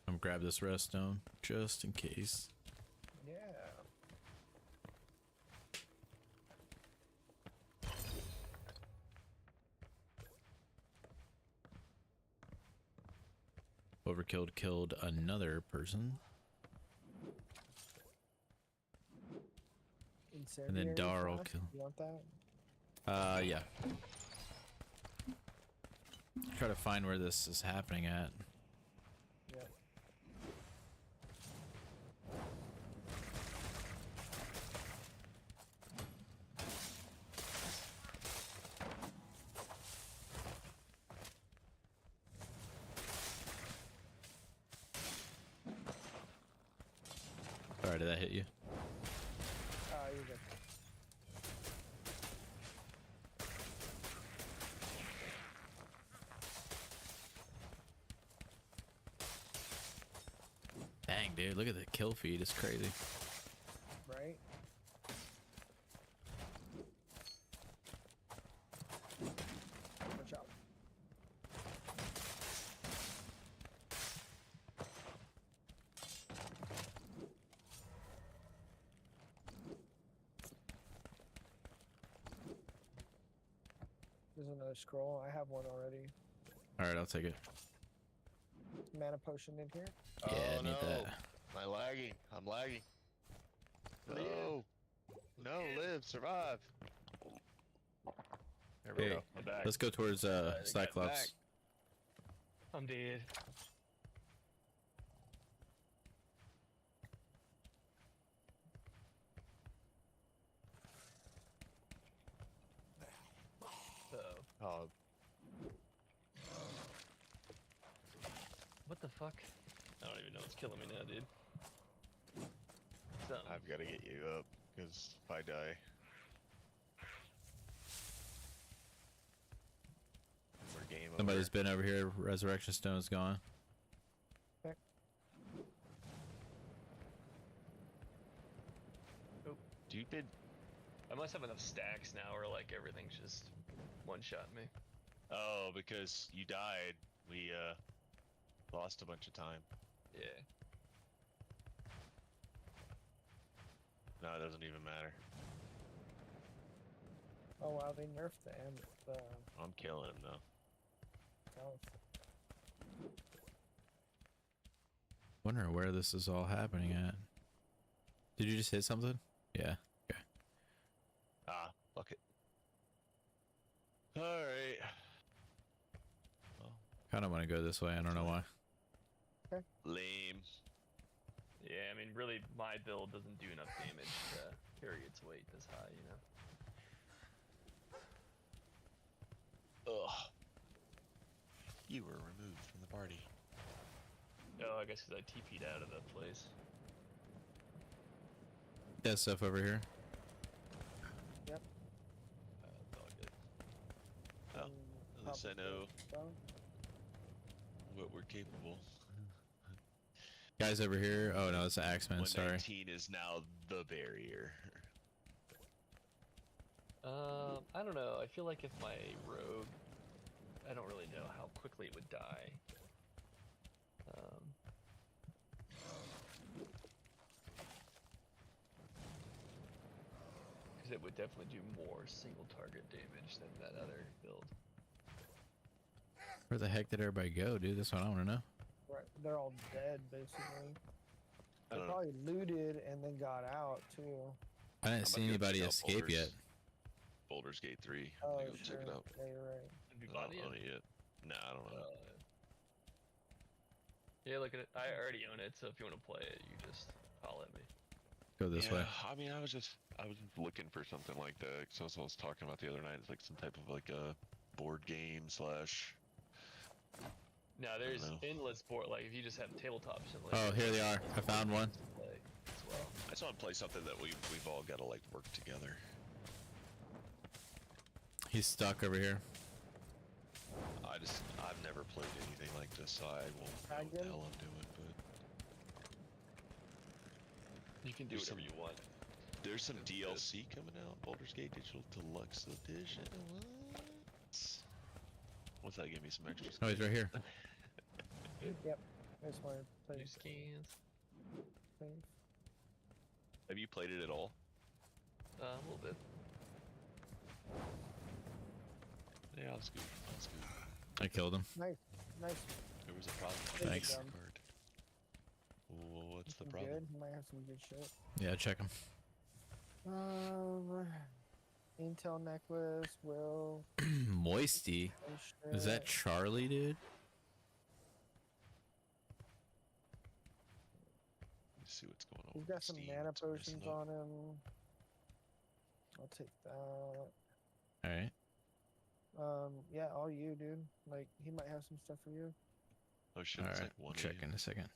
Speaker 1: I'm gonna grab this rest stone just in case.
Speaker 6: Yeah.
Speaker 1: Overkilled killed another person.
Speaker 6: Incendiary
Speaker 1: Darl
Speaker 6: flask,
Speaker 1: kill.
Speaker 6: You want that?
Speaker 1: Yeah. Try to find where this is happening at.
Speaker 6: Yep.
Speaker 1: Alright, did that hit you?
Speaker 6: You're good.
Speaker 1: Dang, dude, look at the kill feed. It's crazy.
Speaker 6: Right? Watch out. There's another scroll. I have one already.
Speaker 1: All right, I'll take it.
Speaker 6: Mana potion in here.
Speaker 1: Yeah,
Speaker 3: Oh
Speaker 1: I need
Speaker 3: no.
Speaker 1: that.
Speaker 3: I'm lagging. I'm lagging.
Speaker 5: Live.
Speaker 3: No. No, live, survive.
Speaker 5: There we
Speaker 1: Hey,
Speaker 5: go. I'm back.
Speaker 1: let's go towards Cyclops.
Speaker 5: I'm dead. Uh-oh.
Speaker 3: Oh,
Speaker 5: What the fuck? I don't even know what's killing me now, dude. Something.
Speaker 3: I've got to get you up, because if I die... we're game
Speaker 1: Somebody's
Speaker 3: over.
Speaker 1: been over here. Resurrection Stone's gone.
Speaker 3: Stupid.
Speaker 5: I must have enough stacks now where like everything's just one-shotting me.
Speaker 3: Oh, because you died, we lost a bunch of time.
Speaker 5: Yeah.
Speaker 3: No, it doesn't even matter.
Speaker 6: Oh wow, they nerfed the
Speaker 3: I'm killing him though.
Speaker 6: health.
Speaker 1: Wondering where this is all happening at. Did you just hit something? Yeah. Okay.
Speaker 3: Ah, fuck it. Alright. Well,
Speaker 1: Kind of want to go this way. I don't know why.
Speaker 3: lame.
Speaker 5: Yeah, I mean, really, my build doesn't do enough damage to carry its weight this high, you know?
Speaker 3: Ugh. You were removed from the party.
Speaker 5: Oh, I guess because I TP'd out of that place.
Speaker 1: That stuff over here.
Speaker 5: It's all good.
Speaker 3: Oh, at least I know
Speaker 6: Stone.
Speaker 3: what we're capable.
Speaker 1: Guys over here. Oh no, it's an Axeman. Sorry.
Speaker 3: 119 is now the barrier.
Speaker 5: I don't know. I feel like if my rogue, I don't really know how quickly it would die. Because it would definitely do more single target damage than that other build.
Speaker 1: Where the heck did everybody go, dude? That's what I want to know.
Speaker 6: Right, they're all dead basically.
Speaker 3: I
Speaker 6: They
Speaker 3: don't know.
Speaker 6: probably looted and then got out too.
Speaker 1: I didn't
Speaker 3: I'm
Speaker 1: see
Speaker 3: about to go
Speaker 1: anybody
Speaker 3: check out
Speaker 1: escape
Speaker 3: Boulders.
Speaker 1: yet.
Speaker 3: Boulders Gate 3. I'm
Speaker 6: Oh,
Speaker 3: gonna go
Speaker 6: sure.
Speaker 3: check it out.
Speaker 6: Yeah, you're right.
Speaker 5: Have you
Speaker 3: I
Speaker 5: bought
Speaker 3: don't
Speaker 5: it
Speaker 3: own it yet. Nah, I don't know.
Speaker 5: Yeah, look at it. I already own it, so if you want to play it, you just call at me.
Speaker 1: Go this way.
Speaker 3: I mean, I was just looking for something like that. So I was talking about the other night. It's like some type of like a board game slash.
Speaker 5: No, there's
Speaker 3: know.
Speaker 5: endless board. Like if you just have tabletop simulator.
Speaker 1: Oh, here they are. I found one.
Speaker 5: Play as well.
Speaker 3: I just want to play something that we've all got to like work together.
Speaker 1: He's stuck over here.
Speaker 3: I've never played anything like this, so I won't know what the
Speaker 6: Dragon?
Speaker 3: hell I'm doing. But
Speaker 5: You can do
Speaker 3: There's
Speaker 5: whatever you want.
Speaker 3: there's some DLC coming out. Baldur's Gate Digital Deluxe Edition. What? What's that? Give me some extra.
Speaker 1: Oh, he's right here.
Speaker 6: Yep. I just wanted to play
Speaker 5: New scans.
Speaker 6: things.
Speaker 3: Have you played it at all?
Speaker 5: A little bit.
Speaker 3: Yeah, that's good. That's good.
Speaker 1: I killed him.
Speaker 6: Nice. Nice.
Speaker 3: There was a problem. with
Speaker 1: Thanks.
Speaker 3: the card. Well, what's the
Speaker 6: Some
Speaker 3: problem?
Speaker 6: Good. You might have some good shit.
Speaker 1: Yeah, check him.
Speaker 6: Intel necklace. Will.
Speaker 1: Moisty. Is that Charlie, dude?
Speaker 3: Let's see what's going on.
Speaker 6: He's
Speaker 3: with
Speaker 6: got some
Speaker 3: Steam.
Speaker 6: mana
Speaker 3: It's messing
Speaker 6: potions
Speaker 3: up.
Speaker 6: on him. I'll take that.
Speaker 1: All right.
Speaker 6: Yeah, all you, dude. Like, he might have some stuff for you.
Speaker 3: Oh shit!
Speaker 1: All
Speaker 3: It's
Speaker 1: right.
Speaker 3: like 1
Speaker 1: Check
Speaker 3: a.m.
Speaker 1: in a second.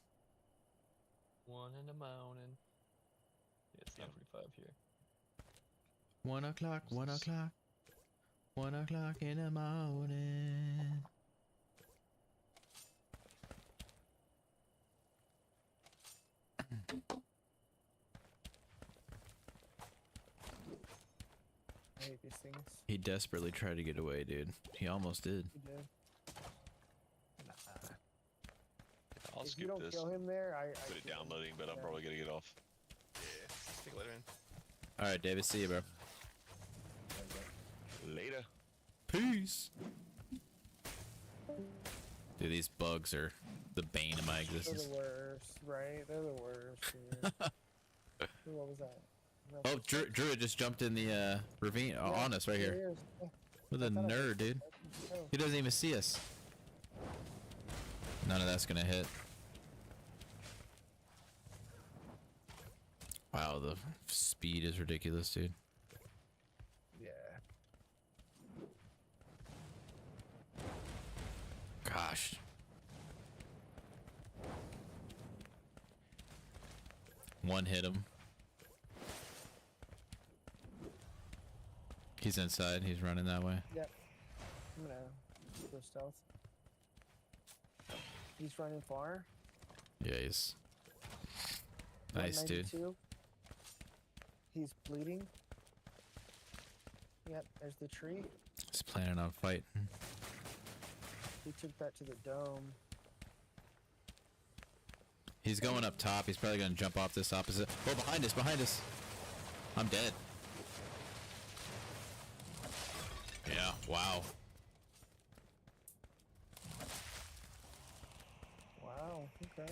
Speaker 5: 1 in the morning. Yeah, it's 9:45 here.
Speaker 1: 1 o'clock. 1 o'clock. 1 o'clock in the morning.
Speaker 6: I hate these things.
Speaker 1: He desperately tried to get away, dude. He almost did.
Speaker 6: He did.
Speaker 3: I'll
Speaker 6: If you
Speaker 3: skip
Speaker 6: don't
Speaker 3: this.
Speaker 6: kill him there, I
Speaker 3: Put it
Speaker 6: kill him.
Speaker 3: downloading, but I'm
Speaker 6: Yeah.
Speaker 3: probably gonna get off.
Speaker 5: Yeah. See you later, man.
Speaker 1: All right, David. See you, bro.
Speaker 3: Later.
Speaker 1: Peace. Dude, these bugs are the bane of my
Speaker 6: They're
Speaker 1: existence.
Speaker 6: the worst, right? They're the worst. Dude. What was that?
Speaker 1: Oh, Druid just jumped in the ravine on us right
Speaker 6: There
Speaker 1: here.
Speaker 6: he is. Yeah.
Speaker 1: What a
Speaker 6: I thought I
Speaker 1: nerd,
Speaker 6: heard-
Speaker 1: dude.
Speaker 6: Oh,
Speaker 1: He doesn't even see us. None of that's gonna hit. Wow, the speed is ridiculous, dude.
Speaker 6: yeah.
Speaker 1: Gosh. One hit him. He's inside. He's running that way.
Speaker 6: Yep. I'm gonna go stealth. He's running far.
Speaker 1: Yeah, he's nice, dude.
Speaker 6: 192. He's bleeding. Yep, there's the tree.
Speaker 1: He's planning on fighting.
Speaker 6: He took that to the dome.
Speaker 1: He's going up top. He's probably gonna jump off this opposite. Oh, behind us! Behind us! I'm dead. Yeah. Wow.
Speaker 6: Wow, okay.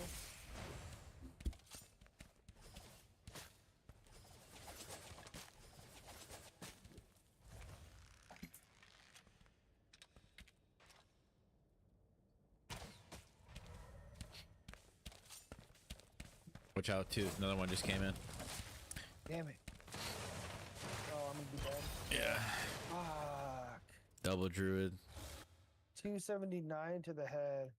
Speaker 1: Watch out, too. Another one just came in.
Speaker 6: Damn it. Oh, I'm gonna be dead.
Speaker 1: Yeah.
Speaker 6: Fuck.
Speaker 1: Double druid.
Speaker 6: 279 to the head.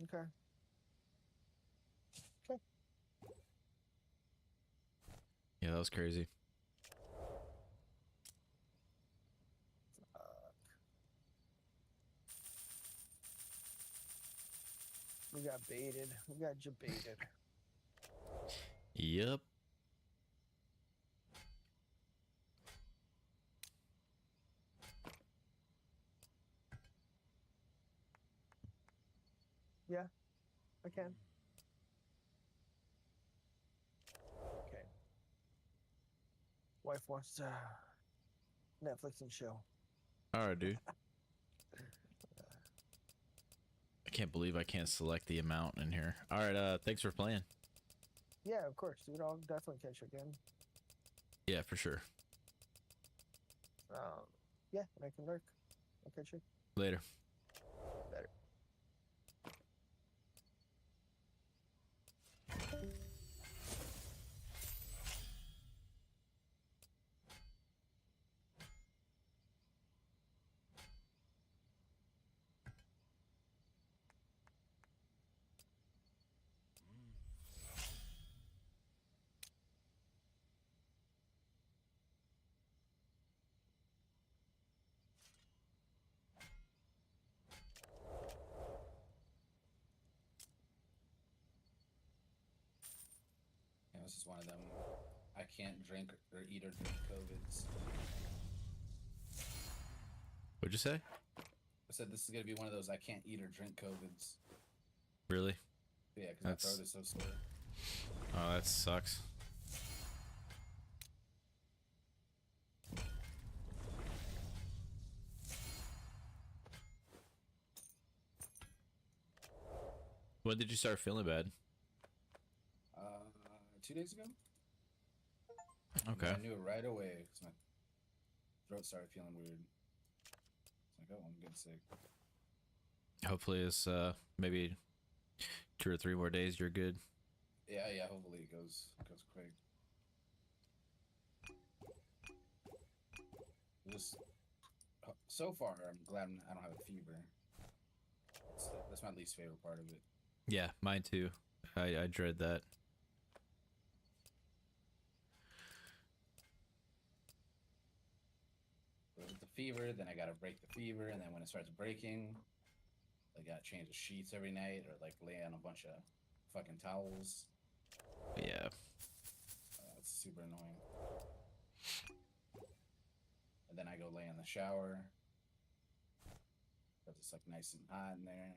Speaker 6: Okay.
Speaker 1: Yeah, that was crazy.
Speaker 6: We got baited. We got jebaited.
Speaker 1: Yep.
Speaker 6: Yeah, I can. Okay. Wife wants to Netflix and chill.
Speaker 1: All right, dude. I can't believe I can't select the amount in here. All right, thanks for playing.
Speaker 6: Yeah, of course, dude. I'll definitely catch you again.
Speaker 1: Yeah, for sure.
Speaker 6: Yeah, make it work. I'll catch you
Speaker 1: Later.
Speaker 6: better.
Speaker 4: Yeah, this is one of them. I can't drink or eat or drink COVIDs.
Speaker 1: What'd you say?
Speaker 4: I said this is gonna be one of those I can't eat or drink COVIDs.
Speaker 1: Really?
Speaker 4: Yeah, because my
Speaker 1: That's-
Speaker 4: throat is so sore.
Speaker 1: Oh, that sucks. When did you start feeling bad?
Speaker 4: 2 days ago.
Speaker 1: Okay.
Speaker 4: I knew it right away because my throat started feeling weird. It's like, oh, I'm getting sick.
Speaker 1: Hopefully it's maybe 2 or 3 more days you're good.
Speaker 4: Yeah, hopefully it goes quick. Just so far, I'm glad I don't have a fever. That's my least favorite part of it.
Speaker 1: Yeah, mine too. I dread that.
Speaker 4: But with the fever, then I gotta break the fever, and then when it starts breaking, I gotta change the sheets every night or like lay on a bunch of fucking towels.
Speaker 1: Yeah.
Speaker 4: It's super annoying. And then I go lay in the shower. Cause it's like nice and hot in there.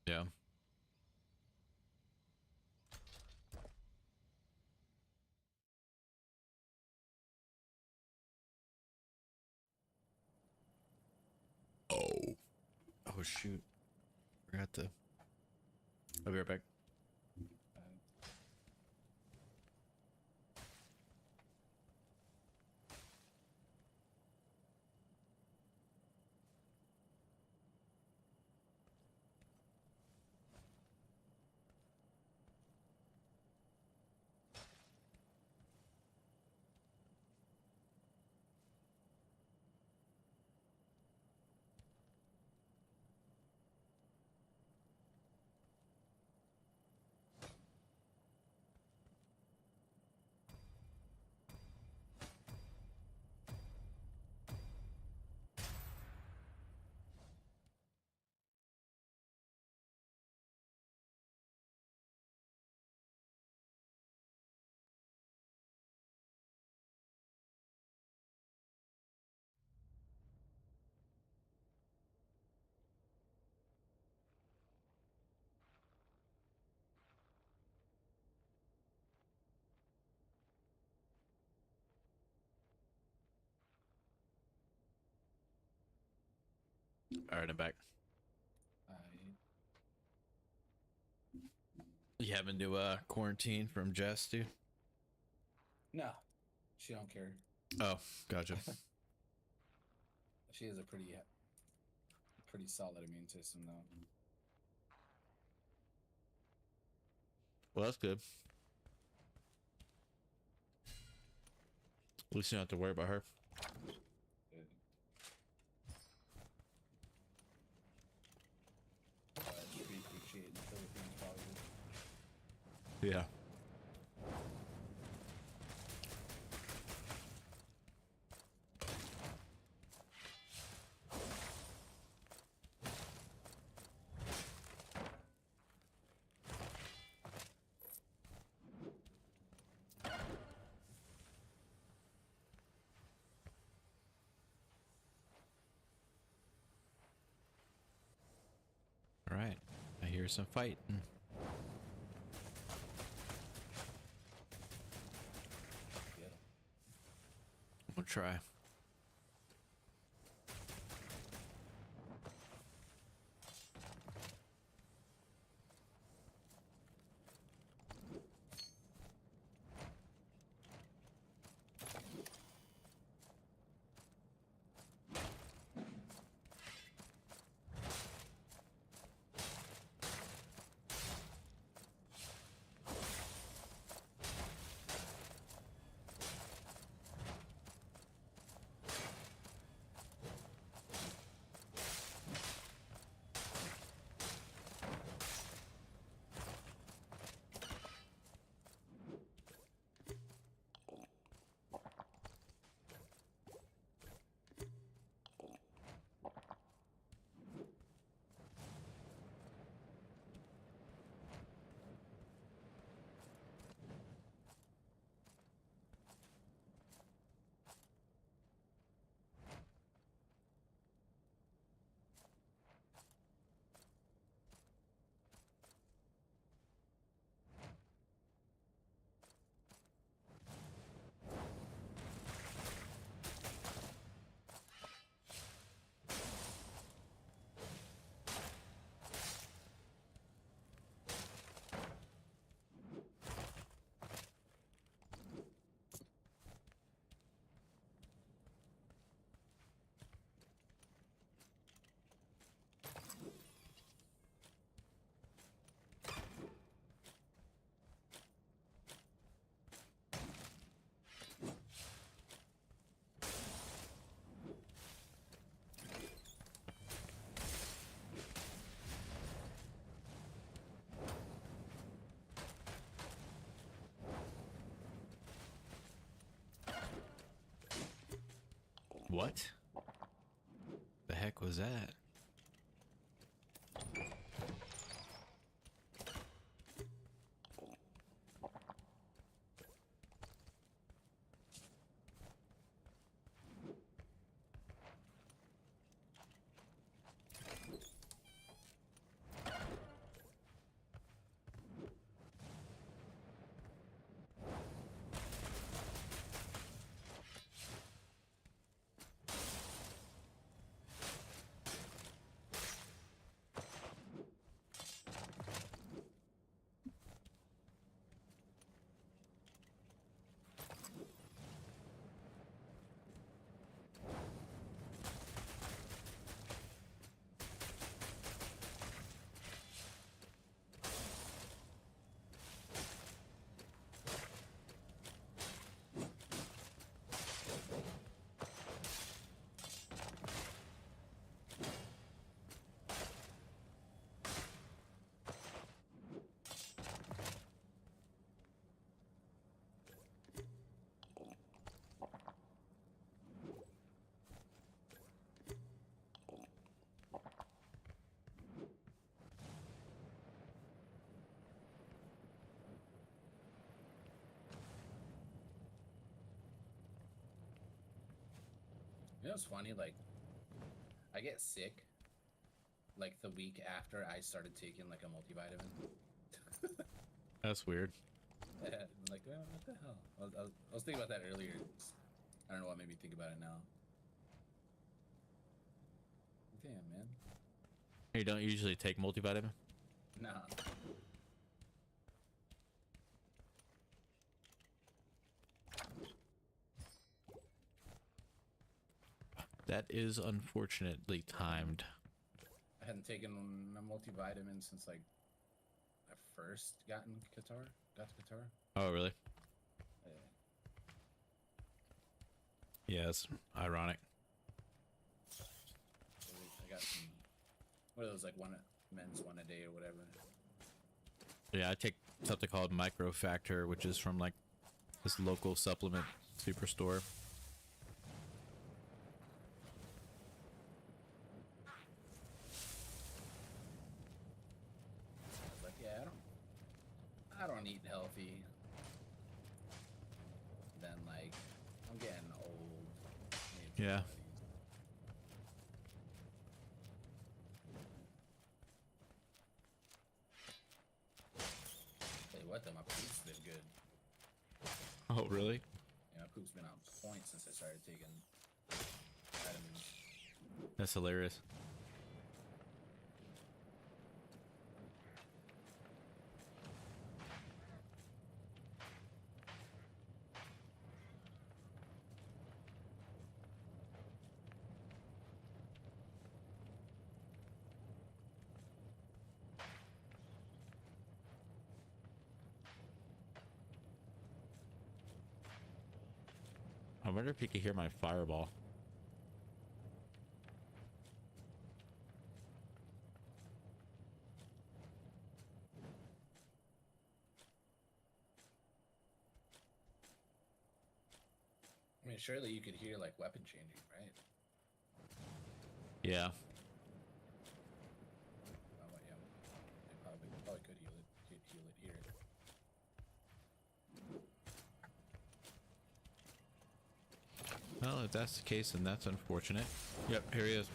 Speaker 1: Yeah. Oh shoot! Forgot to. I'll be right back. All right, I'm back. You having to quarantine from Jess, dude?
Speaker 4: No, she don't care.
Speaker 1: Oh, gotcha.
Speaker 4: She has a pretty solid immune system, though.
Speaker 1: Well, that's good. At least you don't have to worry about her.
Speaker 4: Should be appreciated in the Philippines, probably.
Speaker 1: Yeah. All right. I hear some fighting.
Speaker 4: Yeah.
Speaker 1: We'll try. What? The heck was that?
Speaker 4: know what's funny? Like, I get sick like the week after I started taking like a multivitamin.
Speaker 1: That's weird.
Speaker 4: Yeah, I'm like, oh, what the hell? I was thinking about that earlier. I don't know what made me think about it now. Damn, man.
Speaker 1: You don't usually take multivitamin?
Speaker 4: Nah.
Speaker 1: That is unfortunately timed.
Speaker 4: I hadn't taken a multivitamin since like I first got to Qatar.
Speaker 1: Oh, really?
Speaker 4: Yeah.
Speaker 1: Yeah, it's ironic.
Speaker 4: So I got some. What are those, like men's one a day or whatever?
Speaker 1: Yeah, I take something called Microfactor, which is from like this local supplement superstore.
Speaker 4: I was like, yeah, I don't eat healthy. Then like, I'm getting old. I need to
Speaker 1: Yeah.
Speaker 4: take one of these. Tell you what though, my poop's been good.
Speaker 1: Oh, really?
Speaker 4: Yeah, my poop's been on point since I started taking vitamins.
Speaker 1: That's hilarious. I wonder if you could hear my fireball.
Speaker 4: I mean, surely you could hear like weapon changing, right?
Speaker 1: Yeah.
Speaker 4: Oh, yeah. They probably could heal it, hear it.
Speaker 1: Well, if that's the case, then that's unfortunate. Yep, here he is.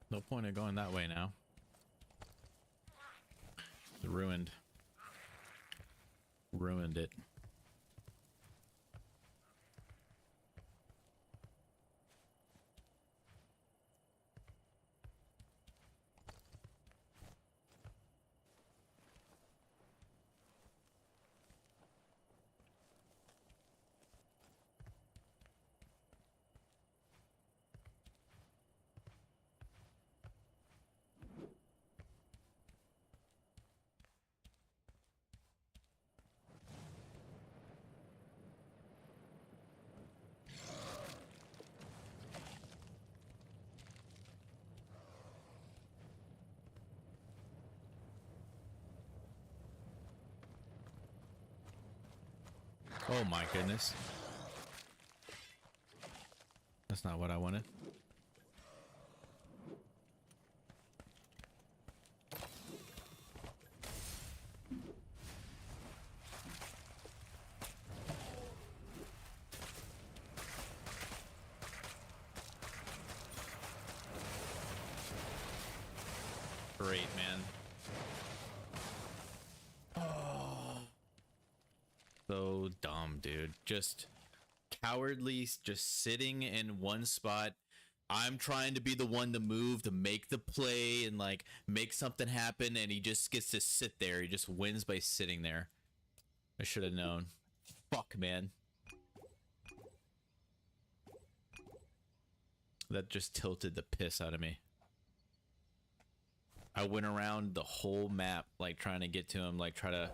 Speaker 1: No point in going that way now. Ruined it. Oh my goodness. That's not what I wanted. Great, man. So dumb, dude. Just cowardly, just sitting in one spot. I'm trying to be the one to move, to make the play and like make something happen, and he just gets to sit there. He just wins by sitting there. I should have known. Fuck, man. That just tilted the piss out of me. I went around the whole map, like trying to get to him, like try to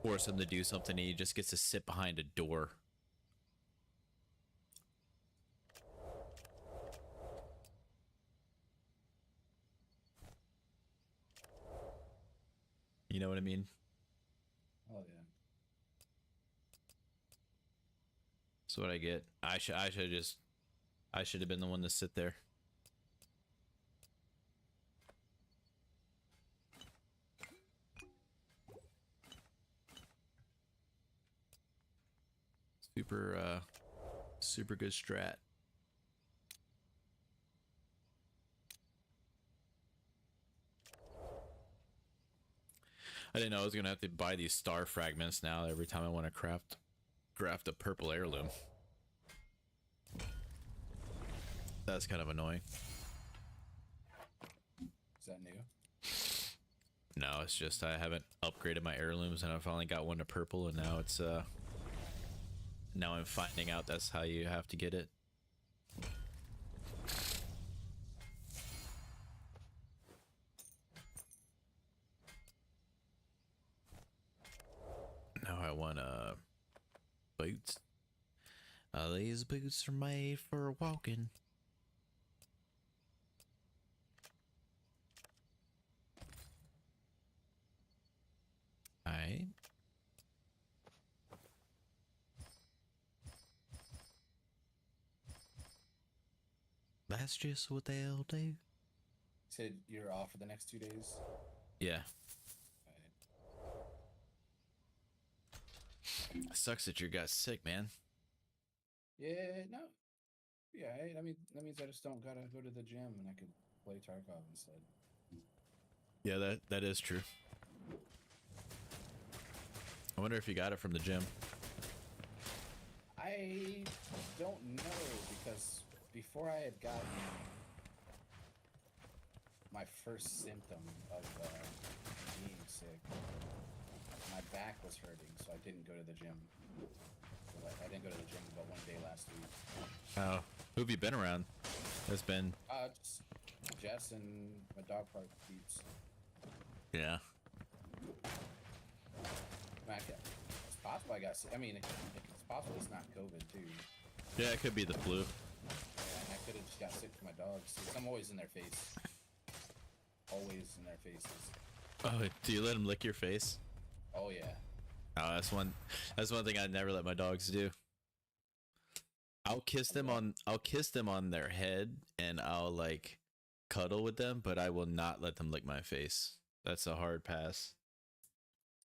Speaker 1: force him to do something, and he just gets to sit behind a door. You know what I mean?
Speaker 4: Oh yeah.
Speaker 1: That's what I get. I should have been the one to sit there. Super good strat. I didn't know I was gonna have to buy these star fragments now every time I want to craft a purple heirloom. That's kind of annoying.
Speaker 4: Is that new?
Speaker 1: No, it's just I haven't upgraded my heirlooms and I finally got one to purple, and now it's now I'm finding out that's how you have to get it. Now I want boots. These boots are made for walking. Alright. That's just what they'll do.
Speaker 4: Said you're off for the next 2 days.
Speaker 1: Yeah.
Speaker 4: Alright.
Speaker 1: Sucks that you got sick, man.
Speaker 4: Yeah, no. Yeah, I mean that means I just don't gotta go to the gym and I could play Tarkov instead.
Speaker 1: Yeah, that is true. I wonder if you got it from the gym.
Speaker 4: I don't know, because before I had gotten my first symptom of being sick, my back was hurting, so I didn't go to the gym. So I didn't go to the gym but one day last week.
Speaker 1: Oh, who have you been around? It's been
Speaker 4: Just Jess and my dog park peeps.
Speaker 1: yeah.
Speaker 4: It's possible I got sick. I mean, it's possible it's not COVID too.
Speaker 1: Yeah, it could be the flu.
Speaker 4: Yeah, and I could have just got sick from my dogs. 'Cause I'm always in their face. Always in their faces.
Speaker 1: Oh, do you let them lick your face?
Speaker 4: Oh yeah.
Speaker 1: Oh, that's one thing I'd never let my dogs do. I'll kiss them on their head and I'll like cuddle with them, but I will not let them lick my face. That's a hard pass.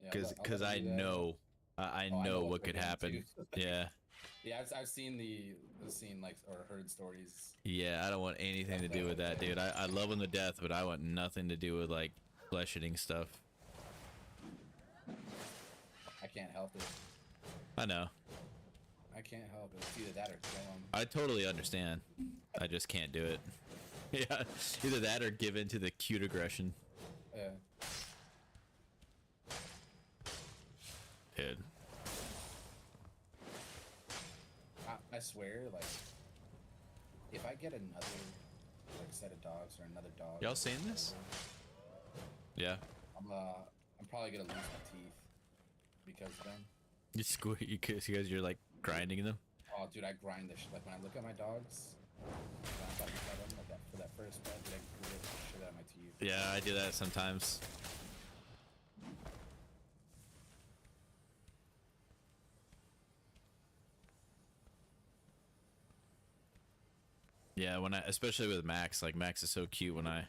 Speaker 4: Yeah,
Speaker 1: Because
Speaker 4: I'll
Speaker 1: I
Speaker 4: let them do that.
Speaker 1: know I know what could
Speaker 4: they're gonna
Speaker 1: happen.
Speaker 4: do.
Speaker 1: Yeah.
Speaker 4: Yeah, I've seen like or heard stories.
Speaker 1: Yeah, I don't want anything to do with that, dude. I love them to death, but I want nothing to do with like flesh eating stuff.
Speaker 4: I can't help it.
Speaker 1: I know.
Speaker 4: I can't help it. It's either that or kill them.
Speaker 1: I totally understand. I just can't do it. Yeah, either that or give in to the cute aggression.
Speaker 4: Yeah.
Speaker 1: Dude.
Speaker 4: I swear, like, if I get another like set of dogs or another dog.
Speaker 1: Y'all seen this? Yeah.
Speaker 4: I'm probably gonna lose my teeth because of them.
Speaker 1: You squish because you're like grinding them.
Speaker 4: Oh, dude, I grind this shit. Like when I look at my dogs, when I'm about to pet them, like that for that first pet, dude, I grip the shit out of my teeth.
Speaker 1: Yeah, I do that sometimes. Yeah, especially with Max, like Max is so cute. When I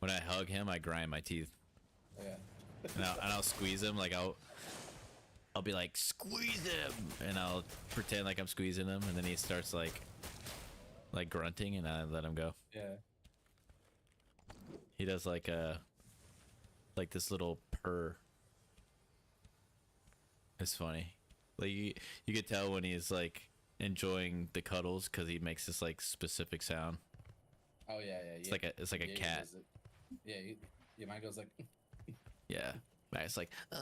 Speaker 1: hug him, I grind my teeth.
Speaker 4: Yeah.
Speaker 1: And I'll squeeze him, like I'll be like, squeeze him, and I'll pretend like I'm squeezing him, and then he starts like grunting, and I let him go.
Speaker 4: Yeah.
Speaker 1: He does like this little purr. It's funny. Like you could tell when he's like enjoying the cuddles because he makes this like specific sound.
Speaker 4: Oh yeah.
Speaker 1: It's like a
Speaker 4: he
Speaker 1: cat.
Speaker 4: does it. Yeah, mine goes like.
Speaker 1: Yeah. Max like
Speaker 4: You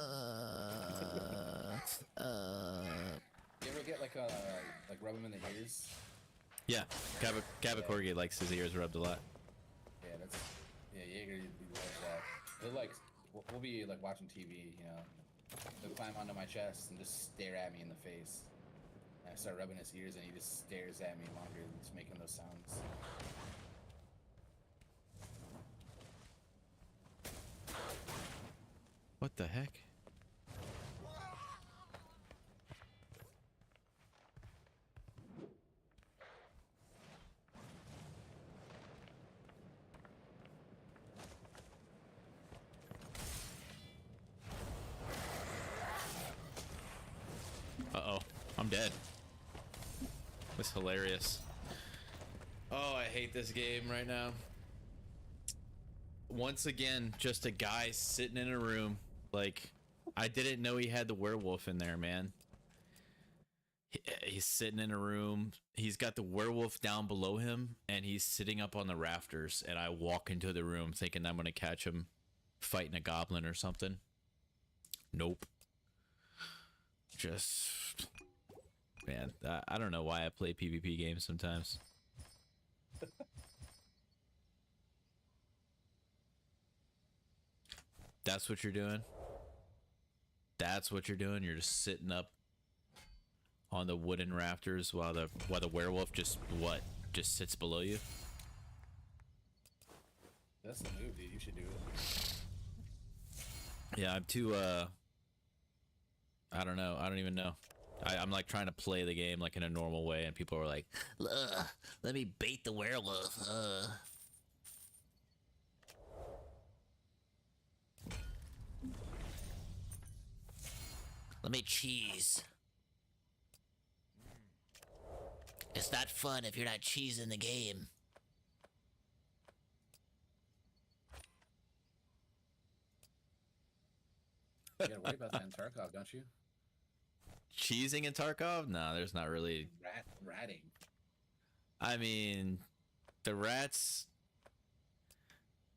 Speaker 4: ever get like rub them in the ears?
Speaker 1: Yeah. Cava Corgi likes his ears rubbed a lot.
Speaker 4: Yeah, Jaeger loves that. They're like, we'll be like watching TV, you know. They'll climb onto my chest and just stare at me in the face. And I start rubbing his ears, and he just stares at me longer than just making those sounds.
Speaker 1: What the heck? Uh-oh. I'm dead. That's hilarious. Oh, I hate this game right now. Once again, just a guy sitting in a room. Like, I didn't know he had the werewolf in there, man. He's sitting in a room. He's got the werewolf down below him, and he's sitting up on the rafters. And I walk into the room thinking I'm going to catch him fighting a goblin or something. Nope. Just... Man, I don't know why I play PvP games sometimes. That's what you're doing? That's what you're doing? You're just sitting up on the wooden rafters while the werewolf just sits below you?
Speaker 4: That's the move, dude. You should do it.
Speaker 1: Yeah, I'm too I don't know. I don't even know. I'm like trying to play the game like in a normal way, and people are like, let me bait the werewolf. Let me cheese. It's not fun if you're not cheesing the game.
Speaker 4: You gotta worry about that in Tarkov, don't you?
Speaker 1: Cheesing in Tarkov? No, there's not really.
Speaker 4: Ratting.
Speaker 1: I mean, the rats.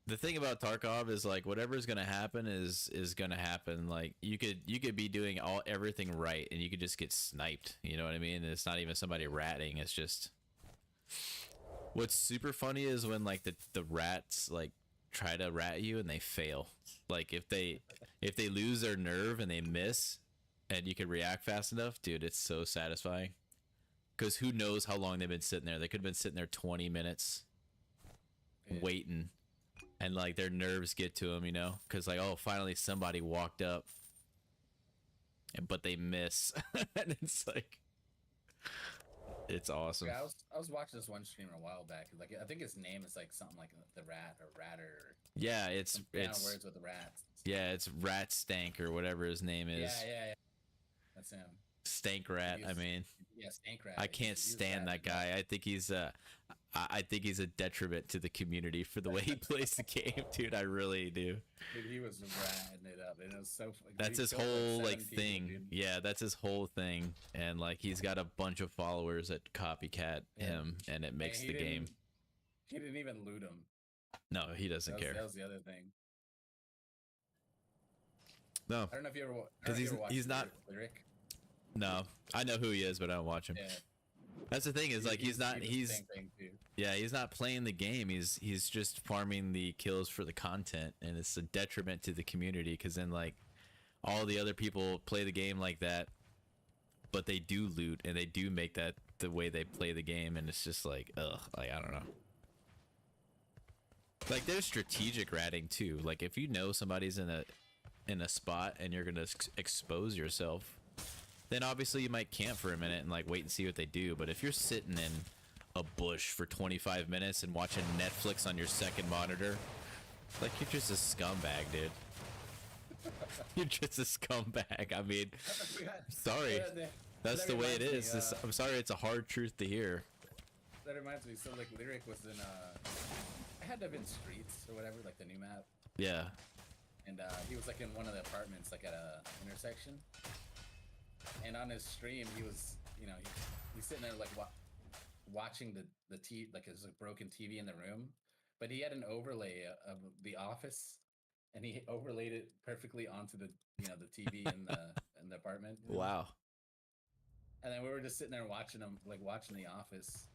Speaker 1: The thing about Tarkov is like whatever's gonna happen is gonna happen. Like you could be doing everything right and you could just get sniped. You know what I mean? And it's not even somebody ratting. It's just. What's super funny is when like the rats like try to rat you and they fail. Like if they lose their nerve and they miss, and you can react fast enough, dude, it's so satisfying. Because who knows how long they've been sitting there? They could have been sitting there 20 minutes, waiting, and like their nerves get to them, you know? Because like, oh, finally somebody walked up, but they miss, and it's like, it's awesome.
Speaker 4: Yeah, I was watching this one streamer a while back. Like I think his name is like something like the Rat or Ratter. Or
Speaker 1: yeah, it's
Speaker 4: words with the rats.
Speaker 1: Yeah, it's Rat Stank or whatever his name is.
Speaker 4: Yeah. That's him.
Speaker 1: Stank Rat. I mean,
Speaker 4: yeah, Stank Rat.
Speaker 1: I can't stand that guy. I think he's a detriment to the community for the way he plays the game, dude. I really do.
Speaker 4: Dude, he was ratting it up, and it was so. Like,
Speaker 1: that's his whole like thing. People, yeah, that's his whole thing, and like he's got a bunch of followers that copycat him, and it makes the game.
Speaker 4: He didn't even loot him.
Speaker 1: No, he doesn't care.
Speaker 4: That was the other thing.
Speaker 1: No,
Speaker 4: I don't know if you ever
Speaker 1: because he's not.
Speaker 4: Lyric.
Speaker 1: No, I know who he is, but I don't watch him.
Speaker 4: Yeah.
Speaker 1: That's the thing is like he's not playing the game. He's just farming the kills for the content, and it's a detriment to the community because then like all the other people play the game like that, but they do loot and they do make that the way they play the game, and it's just like ugh, like I don't know. Like there's strategic ratting too. Like if you know somebody's in a spot and you're gonna expose yourself, then obviously you might camp for a minute and like wait and see what they do. But if you're sitting in a bush for 25 minutes and watching Netflix on your second monitor, like you're just a scumbag, dude. You're just a scumbag. I mean, sorry, that's the way it is. I'm sorry, it's a hard truth to hear.
Speaker 4: That reminds me. So like Lyric was in it had to have been Streets or whatever, like the new map.
Speaker 1: Yeah.
Speaker 4: And he was like in one of the apartments, like at a intersection. And on his stream, he was, he's sitting there like watching the TV, like there's a broken TV in the room, but he had an overlay of The Office, and he overlaid it perfectly onto the the TV in the apartment.
Speaker 1: Wow.
Speaker 4: And then we were just sitting there watching him, like watching The Office.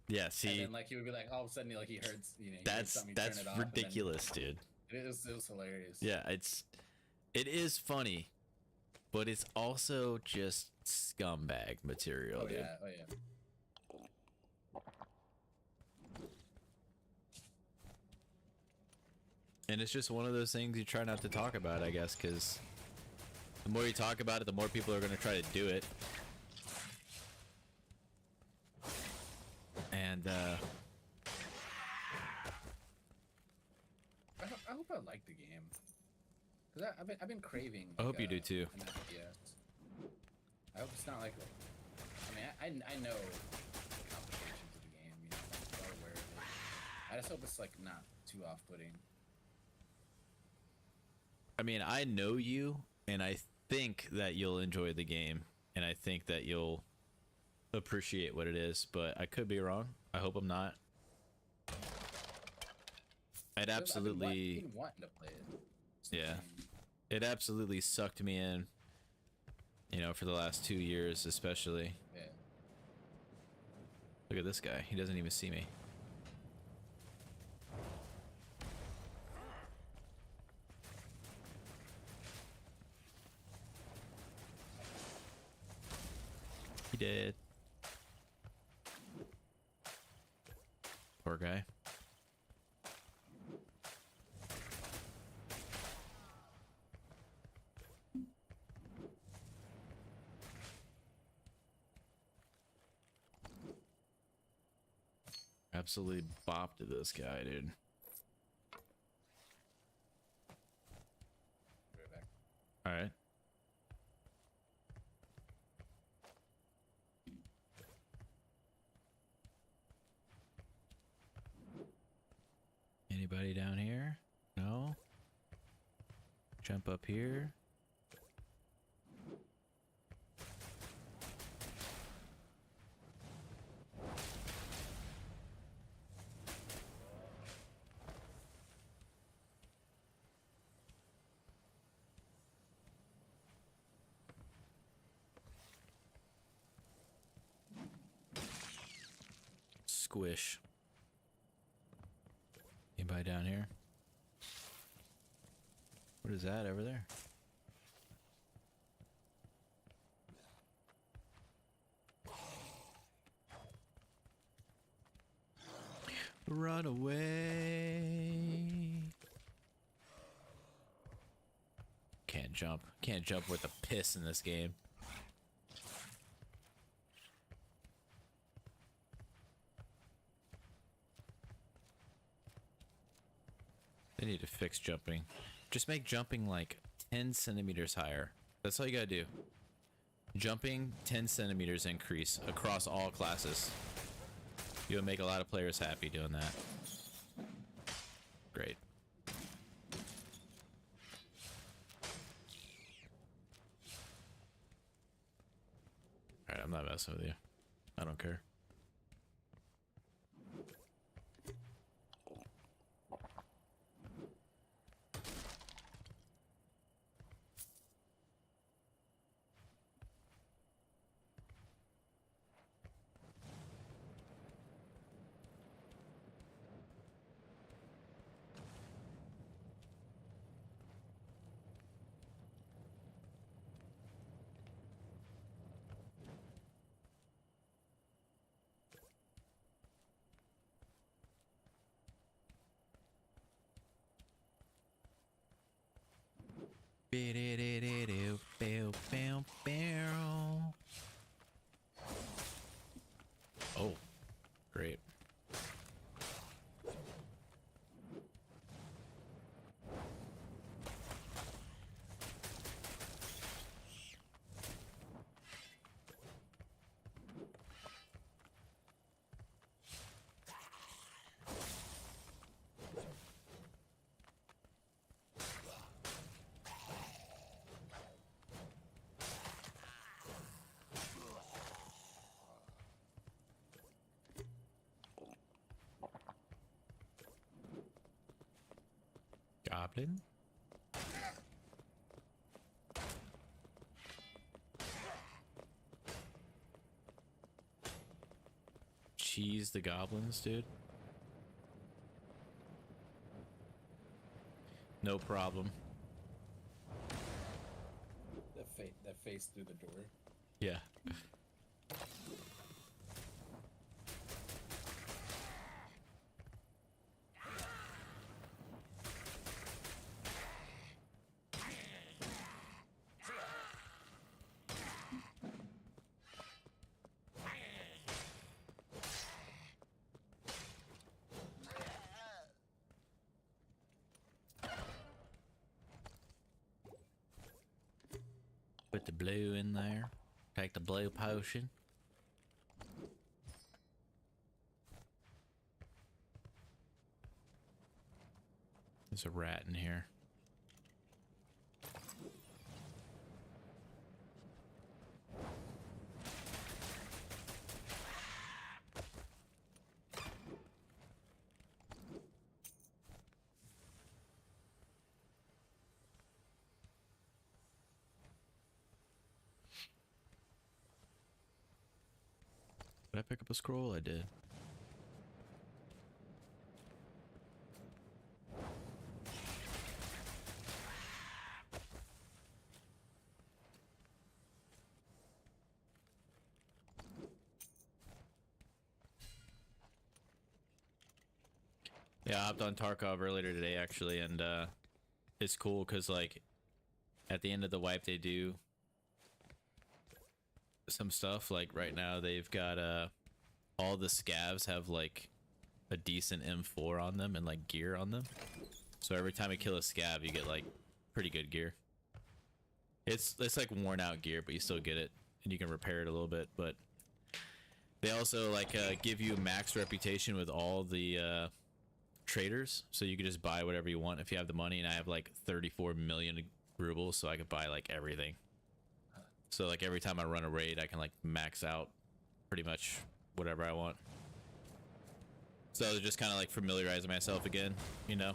Speaker 1: Yeah. See.
Speaker 4: And then like he would be like, all of a sudden, like he heard,
Speaker 1: that's ridiculous, dude.
Speaker 4: It was hilarious.
Speaker 1: Yeah, it is funny. But it's also just scumbag material, dude.
Speaker 4: Yeah, oh yeah.
Speaker 1: And it's just one of those things you try not to talk about, I guess, because the more you talk about it, the more people are going to try to do it. And,
Speaker 4: I hope I like the game. Cause I've been craving.
Speaker 1: I hope you do too.
Speaker 4: An FPS. I hope it's not like. I mean, I know the complications of the game. You know, I'm well aware of it. I just hope it's like not too off-putting.
Speaker 1: I mean, I know you, and I think that you'll enjoy the game, and I think that you'll appreciate what it is, but I could be wrong. I hope I'm not. It absolutely,
Speaker 4: I've been wanting to play it.
Speaker 1: yeah, it absolutely sucked me in, you know, for the last 2 years, especially.
Speaker 4: Yeah.
Speaker 1: Look at this guy. He doesn't even see me. He did. Poor guy. Absolutely bopped this guy, dude.
Speaker 4: Right back.
Speaker 1: All right. Anybody down here? No? Jump up here. Squish. Anybody down here? What is that over there? Run away. Can't jump. Can't jump with a piss in this game. They need to fix jumping. Just make jumping like 10 centimeters higher. That's all you gotta do. Jumping 10 centimeters increase across all classes. You'll make a lot of players happy doing that. Great. Alright, I'm not messing with you. I don't care. Oh, great. Goblin? Cheese the goblins, dude. No problem.
Speaker 4: That face through the door.
Speaker 1: Yeah. Put the blue in there. Take the blue potion. There's a rat in here. Did I pick up a scroll? I did. Yeah, I hopped on Tarkov earlier today actually, and it's cool because like at the end of the wipe they do some stuff. Like right now they've got all the scavs have like a decent M4 on them and like gear on them. So every time you kill a scav you get like pretty good gear. It's like worn out gear, but you still get it and you can repair it a little bit. But they also like give you max reputation with all the traders, so you can just buy whatever you want if you have the money, and I have like 34 million rubles, so I could buy like everything. So like every time I run a raid I can like max out pretty much whatever I want. So I was just kind of like familiarizing myself again, you know,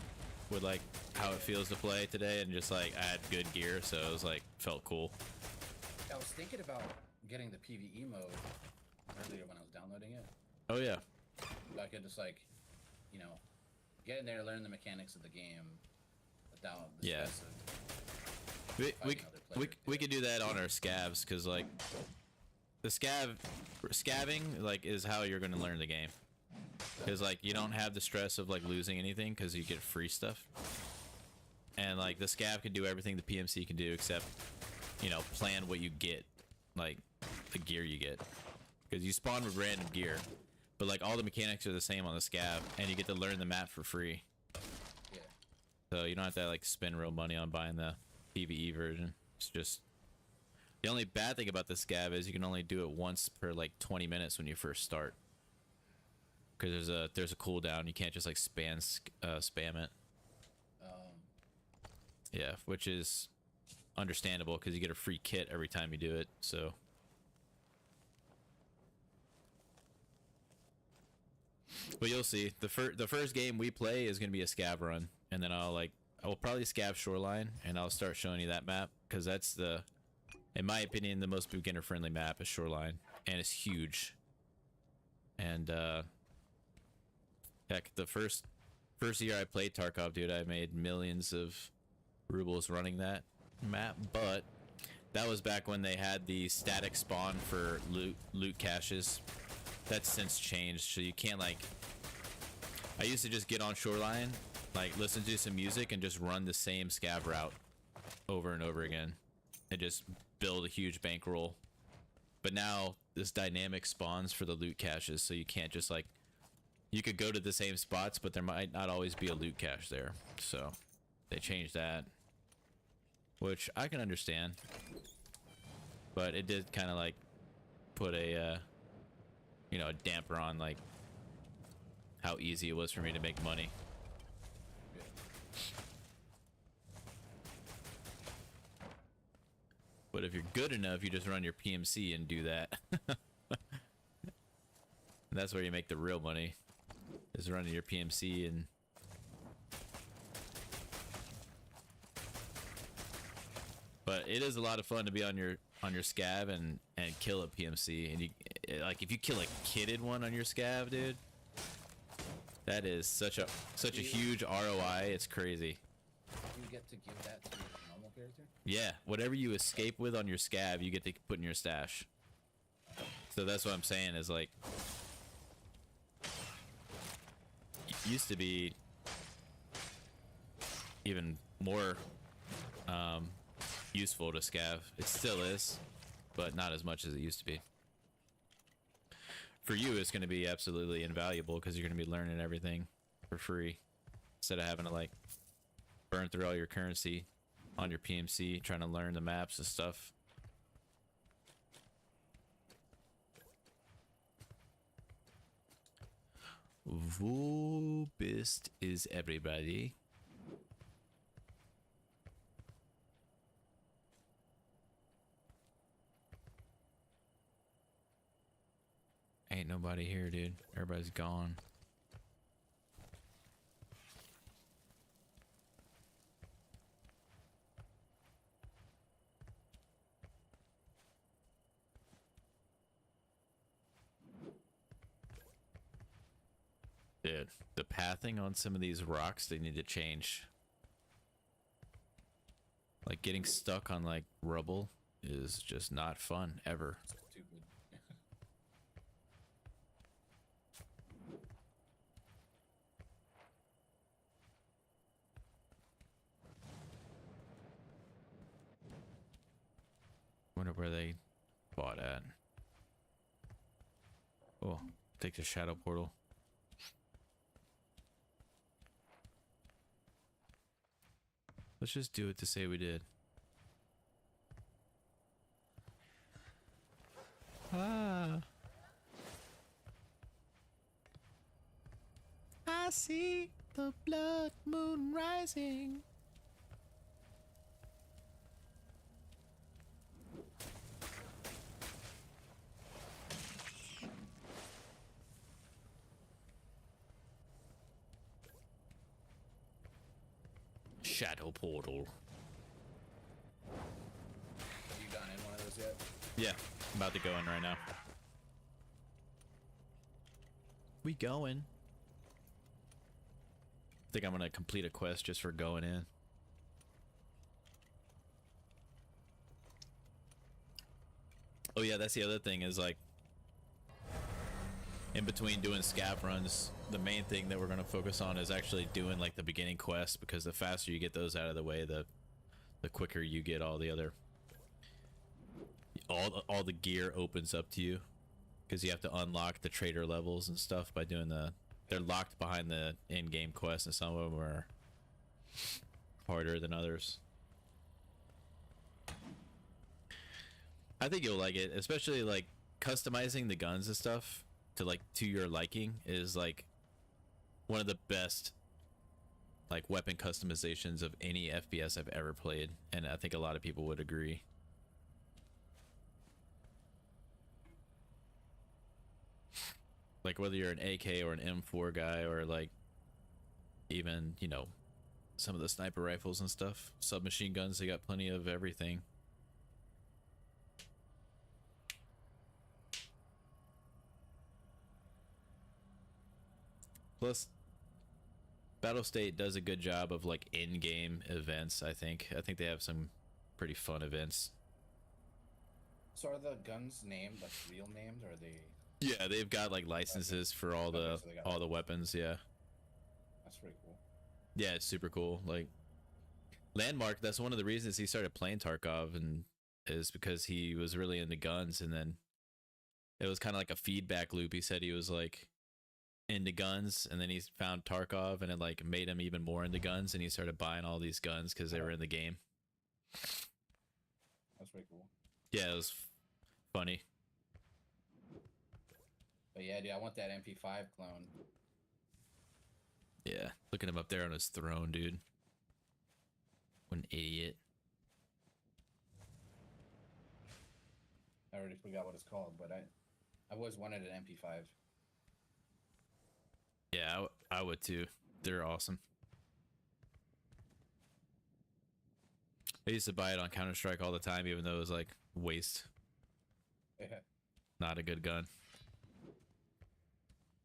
Speaker 1: with like how it feels to play today, and just like I had good gear, so it was like felt cool.
Speaker 4: I was thinking about getting the PvE mode earlier when I was downloading it.
Speaker 1: Oh yeah.
Speaker 4: I could just like, you know, get in there, learn the mechanics of the game without the
Speaker 1: Yeah.
Speaker 4: stress of
Speaker 1: We
Speaker 4: fighting other players.
Speaker 1: we could do that on our scavs, because like the scavving like is how you're going to learn the game, because like you don't have the stress of like losing anything because you get free stuff, and like the scav can do everything the PMC can do except, you know, plan what you get, like the gear you get, because you spawn with random gear, but like all the mechanics are the same on the scav, and you get to learn the map for free.
Speaker 4: Yeah.
Speaker 1: So you don't have to like spend real money on buying the PvE version. It's just the only bad thing about the scav is you can only do it once per like 20 minutes when you first start, because there's a cooldown. You can't just like spam it. Yeah, which is understandable because you get a free kit every time you do it. So but you'll see, the first game we play is gonna be a scav run, and then I will probably scav shoreline, and I'll start showing you that map, because that's the, in my opinion, the most beginner friendly map is shoreline, and it's huge. And heck, the first year I played Tarkov, dude, I made millions of rubles running that map, but that was back when they had the static spawn for loot caches. That's since changed, so you can't like, I used to just get on shoreline, like listen to some music and just run the same scav route over and over again and just build a huge bankroll. But now this dynamic spawns for the loot caches, so you can't just like, you could go to the same spots, but there might not always be a loot cache there. So they changed that, which I can understand, but it did kind of like put a you know, a damper on like how easy it was for me to make money. But if you're good enough, you just run your PMC and do that. And that's where you make the real money, is running your PMC. And but it is a lot of fun to be on your scav and kill a PMC, and you like, if you kill a kitted one on your scav, dude, that is such a huge ROI. It's crazy.
Speaker 4: You get to give that to your normal character?
Speaker 1: Yeah, whatever you escape with on your scav, you get to put in your stash. So that's what I'm saying, is like, it used to be even more useful to scav. It still is, but not as much as it used to be. For you, it's going to be absolutely invaluable, because you're going to be learning everything for free, instead of having to like burn through all your currency on your PMC trying to learn the maps and stuff. Wo bist is everybody? Ain't nobody here, dude. Everybody's gone. Dude, the pathing on some of these rocks, they need to change. Like getting stuck on like rubble is just not fun ever.
Speaker 4: Stupid.
Speaker 1: Wonder where they fought at. Oh, take the shadow portal. Let's just do it to say we did. Ah. I see the blood moon rising. Shadow portal.
Speaker 4: Have you gone in one of those yet?
Speaker 1: Yeah, I'm about to go in right now. We going. I think I'm gonna complete a quest just for going in. Oh yeah, that's the other thing is like in between doing scav runs, the main thing that we're going to focus on is actually doing like the beginning quest, because the faster you get those out of the way, the quicker you get all the other all the gear opens up to you, because you have to unlock the trader levels and stuff by doing they're locked behind the in-game quests, and some of them are harder than others. I think you'll like it, especially like customizing the guns and stuff to your liking is like one of the best like weapon customizations of any FPS I've ever played, and I think a lot of people would agree. Like whether you're an AK or an M4 guy, or like even, you know, some of the sniper rifles and stuff, submachine guns, they got plenty of everything. Plus, Battlestate does a good job of like in-game events. I think they have some pretty fun events.
Speaker 4: So are the guns named, like real named, or are they?
Speaker 1: Yeah, they've got like licenses for all the
Speaker 4: so they got
Speaker 1: the weapons. Yeah,
Speaker 4: That's pretty cool.
Speaker 1: yeah, it's super cool. Like Landmark, that's one of the reasons he started playing Tarkov, and is because he was really into guns, and then it was kind of like a feedback loop. He said he was like into guns, and then he found Tarkov, and it like made him even more into guns, and he started buying all these guns because they were in the game.
Speaker 4: That's pretty cool.
Speaker 1: Yeah, it was funny.
Speaker 4: But yeah, dude, I want that MP5 clone.
Speaker 1: Yeah, looking him up there on his throne, dude. What an idiot.
Speaker 4: I already forgot what it's called, but I've always wanted an MP5.
Speaker 1: Yeah, I would too. They're awesome. I used to buy it on Counter-Strike all the time, even though it was like waste.
Speaker 4: Yeah.
Speaker 1: Not a good gun.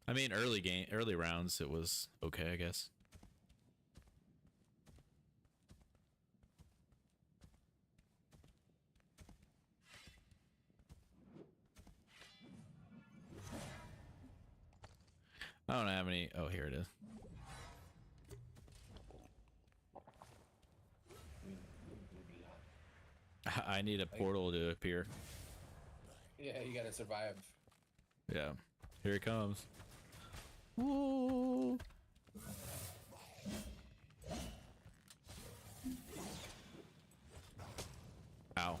Speaker 1: I mean, early rounds, it was okay, I guess. I don't have any. Oh, here it is. I need a portal to appear.
Speaker 4: Yeah, you gotta survive.
Speaker 1: Yeah, here it comes. Woo! Ow.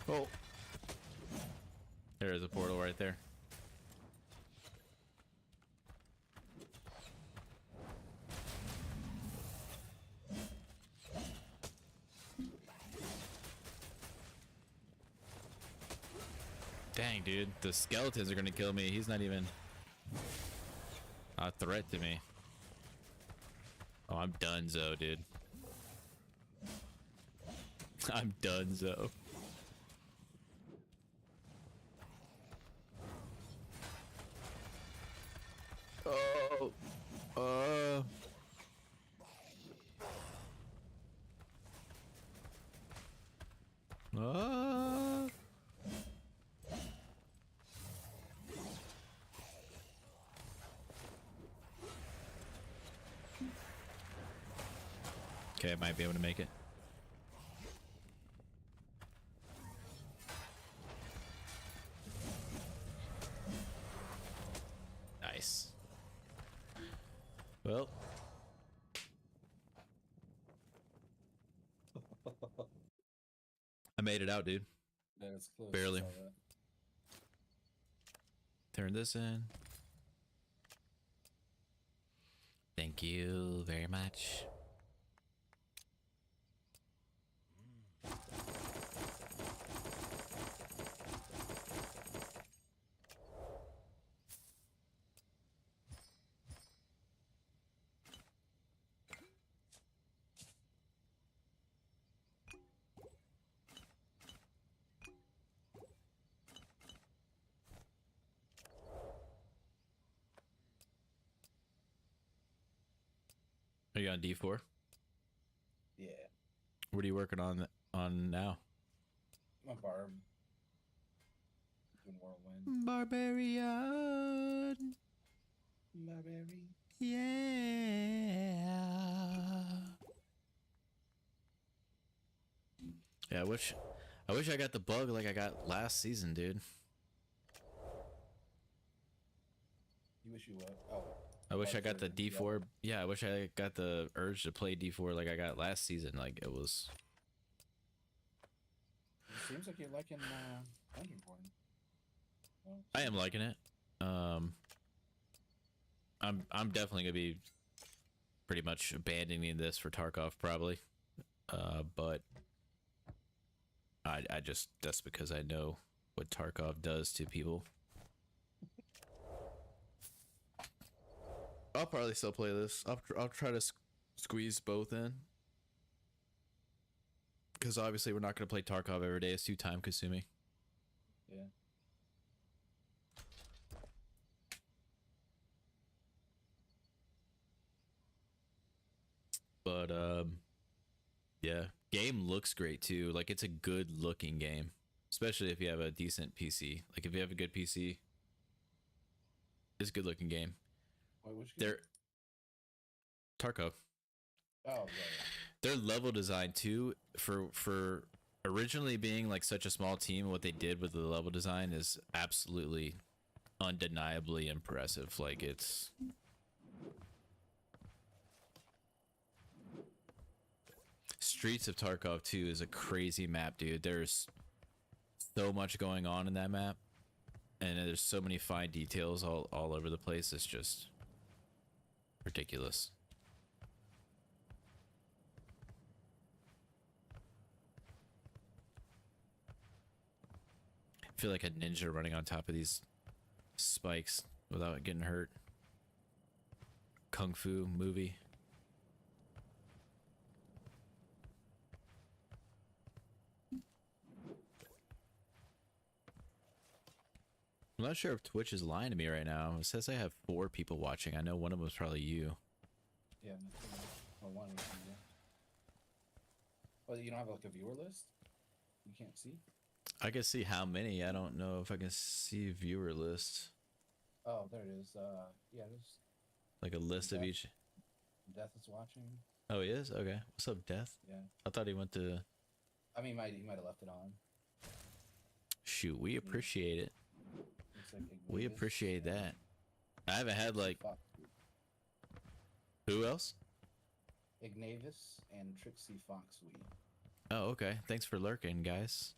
Speaker 1: Oh. There is a portal right there. dude. The skeletons are gonna kill me. He's not even a threat to me. Oh, I'm donezo, dude. I'm donezo. Oh. Okay, I might be able to make it. Nice. Well, I made it out, dude.
Speaker 4: Yeah, it's close.
Speaker 1: Barely.
Speaker 4: I saw that.
Speaker 1: Turn this in. Thank you very much. Are you on D4?
Speaker 4: Yeah.
Speaker 1: What are you working on now?
Speaker 4: My barb. Doing whirlwind.
Speaker 1: Barbarian.
Speaker 4: Barberry.
Speaker 1: Yeah. Yeah, I wish I got the bug like I got last season, dude.
Speaker 4: You wish you would. Oh.
Speaker 1: I wish I got the
Speaker 4: version,
Speaker 1: D4. Yeah, I wish I got the urge to play D4 like I got last season. Like it was.
Speaker 4: It seems like you're liking Dungeonborne. Well,
Speaker 1: I am liking it. I'm definitely gonna be pretty much abandoning this for Tarkov probably. But I just that's because I know what Tarkov does to people. I'll probably still play this. I'll try to squeeze both in. Because obviously we're not going to play Tarkov every day. It's too time consuming.
Speaker 4: Yeah.
Speaker 1: But yeah, game looks great too. Like it's a good looking game, especially if you have a decent PC. Like if you have a good PC, it's a good looking game.
Speaker 4: Wait, which game?
Speaker 1: Tarkov.
Speaker 4: Oh, yeah.
Speaker 1: Their level design too, for originally being like such a small team, what they did with the level design is absolutely undeniably impressive. Like it's Streets of Tarkov 2 is a crazy map, dude. There's so much going on in that map, and there's so many fine details all over the place. It's just ridiculous. I feel like a ninja running on top of these spikes without getting hurt. Kung Fu movie. I'm not sure if Twitch is lying to me right now. It says I have 4 people watching. I know one of them is probably you.
Speaker 4: Yeah, or one of them, yeah. Well, you don't have like a viewer list? You can't see?
Speaker 1: I can see how many. I don't know if I can see viewer list.
Speaker 4: Oh, there it is. Yeah, there's
Speaker 1: Like a list of
Speaker 4: Death.
Speaker 1: each.
Speaker 4: Death is watching.
Speaker 1: Oh, he is? Okay. What's up, Death?
Speaker 4: Yeah.
Speaker 1: I thought he went to...
Speaker 4: I mean, he might have left it on.
Speaker 1: Shoot, we appreciate it.
Speaker 4: Looks like
Speaker 1: We
Speaker 4: Ignatus
Speaker 1: appreciate
Speaker 4: and
Speaker 1: that. I haven't had like...
Speaker 4: Fox.
Speaker 1: Who else?
Speaker 4: Ignatus and Trixie Foxwee.
Speaker 1: Oh, okay. Thanks for lurking, guys.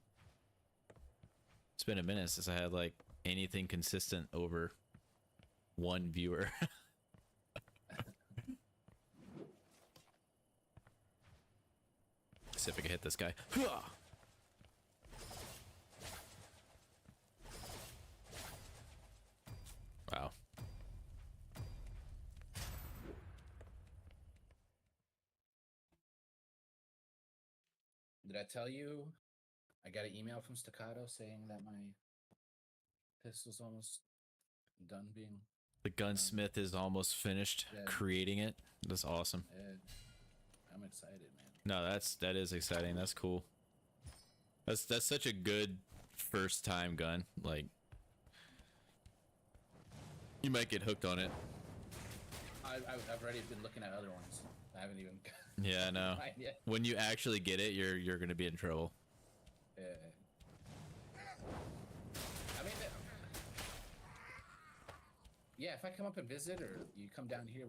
Speaker 1: It's been a minute since I had like anything consistent over 1 viewer. See if I can hit this guy.
Speaker 4: I tell you? I got an email from Staccato saying that my pistol's almost done being.
Speaker 1: The gunsmith is almost finished
Speaker 4: Yeah.
Speaker 1: creating it. That's awesome.
Speaker 4: I'm excited, man.
Speaker 1: No, that is exciting. That's cool. That's such a good first time gun. Like, you might get hooked on it.
Speaker 4: I've already been looking at other ones. I haven't even.
Speaker 1: Yeah, I know.
Speaker 4: Mine yet.
Speaker 1: When you actually get it, you're gonna be in trouble.
Speaker 4: Yeah. I mean, yeah. If I come up and visit, or you come down here,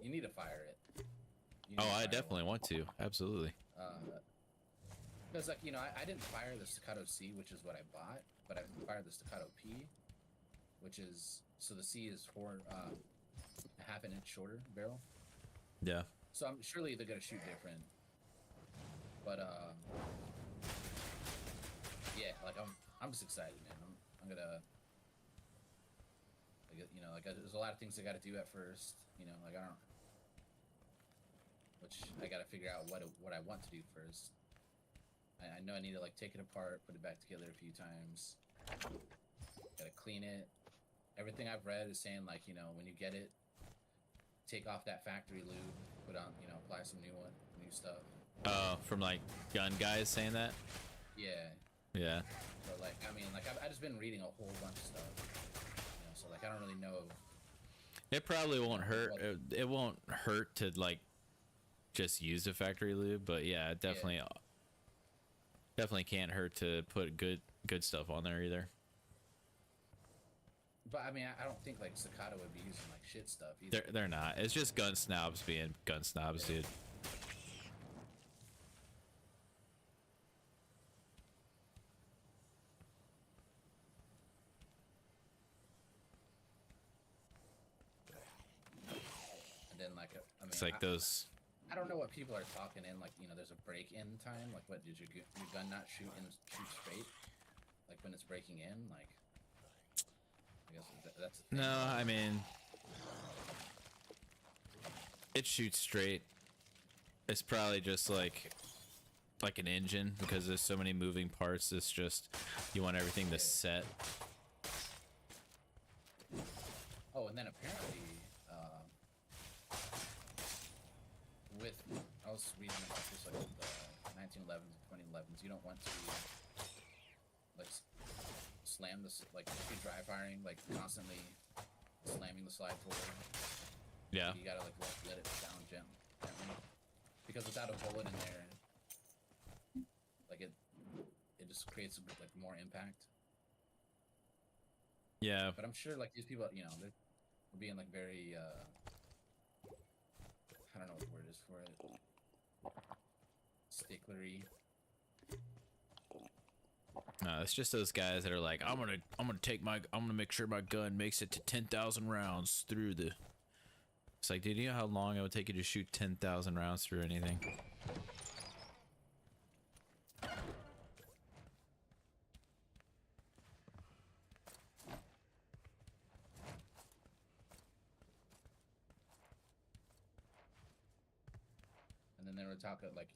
Speaker 4: you need to fire it. You need
Speaker 1: Oh,
Speaker 4: to
Speaker 1: I
Speaker 4: fire
Speaker 1: definitely
Speaker 4: one.
Speaker 1: want to. Absolutely.
Speaker 4: Because, like, I didn't fire the Staccato C, which is what I bought, but I fired the Staccato P, which is, so the C is a half an inch shorter barrel.
Speaker 1: Yeah.
Speaker 4: So surely they're gonna shoot different. But yeah, like I'm just excited, man. I'm gonna, like, there's a lot of things I got to do at first. Like which I got to figure out what I want to do first. I know I need to, like, take it apart, put it back together a few times. Gotta clean it. Everything I've read is saying, like, when you get it, take off that factory lube, put on, apply some new stuff.
Speaker 1: Oh, from like gun guys saying that.
Speaker 4: Yeah.
Speaker 1: Yeah.
Speaker 4: But, like, I mean, like, I've just been reading a whole bunch of stuff. So, like, I don't really know.
Speaker 1: It probably won't hurt. It won't hurt to, like, just use the factory lube, but yeah, it definitely can't hurt to put good stuff on there either.
Speaker 4: But I mean, I don't think, like, Staccato would be using, like, shit stuff either.
Speaker 1: They're not. It's just gun snobs being gun snobs, dude.
Speaker 4: And then, like, I mean,
Speaker 1: It's like those.
Speaker 4: I don't know what people are talking in, like, there's a break-in time. Like, what, did your gun not shoot straight? Like, when it's breaking in, like, I guess that's the thing.
Speaker 1: No, I mean, it shoots straight. It's probably just like an engine, because there's so many moving parts. It's just, you want everything to set.
Speaker 4: Oh, and then apparently, I was reading about this, like, with the 1911s and 2011s, you don't want to, like, slam this, like, if you're dry firing, like, constantly slamming the slide forward.
Speaker 1: Yeah.
Speaker 4: You gotta, like, let it down gently. Because without a bullet in there, like, it just creates, like, more impact.
Speaker 1: Yeah.
Speaker 4: But I'm sure, like, these people, they're being, like, very, I don't know what the word is for it. Sticklery.
Speaker 1: No, it's just those guys that are like, I'm gonna make sure my gun makes it to 10,000 rounds through the. It's like, dude, you know how long it would take you to shoot 10,000 rounds through anything?
Speaker 4: And then they were talking, like,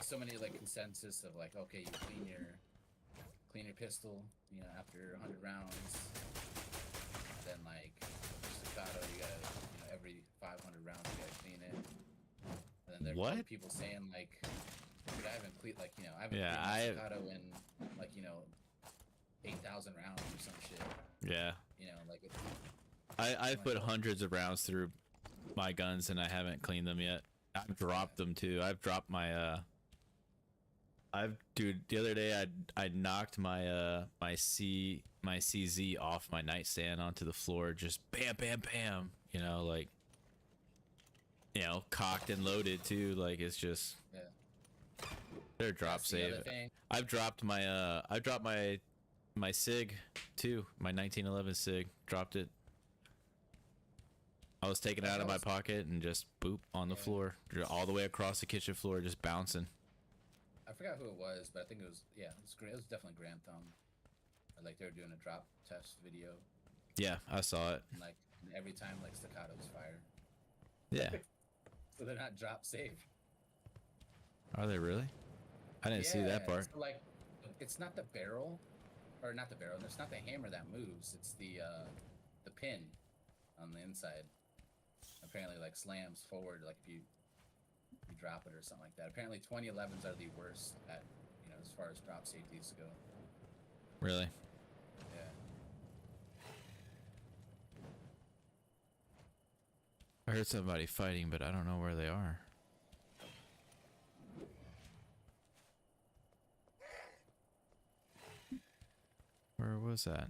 Speaker 4: so many, like, consensus of, like, okay, you clean your pistol, after 100 rounds. Then, like, Staccato, you gotta, every 500 rounds you gotta clean it. And then there are
Speaker 1: What?
Speaker 4: people saying, like, dude, I haven't cleaned
Speaker 1: Yeah,
Speaker 4: my Staccato in, like, 8,000 rounds or some shit.
Speaker 1: Yeah.
Speaker 4: Like,
Speaker 1: I've put hundreds of rounds through my guns and I haven't cleaned them yet. I've dropped them too. I've dropped my dude, the other day I knocked my my CZ off my nightstand onto the floor, just bam bam bam, like, cocked and loaded too. Like, it's just,
Speaker 4: yeah.
Speaker 1: they're drop
Speaker 4: That's the
Speaker 1: safe.
Speaker 4: other thing.
Speaker 1: I've dropped my SIG too, my 1911 SIG, dropped it. I was taking it out of my pocket and just boop on the floor, all the way across the kitchen floor, just bouncing.
Speaker 4: I forgot who it was, but I think it was, it was definitely Grand Thumb. Like, they were doing a drop test video.
Speaker 1: Yeah, I saw it.
Speaker 4: And, like, every time, like, Staccato's fire.
Speaker 1: Yeah.
Speaker 4: So they're not drop safe.
Speaker 1: Are they really? I didn't see that part.
Speaker 4: So like, it's not the barrel, or not the barrel. It's not the hammer that moves. It's the pin on the inside. Apparently, like slams forward, like if you drop it or something like that. Apparently, 2011s are the worst at as far as drop safeties go.
Speaker 1: Really?
Speaker 4: Yeah.
Speaker 1: I heard somebody fighting, but I don't know where they are. Where was that?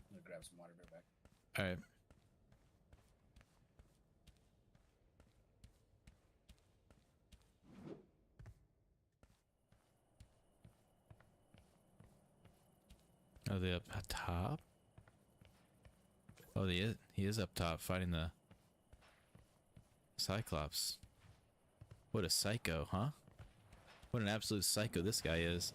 Speaker 4: I'm gonna grab some water right back.
Speaker 1: All right. Are they up top? Oh, he is up top fighting the Cyclops. What a psycho, huh? What an absolute psycho this guy is.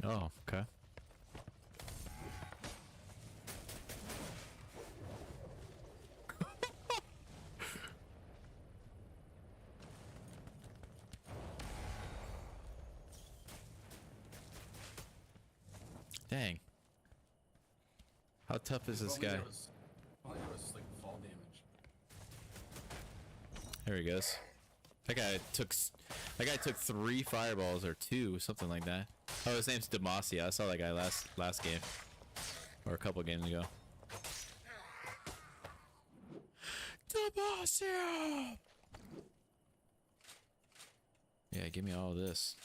Speaker 1: Oh, okay. Dang. How tough is this guy?
Speaker 4: Only there was like fall damage.
Speaker 1: There he goes. That guy took 3 fireballs or 2, something like that. Oh, his name's Demacia. I saw that guy last game. Or a couple games ago. Demacia! Yeah, give me all this.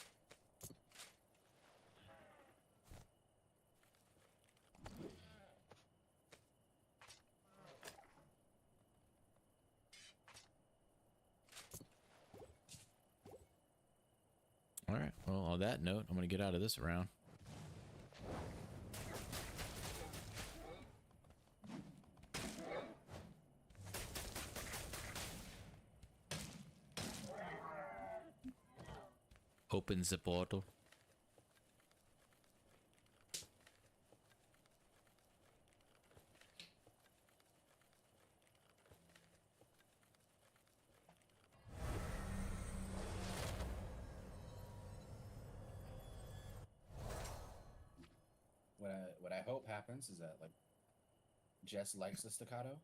Speaker 1: Alright, well, on that note, I'm gonna get out of this round. Opens the portal.
Speaker 4: What I hope happens is that like Jess likes the staccato,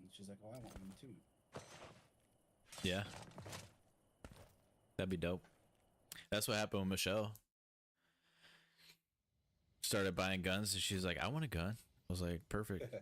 Speaker 4: and she's like, "Oh, I want one too."
Speaker 1: Yeah. That'd be dope. That's what happened with Michelle. Started buying guns and she's like, I want a gun. I was like, perfect.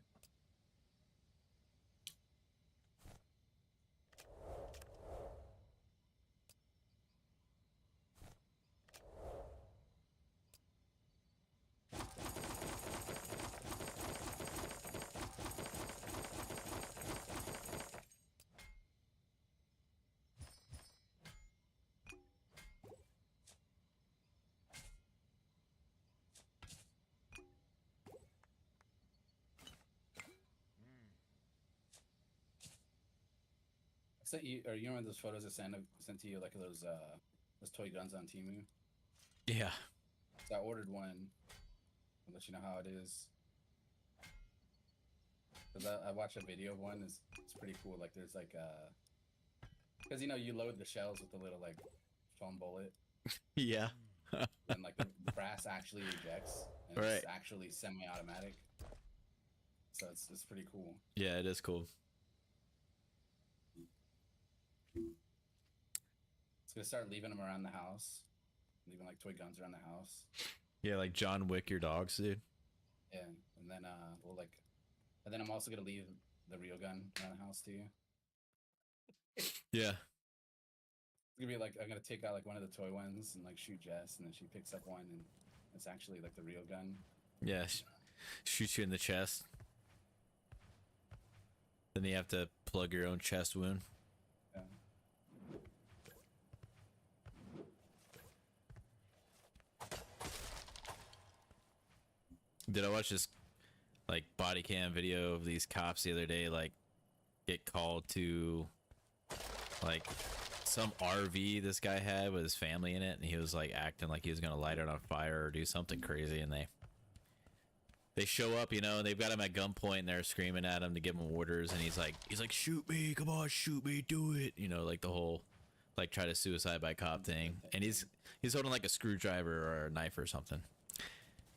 Speaker 4: I sent you, or you remember those photos I sent to you, like those toy guns on Temu?
Speaker 1: Yeah.
Speaker 4: So I ordered one. I'll let you know how it is. Cause I watched a video of one. It's pretty cool. Like there's like because you load the shells with the little like foam bullet,
Speaker 1: Yeah.
Speaker 4: and like the brass actually ejects, and
Speaker 1: Right.
Speaker 4: it's actually semi-automatic. So it's pretty cool.
Speaker 1: Yeah, it is cool.
Speaker 4: It's gonna start leaving them around the house, leaving like toy guns around the house.
Speaker 1: Yeah, like John Wick your dogs, dude.
Speaker 4: Yeah, and then and then I'm also gonna leave the real gun around the house too.
Speaker 1: Yeah.
Speaker 4: It's gonna be like I'm gonna take out like one of the toy ones and like shoot Jess, and then she picks up one and it's actually like the real gun.
Speaker 1: Yeah. Shoots you in the chest. Then you have to plug your own chest wound.
Speaker 4: Yeah.
Speaker 1: Did I watch this like body cam video of these cops the other day? Like, get called to like some RV this guy had with his family in it, and he was like acting like he was gonna light it on fire or do something crazy, and they show up, you know, and they've got him at gunpoint and they're screaming at him to give him orders, and he's like, shoot me, come on, shoot me, do it, you know, like the whole like try to suicide by cop thing. And he's holding like a screwdriver or a knife or something,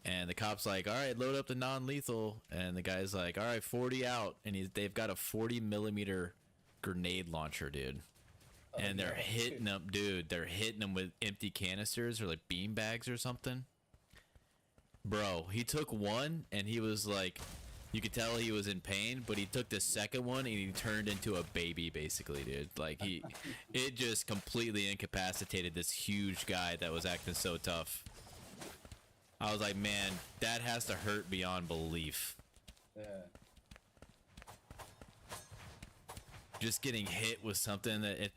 Speaker 1: and the cop's like, all right, load up the non-lethal, and the guy's like, all right, 40 out, and they've got a 40mm grenade launcher, dude. And they're hitting them, dude. They're hitting them with empty canisters or like bean bags or something. Bro, he took one and he was like, you could tell he was in pain, but he took the second one and he turned into a baby, basically, dude. Like it just completely incapacitated this huge guy that was acting so tough. I was like, man, that has to hurt beyond belief.
Speaker 4: Yeah.
Speaker 1: Just getting hit with something that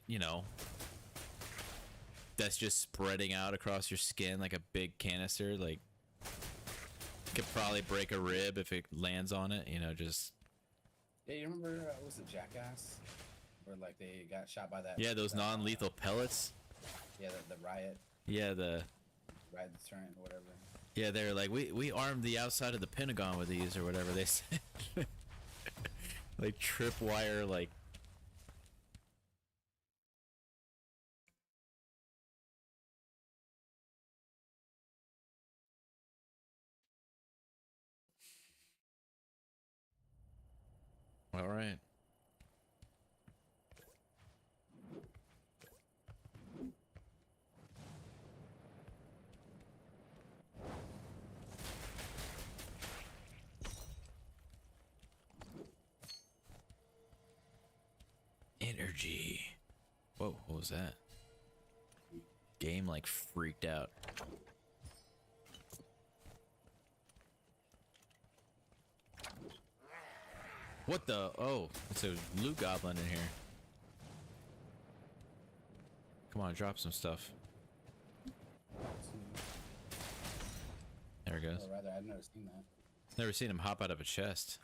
Speaker 1: that's just spreading out across your skin like a big canister, like could probably break a rib if it lands on it, just.
Speaker 4: Yeah, you remember was it Jackass, where like they got shot by that?
Speaker 1: Yeah, those non-lethal pellets.
Speaker 4: Yeah, the riot.
Speaker 1: Yeah, the
Speaker 4: riot deterrent or whatever.
Speaker 1: Yeah, they're like, we armed the outside of the Pentagon with these or whatever they said. Like tripwire, like. All right. Energy. Whoa, what was that? Game like freaked out. What the? Oh, it's a loot goblin in here. Come on, drop some stuff. There it goes.
Speaker 4: Or rather, I've never seen that.
Speaker 1: Never seen him hop out of a chest.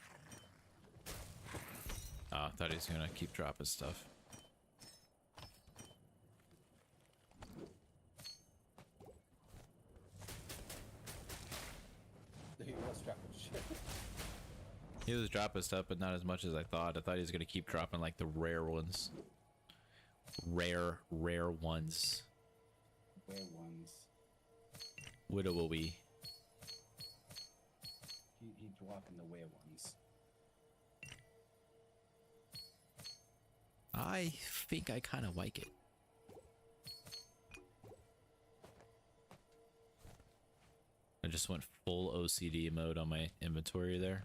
Speaker 1: Oh, I thought he was gonna keep dropping stuff.
Speaker 4: He was dropping shit.
Speaker 1: He was dropping stuff, but not as much as I thought. I thought he was gonna keep dropping like the rare ones. Rare ones.
Speaker 4: Rare ones.
Speaker 1: Widow will be.
Speaker 4: He dropping the rare ones.
Speaker 1: I think I kind of like it. I just went full OCD mode on my inventory there.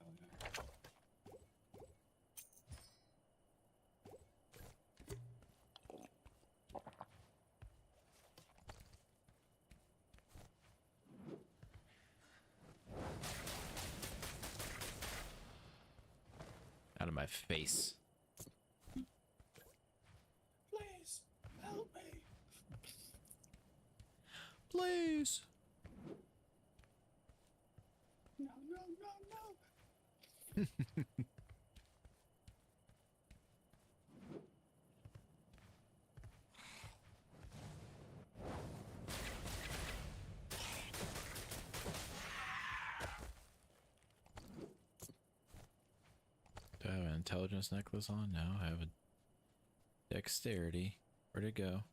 Speaker 4: Oh, no.
Speaker 1: Out of my face.
Speaker 4: Please help me.
Speaker 1: Please.
Speaker 4: No, no, no, no.
Speaker 1: Do I have an intelligence necklace on? No, I have a dexterity. Where'd it go?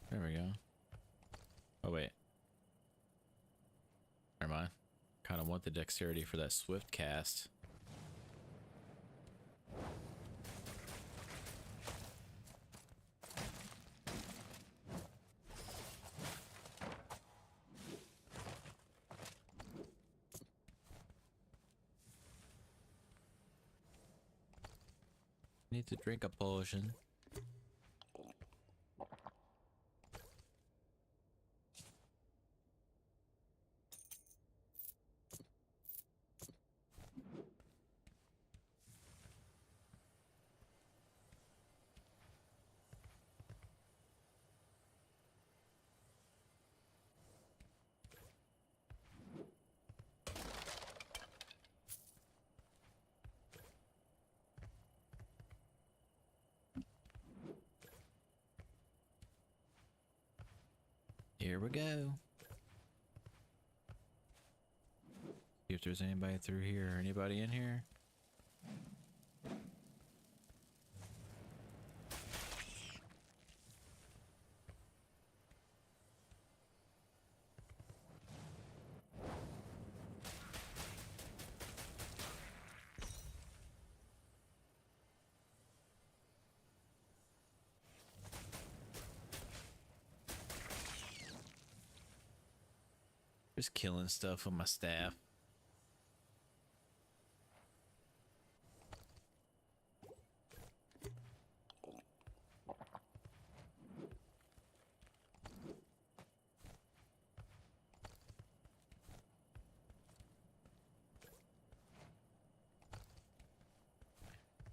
Speaker 1: There we go. Oh, wait. Never mind. Kind of want the dexterity for that swift cast. Need to drink a potion. Here we go. See if there's anybody through here. Anybody in here? Just killing stuff with my staff.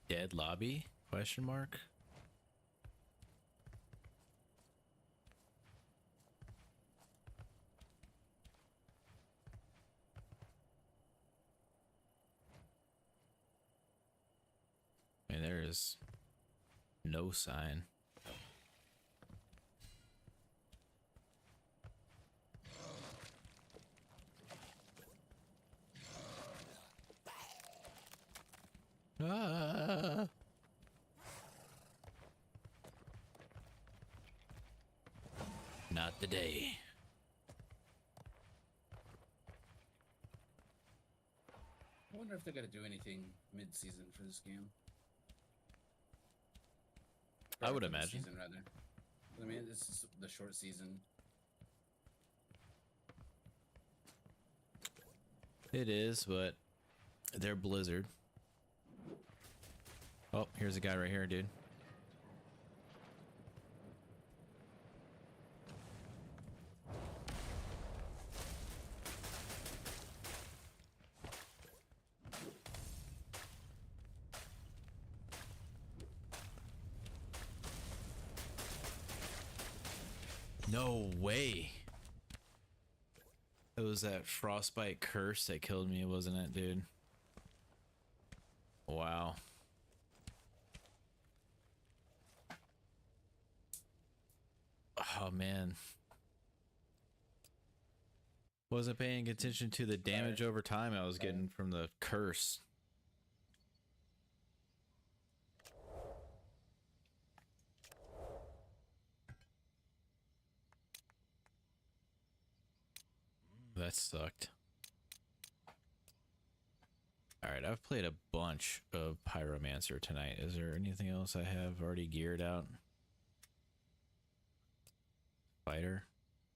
Speaker 1: Dead lobby? Question mark. And there is no sign. Ah. Not today.
Speaker 4: I wonder if they're gonna do anything mid-season for this game.
Speaker 1: I would
Speaker 4: For this
Speaker 1: imagine.
Speaker 4: season, rather. I mean, this is the short season.
Speaker 1: It is, but they're Blizzard. Oh, here's a guy right here, dude. No way. It was that frostbite curse that killed me, wasn't it, dude? Wow. Oh, man. Wasn't paying attention to the damage over time I was getting from the curse. That sucked. Alright, I've played a bunch of Pyromancer tonight. Is there anything else I have already geared out? Fighter?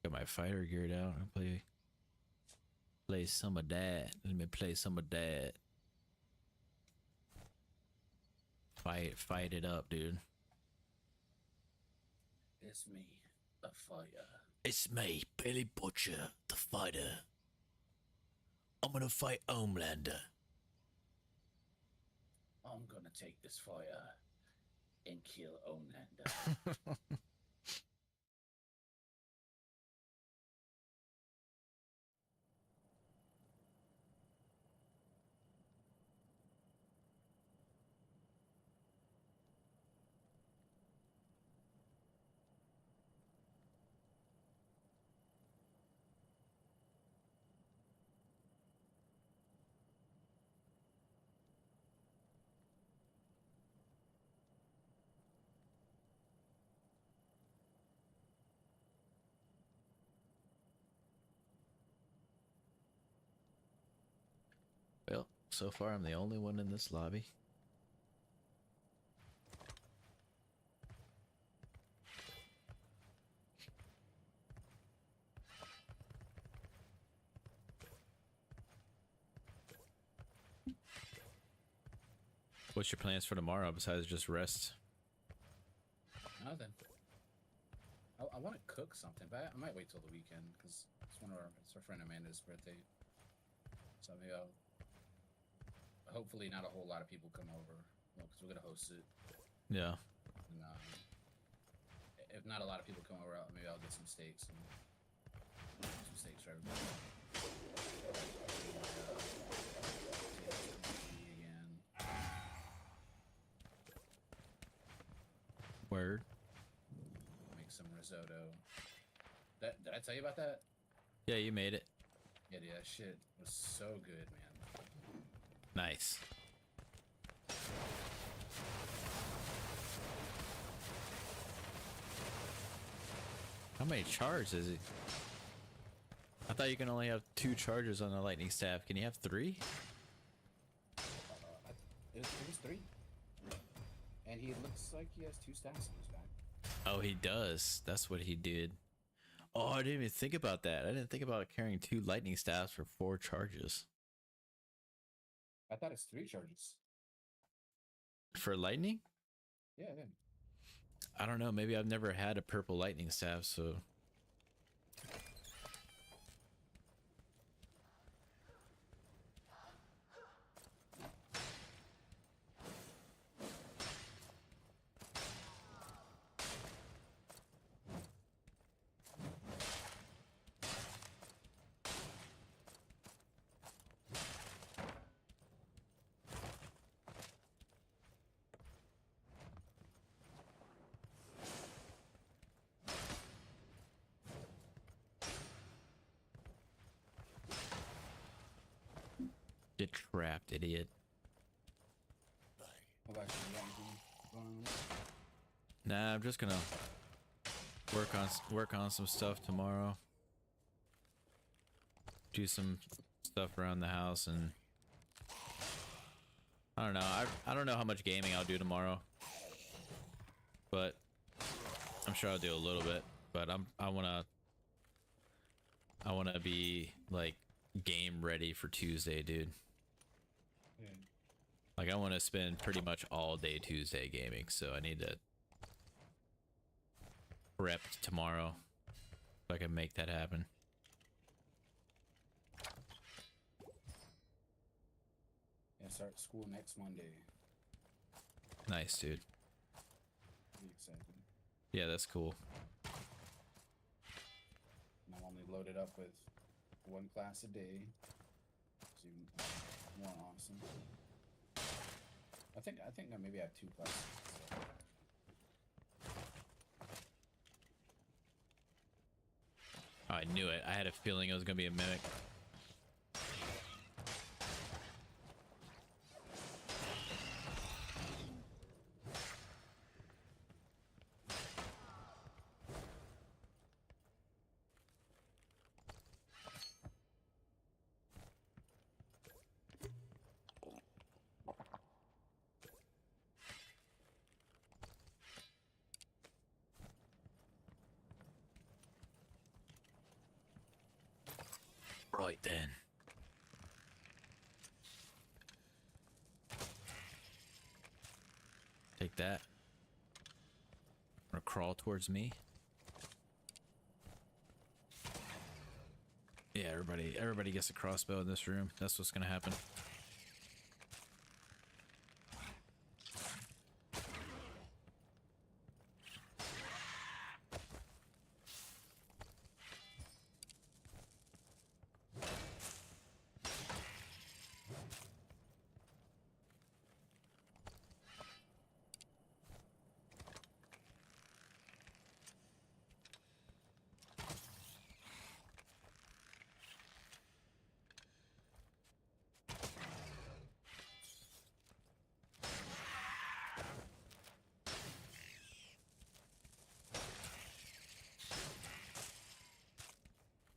Speaker 1: Got my fighter geared out. I play some of that. Let me play some of that. Fight it up, dude.
Speaker 4: It's me, the fire.
Speaker 1: It's me, Billy Butcher, the fighter. I'm gonna fight Homelander.
Speaker 4: I'm gonna take this fire and kill Homelander.
Speaker 1: Well, so far I'm the only one in this lobby. What's your plans for tomorrow besides just rest?
Speaker 4: Nothing. I want to cook something, but I might wait till the weekend because it's our friend Amanda's birthday. So maybe hopefully not a whole lot of people come over. Well, because we're gonna host it.
Speaker 1: Yeah.
Speaker 4: And, if not a lot of people come over, maybe I'll get some steaks and some steaks for everybody. Again.
Speaker 1: Word.
Speaker 4: Make some risotto. Did I tell you about that?
Speaker 1: Yeah, you made it.
Speaker 4: Yeah, dude, that shit was so good, man.
Speaker 1: Nice. How many charges is it? I thought you can only have 2 charges on a lightning staff. Can you have 3?
Speaker 4: It was 3. And he looks like he has 2 stacks on his back.
Speaker 1: Oh, he does. That's what he did. Oh, I didn't even think about that. I didn't think about carrying 2 lightning staffs for 4 charges.
Speaker 4: I thought it's 3 charges.
Speaker 1: For lightning?
Speaker 4: Yeah, yeah.
Speaker 1: I don't know. Maybe I've never had a purple lightning staff, so. Get trapped, idiot.
Speaker 4: How about you? Got anything going on?
Speaker 1: Nah, I'm just gonna work on some stuff tomorrow. Do some stuff around the house, and I don't know. I don't know how much gaming I'll do tomorrow, but I'm sure I'll do a little bit. But I wanna be like game ready for Tuesday, dude.
Speaker 4: Yeah.
Speaker 1: Like I want to spend pretty much all day Tuesday gaming, so I need to prep tomorrow so I can make that happen.
Speaker 4: Yeah, start school next Monday.
Speaker 1: Nice, dude.
Speaker 4: Pretty excited.
Speaker 1: Yeah, that's cool.
Speaker 4: And I'm only loaded up with 1 class a day. It's even more awesome. I think I maybe have 2 classes. So.
Speaker 1: Oh, I knew it. I had a feeling it was gonna be a mimic. Right then. Take that. Or crawl towards me. Yeah, everybody gets a crossbow in this room. That's what's gonna happen.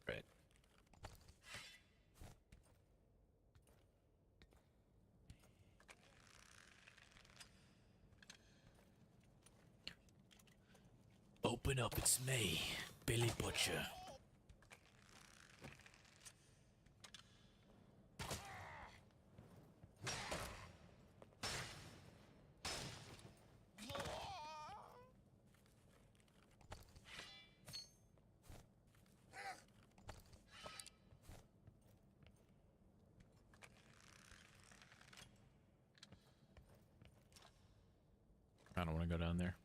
Speaker 1: Right. Open up, it's me, Billy Butcher. I don't want to go down there.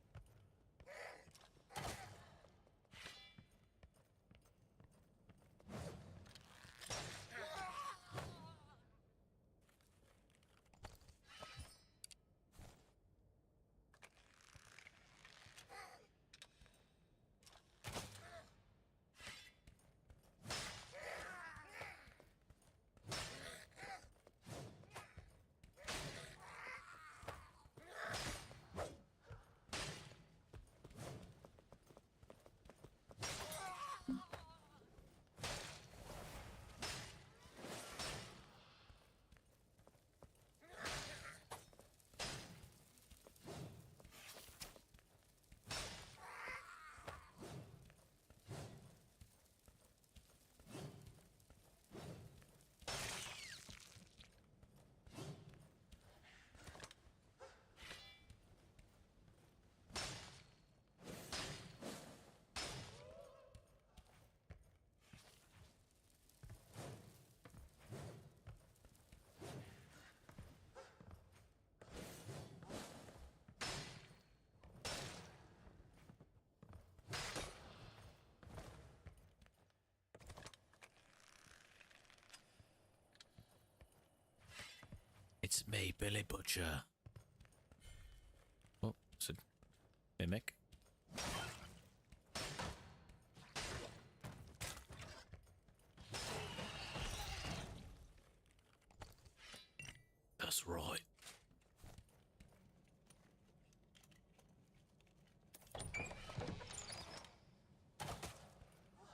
Speaker 1: It's me, Billy Butcher. Oh, it's a mimic. That's right.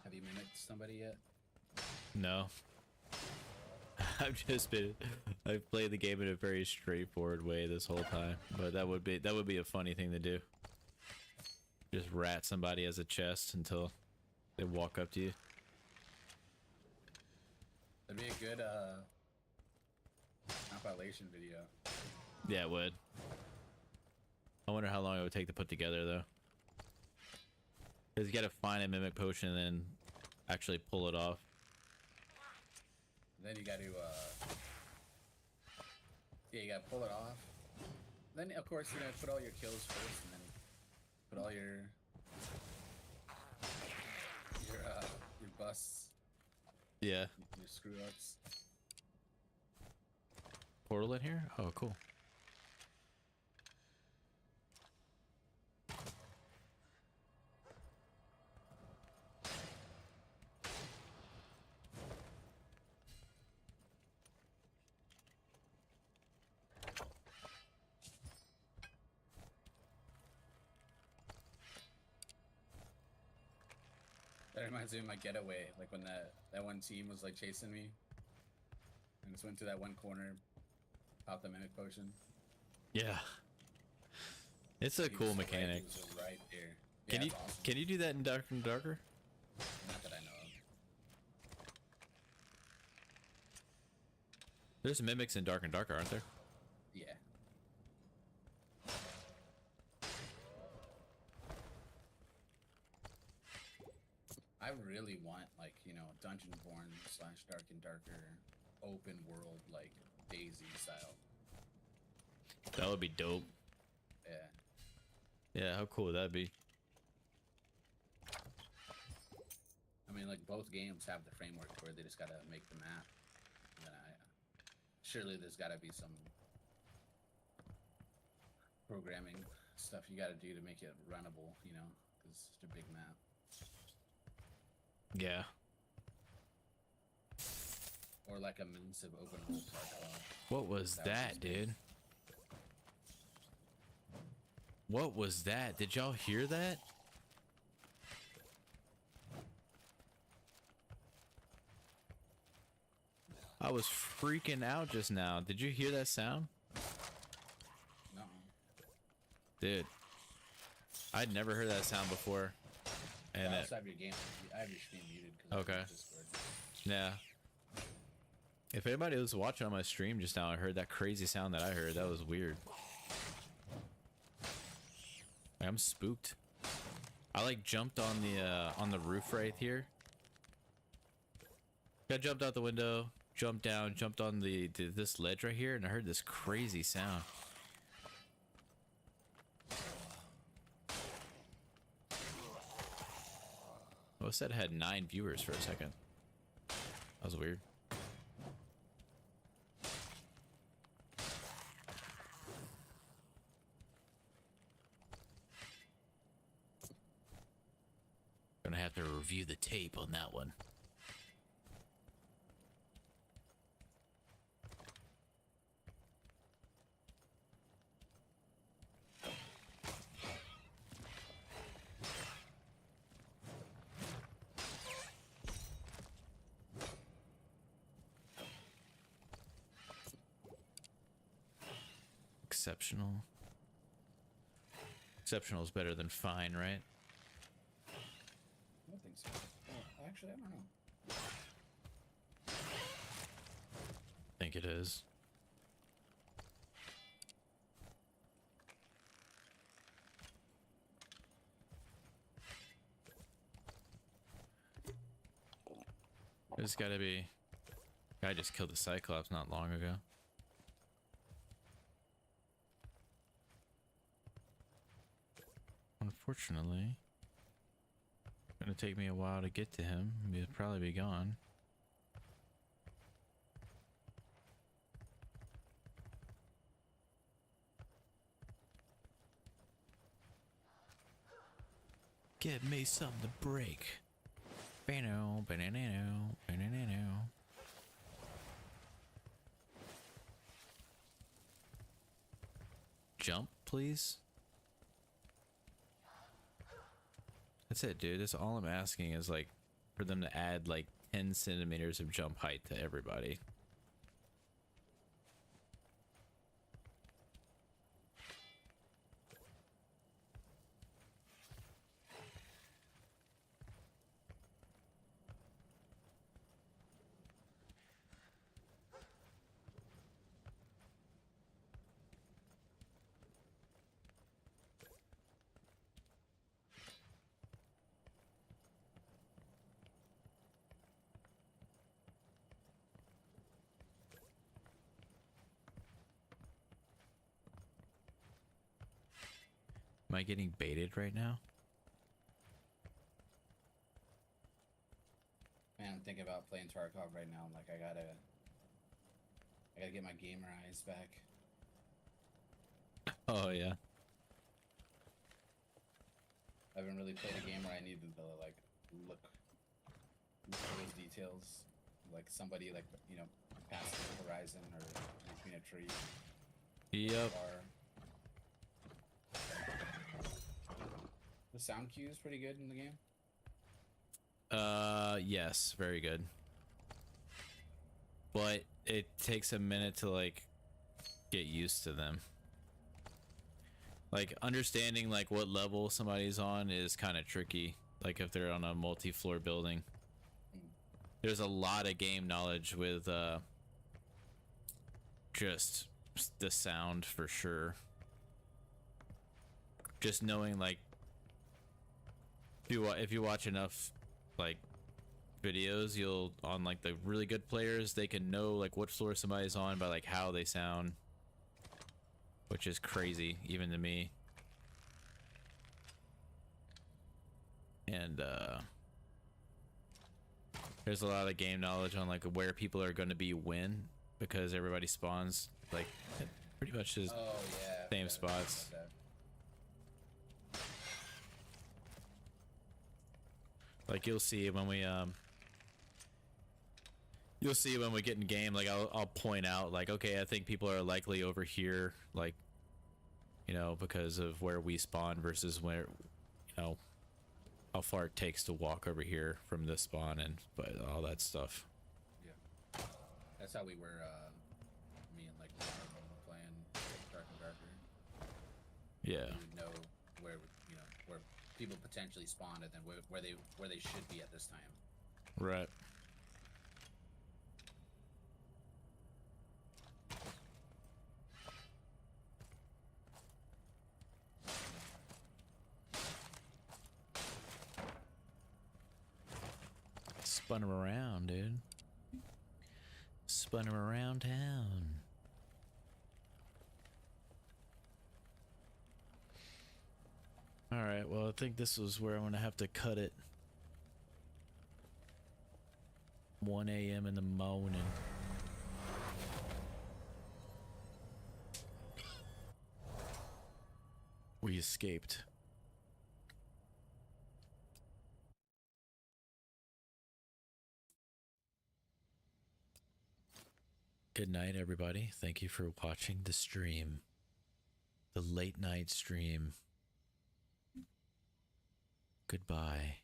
Speaker 4: Have you mimicked somebody yet?
Speaker 1: No. I've played the game in a very straightforward way this whole time, but that would be a funny thing to do. Just rat somebody as a chest until they walk up to you.
Speaker 4: That'd be a good compilation video.
Speaker 1: Yeah, it would. I wonder how long it would take to put together though. Cause you gotta find a mimic potion and then actually pull it off.
Speaker 4: Then you got to yeah, you got to pull it off. Then of course put all your kills first, and then put all your busts,
Speaker 1: Yeah.
Speaker 4: your screw ups.
Speaker 1: Portal in here? Oh, cool.
Speaker 4: That reminds me of my getaway, like when that one team was like chasing me, and just went to that one corner, popped the mimic potion.
Speaker 1: Yeah. It's a
Speaker 4: He
Speaker 1: cool
Speaker 4: was
Speaker 1: mechanic.
Speaker 4: Right, he was right there.
Speaker 1: Can
Speaker 4: Yeah,
Speaker 1: you
Speaker 4: it's awesome.
Speaker 1: can you do that in Darker and Darker?
Speaker 4: Not that I know of.
Speaker 1: There's mimics in Dark and Darker, aren't there?
Speaker 4: Yeah. I really want Dungeonborne / Dark and Darker open world like Daisy style.
Speaker 1: That would be dope.
Speaker 4: Yeah.
Speaker 1: Yeah, how cool would that be?
Speaker 4: I mean, like both games have the framework where they just gotta make the map. And then surely there's gotta be some programming stuff you gotta do to make it runnable, because it's such a big map.
Speaker 1: Yeah.
Speaker 4: Or like a massive open world park.
Speaker 1: What was that, dude? What was that? Did y'all hear that? I was freaking out just now. Did you hear that sound?
Speaker 4: No.
Speaker 1: Dude. I'd never heard that sound before. And
Speaker 4: I also have your game. I have your stream muted because
Speaker 1: Okay.
Speaker 4: Discord.
Speaker 1: yeah. If anybody was watching on my stream just now, I heard that crazy sound that I heard. That was weird. I'm spooked. I like jumped on the roof right here. I jumped out the window, jumped down, jumped on this ledge right here, and I heard this crazy sound. Oh, it said it had 9 viewers for a second. That was weird. Gonna have to review the tape on that one. Exceptional. Exceptional is better than fine, right?
Speaker 4: I don't think so. Oh, actually, I don't know.
Speaker 1: I think it is. There's gotta be. Guy just killed the Cyclops not long ago. Unfortunately, it's gonna take me a while to get to him. He'll probably be gone. Give me something to break. Bano, banana, banana. Jump, please. That's it, dude. That's all I'm asking is like for them to add like 10 centimeters of jump height to everybody. Am I getting baited right now?
Speaker 4: Man, I'm thinking about playing Tarkov right now. I'm like, I gotta get my gamer eyes back.
Speaker 1: Oh yeah.
Speaker 4: I haven't really played a game where I needed to like look for those details, like somebody like past the horizon or between a tree.
Speaker 1: Yep.
Speaker 4: Or the sound cue is pretty good in the game.
Speaker 1: Yes, very good. But it takes a minute to like get used to them. Like understanding like what level somebody's on is kind of tricky. Like if they're on a multi-floor building. There's a lot of game knowledge with just the sound for sure. Just knowing like if you watch enough like videos, you'll on like the really good players, they can know like what floor somebody's on by like how they sound, which is crazy even to me. And there's a lot of game knowledge on like where people are going to be when, because everybody spawns like at pretty much the same spots. Like you'll see when we get in game, like I'll point out like, okay, I think people are likely over here, like, because of where we spawn versus where, how far it takes to walk over here from this spawn and but all that stuff.
Speaker 4: Yeah, that's how we were. Me and like Marvel were playing Dark and Darker.
Speaker 1: Yeah.
Speaker 4: We would know where where people potentially spawned and then where they should be at this time.
Speaker 1: Right. Spun him around, dude. Spun him around town. Alright, well, I think this was where I'm gonna have to cut it. 1 a.m. in the morning. We escaped. Good night, everybody. Thank you for watching the stream. The late night stream. Goodbye.